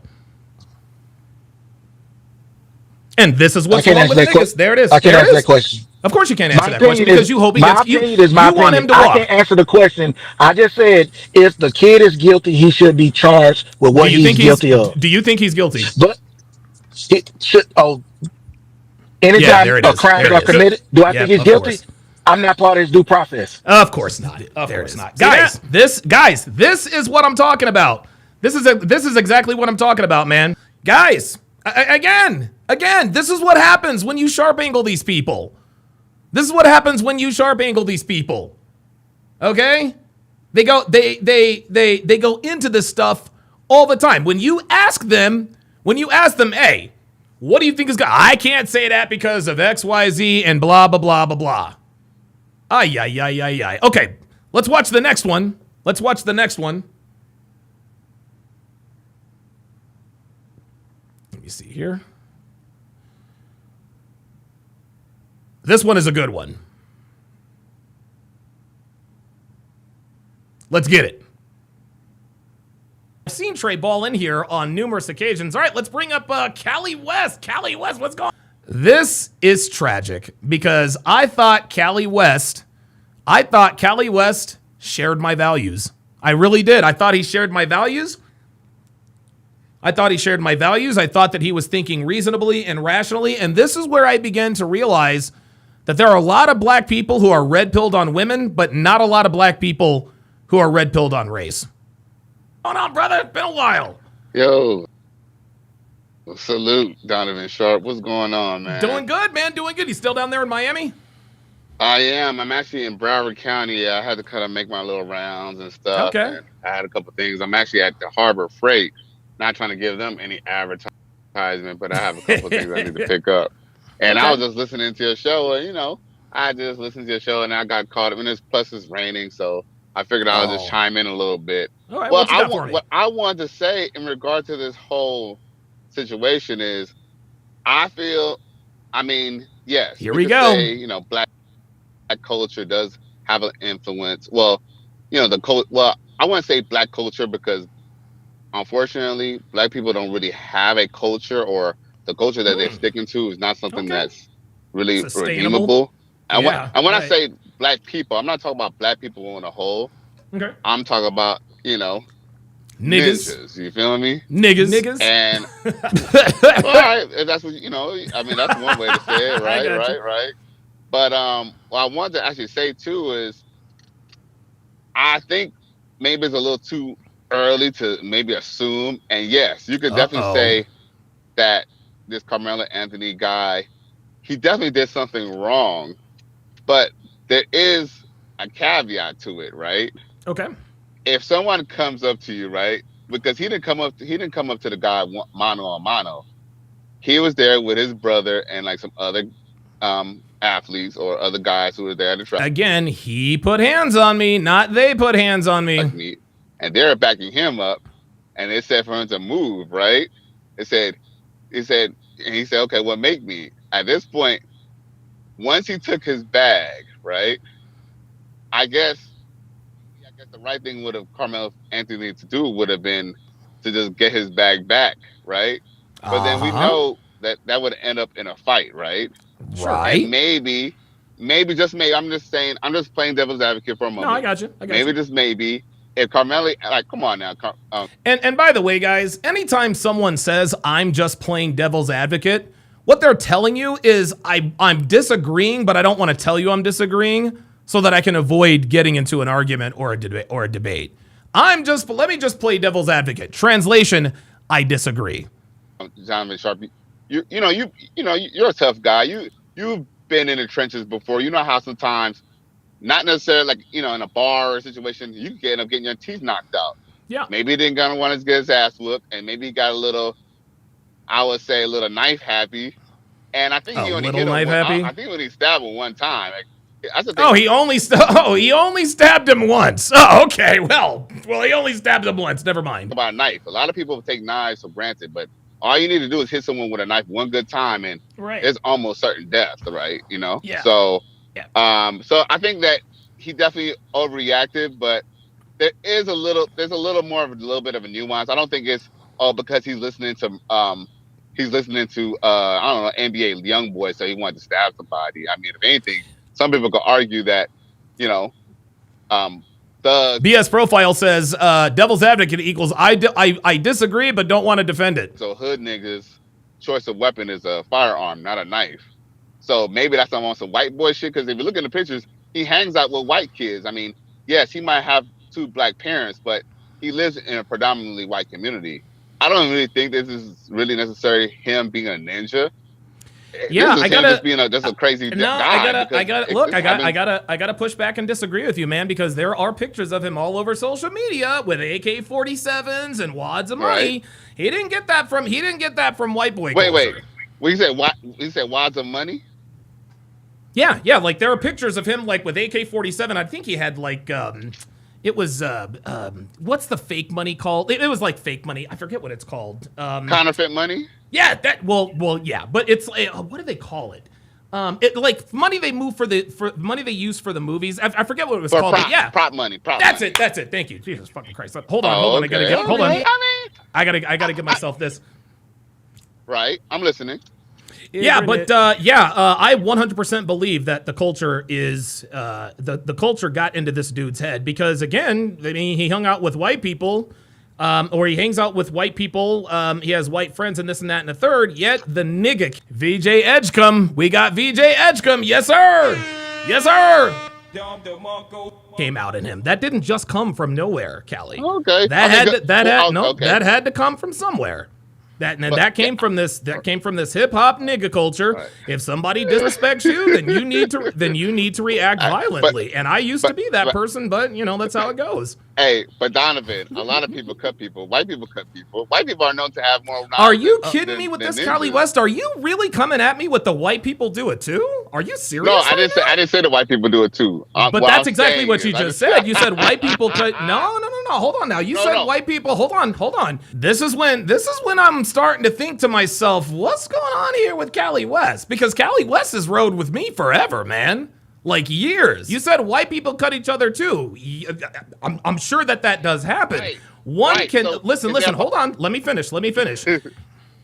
And this is what's wrong with niggas. There it is. I can't answer that question. Of course you can't answer that question because you hope he gets... You want him to walk. I can't answer the question. I just said if the kid is guilty, he should be charged with what he's guilty of. Do you think he's guilty? But it should... anytime a crime are committed, do I think he's guilty? I'm not part of his due process. Of course not. Guys, this is what I'm talking about. This is exactly what I'm talking about, man. Guys, again, this is what happens when you sharp angle these people. Okay? They go into this stuff all the time. When you ask them, hey, what do you think is going? I can't say that because of XYZ and blah blah blah blah blah. Ay. Okay, let's watch the next one. Let me see here. This one is a good one. Let's get it. I've seen Trey ball in here on numerous occasions. All right, let's bring up Cali West. Cali West, what's going on? This is tragic because I thought Cali West shared my values. I really did. I thought he shared my values. I thought that he was thinking reasonably and rationally. And this is where I began to realize that there are a lot of black people who are red-pilled on women, but not a lot of black people who are red-pilled on race. What's going on, brother? It's been a while. Yo. Salute, Donovan Sharpe. What's going on, man? Doing good, man. Doing good. You still down there in Miami? I am. I'm actually in Broward County. I had to kind of make my little rounds and stuff. Okay. And I had a couple things. I'm actually at the Harbor Freight. Not trying to give them any advertisement, but I have a couple things I need to pick up. And I was just listening to your show, and I just listened to your show, and I got caught up. And plus it's raining, so I figured I would just chime in a little bit. All right. Well, what I wanted to say in regard to this whole situation is, I feel, yes. Here we go. Say, black culture does have an influence. Well, I wouldn't say black culture because, unfortunately, black people don't really have a culture, or the culture that they're sticking to is not something that's really redeemable. And when I say black people, I'm not talking about black people in a whole. Okay. I'm talking about, Niggas. ninjas. You feel me? Niggas. And all right, if that's what that's one way to say it, right? But what I wanted to actually say too is, I think maybe it's a little too early to maybe assume. And yes, you could definitely say that this Carmelo Anthony guy, he definitely did something wrong, but there is a caveat to it, right? Okay. If someone comes up to you, right? Because he didn't come up to the guy mano a mano. He was there with his brother and like some other athletes or other guys who were there to try. Again, he put hands on me, not they put hands on me. And they're backing him up, and they said for him to move, right? He said, okay, well, make me. At this point, once he took his bag, right? I guess the right thing Carmelo Anthony to do would have been to just get his bag back, right? But then we know that would end up in a fight, right? Right. And maybe just maybe, I'm just playing devil's advocate for a moment. No, I got you. Maybe just maybe, if Carmelo, like, come on now. And by the way, guys, anytime someone says I'm just playing devil's advocate, what they're telling you is I'm disagreeing, but I don't want to tell you I'm disagreeing so that I can avoid getting into an argument or a debate. Let me just play devil's advocate. Translation, I disagree. Donovan Sharpe, you're a tough guy. You've been in the trenches before. You know how sometimes, not necessarily like, in a bar or a situation, you can end up getting your teeth knocked out. Yeah. Maybe he didn't gonna want to get his ass whooped, and maybe he got a little knife happy. And I think he only hit him happy. I think when he stabbed him one time. He only stabbed him once. Oh, okay. Well, he only stabbed him once. Never mind. About a knife. A lot of people take knives for granted, but all you need to do is hit someone with a knife one good time, and it's almost certain death, right? Yeah. So, so I think that he definitely overreacted, but there's a little more of a little bit of a nuance. I don't think it's because he's listening to I don't know, NBA young boy, so he wanted to stab somebody. I mean, if anything, some people could argue that, the BS profile says devil's advocate equals I disagree but don't want to defend it. So hood niggas' choice of weapon is a firearm, not a knife. So maybe that's on some white boy shit, because if you look in the pictures, he hangs out with white kids. I mean, yes, he might have 2 black parents, but he lives in a predominantly white community. I don't really think this is really necessarily him being a ninja. Yeah, I gotta just being just a crazy guy. I gotta push back and disagree with you, man, because there are pictures of him all over social media with AK-47s and wads of money. Right. He didn't get that from white boy. Wait. What you said? You said wads of money? Yeah. Like there are pictures of him like with AK-47. I think he had like it was what's the fake money called? It was like fake money. I forget what it's called. Counterfeit money? Yeah, yeah, but it's what do they call it? Like money they move for money they use for the movies. I forget what it was For called. prop, But yeah, prop money. Prop that's money. it. That's it. Thank you, Jesus fucking Christ. Hold on. I gotta get. Hold on. I gotta give myself this. Right. I'm listening. Yeah, but I 100% believe that the culture is the culture got into this dude's head because again, I mean, he hung out with white people. Or he hangs out with white people. He has white friends and this and that and the third. Yet the nigga, VJ Edgecombe, we got VJ Edgecombe. Yes, sir. Yes, sir. Came out in him. That didn't just come from nowhere, Callie. Okay. That had to come from somewhere. That came from this hip hop nigga culture. Right. If somebody disrespects you, then you need to react violently. And I used to be that person, but that's how it goes. Hey, but Donovan, a lot of people cut people. White people cut people. White people are known to have more. Are you kidding me with this, Callie West? Are you really coming at me with the white people do it too? Are you serious? No, I didn't say the white people do it too. But that's exactly what you just said. You said white people cut. No. Hold on now. You said white people. Hold on. This is when I'm starting to think to myself, what's going on here with Callie West? Because Callie West has rode with me forever, man. Like years. You said white people cut each other too. I'm sure that does happen. Right. Listen, hold on. Let me finish.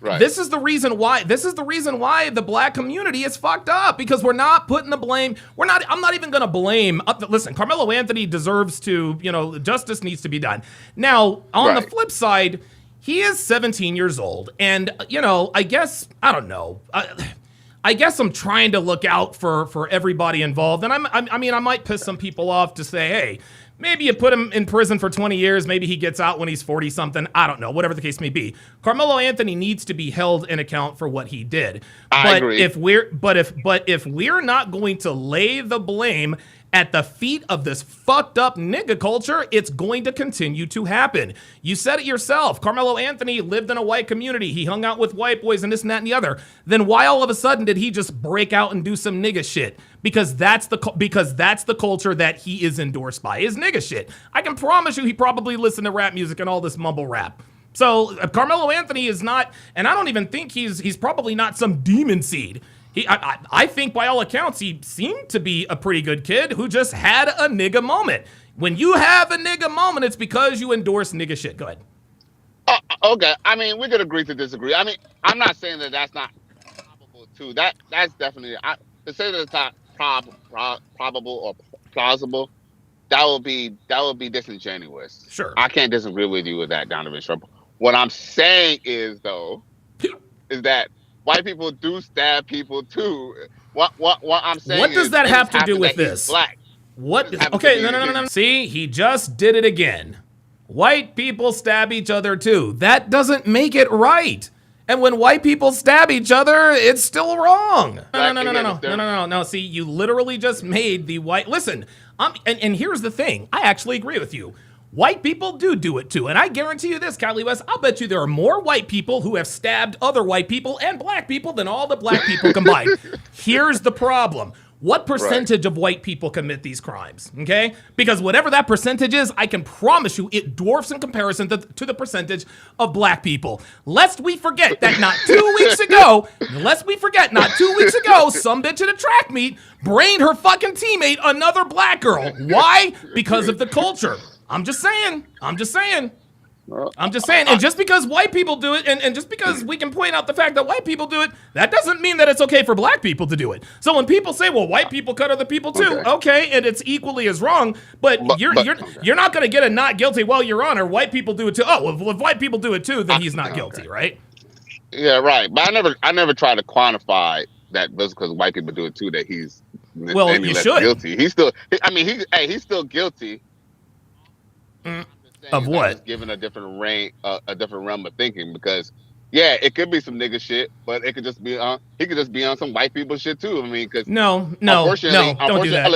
Right. This is the reason why the black community is fucked up because we're not putting the blame. I'm not even going to blame. Listen, Carmelo Anthony deserves to, justice needs to be done. Now, on the flip side, he is 17 years old and, I guess I'm trying to look out for everybody involved. And I might piss some people off to say, hey, maybe you put him in prison for 20 years. Maybe he gets out when he's 40 something. I don't know, whatever the case may be. Carmelo Anthony needs to be held in account for what he did. I agree. If we're not going to lay the blame at the feet of this fucked up nigga culture, it's going to continue to happen. You said it yourself. Carmelo Anthony lived in a white community. He hung out with white boys and this and that and the other. Then why all of a sudden did he just break out and do some nigga shit? Because that's the culture that he is endorsed by, is nigga shit. I can promise you he probably listened to rap music and all this mumble rap. So Carmelo Anthony is not, and I don't even think he's probably not some demon seed. I think by all accounts, he seemed to be a pretty good kid who just had a nigga moment. When you have a nigga moment, it's because you endorse nigga shit. Go ahead. Okay. I mean, we could agree to disagree. I mean, I'm not saying that that's not probable too. That's definitely, to say that it's not probable or plausible, that would be disingenuous. Sure. I can't disagree with you with that, Donovan Sharpe. What I'm saying is that white people do stab people too. What I'm saying. What does that have to do with this? Black. What? Okay, no. See, he just did it again. White people stab each other too. That doesn't make it right. And when white people stab each other, it's still wrong. No. See, you literally just made the white. Listen, and here's the thing. I actually agree with you. White people do it too. And I guarantee you this, Callie West, I'll bet you there are more white people who have stabbed other white people and black people than all the black people combined. Here's the problem. What percentage of white people commit these crimes? Okay? Because whatever that percentage is, I can promise you it dwarfs in comparison to the percentage of black people. Lest we forget that not 2 weeks ago, some bitch at a track meet brained her fucking teammate, another black girl. Why? Because of the culture. I'm just saying. And just because white people do it, and just because we can point out the fact that white people do it, that doesn't mean that it's okay for black people to do it. So when people say, well, white people cut other people too, okay, and it's equally as wrong, but you're not going to get a not guilty, well, Your Honor, white people do it too. Oh, well, if white people do it too, then he's not guilty, right? Yeah, right. But I never try to quantify that just because white people do it too, that he's you should. Guilty. He's still guilty. Of what? Given a different realm of thinking, because it could be some nigga shit, but it could just be he could just be on some white people shit too. I mean, because no, don't do that,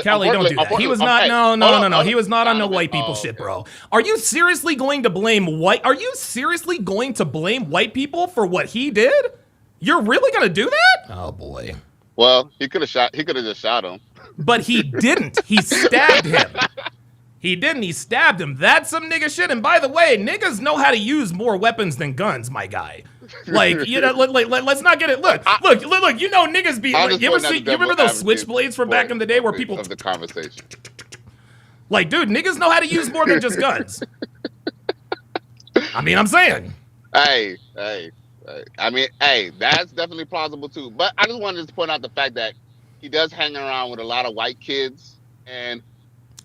Callie, don't do that. He was not. No. He was not on no white people shit, bro. Are you seriously going to blame white? Are you seriously going to blame white people for what he did? You're really gonna do that? Oh boy. Well, he could have just shot him. But he didn't. He stabbed him. He didn't. He stabbed him. That's some nigga shit. And by the way, niggas know how to use more weapons than guns, my guy. Like, you know, let's not get it. Look. You know, niggas be. Like, you remember those switchblades from back in the day where people of the conversation? Like, dude, niggas know how to use more than just guns. I mean, I'm saying. Hey. I mean, hey, that's definitely plausible too. But I just wanted to point out the fact that he does hang around with a lot of white kids, and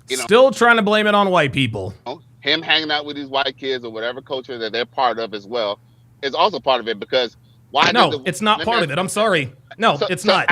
you know, still trying to blame it on white people. Him hanging out with these white kids or whatever culture that they're part of as well is also part of it, because why? No, it's not part of it. I'm sorry. No, it's not.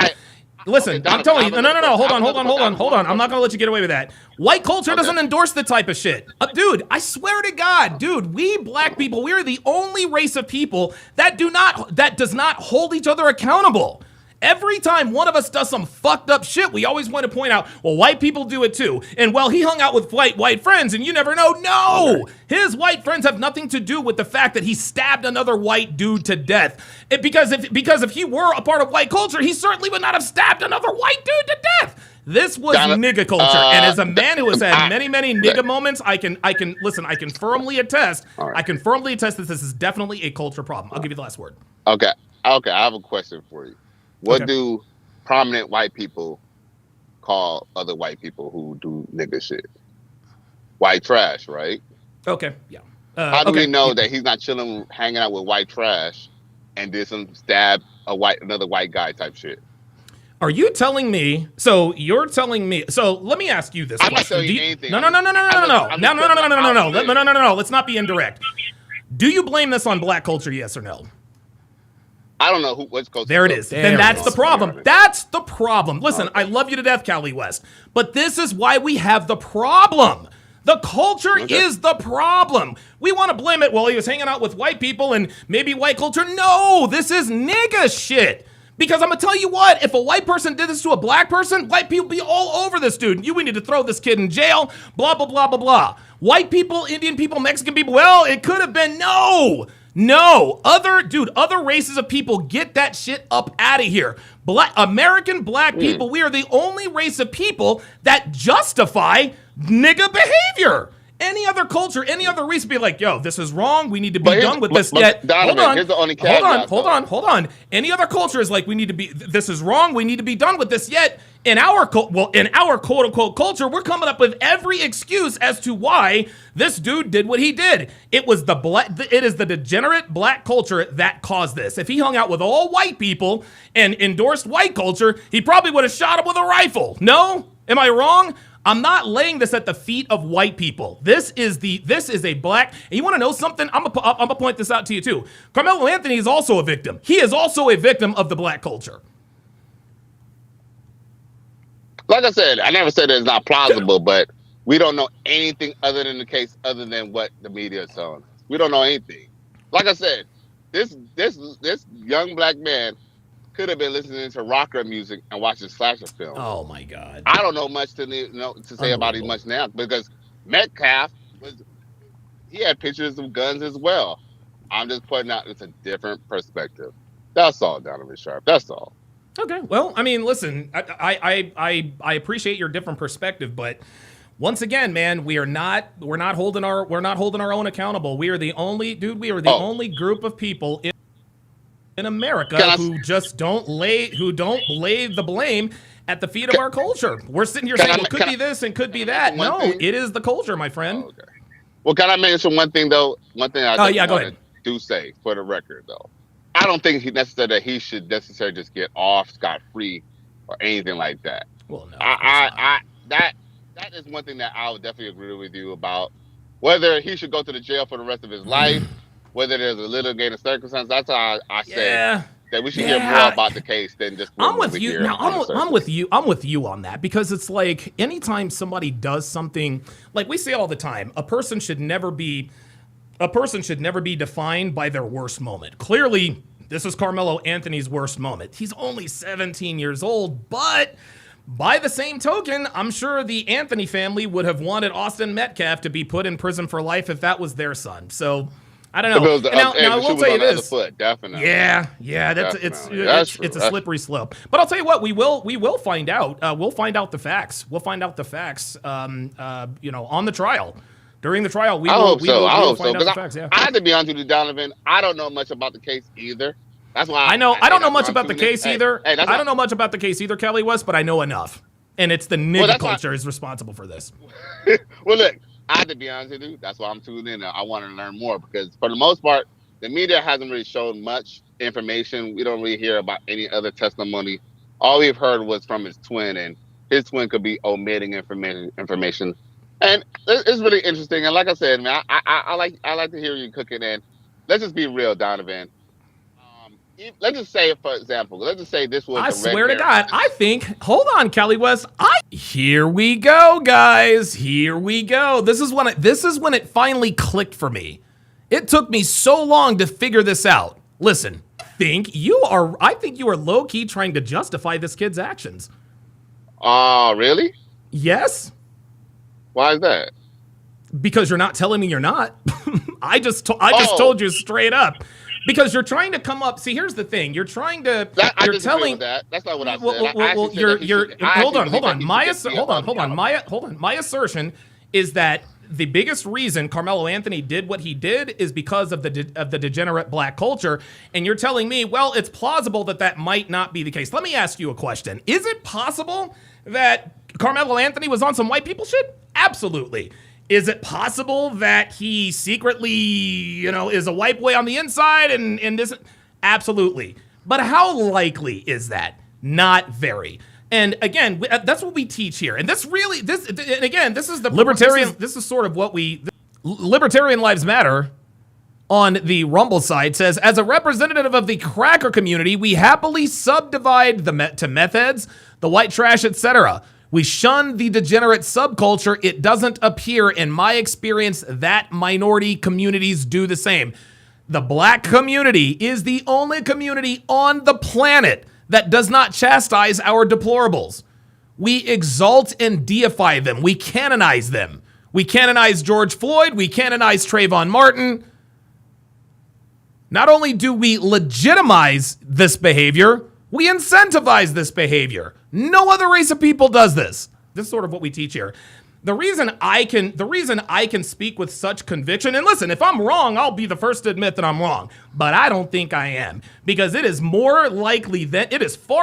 Listen, I'm telling you. No. Hold on. I'm not going to let you get away with that. White culture doesn't endorse the type of shit. Dude, I swear to God, dude, we black people, we are the only race of people that does not hold each other accountable. Every time one of us does some fucked up shit, we always want to point out, well, white people do it too. And well, he hung out with white friends and you never know. No! Okay. His white friends have nothing to do with the fact that he stabbed another white dude to death. Because if he were a part of white culture, he certainly would not have stabbed another white dude to death. This was nigga culture. And as a man who has had many nigga moments, I can firmly attest. I can firmly attest that this is definitely a culture problem. I'll give you the last word. Okay, I have a question for you. What do prominent white people call other white people who do nigga shit? White trash, right? Okay, yeah. How do we know that he's not chilling, hanging out with white trash, and did some stab another white guy type shit? Are you telling me? So you're telling me? So let me ask you this question. I'm not telling you anything. No. Let's not be indirect. Do you blame this on black culture? Yes or no? I don't know what's culture. There it is. Then that's the problem. That's the problem. Listen, I love you to death, Cali West, but this is why we have the problem. The culture is the problem. We want to blame it. Well, he was hanging out with white people and maybe white culture. No, this is nigga shit. Because I'm going to tell you what, if a white person did this to a black person, white people be all over this dude. We need to throw this kid in jail, blah, blah, blah, blah, blah. White people, Indian people, Mexican people, well, it could have been no, other races of people, get that shit up out of here. American black people, we are the only race of people that justify nigga behavior. Any other culture, any other race would be like, yo, this is wrong. We need to be done with this. Donovan, here's the only caveat, hold on. Any other culture is like, this is wrong. We need to be done with this. Yet in our quote unquote culture, we're coming up with every excuse as to why this dude did what he did. It is the degenerate black culture that caused this. If he hung out with all white people and endorsed white culture, he probably would have shot him with a rifle. No? Am I wrong? I'm not laying this at the feet of white people. This is a black, and you want to know something? I'm gonna point this out to you too. Carmelo Anthony is also a victim. He is also a victim of the black culture. Like I said, I never said that it's not plausible, but we don't know anything other than the case, other than what the media is telling us. We don't know anything. Like I said, this young black man could have been listening to rocker music and watching slasher films. Oh my God! I don't know much to say about him much now, because Metcalf he had pictures of guns as well. I'm just pointing out it's a different perspective. That's all, Donovan Sharpe. That's all. Okay. Well, I mean, listen, I appreciate your different perspective, but once again, man, we're not holding our own accountable. We are the only only group of people in America who just don't lay the blame at the feet of our culture. We're sitting here saying, well, could be this and could be that. No, it is the culture, my friend. Oh, okay. Well, can I mention one thing though? One thing I go ahead. Do say for the record though, I don't think he should necessarily just get off scot-free or anything like that. Well, no. That is one thing that I would definitely agree with you about. Whether he should go to the jail for the rest of his life, whether there's a litigated circumstance, that's how I say that we should hear more about the case than just. I'm with you. Now, I'm with you on that, because it's like anytime somebody does something, like we say all the time, a person should never be defined by their worst moment. Clearly, this is Carmelo Anthony's worst moment. He's only 17 years old, but by the same token, I'm sure the Anthony family would have wanted Austin Metcalf to be put in prison for life if that was their son. So I don't know. Now I will tell you this. Definitely. Yeah. It's a slippery slope. But I'll tell you what, we will find out. We'll find out the facts. We'll find out the facts. On the trial. During the trial, we I will hope so. I hope so. find out the Because facts. Yeah. I have to be honest with you, Donovan. I don't know much about the case either. That's why I don't know much about the tuning in. case either. Hey, I don't know much about the case either, Kelly West, but I know enough. And it's the nigga culture is responsible for this. Well, look, I have to be honest with you. That's why I'm tuned in. I want to learn more because for the most part, the media hasn't really shown much information. We don't really hear about any other testimony. All we've heard was from his twin, and his twin could be omitting information. And it's really interesting. And like I said, man, I like to hear you cooking. And let's just be real, Donovan. Let's just say, for example, let's just say this was. I swear to God, I think. Hold on, Kelly West. Here we go, guys. Here we go. This is when it finally clicked for me. It took me so long to figure this out. Listen, I think you are low key trying to justify this kid's actions. Oh, really? Yes. Why is that? Because you're not telling me you're not. I just told you straight up. Because you're trying to come up. See, here's the thing. You're trying to. I disagree with that. That's not what I said. Hold on. My assertion is that the biggest reason Carmelo Anthony did what he did is because of the degenerate black culture. And you're telling me, well, it's plausible that might not be the case. Let me ask you a question. Is it possible that Carmelo Anthony was on some white people shit? Absolutely. Is it possible that he secretly, is a white boy on the inside and this? Absolutely. But how likely is that? Not very. And again, that's what we teach here. And this is the libertarian. This is sort of what Libertarian Lives Matter on the Rumble side says, as a representative of the cracker community, we happily subdivide to meth heads, the white trash, etc. We shun the degenerate subculture. It doesn't appear, in my experience, that minority communities do the same. The black community is the only community on the planet that does not chastise our deplorables. We exalt and deify them. We canonize them. We canonize George Floyd. We canonize Trayvon Martin. Not only do we legitimize this behavior, we incentivize this behavior. No other race of people does this. This is sort of what we teach here. The reason I can speak with such conviction, and listen, if I'm wrong, I'll be the first to admit that I'm wrong, but I don't think I am, because it is far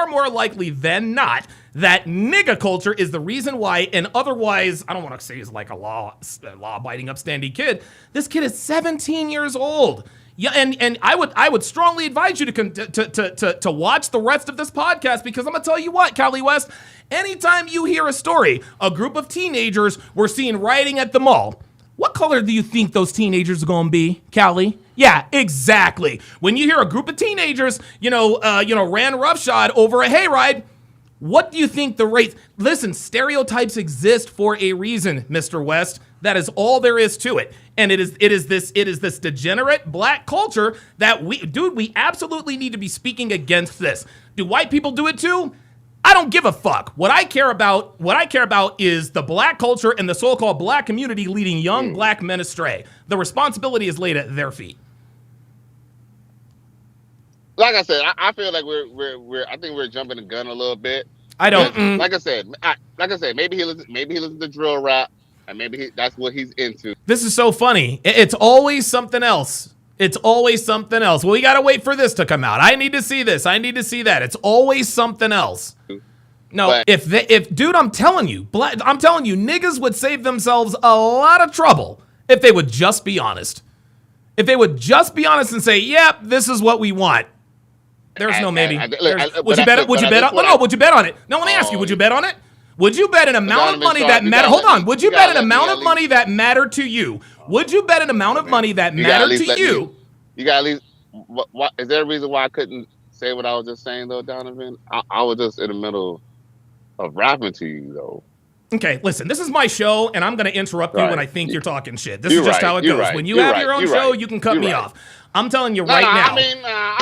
more likely than not that nigga culture is the reason why, and otherwise, I don't want to say he's like a law-abiding, upstanding kid. This kid is 17 years old. Yeah, and I would strongly advise you to watch the rest of this podcast, because I'm gonna tell you what, Kelly West, anytime you hear a story, a group of teenagers were seen rioting at the mall, what color do you think those teenagers are gonna be, Callie? Yeah, exactly. When you hear a group of teenagers, ran roughshod over a hayride, what do you think the race? Listen, stereotypes exist for a reason, Mr. West. That is all there is to it. And it is this degenerate black culture that we absolutely need to be speaking against this. Do white people do it too? I don't give a fuck. What I care about is the black culture and the so-called black community leading young black men astray. The responsibility is laid at their feet. Like I said, I feel like I think we're jumping the gun a little bit. I don't. Like I said, maybe he listens to drill rap, and maybe that's what he's into. This is so funny. It's always something else. It's always something else. Well, we gotta wait for this to come out. I need to see this. I need to see that. It's always something else. No, dude, I'm telling you, niggas would save themselves a lot of trouble if they would just be honest. If they would just be honest and say, "Yep, this is what we want." There's no maybe. Would you bet on it? No, let me ask you. Would you bet on it? Would you bet an amount of money that mattered? Hold on. Would you bet an amount of money that mattered to you? Would you bet an amount of money that mattered to you? You got at least. What is there a reason why I couldn't say what I was just saying though, Donovan? I was just in the middle of rapping to you though. Okay, listen, this is my show, and I'm going to interrupt you when I think you're talking shit. This is just how it goes. When you have your own show, you can cut me off. I'm telling you right now.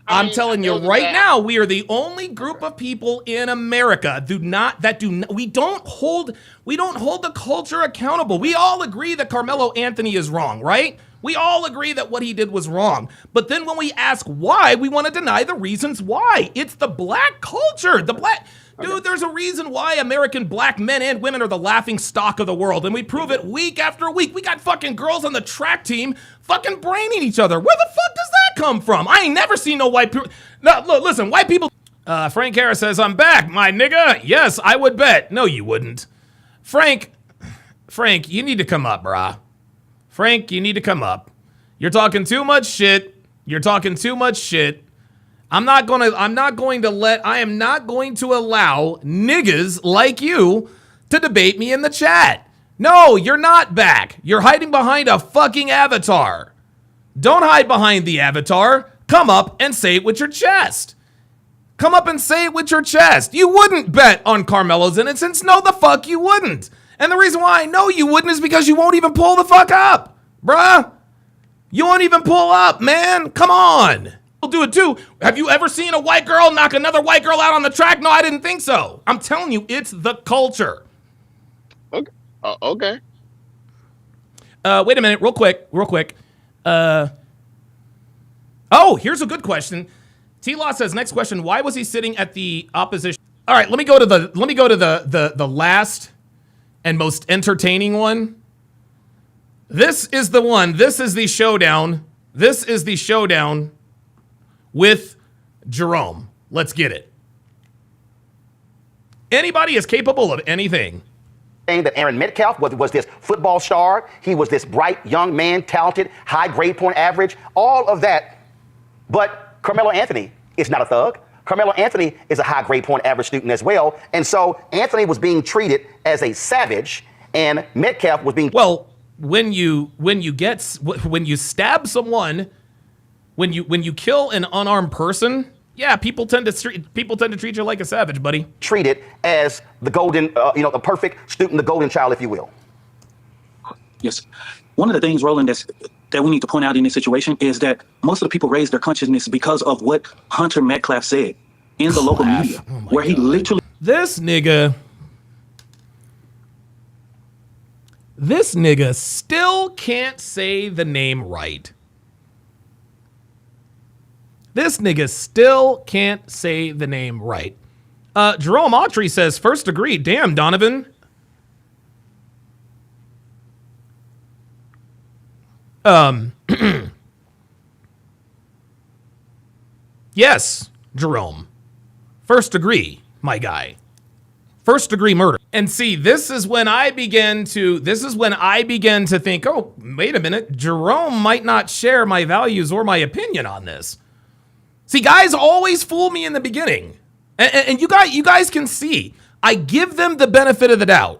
I'm telling you right now, we are the only group of people in America we don't hold the culture accountable. We all agree that Carmelo Anthony is wrong, right? We all agree that what he did was wrong. But then when we ask why, we want to deny the reasons why. It's the black culture. Dude, there's a reason why American black men and women are the laughing stock of the world, and we prove it week after week. We got fucking girls on the track team fucking braining each other. Where the fuck does that come from? I ain't never seen no white people. No, look, listen, white people. Frank Harris says, I'm back, my nigga. Yes, I would bet. No, you wouldn't. Frank, you need to come up, brah. Frank, you need to come up. You're talking too much shit. I am not going to allow niggas like you to debate me in the chat. No, you're not back. You're hiding behind a fucking avatar. Don't hide behind the avatar. Come up and say it with your chest. You wouldn't bet on Carmelo's innocence. No, the fuck you wouldn't. And the reason why I know you wouldn't is because you won't even pull the fuck up, bruh. You won't even pull up, man. Come on. We'll do it too. Have you ever seen a white girl knock another white girl out on the track? No, I didn't think so. I'm telling you, it's the culture. Okay. Okay. Wait a minute, real quick. Here's a good question. T-Law says, next question, why was he sitting at the opposition? All right, let me go to the last and most entertaining one. This is the one. This is the showdown. With Jerome. Let's get it. Anybody is capable of anything. Saying that Aaron Metcalf was this football star. He was this bright young man, talented, high grade point average, all of that. But Carmelo Anthony is not a thug. Carmelo Anthony is a high grade point average student as well. And so Anthony was being treated as a savage and Metcalf was being... Well, when you stab someone, when you kill an unarmed person, yeah, people tend to treat you like a savage, buddy. Treated as the golden, the perfect student, the golden child, if you will. Yes. One of the things, Roland, that we need to point out in this situation is that most of the people raised their consciousness because of what Hunter Metcalf said in the local media, where he literally... This nigga still can't say the name right. Jerome Autry says, first degree. Damn, Donovan. Yes, Jerome. First degree, my guy. First degree murder. And see, this is when I begin to think, oh, wait a minute, Jerome might not share my values or my opinion on this. See, guys always fool me in the beginning. And you guys can see, I give them the benefit of the doubt.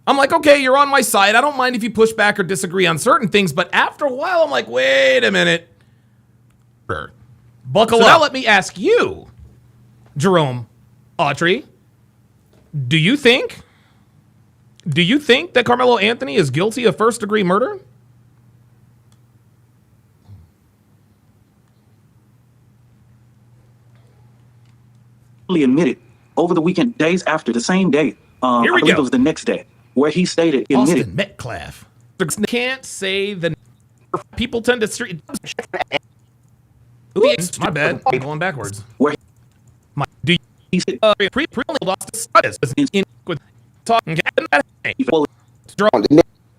I'm like, okay, you're on my side. I don't mind if you push back or disagree on certain things, but after a while, I'm like, wait a minute. Buckle up. Now let me ask you, Jerome Autry, do you think that Carmelo Anthony is guilty of first-degree murder? Admitted over the weekend, days after, the same day. I believe it was the next day, where he stated, admitted. Austin Metcalf. Can't say the... People tend to street... Oops, my bad. I'm going backwards. Where do you talking?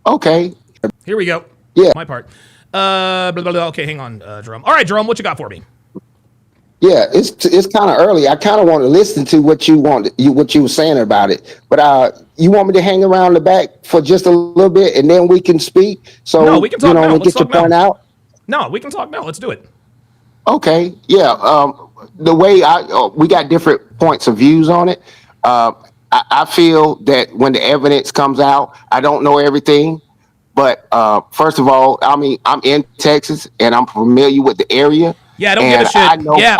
Okay. Here we go. Yeah. My part. Okay, hang on, Jerome. All right, Jerome, what you got for me? Yeah, it's kind of early. I kind of want to listen to what you were saying about it, but you want me to hang around the back for just a little bit and then we can speak. So no, we can talk now. Get your point out. No, we can talk now. Let's do it. Okay. Yeah. The way we got different points of views on it. I feel that when the evidence comes out, I don't know everything, but first of all, I mean, I'm in Texas and I'm familiar with the area. Yeah, I don't give a shit. I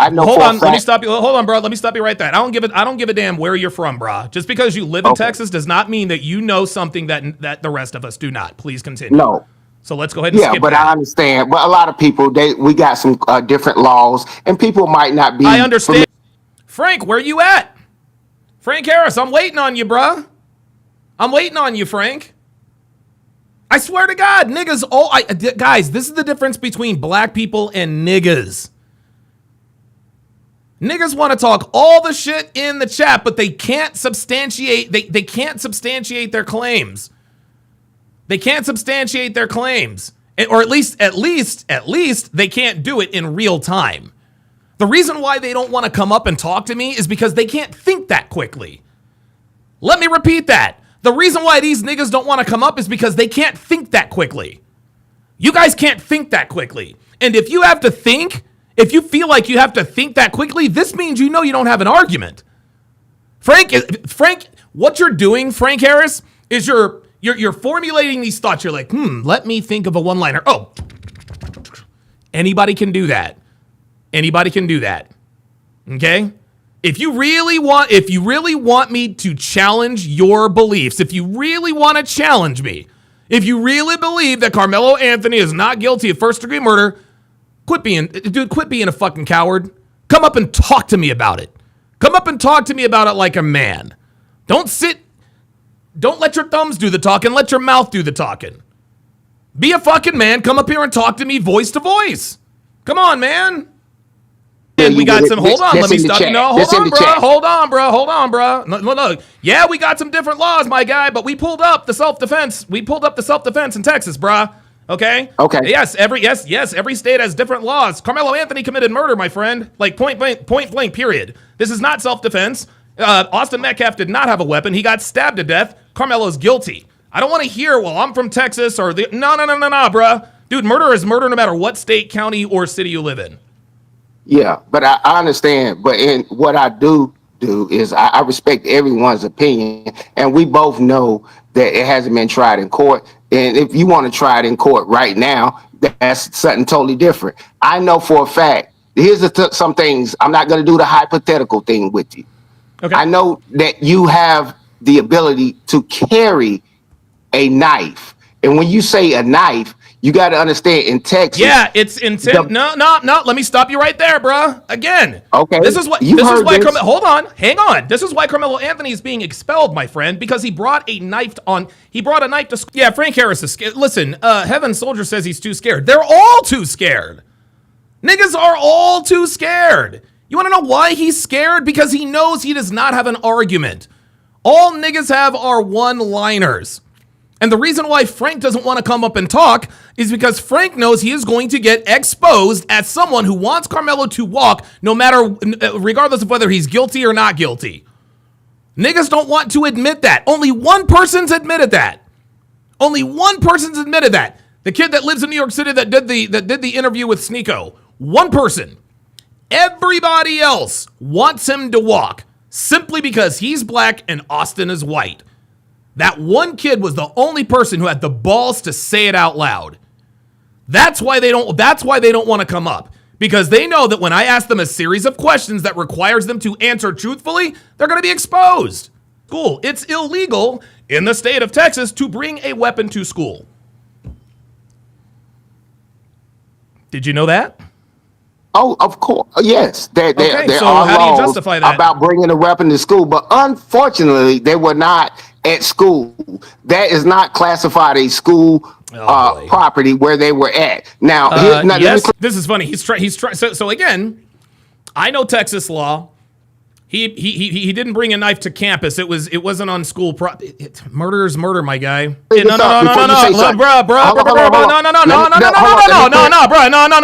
know hold on, let me stop you. Hold on, bro. Let me stop you right there. I don't give a damn where you're from, bro. Just because you live in Texas does not mean that you know something that the rest of us do not. Please continue. No. So let's go ahead and skip but that. I understand. But a lot of people, we got some different laws, and people might not be. I understand. Frank, where you at? Frank Harris, I'm waiting on you, bruh. I'm waiting on you, Frank. I swear to God, niggas. Guys, this is the difference between black people and niggas. Niggas want to talk all the shit in the chat, but they can't substantiate. They can't substantiate their claims. They can't substantiate their claims, or at least they can't do it in real time. The reason why they don't want to come up and talk to me is because they can't think that quickly. Let me repeat that. The reason why these niggas don't want to come up is because they can't think that quickly. You guys can't think that quickly. And if you have to think, if you feel like you have to think that quickly, this means you know you don't have an argument. Frank, what you're doing, Frank Harris, is you're formulating these thoughts. You're like, let me think of a one-liner. Oh, anybody can do that. Anybody can do that. Okay? If you really want me to challenge your beliefs, if you really want to challenge me, if you really believe that Carmelo Anthony is not guilty of first-degree murder, quit being a fucking coward. Come up and talk to me about it. Come up and talk to me about it like a man. Don't let your thumbs do the talking, let your mouth do the talking. Be a fucking man, come up here and talk to me voice to voice. Come on, man. And we got some, hold on, let me stop. No, hold on, bro. No. Yeah, we got some different laws, my guy, but we pulled up the self-defense. We pulled up the self-defense in Texas, bruh. Okay? Okay. Yes, every state has different laws. Carmelo Anthony committed murder, my friend. Like point blank, period. This is not self-defense. Austin Metcalf did not have a weapon. He got stabbed to death. Carmelo's guilty. I don't want to hear, well, I'm from Texas or no, bruh. Dude, murder is murder no matter what state, county, or city you live in. Yeah, but I understand. But in what I do is I respect everyone's opinion, and we both know that it hasn't been tried in court. And if you want to try it in court right now, that's something totally different. I know for a fact. Here's some things. I'm not going to do the hypothetical thing with you. Okay. I know that you have the ability to carry a knife, and when you say a knife, you got to understand in Texas. Yeah, it's intent. No. Let me stop you right there, bro. Again. Okay. This is why. Hold on. Hang on. This is why Carmelo Anthony is being expelled, my friend, because he brought a knife to school. Yeah, Frank Harris is scared. Listen, Heaven Soldier says he's too scared. They're all too scared. Niggas are all too scared. You want to know why he's scared? Because he knows he does not have an argument. All niggas have are one-liners. And the reason why Frank doesn't want to come up and talk is because Frank knows he is going to get exposed as someone who wants Carmelo to walk regardless of whether he's guilty or not guilty. Niggas don't want to admit that. Only one person's admitted that. Only one person's admitted that. The kid that lives in New York City that did the interview with Sneeko. One person. Everybody else wants him to walk simply because he's black and Austin is white. That one kid was the only person who had the balls to say it out loud. That's why they don't want to come up. Because they know that when I ask them a series of questions that requires them to answer truthfully, they're going to be exposed. Cool. It's illegal in the state of Texas to bring a weapon to school. Did you know that? Oh, of course. Yes. There so are how do you laws justify that? about bringing a weapon to school, but unfortunately, they were not at school. That is not classified a school property where they were at. Now, yes, this is funny. He's trying. So again, I know Texas law. He didn't bring a knife to campus. It wasn't on school property. Murder is murder, my guy. No, bro.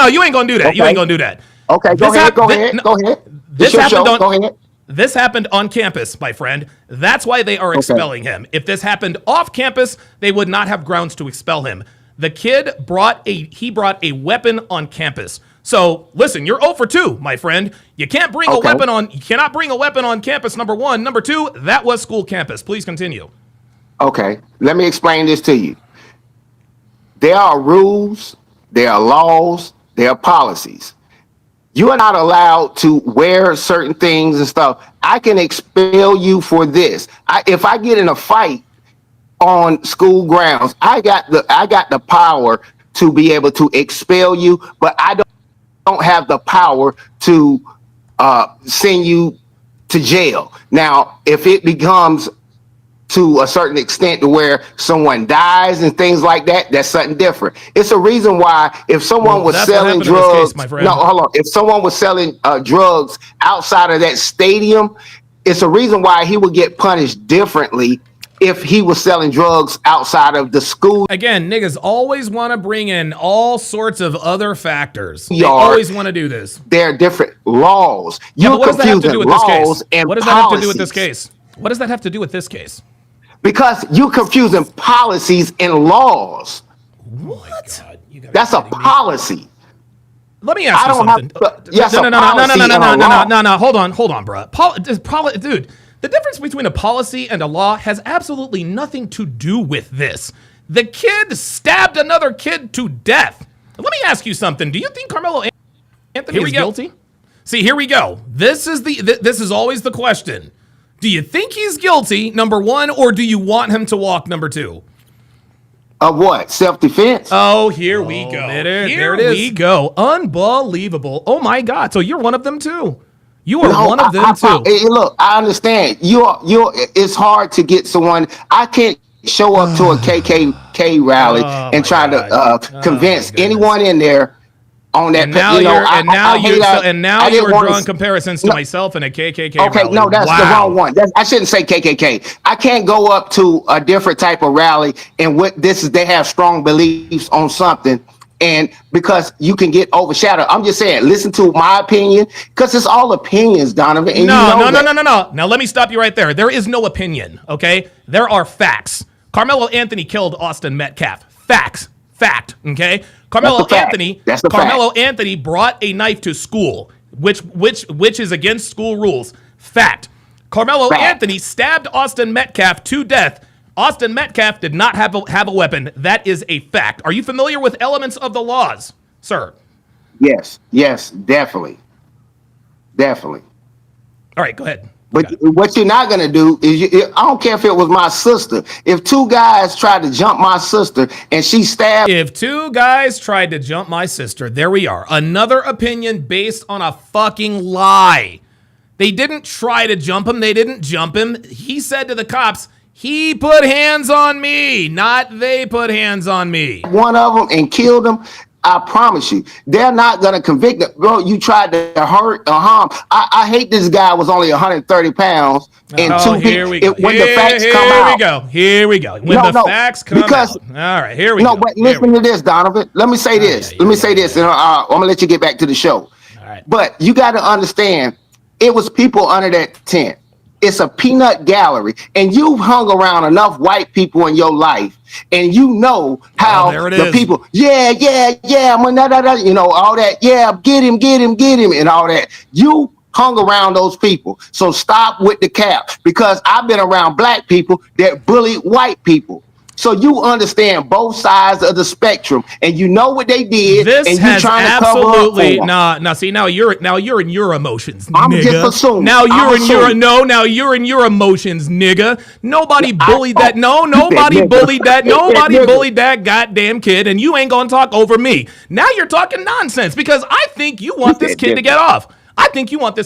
You ain't gonna do that. Okay. You ain't gonna do that. Okay, go ahead. This happened on campus, my friend. That's why they are expelling him. If this happened off campus, they would not have grounds to expel him. The kid brought a weapon on campus. So listen, you're 0 for 2, my friend. You can't bring a weapon on. You cannot bring a weapon on campus. Number one. Number two, that was school campus. Please continue. Okay, let me explain this to you. There are rules, there are laws, there are policies. You are not allowed to wear certain things and stuff. I can expel you for this. If I get in a fight on school grounds, I got the power to be able to expel you, but I don't have the power to send you to jail. Now, if it becomes to a certain extent to where someone dies and things like that, that's something different. It's a reason why if someone was selling drugs, no, hold on. If someone was selling drugs outside of that stadium, it's a reason why he would get punished differently if he was selling drugs outside of the school. Again, niggas always want to bring in all sorts of other factors. They always want to do this. There are different laws. Yeah, but what does that have to do with this case? What does that have to do with this case? What does that have to do with this case? Because you're confusing policies and laws. What? That's a policy. Let me ask you something. No. Hold on, bro. Dude, the difference between a policy and a law has absolutely nothing to do with this. The kid stabbed another kid to death. Let me ask you something. Do you think Carmelo Anthony is guilty? See, here we go. This is always the question. Do you think he's guilty, number one, or do you want him to walk, number two? Of what? Self-defense? Oh, here we go. Here we go. Unbelievable. Oh my God. So you're one of them too. You are one of them too. Look, I understand. It's hard to get someone. I can't show up to a KKK rally and try to convince anyone in there on that. And now you're drawing comparisons to myself and a KKK rally. Okay, no, that's the wrong one. I shouldn't say KKK. I can't go up to a different type of rally and they have strong beliefs on something. And because you can get overshadowed, I'm just saying, listen to my opinion, because it's all opinions, Donovan. And no. Now let me stop you right there. There is no opinion, okay? There are facts. Carmelo Anthony killed Austin Metcalf. Fact, okay? Carmelo Anthony brought a knife to school, which is against school rules. Fact. Carmelo Anthony stabbed Austin Metcalf to death. Austin Metcalf did not have a weapon. That is a fact. Are you familiar with elements of the laws, sir? Yes, definitely. All right, go ahead. But what you're not going to do is, I don't care if it was my sister. If two guys tried to jump my sister and she stabbed. If two guys tried to jump my sister, there we are. Another opinion based on a fucking lie. They didn't try to jump him. They didn't jump him. He said to the cops, he put hands on me, not they put hands on me. One of them and killed him. I promise you, they're not going to convict him. Bro, you tried to hurt or harm. I hate this guy was only 130 pounds. And here we go. When the facts come out. Here we go. When the facts come out. All right, here we go. No, but listen to this, Donovan. Let me say this. And I'm going to let you get back to the show. All right. But you got to understand, it was people under that tent. It's a peanut gallery, and you've hung around enough white people in your life, and you know how the people, all that, get him, and all that. You hung around those people, so stop with the cap, because I've been around black people that bully white people. So you understand both sides of the spectrum, and you know what they did. This and has trying absolutely to cover up See, now you're in your emotions. I'm nigga. just assuming. Now you're in your emotions, nigga. Nobody bullied that. Nobody bullied that. Nobody bullied that goddamn kid, and you ain't gonna talk over me. Now you're talking nonsense because I think you want this kid to get off. I think you want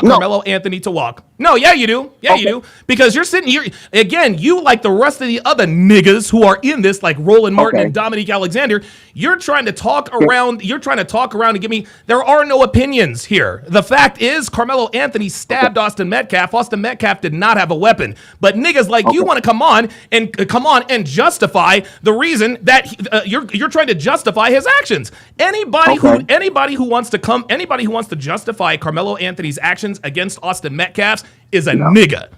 Carmelo Anthony to walk. No, yeah, you do. Yeah, you do. Because you're sitting here, again, you like the rest of the other niggas who are in this, like Roland Martin and Dominique Alexander, you're trying to talk around and give me, there are no opinions here. The fact is, Carmelo Anthony stabbed Austin Metcalf. Austin Metcalf did not have a weapon. But niggas like you want to come on and justify the reason that you're trying to justify his actions. Anybody who wants to justify Carmelo Anthony's actions against Austin Metcalf's is a nigga.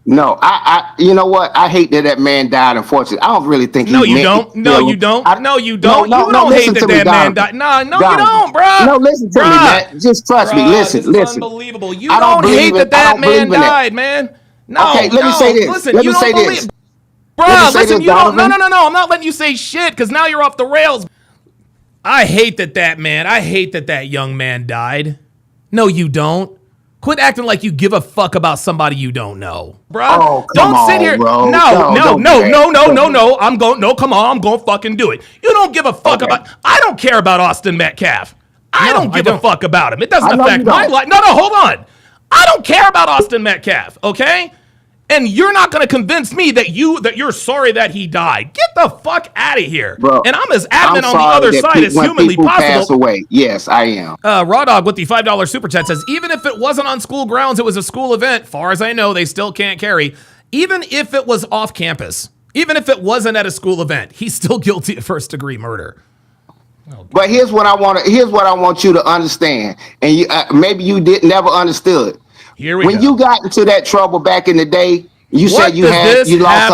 No, I you know what? I hate that man died, unfortunately. I don't really think you don't. You don't hate that man died. No, you don't, bro. No, listen to me, man. Just trust me. Listen. Unbelievable. You don't hate that man died, man. No, okay, let me say this. Listen, let me say this. Bro, listen, you don't. No. I'm not letting you say shit because now you're off the rails. I hate that young man died. No, you don't. Quit acting like you give a fuck about somebody you don't know, bro. Oh, don't sit here. Bro. No. I'm going to fucking do it. You don't give a fuck about. I don't care about Austin Metcalf. I don't give a fuck about him. It doesn't affect my life. No, hold on. I don't care about Austin Metcalf. Okay. And you're not going to convince me that you're sorry that he died. Get the fuck out of here. Bro, and I'm as adamant I'm on the sorry other that side as when humanly people pass possible. away. Yes, I am. Raw Dog with the $5 super chat says, even if it wasn't on school grounds, it was a school event. Far as I know, they still can't carry. Even if it was off campus, even if it wasn't at a school event, he's still guilty of first-degree murder. But here's what I want you to understand, and you, maybe you never understood. Here we when go. you got into that trouble back in the day, you said you lost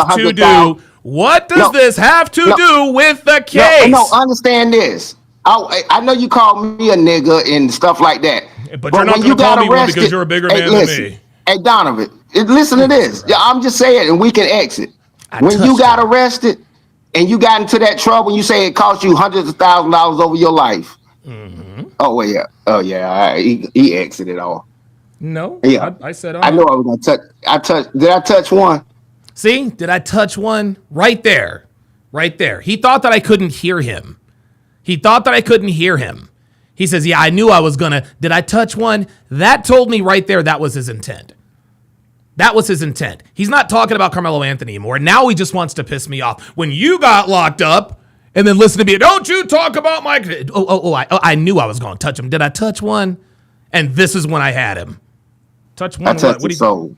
$100,000. What does this have to do with the case? No, understand this. I know you called me a nigga and stuff like that. But you're not going to call me one because you're a bigger man than me. Hey, Donovan, listen to this. I'm just saying, and we can exit. When you got arrested and you got into that trouble, you say it cost you hundreds of thousands of dollars over your life. Mm-hmm. Oh, well, yeah. Oh, yeah. He exited all. No. Yeah. I said I know I was going to touch. Did I touch one? See? Did I touch one? Right there. Right there. He thought that I couldn't hear him. He says, yeah, I knew I was going to. Did I touch one? That told me right there that was his intent. He's not talking about Carmelo Anthony anymore. Now he just wants to piss me off. When you got locked up and then listen to me, don't you talk about my. I knew I was going to touch him. Did I touch one? And this is when I had him. Touch one. I touched his soul.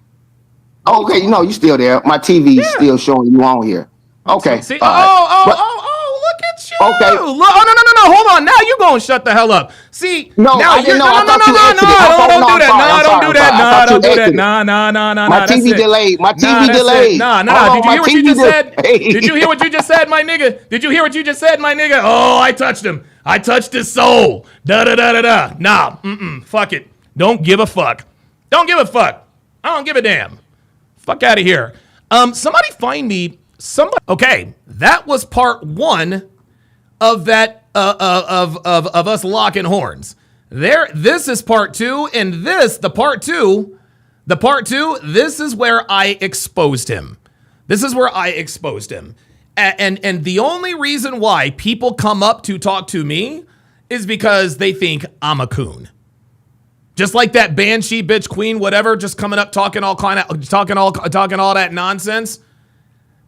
Oh, okay, you still there. My TV's still showing you on here. Okay. See, look at you. Okay. No. Hold on. Now you're going to shut the hell up. See. No, now I didn't know. No. Don't do that. No. My TV delayed. Did you hear what you just said, my nigga? Oh, I touched him. I touched his soul. Nah. Fuck it. Don't give a fuck. I don't give a damn. Fuck out of here. Somebody find me. Okay, that was part one of that of us locking horns. This is part two, and the part two. This is where I exposed him. And the only reason why people come up to talk to me is because they think I'm a coon. Just like that banshee bitch queen, whatever, just coming up talking all that nonsense.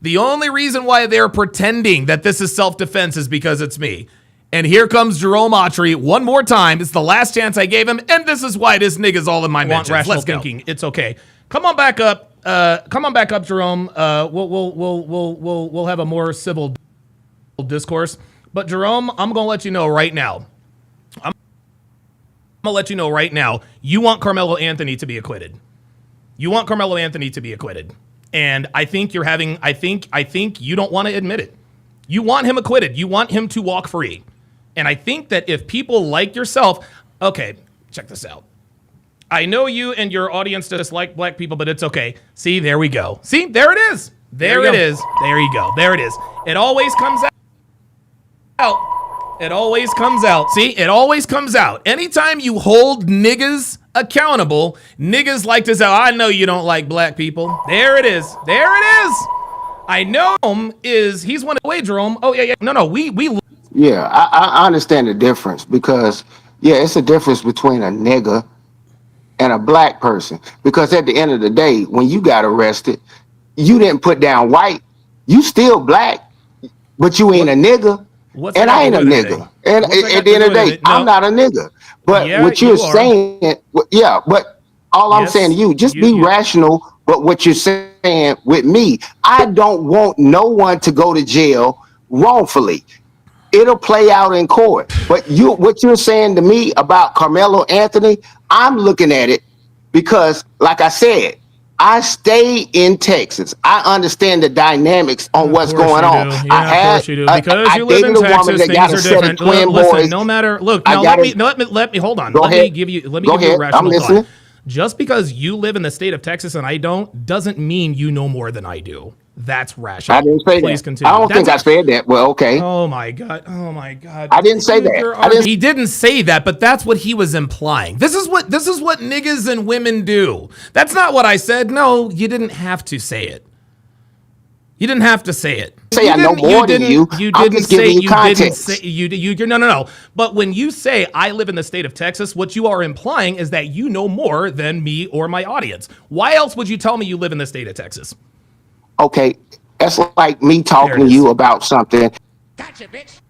The only reason why they're pretending that this is self-defense is because it's me. And here comes Jerome Autry one more time. It's the last chance I gave him, and this is why this nigga's all in my mentions. Let's go. It's okay. Come on back up. Jerome. We'll have a more civil discourse. But Jerome, I'm gonna let you know right now. You want Carmelo Anthony to be acquitted. And I think I think you don't want to admit it. You want him acquitted. You want him to walk free. And I think that if people like yourself, okay, check this out. I know you and your audience dislike black people, but it's okay. See, there we go. See, there it is. There it is. There you go. There it is. It always comes out. It always comes out. See, it always comes out. Anytime you hold niggas accountable, niggas like to say, I know you don't like black people. There it is. I know he's one away, Jerome. Oh, yeah. No, we. Yeah, I understand the difference because, it's a difference between a nigga and a black person. Because at the end of the day, when you got arrested, you didn't put down white. You still black, but you ain't a nigga. And I ain't a nigga. And at the end of the day, I'm not a nigga. But what you're saying, but all I'm saying to you, just be rational. But what you're saying with me, I don't want no one to go to jail wrongfully. It'll play out in court. But what you're saying to me about Carmelo Anthony, I'm looking at it because, like I said, I stay in Texas. I understand the dynamics on what's going on. Yeah, of course you do. Because you live in Texas, things are different. Listen, no matter. Look, now let me hold on. Let me give you a rational thought. Just because you live in the state of Texas and I don't, doesn't mean you know more than I do. That's rational. I didn't say Please that. Continue. I don't think I said that. Well, okay. Oh my God. I didn't say that. He didn't say that, but that's what he was implying. This is what niggas and women do. That's not what I said. No, you didn't have to say it. You didn't have to say it. Say I know more than you. I'm just giving you context. No. But when you say I live in the state of Texas, what you are implying is that you know more than me or my audience. Why else would you tell me you live in the state of Texas? Okay, that's like me talking to you about something. Gotcha, bitch.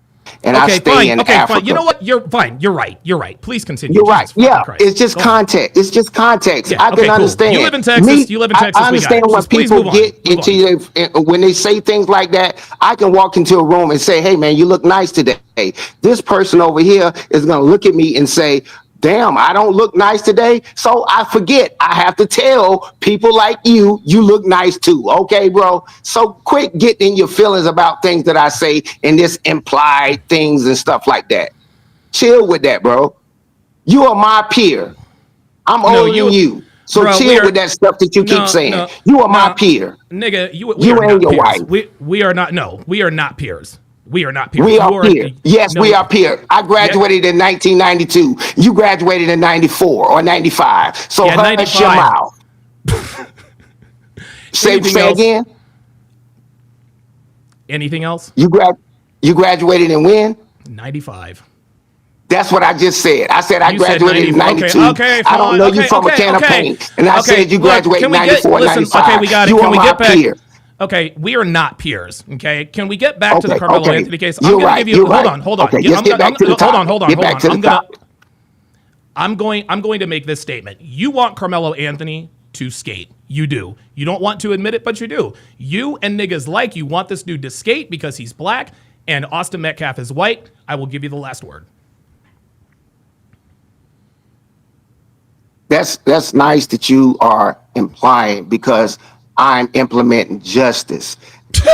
And I stay in Africa. Fine. You know what? You're fine. You're right. Please continue. You're right. Yeah, it's just context. It's just context. Yeah, I can understand. You live in Texas. I understand when people get into when they say things like that. I can walk into a room and say, "Hey, man, you look nice today." This person over here is going to look at me and say, "Damn, I don't look nice today." So I forget. I have to tell people like you look nice too. Okay, bro? So quit getting in your feelings about things that I say and this implied things and stuff like that. Chill with that, bro. You are my peer. I'm older than you. So bro, chill with that stuff that you keep saying. You are my peer. Nigga, you and your peers. wife. We are not. No, we are not peers. We are not peers. We are peers. Yes, we are peers. I graduated in 1992. You graduated in 94 or 95. So hush your mouth. Say again. Anything else? You graduated in when? 95. That's what I just said. I said I graduated in 92. Okay, I don't know you from a can of paint. And I said you graduated in 94, 95. Okay, we got it. You are my peer. Okay, we are not peers. Okay, can we get back to the Carmelo Anthony case? I'm going to give you. Hold on. Okay, just get back to the topic. Hold on. Get back to the topic. I'm going to make this statement. You want Carmelo Anthony to skate. You do. You don't want to admit it, but you do. You and niggas like you want this dude to skate because he's black and Austin Metcalf is white. I will give you the last word. That's nice that you are implying because I'm implementing justice.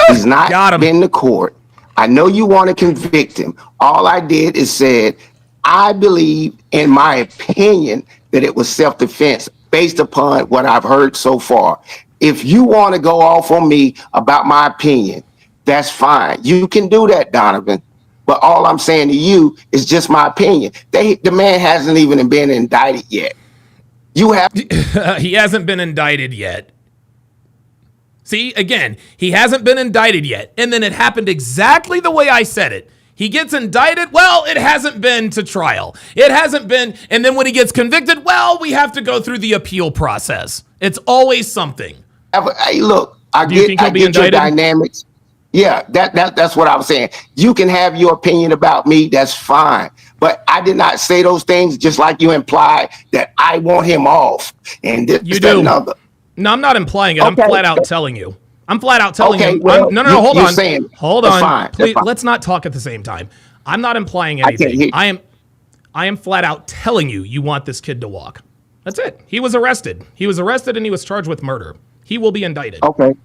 He's not been to court. I know you want to convict him. All I did is said, I believe, in my opinion, that it was self-defense based upon what I've heard so far. If you want to go off on me about my opinion, that's fine. You can do that, Donovan. But all I'm saying to you is just my opinion. The man hasn't even been indicted yet. You have. He hasn't been indicted yet. See, again, he hasn't been indicted yet. And then it happened exactly the way I said it. He gets indicted. Well, it hasn't been to trial. It hasn't been. And then when he gets convicted, well, we have to go through the appeal process. It's always something. Hey, look, I get your dynamics. Yeah, that's what I was saying. You can have your opinion about me. That's fine. But I did not say those things just like you implied that I want him off. And this, you do. No, I'm not implying it. Okay. I'm flat out telling you. I'm flat out telling you. Well, no, hold on. Hold on. Fine. Please, let's not talk at the same time. I'm not implying anything. I am flat out telling you you want this kid to walk. That's it. He was arrested. He was arrested and he was charged with murder. He will be indicted. Okay.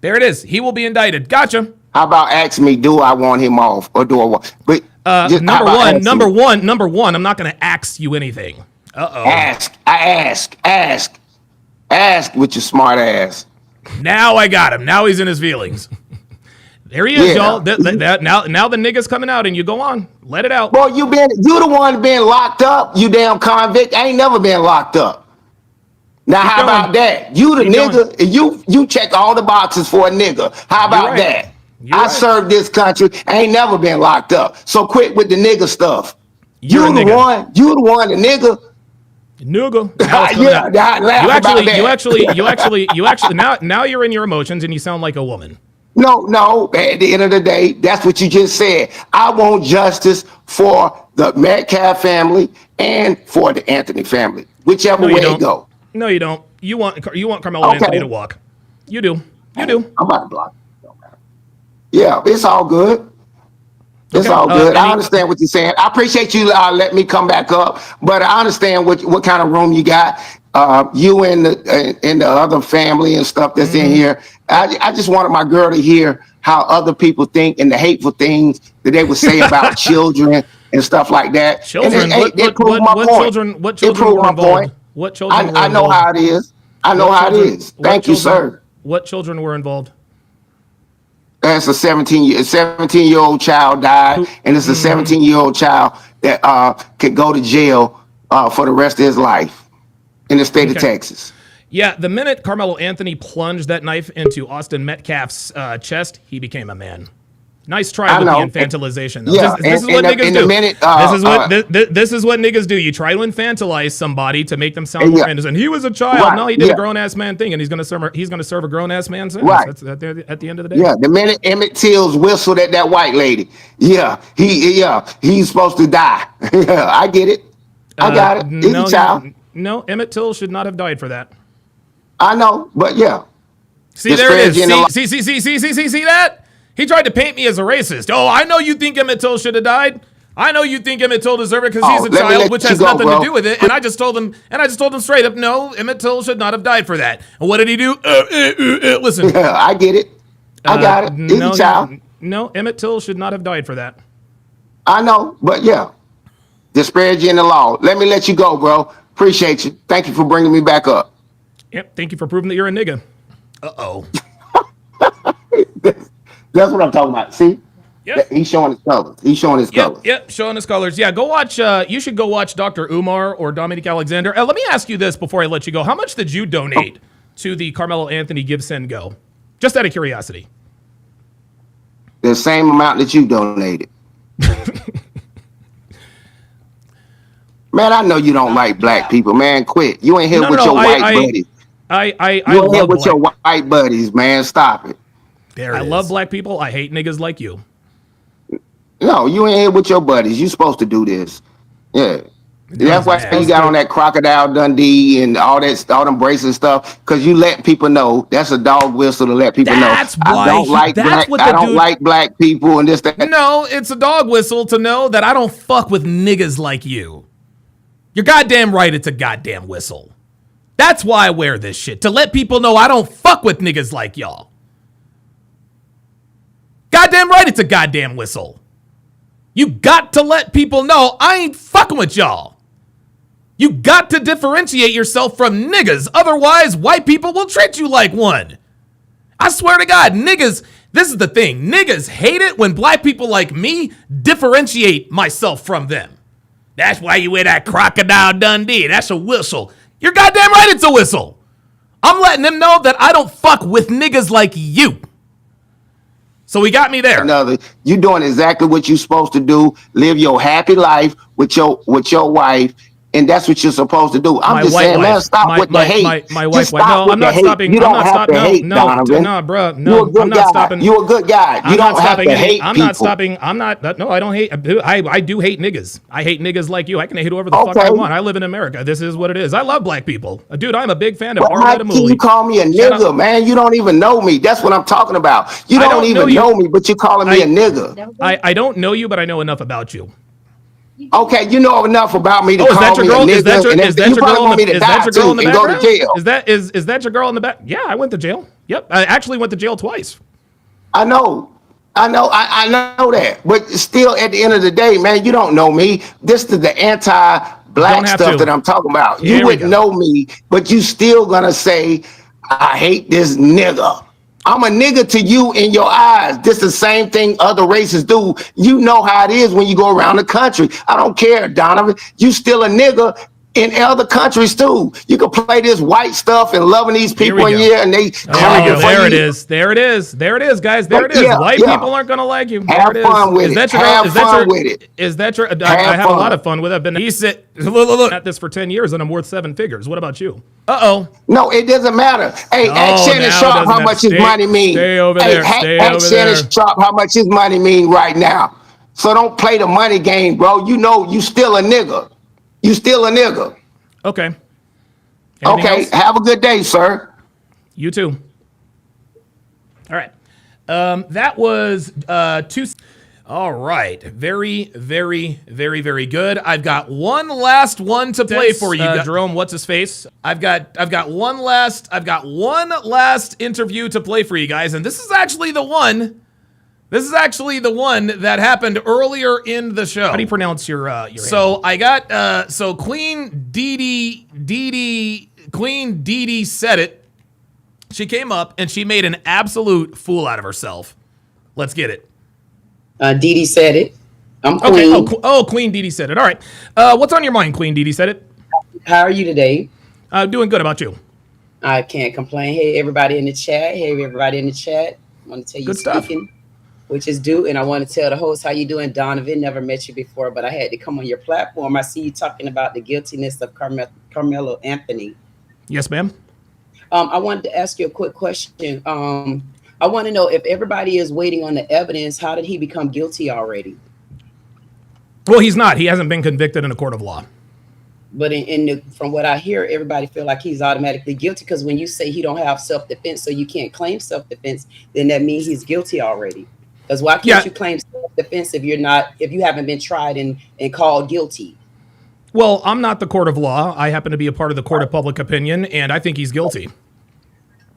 There it is. He will be indicted. Gotcha. How about ask me, do I want him off or do I want? But number one, I'm not going to ask you anything. Ask with your smart ass. Now I got him. Now he's in his feelings. There he is, y'all. Now the nigga's coming out and you go on. Let it out. Boy, you the one being locked up, you damn convict. I ain't never been locked up. Now, how about that? You the nigga, you check all the boxes for a nigga. How about that? I served this country. I ain't never been locked up. So quit with the nigga stuff. You the one, the nigga. Nigga. You actually now you're in your emotions and you sound like a woman. No. At the end of the day, that's what you just said. I want justice for the Metcalf family and for the Anthony family, whichever way it go. No, you don't. You want Carmelo Anthony to walk. You do. I'm about to block. Yeah, it's all good. It's all good. I understand what you're saying. I appreciate you letting me come back up, but I understand what kind of room you got. You and the other family and stuff that's in here. I just wanted my girl to hear how other people think and the hateful things that they would say about children and stuff like that. Children? What children were involved? What children? I know how it is. Thank you, sir. What children were involved? That's a 17-year-old child died, and it's a 17-year-old child that could go to jail for the rest of his life in the state of Texas. Yeah, the minute Carmelo Anthony plunged that knife into Austin Metcalf's chest, he became a man. Nice try with the infantilization. Though. Yeah, this is what niggas do. Minute, this is what niggas do. You try to infantilize somebody to make them sound more innocent. He was a child. Right, No, he did a grown ass man thing, and he's gonna serve a grown ass man sentence. Right. That's at the end of the day. Yeah, the minute Emmett Till's whistled at that white lady, he's supposed to die. I get it. I got it. He's a child. No, Emmett Till should not have died for that. I know, but yeah. See, there it is. See that? He tried to paint me as a racist. Oh, I know you think Emmett Till should have died. I know you think Emmett Till deserved it because he's a child, which has nothing to do with it. And I just told him straight up, no, Emmett Till should not have died for that. And what did he do? Listen. I get it. I got it. He's a child. No, Emmett Till should not have died for that. I know, but yeah. Disparaging the law. Let me let you go, bro. Appreciate you. Thank you for bringing me back up. Yep. Thank you for proving that you're a nigga. Uh-oh. That's what I'm talking about. See? Yep. He's showing his colors. Yep, showing his colors. Yeah, go watch. You should go watch Dr. Umar or Dominique Alexander. Let me ask you this before I let you go. How much did you donate to the Carmelo Anthony Give Send Go? Just out of curiosity. The same amount that you donated. Man, I know you don't like black people, man. Quit. You ain't here with your white buddies. I you ain't here with your white buddies, man. Stop it. I love black people. I hate niggas like you. No, you ain't here with your buddies. You supposed to do this. Yeah. That's why you got on that Crocodile Dundee and all them bracelet stuff, because you let people know. That's a dog whistle to let people know. I don't like black people and this, that. No, it's a dog whistle to know that I don't fuck with niggas like you. You're goddamn right, it's a goddamn whistle. That's why I wear this shit, to let people know I don't fuck with niggas like y'all. Goddamn right, it's a goddamn whistle. You got to let people know I ain't fucking with y'all. You got to differentiate yourself from niggas. Otherwise, white people will treat you like one. I swear to God, niggas, this is the thing. Niggas hate it when black people like me differentiate myself from them. That's why you wear that Crocodile Dundee. That's a whistle. You're goddamn right, it's a whistle. I'm letting them know that I don't fuck with niggas like you. So he got me there. You doing exactly what you're supposed to do. Live your happy life with your wife, and that's what you're supposed to do. I'm just saying, man, stop with the hate. My wife. No, I'm not stopping. You don't have to hate, Donovan. No, bro. No, I'm not stopping. You're a good guy. You don't have to hate people. I'm not stopping. I'm not. No, I don't hate. I do hate niggas. I hate niggas like you. I can hate whoever the fuck I want. I live in America. This is what it is. I love black people. Dude, I'm a big fan of Arletta Mooley. You call me a nigga, man? You don't even know me. That's what I'm talking about. You don't even know me, but you're calling me a nigga. I don't know you, but I know enough about you. Okay, you know enough about me to call me a nigga. Is that your girl in the back? Go to jail. Is that your girl in the back? Yeah, I went to jail. Yep, I actually went to jail twice. I know that. But still, at the end of the day, man, you don't know me. This is the anti-black stuff that I'm talking about. You wouldn't know me, but you still gonna say, I hate this nigga. I'm a nigga to you in your eyes. This is the same thing other races do. You know how it is when you go around the country. I don't care, Donovan. You still a nigga in other countries too. You can play this white stuff and loving these people in here, and they there it is, guys. There it is. White people aren't gonna like you. Have fun with it. Have fun with it. Is that your? I have a lot of fun with it. He said, look at this for 10 years, and I'm worth 7 figures. What about you? No, it doesn't matter. Hey, ask Shannon Sharpe how much his money mean. Stay over there. Ask Shannon Sharpe how much his money mean right now. So don't play the money game, bro. You know you still a nigga. You still a nigga. Okay. Anything else? Have a good day, sir. You too. All right. That was 2. All right. Very, very, very, very good. I've got one last one to play for you, Jerome. What's his face? I've got one last interview to play for you guys, and this is actually the one. This is actually the one that happened earlier in the show. How do you pronounce your So I got so Queen Dee Dee said it. She came up and she made an absolute fool out of herself. Let's get it. Dee Dee said it. I'm Queen. Okay. Queen Dee Dee said it. All right. What's on your mind, Queen Dee Dee said it? How are you today? Doing good. About you? I can't complain. Hey, everybody in the chat. Hey, everybody in the chat. I want to tell you Good stuff. speaking, which is due. And I want to tell the host, how you doing, Donovan? Never met you before, but I had to come on your platform. I see you talking about the guiltiness of Carmelo Anthony. Yes, ma'am. I wanted to ask you a quick question. I want to know, if everybody is waiting on the evidence, how did he become guilty already? Well, he's not. He hasn't been convicted in a court of law. But from what I hear, everybody feel like he's automatically guilty, because when you say he don't have self-defense, so you can't claim self-defense, then that means he's guilty already. Because why can't you claim self-defense if you haven't been tried and called guilty? Well, I'm not the court of law. I happen to be a part of the court of public opinion, and I think he's guilty.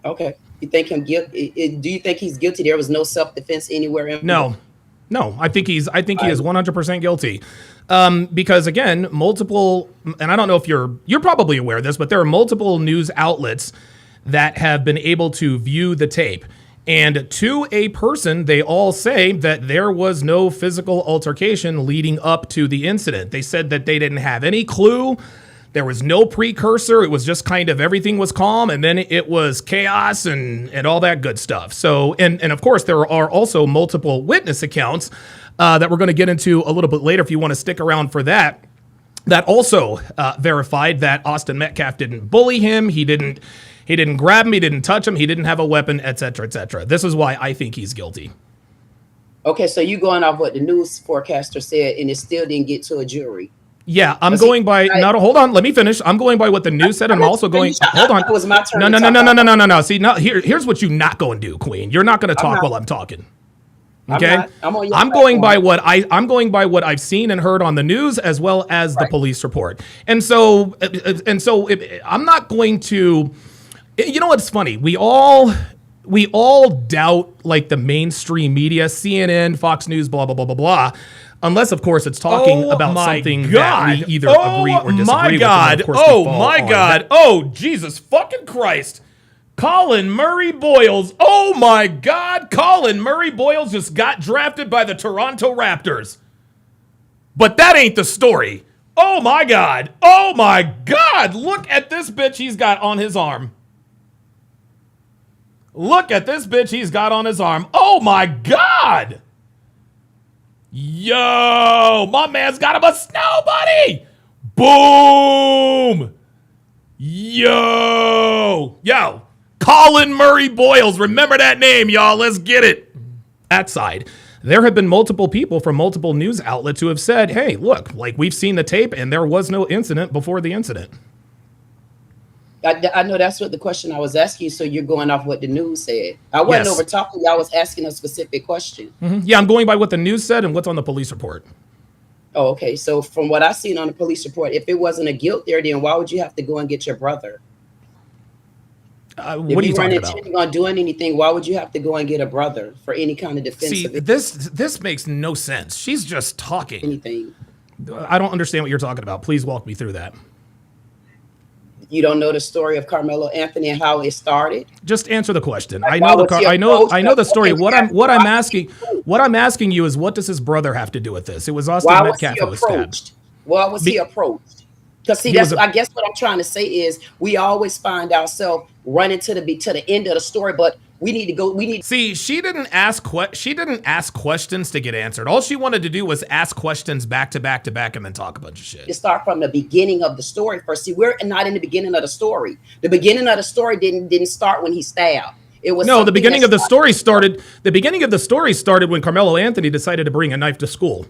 Okay. You think him guilty? Do you think he's guilty? There was no self-defense anywhere. No. I think he is 100% guilty. Because again, multiple, and I don't know if you're probably aware of this, but there are multiple news outlets that have been able to view the tape. And to a person, they all say that there was no physical altercation leading up to the incident. They said that they didn't have any clue. There was no precursor. It was just kind of everything was calm, and then it was chaos and all that good stuff. So, and of course, there are also multiple witness accounts that we're going to get into a little bit later if you want to stick around for that. That also verified that Austin Metcalf didn't bully him. He didn't grab him. He didn't touch him. He didn't have a weapon, et cetera, et cetera. This is why I think he's guilty. Okay, so you going off what the news forecaster said, and it still didn't get to a jury. Yeah, I'm going by. No, hold on. Let me finish. I'm going by what the news said, and I'm also going. Hold on. It was my turn. No. See, now here's what you're not going to do, Queen. You're not going to talk while I'm talking. Okay. I'm going by what I've seen and heard on the news, as well as the police report. And so I'm not going to. You know what's funny? We all doubt like the mainstream media, CNN, Fox News, blah blah blah blah blah. Unless, of course, it's talking about something that we either agree or disagree with. Oh, my God. Oh, Jesus fucking Christ. Colin Murray Boyles. Oh, my God. Colin Murray Boyles just got drafted by the Toronto Raptors. But that ain't the story. Oh, my God. Oh, my God. Look at this bitch he's got on his arm. Look at this bitch he's got on his arm. Oh, my God. Yo, my man's got him a snow bunny. Boom. Yo. Colin Murray Boyles. Remember that name, y'all. Let's get it. That side. There have been multiple people from multiple news outlets who have said, hey, look, like we've seen the tape and there was no incident before the incident. I know that's what the question I was asking you, so you're going off what the news said. I wasn't over talking you. I was asking a specific question. Mm-hmm. Yeah, I'm going by what the news said and what's on the police report. Oh, okay. So from what I've seen on the police report, if it wasn't a guilt there, then why would you have to go and get your brother? What are you talking about? If you weren't intending on doing anything, why would you have to go and get a brother for any kind of defense? See, this makes no sense. She's just talking. Anything. I don't understand what you're talking about. Please walk me through that. You don't know the story of Carmelo Anthony and how it started? Just answer the question. Like, I know the story. What I'm asking you is, what does his brother have to do with this? It was Austin Metcalf who was stabbed. Why was he approached? Because see, I guess what I'm trying to say is we always find ourselves running to the end of the story, but we need to go. See, she didn't ask questions to get answered. All she wanted to do was ask questions back to back to back and then talk a bunch of shit. To start from the beginning of the story first. See, we're not in the beginning of the story. The beginning of the story didn't start when he stabbed. It was the beginning of the story started. The beginning of the story started when Carmelo Anthony decided to bring a knife to school.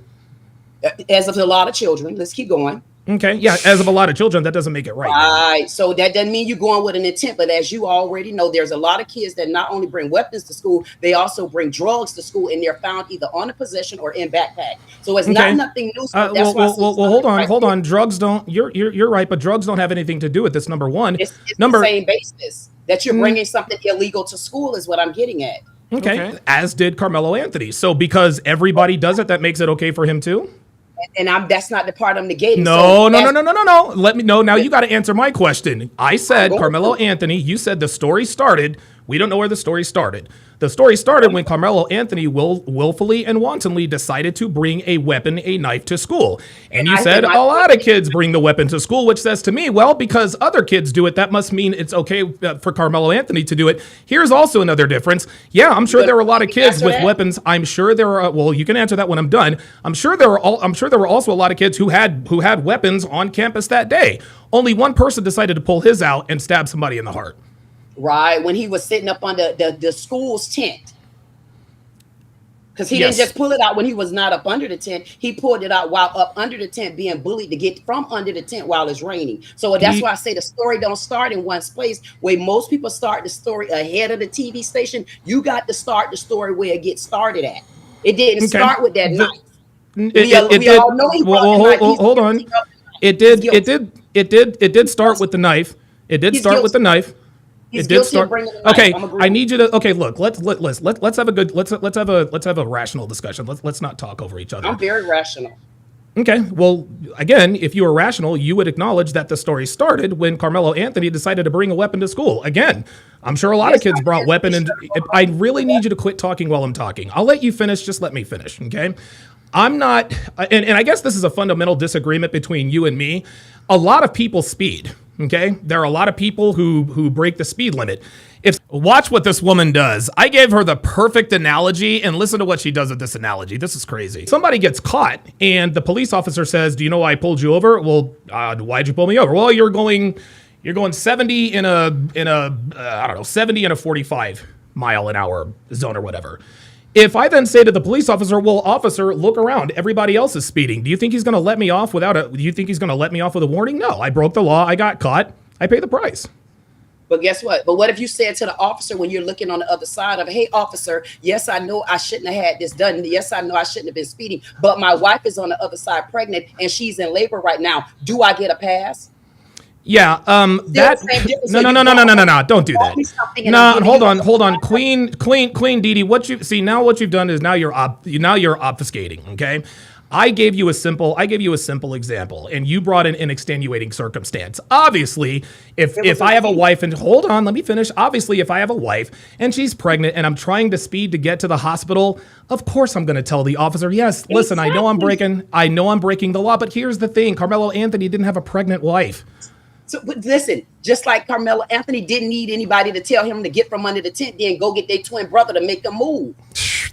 As of a lot of children. Let's keep going. Okay, yeah, as of a lot of children, that doesn't make it right. Right, so that doesn't mean you're going with an intent, but as you already know, there's a lot of kids that not only bring weapons to school, they also bring drugs to school, and they're found either on a possession or in backpack. So it's not nothing new. Hold on. Drugs don't. You're right, but drugs don't have anything to do with this. Number one, it's the same basis that you're bringing something illegal to school is what I'm getting at. Okay, as did Carmelo Anthony. So because everybody does it, that makes it okay for him too. And that's not the part I'm negating. No. Let me know. Now you got to answer my question. I said Carmelo Anthony. You said the story started We don't know where the story started. The story started when Carmelo Anthony willfully and wantonly decided to bring a weapon, a knife to school. And you said a lot of kids bring the weapon to school, which says to me, well, because other kids do it, that must mean it's okay for Carmelo Anthony to do it. Here's also another difference. Yeah, I'm sure there were a lot of kids with weapons. I'm sure there are, well, you can answer that when I'm done. I'm sure there were also a lot of kids who had weapons on campus that day. Only one person decided to pull his out and stab somebody in the heart. Right, when he was sitting up on the school's tent. Because he didn't just pull it out when he was not up under the tent. He pulled it out while up under the tent being bullied to get from under the tent while it's raining. So that's why I say the story don't start in one place where most people start the story ahead of the TV station. You got to start the story where it gets started at. It didn't start with that knife. We all know he hold on. It did start with the knife. It did start with the knife. It did start. Okay, I need you to. Okay, look. Let's have a good. Let's have a rational discussion. Let's not talk over each other. I'm very rational. Okay. Well, again, if you were rational, you would acknowledge that the story started when Carmelo Anthony decided to bring a weapon to school. Again, I'm sure a lot of kids brought weapon, and I really need you to quit talking while I'm talking. I'll let you finish. Just let me finish. Okay. I'm not, and I guess this is a fundamental disagreement between you and me. A lot of people speed. Okay, there are a lot of people who break the speed limit. Watch what this woman does. I gave her the perfect analogy, and listen to what she does with this analogy. This is crazy. Somebody gets caught, and the police officer says, "Do you know why I pulled you over?" Well, why'd you pull me over? Well, you're going 70 in a I don't know, 70 in a 45 mile an hour zone or whatever. If I then say to the police officer, well, officer, look around. Everybody else is speeding. Do you think he's going to let me off with a warning? No, I broke the law. I got caught. I pay the price. But guess what? But what if you said to the officer when you're looking on the other side of, hey, officer, yes, I know I shouldn't have had this done. Yes, I know I shouldn't have been speeding, but my wife is on the other side pregnant and she's in labor right now. Do I get a pass? Yeah, no, don't do that. No, hold on, Queen Dee Dee, what you've done is now you're obfuscating, okay? I gave you a simple example, and you brought in an extenuating circumstance. Obviously, if I have a wife, and hold on, let me finish. Obviously, if I have a wife and she's pregnant and I'm trying to speed to get to the hospital, of course I'm going to tell the officer, yes, listen, I know I'm breaking the law, but here's the thing, Carmelo Anthony didn't have a pregnant wife. So, but listen, just like Carmelo Anthony didn't need anybody to tell him to get from under the tent, then go get their twin brother to make them move.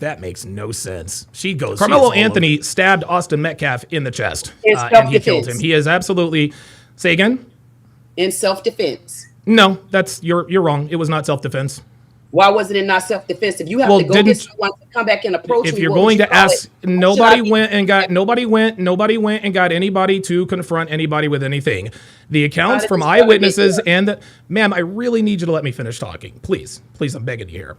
That makes no sense. Carmelo Anthony stabbed Austin Metcalf in the chest, and he killed him. He is absolutely. Say again. In self-defense. No, you're wrong. It was not self-defense. Why wasn't it not self-defense? If you have to go get someone to come back and approach if you're going to ask, nobody went and got anybody to confront anybody with anything. The accounts from eyewitnesses ma'am, I really need you to let me finish talking. Please, I'm begging you here.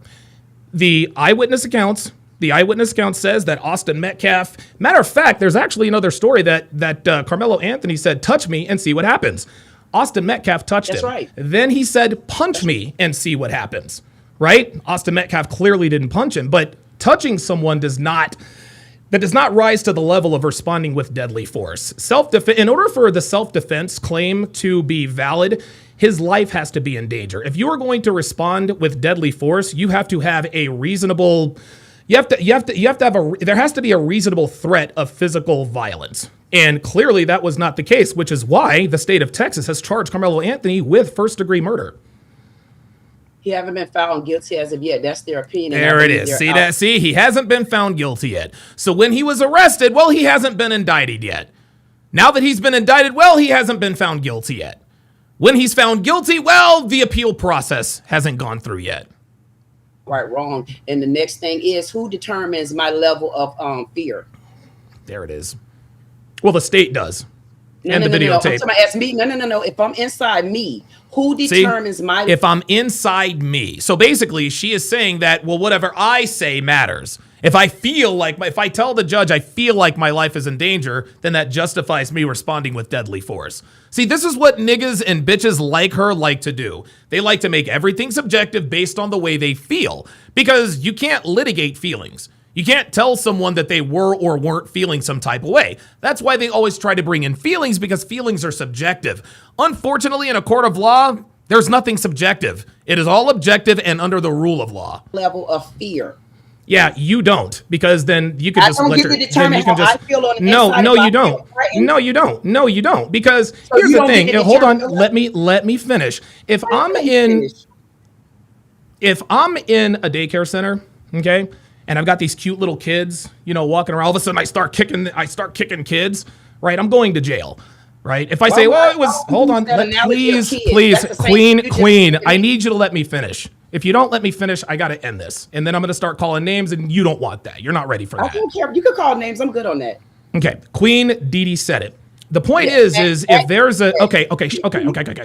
The eyewitness accounts says that Austin Metcalf, matter of fact, there's actually another story that Carmelo Anthony said, touch me and see what happens. Austin Metcalf touched him. That's right. Then he said, punch me and see what happens. Right? Austin Metcalf clearly didn't punch him, but touching someone does not rise to the level of responding with deadly force. In order for the self-defense claim to be valid, his life has to be in danger. If you are going to respond with deadly force, you have to have a reasonable, there has to be a reasonable threat of physical violence. And clearly that was not the case, which is why the state of Texas has charged Carmelo Anthony with first-degree murder. He haven't been found guilty as of yet. That's their opinion. There it is. See, he hasn't been found guilty yet. So when he was arrested, well, he hasn't been indicted yet. Now that he's been indicted, well, he hasn't been found guilty yet. When he's found guilty, well, the appeal process hasn't gone through yet. Right, wrong. And the next thing is, who determines my level of fear? There it is. Well, the state does. No. Somebody asked me. No. If I'm inside me, who determines my? If I'm inside me. So basically, she is saying that, well, whatever I say matters. If I tell the judge I feel like my life is in danger, then that justifies me responding with deadly force. See, this is what niggas and bitches like her like to do. They like to make everything subjective based on the way they feel, because you can't litigate feelings. You can't tell someone that they were or weren't feeling some type of way. That's why they always try to bring in feelings, because feelings are subjective. Unfortunately, in a court of law, There's nothing subjective. It is all objective and under the rule of law. Level of fear. Yeah, you don't, because then you could just I don't get to determine how I feel on the inside. No, you don't. No, you don't. No, you don't. Because So here's you the don't thing. get to Hold on. determine Let me finish. If I'm in a daycare center, okay, and I've got these cute little kids, you know, walking around, all of a sudden I start kicking kids, right? I'm going to jail. Right? If I say, well, it was, hold on, please, Queen, I need you to let me finish. If you don't let me finish, I got to end this. And then I'm going to start calling names, and you don't want that. You're not ready for that. I don't care. You can call names. I'm good on that. Okay. Queen Dee said it. The point is if there's a, okay,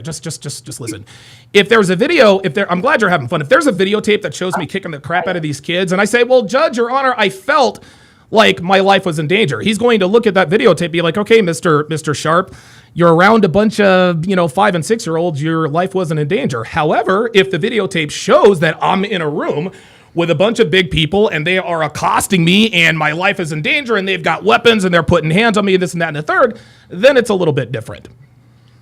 just listen. If there's a video, I'm glad you're having fun. If there's a videotape that shows me kicking the crap out of these kids, and I say, well, Judge, Your Honor, I felt like my life was in danger. He's going to look at that videotape and be like, okay, Mr. Sharpe, you're around a bunch of, 5 and 6 year olds. Your life wasn't in danger. However, if the videotape shows that I'm in a room with a bunch of big people and they are accosting me and my life is in danger and they've got weapons and they're putting hands on me, this and that and the third, then it's a little bit different.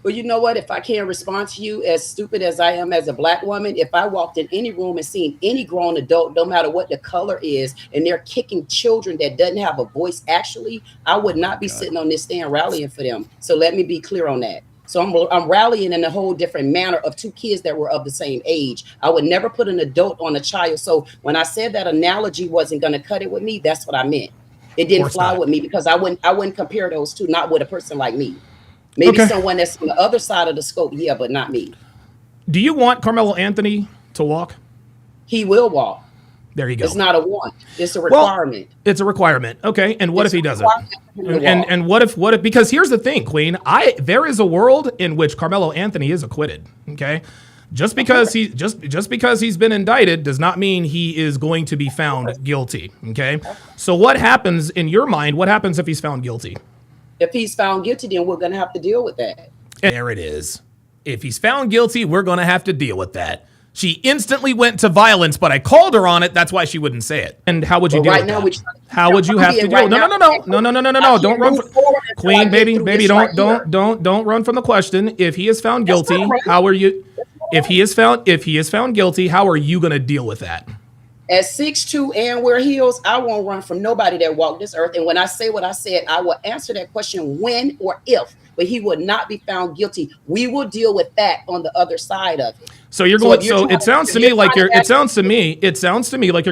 Well, you know what? If I can't respond to you, as stupid as I am as a black woman, if I walked in any room and seen any grown adult, no matter what the color is, and they're kicking children that doesn't have a voice, actually, I would not be sitting on this stand rallying for them. So let me be clear on that. So I'm rallying in a whole different manner of two kids that were of the same age. I would never put an adult on a child. So when I said that analogy wasn't going to cut it with me, that's what I meant. It didn't fly with me because I wouldn't compare those two, not with a person like me. Maybe someone that's on the other side of the scope, yeah, but not me. Do you want Carmelo Anthony to walk? He will walk. There you go. It's not a want. It's a requirement. Well, it's a requirement. Okay. And what if he doesn't? And what if because here's the thing, Queen. There is a world in which Carmelo Anthony is acquitted. Okay. Just because he's been indicted does not mean he is going to be found guilty. Okay. So what happens in your mind? What happens if he's found guilty? If he's found guilty, then we're going to have to deal with that. And there it is. If he's found guilty, we're going to have to deal with that. She instantly went to violence, but I called her on it. That's why she wouldn't say it. And how would you deal with that? How would you have to deal? No. Don't run. Queen, baby, don't run from the question. If he is found guilty, how are you? If he is found guilty, how are you going to deal with that? At 6'2" and wear heels, I won't run from nobody that walked this earth. And when I say what I said, I will answer that question when or if, but he would not be found guilty. We will deal with that on the other side of it. So it sounds to me like you're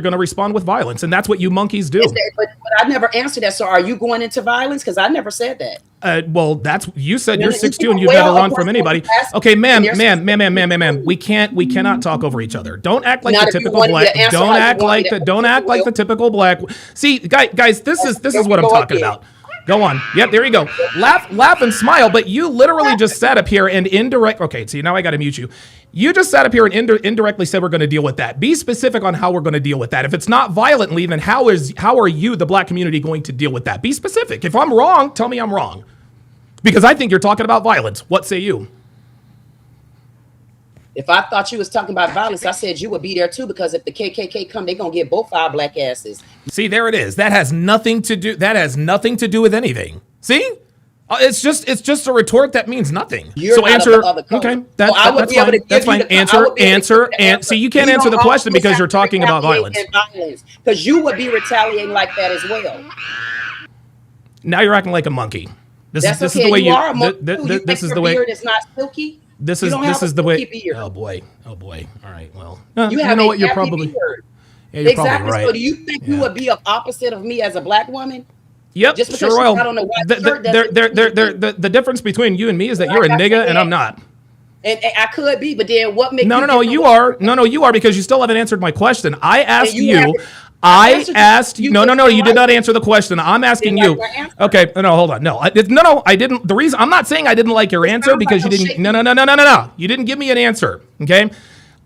going to respond with violence, and that's what you monkeys do. But I never answered that. So are you going into violence? Because I never said that. Well, you said you're 6'2" and you've never run from anybody. Okay, ma'am. We cannot talk over each other. Don't act like the typical black. Don't act like the typical black. See, guys, this is what I'm talking about. Go on. Yep, there you go. Laugh and smile, but you literally just sat up here and okay, see, now I got to mute you. You just sat up here and indirectly said we're going to deal with that. Be specific on how we're going to deal with that. If it's not violently, then how are you, the black community, going to deal with that? Be specific. If I'm wrong, tell me I'm wrong. Because I think you're talking about violence. What say you? If I thought you was talking about violence, I said you would be there too, because if the KKK come, they're going to get both our black asses. See, there it is. That has nothing to do with anything. See? It's just a retort that means nothing. So answer. Okay, that's fine. That's fine. Answer. See, you can't answer the question because you're talking about violence. Because you would be retaliating like that as well. Now you're acting like a monkey. This is the way this is the way. Beard is not silky. This is the way. Beard. Oh boy. All right. Well, you know what? You're probably. Yeah, you're exactly. Probably right. So do you think you would be the opposite of me as a black woman? Yep, just sure will. The difference between you and me is that you're a nigga and I'm not. And I could be, but then what makes No, you are. No, you are, because you still haven't answered my question. I asked you. No, you did not answer the question. I'm asking you. Okay, no, hold on. No, I didn't. The reason I'm not saying I didn't like your answer because you didn't. No. You didn't give me an answer. Okay.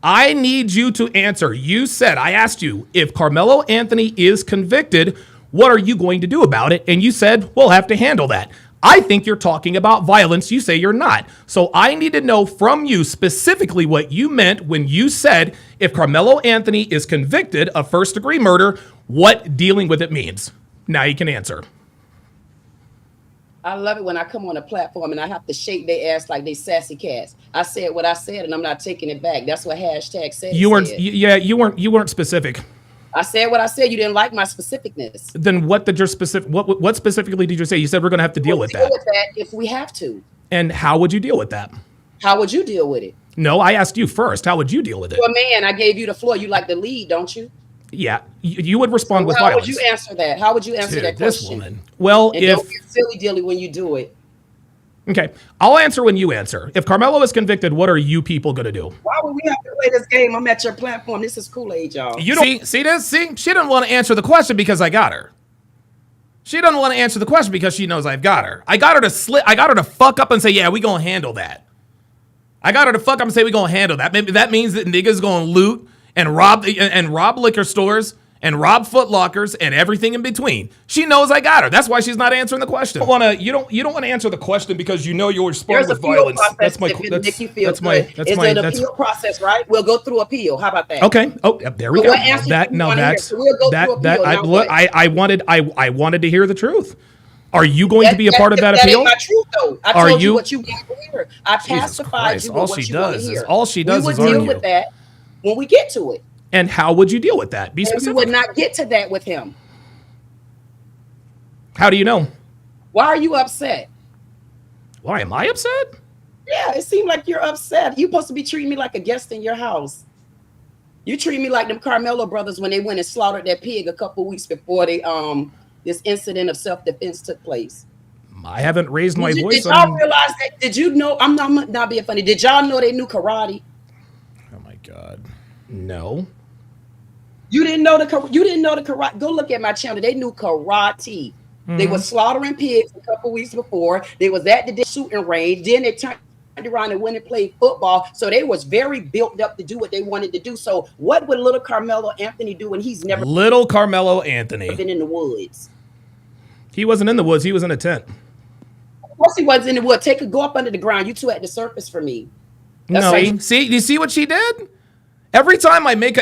I need you to answer. I asked you, if Carmelo Anthony is convicted, what are you going to do about it? And you said, we'll have to handle that. I think you're talking about violence. You say you're not. So I need to know from you specifically what you meant when you said, if Carmelo Anthony is convicted of first-degree murder, what dealing with it means. Now you can answer. I love it when I come on a platform and I have to shake their ass like they sassy cats. I said what I said and I'm not taking it back. That's what hashtag said. You weren't. You weren't specific. I said what I said. You didn't like my specificness. Then what did your specific? What specifically did you say? You said we're going to have to deal with that. If we have to. And how would you deal with that? How would you deal with it? No, I asked you first. How would you deal with it? You're a man. I gave you the floor. You like the lead, don't you? Yeah, you would respond with violence. How violence. would you answer that? How would you answer that this question? Woman. Well, and if don't get silly dilly when you do it. Okay, I'll answer when you answer. If Carmelo is convicted, what are you people gonna do? Why would we have to play this game? I'm at your platform. This is Kool-Aid, y'all. You don't see this? See, she didn't want to answer the question because I got her. She doesn't want to answer the question because she knows I've got her. I got her to fuck up and say, yeah, we gonna handle that. I got her to fuck up and say we gonna handle that. Maybe that means that niggas gonna loot and rob liquor stores and rob Foot Lockers and everything in between. She knows I got her. That's why she's not answering the question. You don't want to answer the question because you know you'll respond with violence. That's my appeal process, right? We'll go through appeal. How about that? Okay. Oh, there we go. I wanted to hear the truth. Are you going to be a part of that appeal? That ain't my truth, though. I told you what you want to hear. I pacified you with what you want to hear. All she does is argue. We would deal with that when we get to it. And how would you deal with that? Be specific. We would not get to that with him. How do you know? Why are you upset? Why am I upset? Yeah, it seemed like you're upset. You're supposed to be treating me like a guest in your house. You treat me like them Carmelo brothers when they went and slaughtered that pig a couple weeks before they this incident of self-defense took place. I haven't raised my voice. Did y'all realize that? Did you know? I'm not being funny. Did y'all know they knew karate? Oh my God, no. You didn't know the karate. Go look at my channel. They knew karate. They were slaughtering pigs a couple weeks before. They was at the shooting range. Then they turned around and went and played football. So they was very built up to do what they wanted to do. So what would little Carmelo Anthony do when he's never little Carmelo Anthony been in the woods? He wasn't in the woods. He was in a tent. Of course he wasn't in the woods. Go up under the ground. You two at the surface for me. You see what she did? Every time I make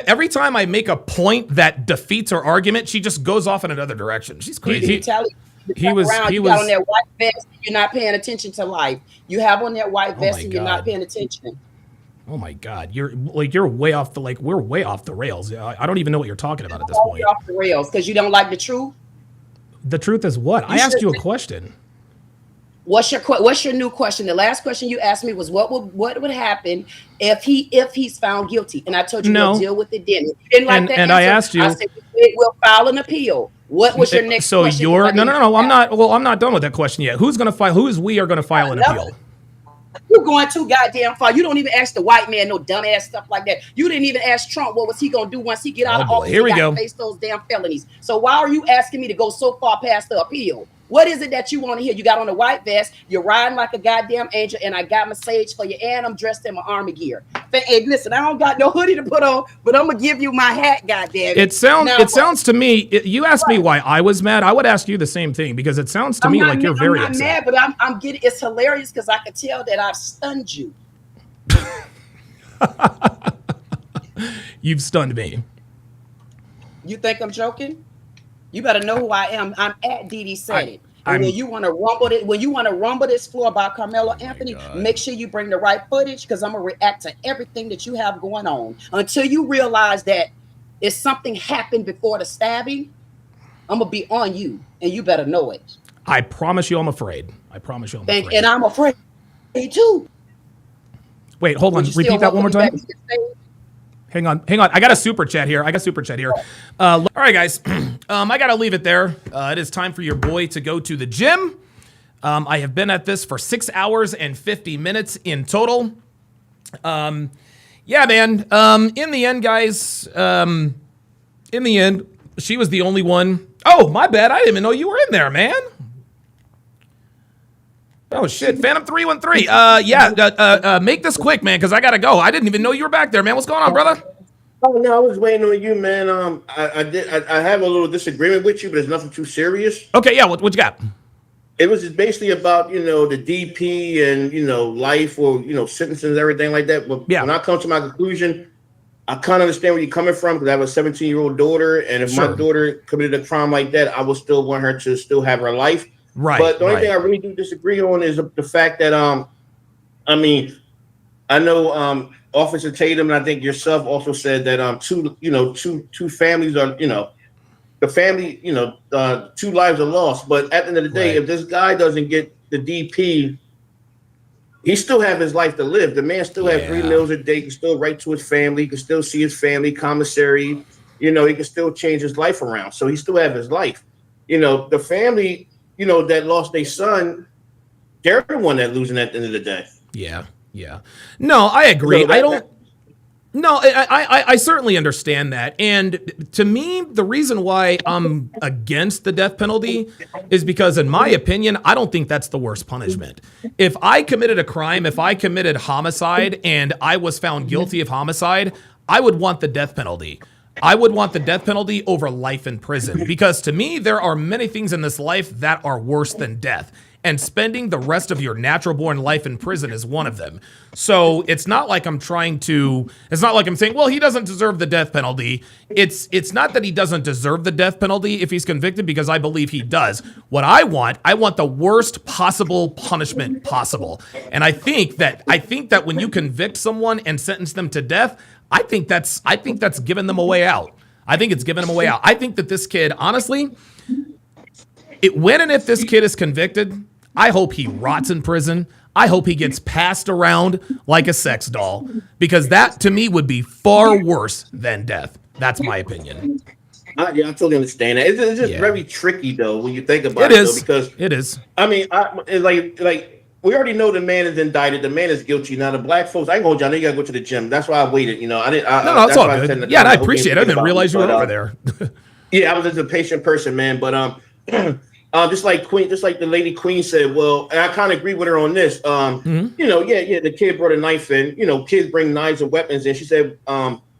a point that defeats her argument, she just goes off in another direction. She's crazy. He was got on that white vest. You're not paying attention to life. You have on that white vest and you're not paying attention. Oh my God, you're way off we're way off the rails. I don't even know what you're talking about at this point. Off the rails because you don't like the truth. The truth is what? I asked you a question. What's your new question? The last question you asked me was what would happen if he's found guilty? And I told you we'll deal with it then. You didn't like that answer. I asked you. I said we'll file an appeal. What was your next question? So you're no. I'm not. Well, I'm not done with that question yet. Who's gonna file? Who is we are gonna file an appeal? You're going too goddamn far. You don't even ask the white man no dumbass stuff like that. You didn't even ask Trump what was he gonna do once he get out of office. Here we go. Face those damn felonies. So why are you asking me to go so far past the appeal? What is it that you want to hear? You got on a white vest, you're riding like a goddamn angel, and I got my sage for you, and I'm dressed in my army gear. Hey, listen, I don't got no hoodie to put on, but I'm gonna give you my hat, goddamn. It sounds to me. You asked me why I was mad. I would ask you the same thing because it sounds to me like you're very upset. I'm not mad, but I'm getting. It's hilarious because I could tell that I've stunned you. You've stunned me. You think I'm joking? You better know who I am. I'm at DD said it. And when you want to rumble this floor about Carmelo Anthony, make sure you bring the right footage because I'm gonna react to everything that you have going on. Until you realize that if something happened before the stabbing, I'm gonna be on you, and you better know it. I promise you, I'm afraid. afraid. And I'm afraid too. Wait, hold on. Repeat that one more time. Hang on. I got a super chat here. All right, guys. I got to leave it there. It is time for your boy to go to the gym. I have been at this for 6 hours and 50 minutes in total. Yeah, man. In the end, guys, she was the only one. Oh, my bad. I didn't even know you were in there, man. Oh, shit. Phantom 313. Make this quick, man, because I got to go. I didn't even know you were back there, man. What's going on, brother? Oh, no, I was waiting on you, man. I have a little disagreement with you, but it's nothing too serious. Okay, yeah. What you got? It was just basically about, the DP and, life or, sentences and everything like that. But when I come to my conclusion, I kind of understand where you're coming from because I have a 17-year-old daughter. And if my daughter committed a crime like that, I would still want her to still have her life. Right. But the only thing I really do disagree on is the fact that I mean, I know Officer Tatum and I think yourself also said that two families are, the family, two lives are lost. But at the end of the day, if this guy doesn't get the DP, he still have his life to live. The man still has 3 meals a day. He can still write to his family. He can still see his family, commissary. He can still change his life around. So he still have his life. The family, that lost their son, they're the one that losing at the end of the day. Yeah. No, I agree. I certainly understand that. And to me, the reason why I'm against the death penalty is because, in my opinion, I don't think that's the worst punishment. If I committed a crime, if I committed homicide and I was found guilty of homicide, I would want the death penalty. I would want the death penalty over life in prison, because to me, there are many things in this life that are worse than death. And spending the rest of your natural born life in prison is one of them. So it's not like I'm saying, well, he doesn't deserve the death penalty. It's not that he doesn't deserve the death penalty if he's convicted, because I believe he does. What I want the worst possible punishment possible. And I think that when you convict someone and sentence them to death, I think that's giving them a way out. I think it's giving them a way out. I think that this kid, honestly, when and if this kid is convicted, I hope he rots in prison. I hope he gets passed around like a sex doll, because that to me would be far worse than death. That's my opinion. I totally understand that. It's just very tricky though when you think about it. Though, because it is. I mean, it's like we already know the man is indicted. The man is guilty. Now the black folks, I ain't going. I know you gotta go to the gym. That's why I waited. I didn't. No, it's all good. Yeah, and I appreciate it. I didn't realize you were over there. Yeah, I was just a patient person, man. But just like the lady Queen said, well, and I kind of agree with her on this. The kid brought a knife in. Kids bring knives and weapons in. She said,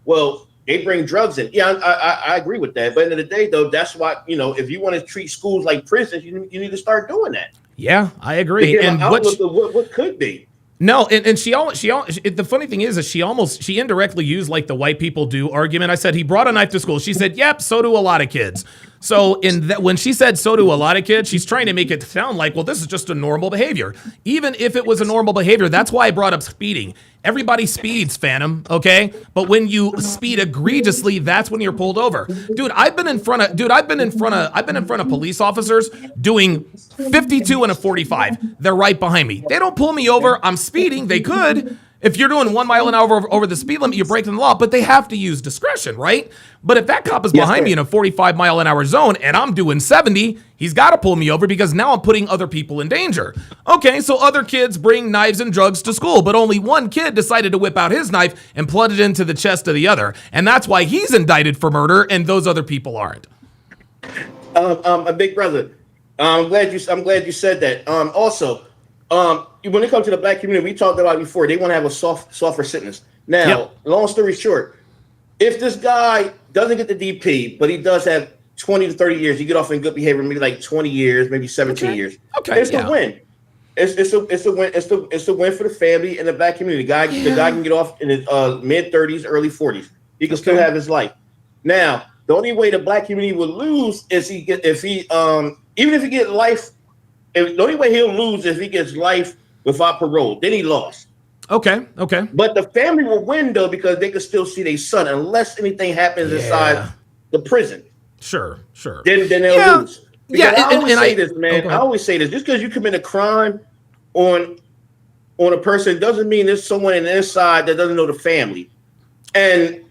well, they bring drugs in. Yeah, I agree with that. But at the end of the day, though, that's why if you want to treat schools like prisons, you need to start doing that. Yeah, I agree. And what could be. No, and she the funny thing is she indirectly used like the white people do argument. I said he brought a knife to school. She said, "Yep, so do a lot of kids." So when she said so do a lot of kids, she's trying to make it sound like, well, this is just a normal behavior. Even if it was a normal behavior, that's why I brought up speeding. Everybody speeds, Phantom, okay? But when you speed egregiously, that's when you're pulled over. Dude, I've been in front of police officers doing 52 and a 45. They're right behind me. They don't pull me over. I'm speeding. They could. If you're doing 1 mile an hour over the speed limit, you're breaking the law, but they have to use discretion, right? But if that cop is behind me in a 45 mile an hour zone and I'm doing 70, he's got to pull me over because now I'm putting other people in danger. Okay, so other kids bring knives and drugs to school, but only one kid decided to whip out his knife and plunge it into the chest of the other. And that's why he's indicted for murder and those other people aren't. A big brother, I'm glad you said that. Also, when it comes to the black community, we talked about it before, they want to have a softer sentence. Now, long story short, if this guy doesn't get the DP, but he does have 20 to 30 years, you get off in good behavior, maybe like 20 years, maybe 17 years. Okay, it's a win. It's a win. It's a win for the family and the black community. The guy can get off in his mid 30s, early 40s. He can still have his life. Now, the only way the black community will lose is even if he get life. The only way he'll lose is if he gets life without parole. Then he lost. Okay. But the family will win though because they can still see their son unless anything happens inside the prison. Sure. Then they'll lose. Because I always say this. Just because you commit a crime on a person doesn't mean there's someone on the inside that doesn't know the family. And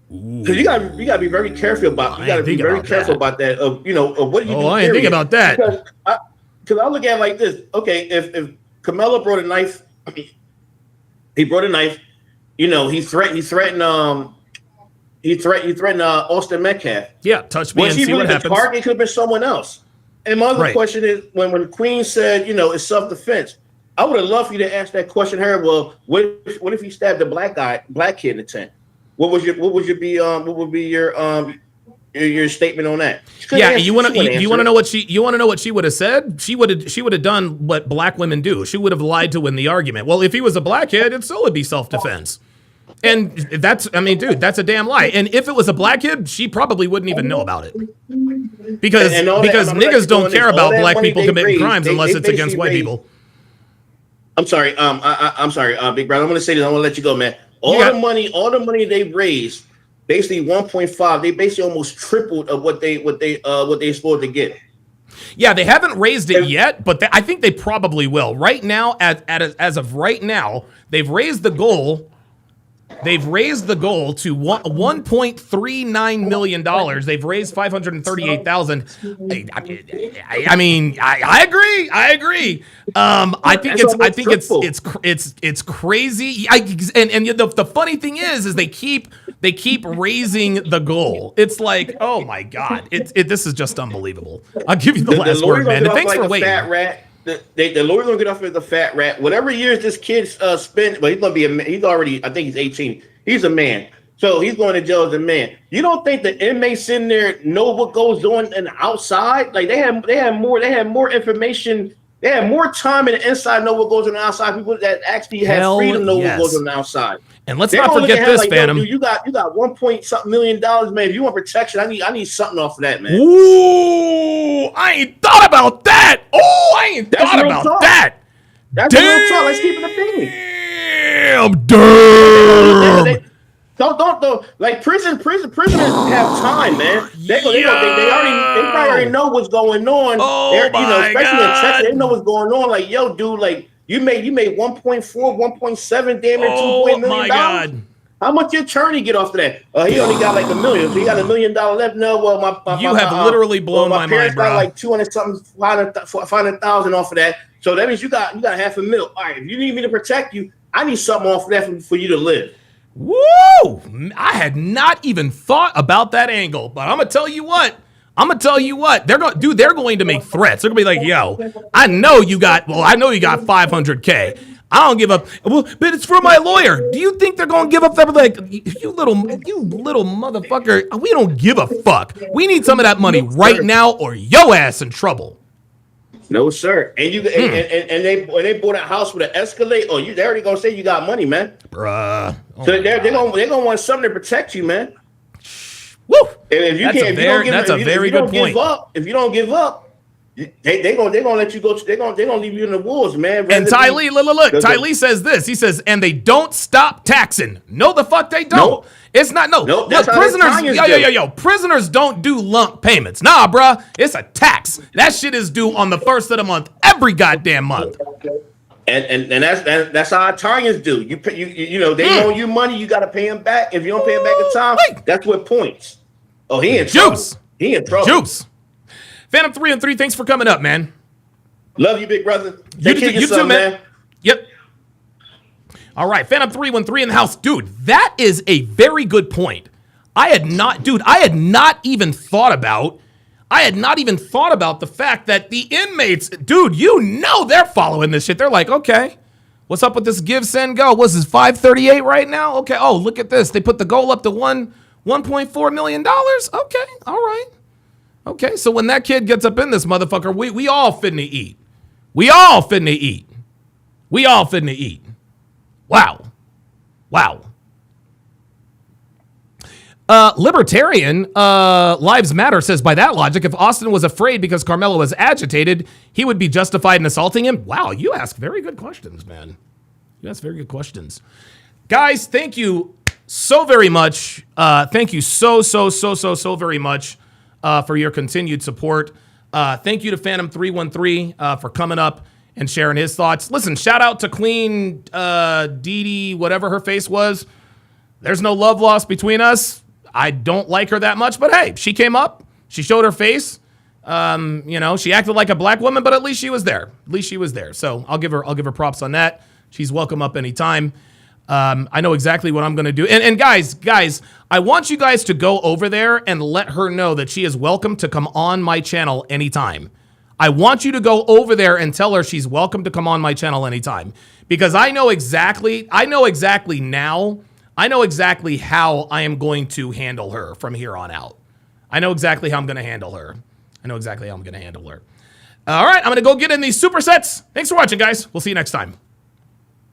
because you gotta be very careful about that. Of what you do. I didn't think about that. Because I look at it like this. Okay, if KARMELO brought a knife, he brought a knife. He threatened Austin Metcalf. Yeah, touch me and see what happens. Target could have been someone else. And my other question is, when Queen said, it's self-defense, I would have loved for you to ask that question her. Well, what if he stabbed a black kid in the tent? What would be your statement on that? Yeah, you want to know what she would have said? She would have done what black women do. She would have lied to win the argument. Well, if he was a black kid, it still would be self-defense. And that's a damn lie. And if it was a black kid, she probably wouldn't even know about it. Because because niggas don't care about black people committing crimes they unless it's against white raised- people. I'm sorry. I'm sorry, Big Brother. I'm going to say this. I'm going to let you go, man. All the money they raised, basically 1.5. They basically almost tripled of what they supposed to get. Yeah, they haven't raised it yet, but I think they probably will. Right now, as of right now, they've raised the goal. They've raised the goal to $1.39 million. They've raised $538,000. I mean, I agree. I agree. I think it's crazy. And the funny thing is they keep raising the goal. It's like, oh my God, this is just unbelievable. I'll give you the last word, man. And thanks for waiting. Fat rat. The lawyer's gonna get off as a fat rat. Whatever years this kid spent, but he's gonna be a man. He's already, I think he's 18. He's a man, so he's going to jail as a man. You don't think the inmates in there know what goes on in the outside? Like they had more information. They have more time in the inside, know what goes on the outside. People that actually have freedom know what goes on the outside. And let's not forget this, Phantom. You got $1 million, man. If you want protection, I need something off of that, man. Ooh, I ain't thought about that. Oh, I ain't thought about that. That's real talk. Let's keep it a thing. Damn. Don't like prisoners have time, man. They already know what's going on. Oh especially in Texas, they know what's going on. Like, yo, dude, like you made 1.4, 1.7, damn near $2 million. God. How much your attorney get off of that? He only got like $1 million. So he got $1 million left. No, well, you have literally blown my mind, bro. Got like 200 something, 500,000 off of that. So that means you got $500,000. All right, if you need me to protect you, I need something off of that for you to live. Woo! I had not even thought about that angle, but I'm gonna tell you what. They're going to make threats. They're gonna be like, "Yo, I know you got 500K. I don't give up. Well, but it's for my lawyer. Do you think they're gonna give up that? Like, you little motherfucker. We don't give a fuck. We need some of that money right now, or yo ass in trouble." No, sir. And and they bought a house with an Escalade. Oh, they already gonna say you got money, man. Bruh. So they're gonna want something to protect you, man. Woo! If you don't give up, they're gonna let you go. They're gonna leave you in the wolves, man. And Ty Lee, look. Ty Lee says this. He says, and they don't stop taxing. No, the fuck they don't. Nope. It's not. No, nope, look, prisoners. Yo. Prisoners don't do lump payments. Nah, bruh. It's a tax. That shit is due on the first of the month, every goddamn month. And that's how Italians do. You know they owe you money. You got to pay them back. If you don't pay them back in time, that's what points. Oh, he in trouble. He in trouble. Juice. Phantom 3 and 3. Thanks for coming up, man. Love you, big brother. You too, man. Yep. All right, Phantom 313 in the house. Dude, that is a very good point. I had not even thought about the fact that the inmates, dude, they're following this shit. They're like, okay, what's up with this give, send, go? What's this, 538 right now? Okay, oh, look at this. They put the goal up to $1.4 million. Okay, all right. Okay, so when that kid gets up in this motherfucker, we all finna eat. We all finna eat. Wow. Libertarian Lives Matter says, by that logic, if Austin was afraid because Carmelo was agitated, he would be justified in assaulting him. Wow, you ask very good questions, man. You ask very good questions. Guys, thank you so very much. Thank you so very much for your continued support. Thank you to Phantom 313 for coming up and sharing his thoughts. Listen, shout out to Queen Dee, whatever her face was. There's no love lost between us. I don't like her that much, but hey, she came up. She showed her face. She acted like a black woman, but at least she was there. So I'll give her props on that. She's welcome up anytime. I know exactly what I'm going to do. And guys, I want you guys to go over there and let her know that she is welcome to come on my channel anytime. I want you to go over there and tell her she's welcome to come on my channel anytime. Because I know exactly how I am going to handle her from here on out. I know exactly how I'm going to handle her. All right, I'm going to go get in these supersets. Thanks for watching, guys. We'll see you next time.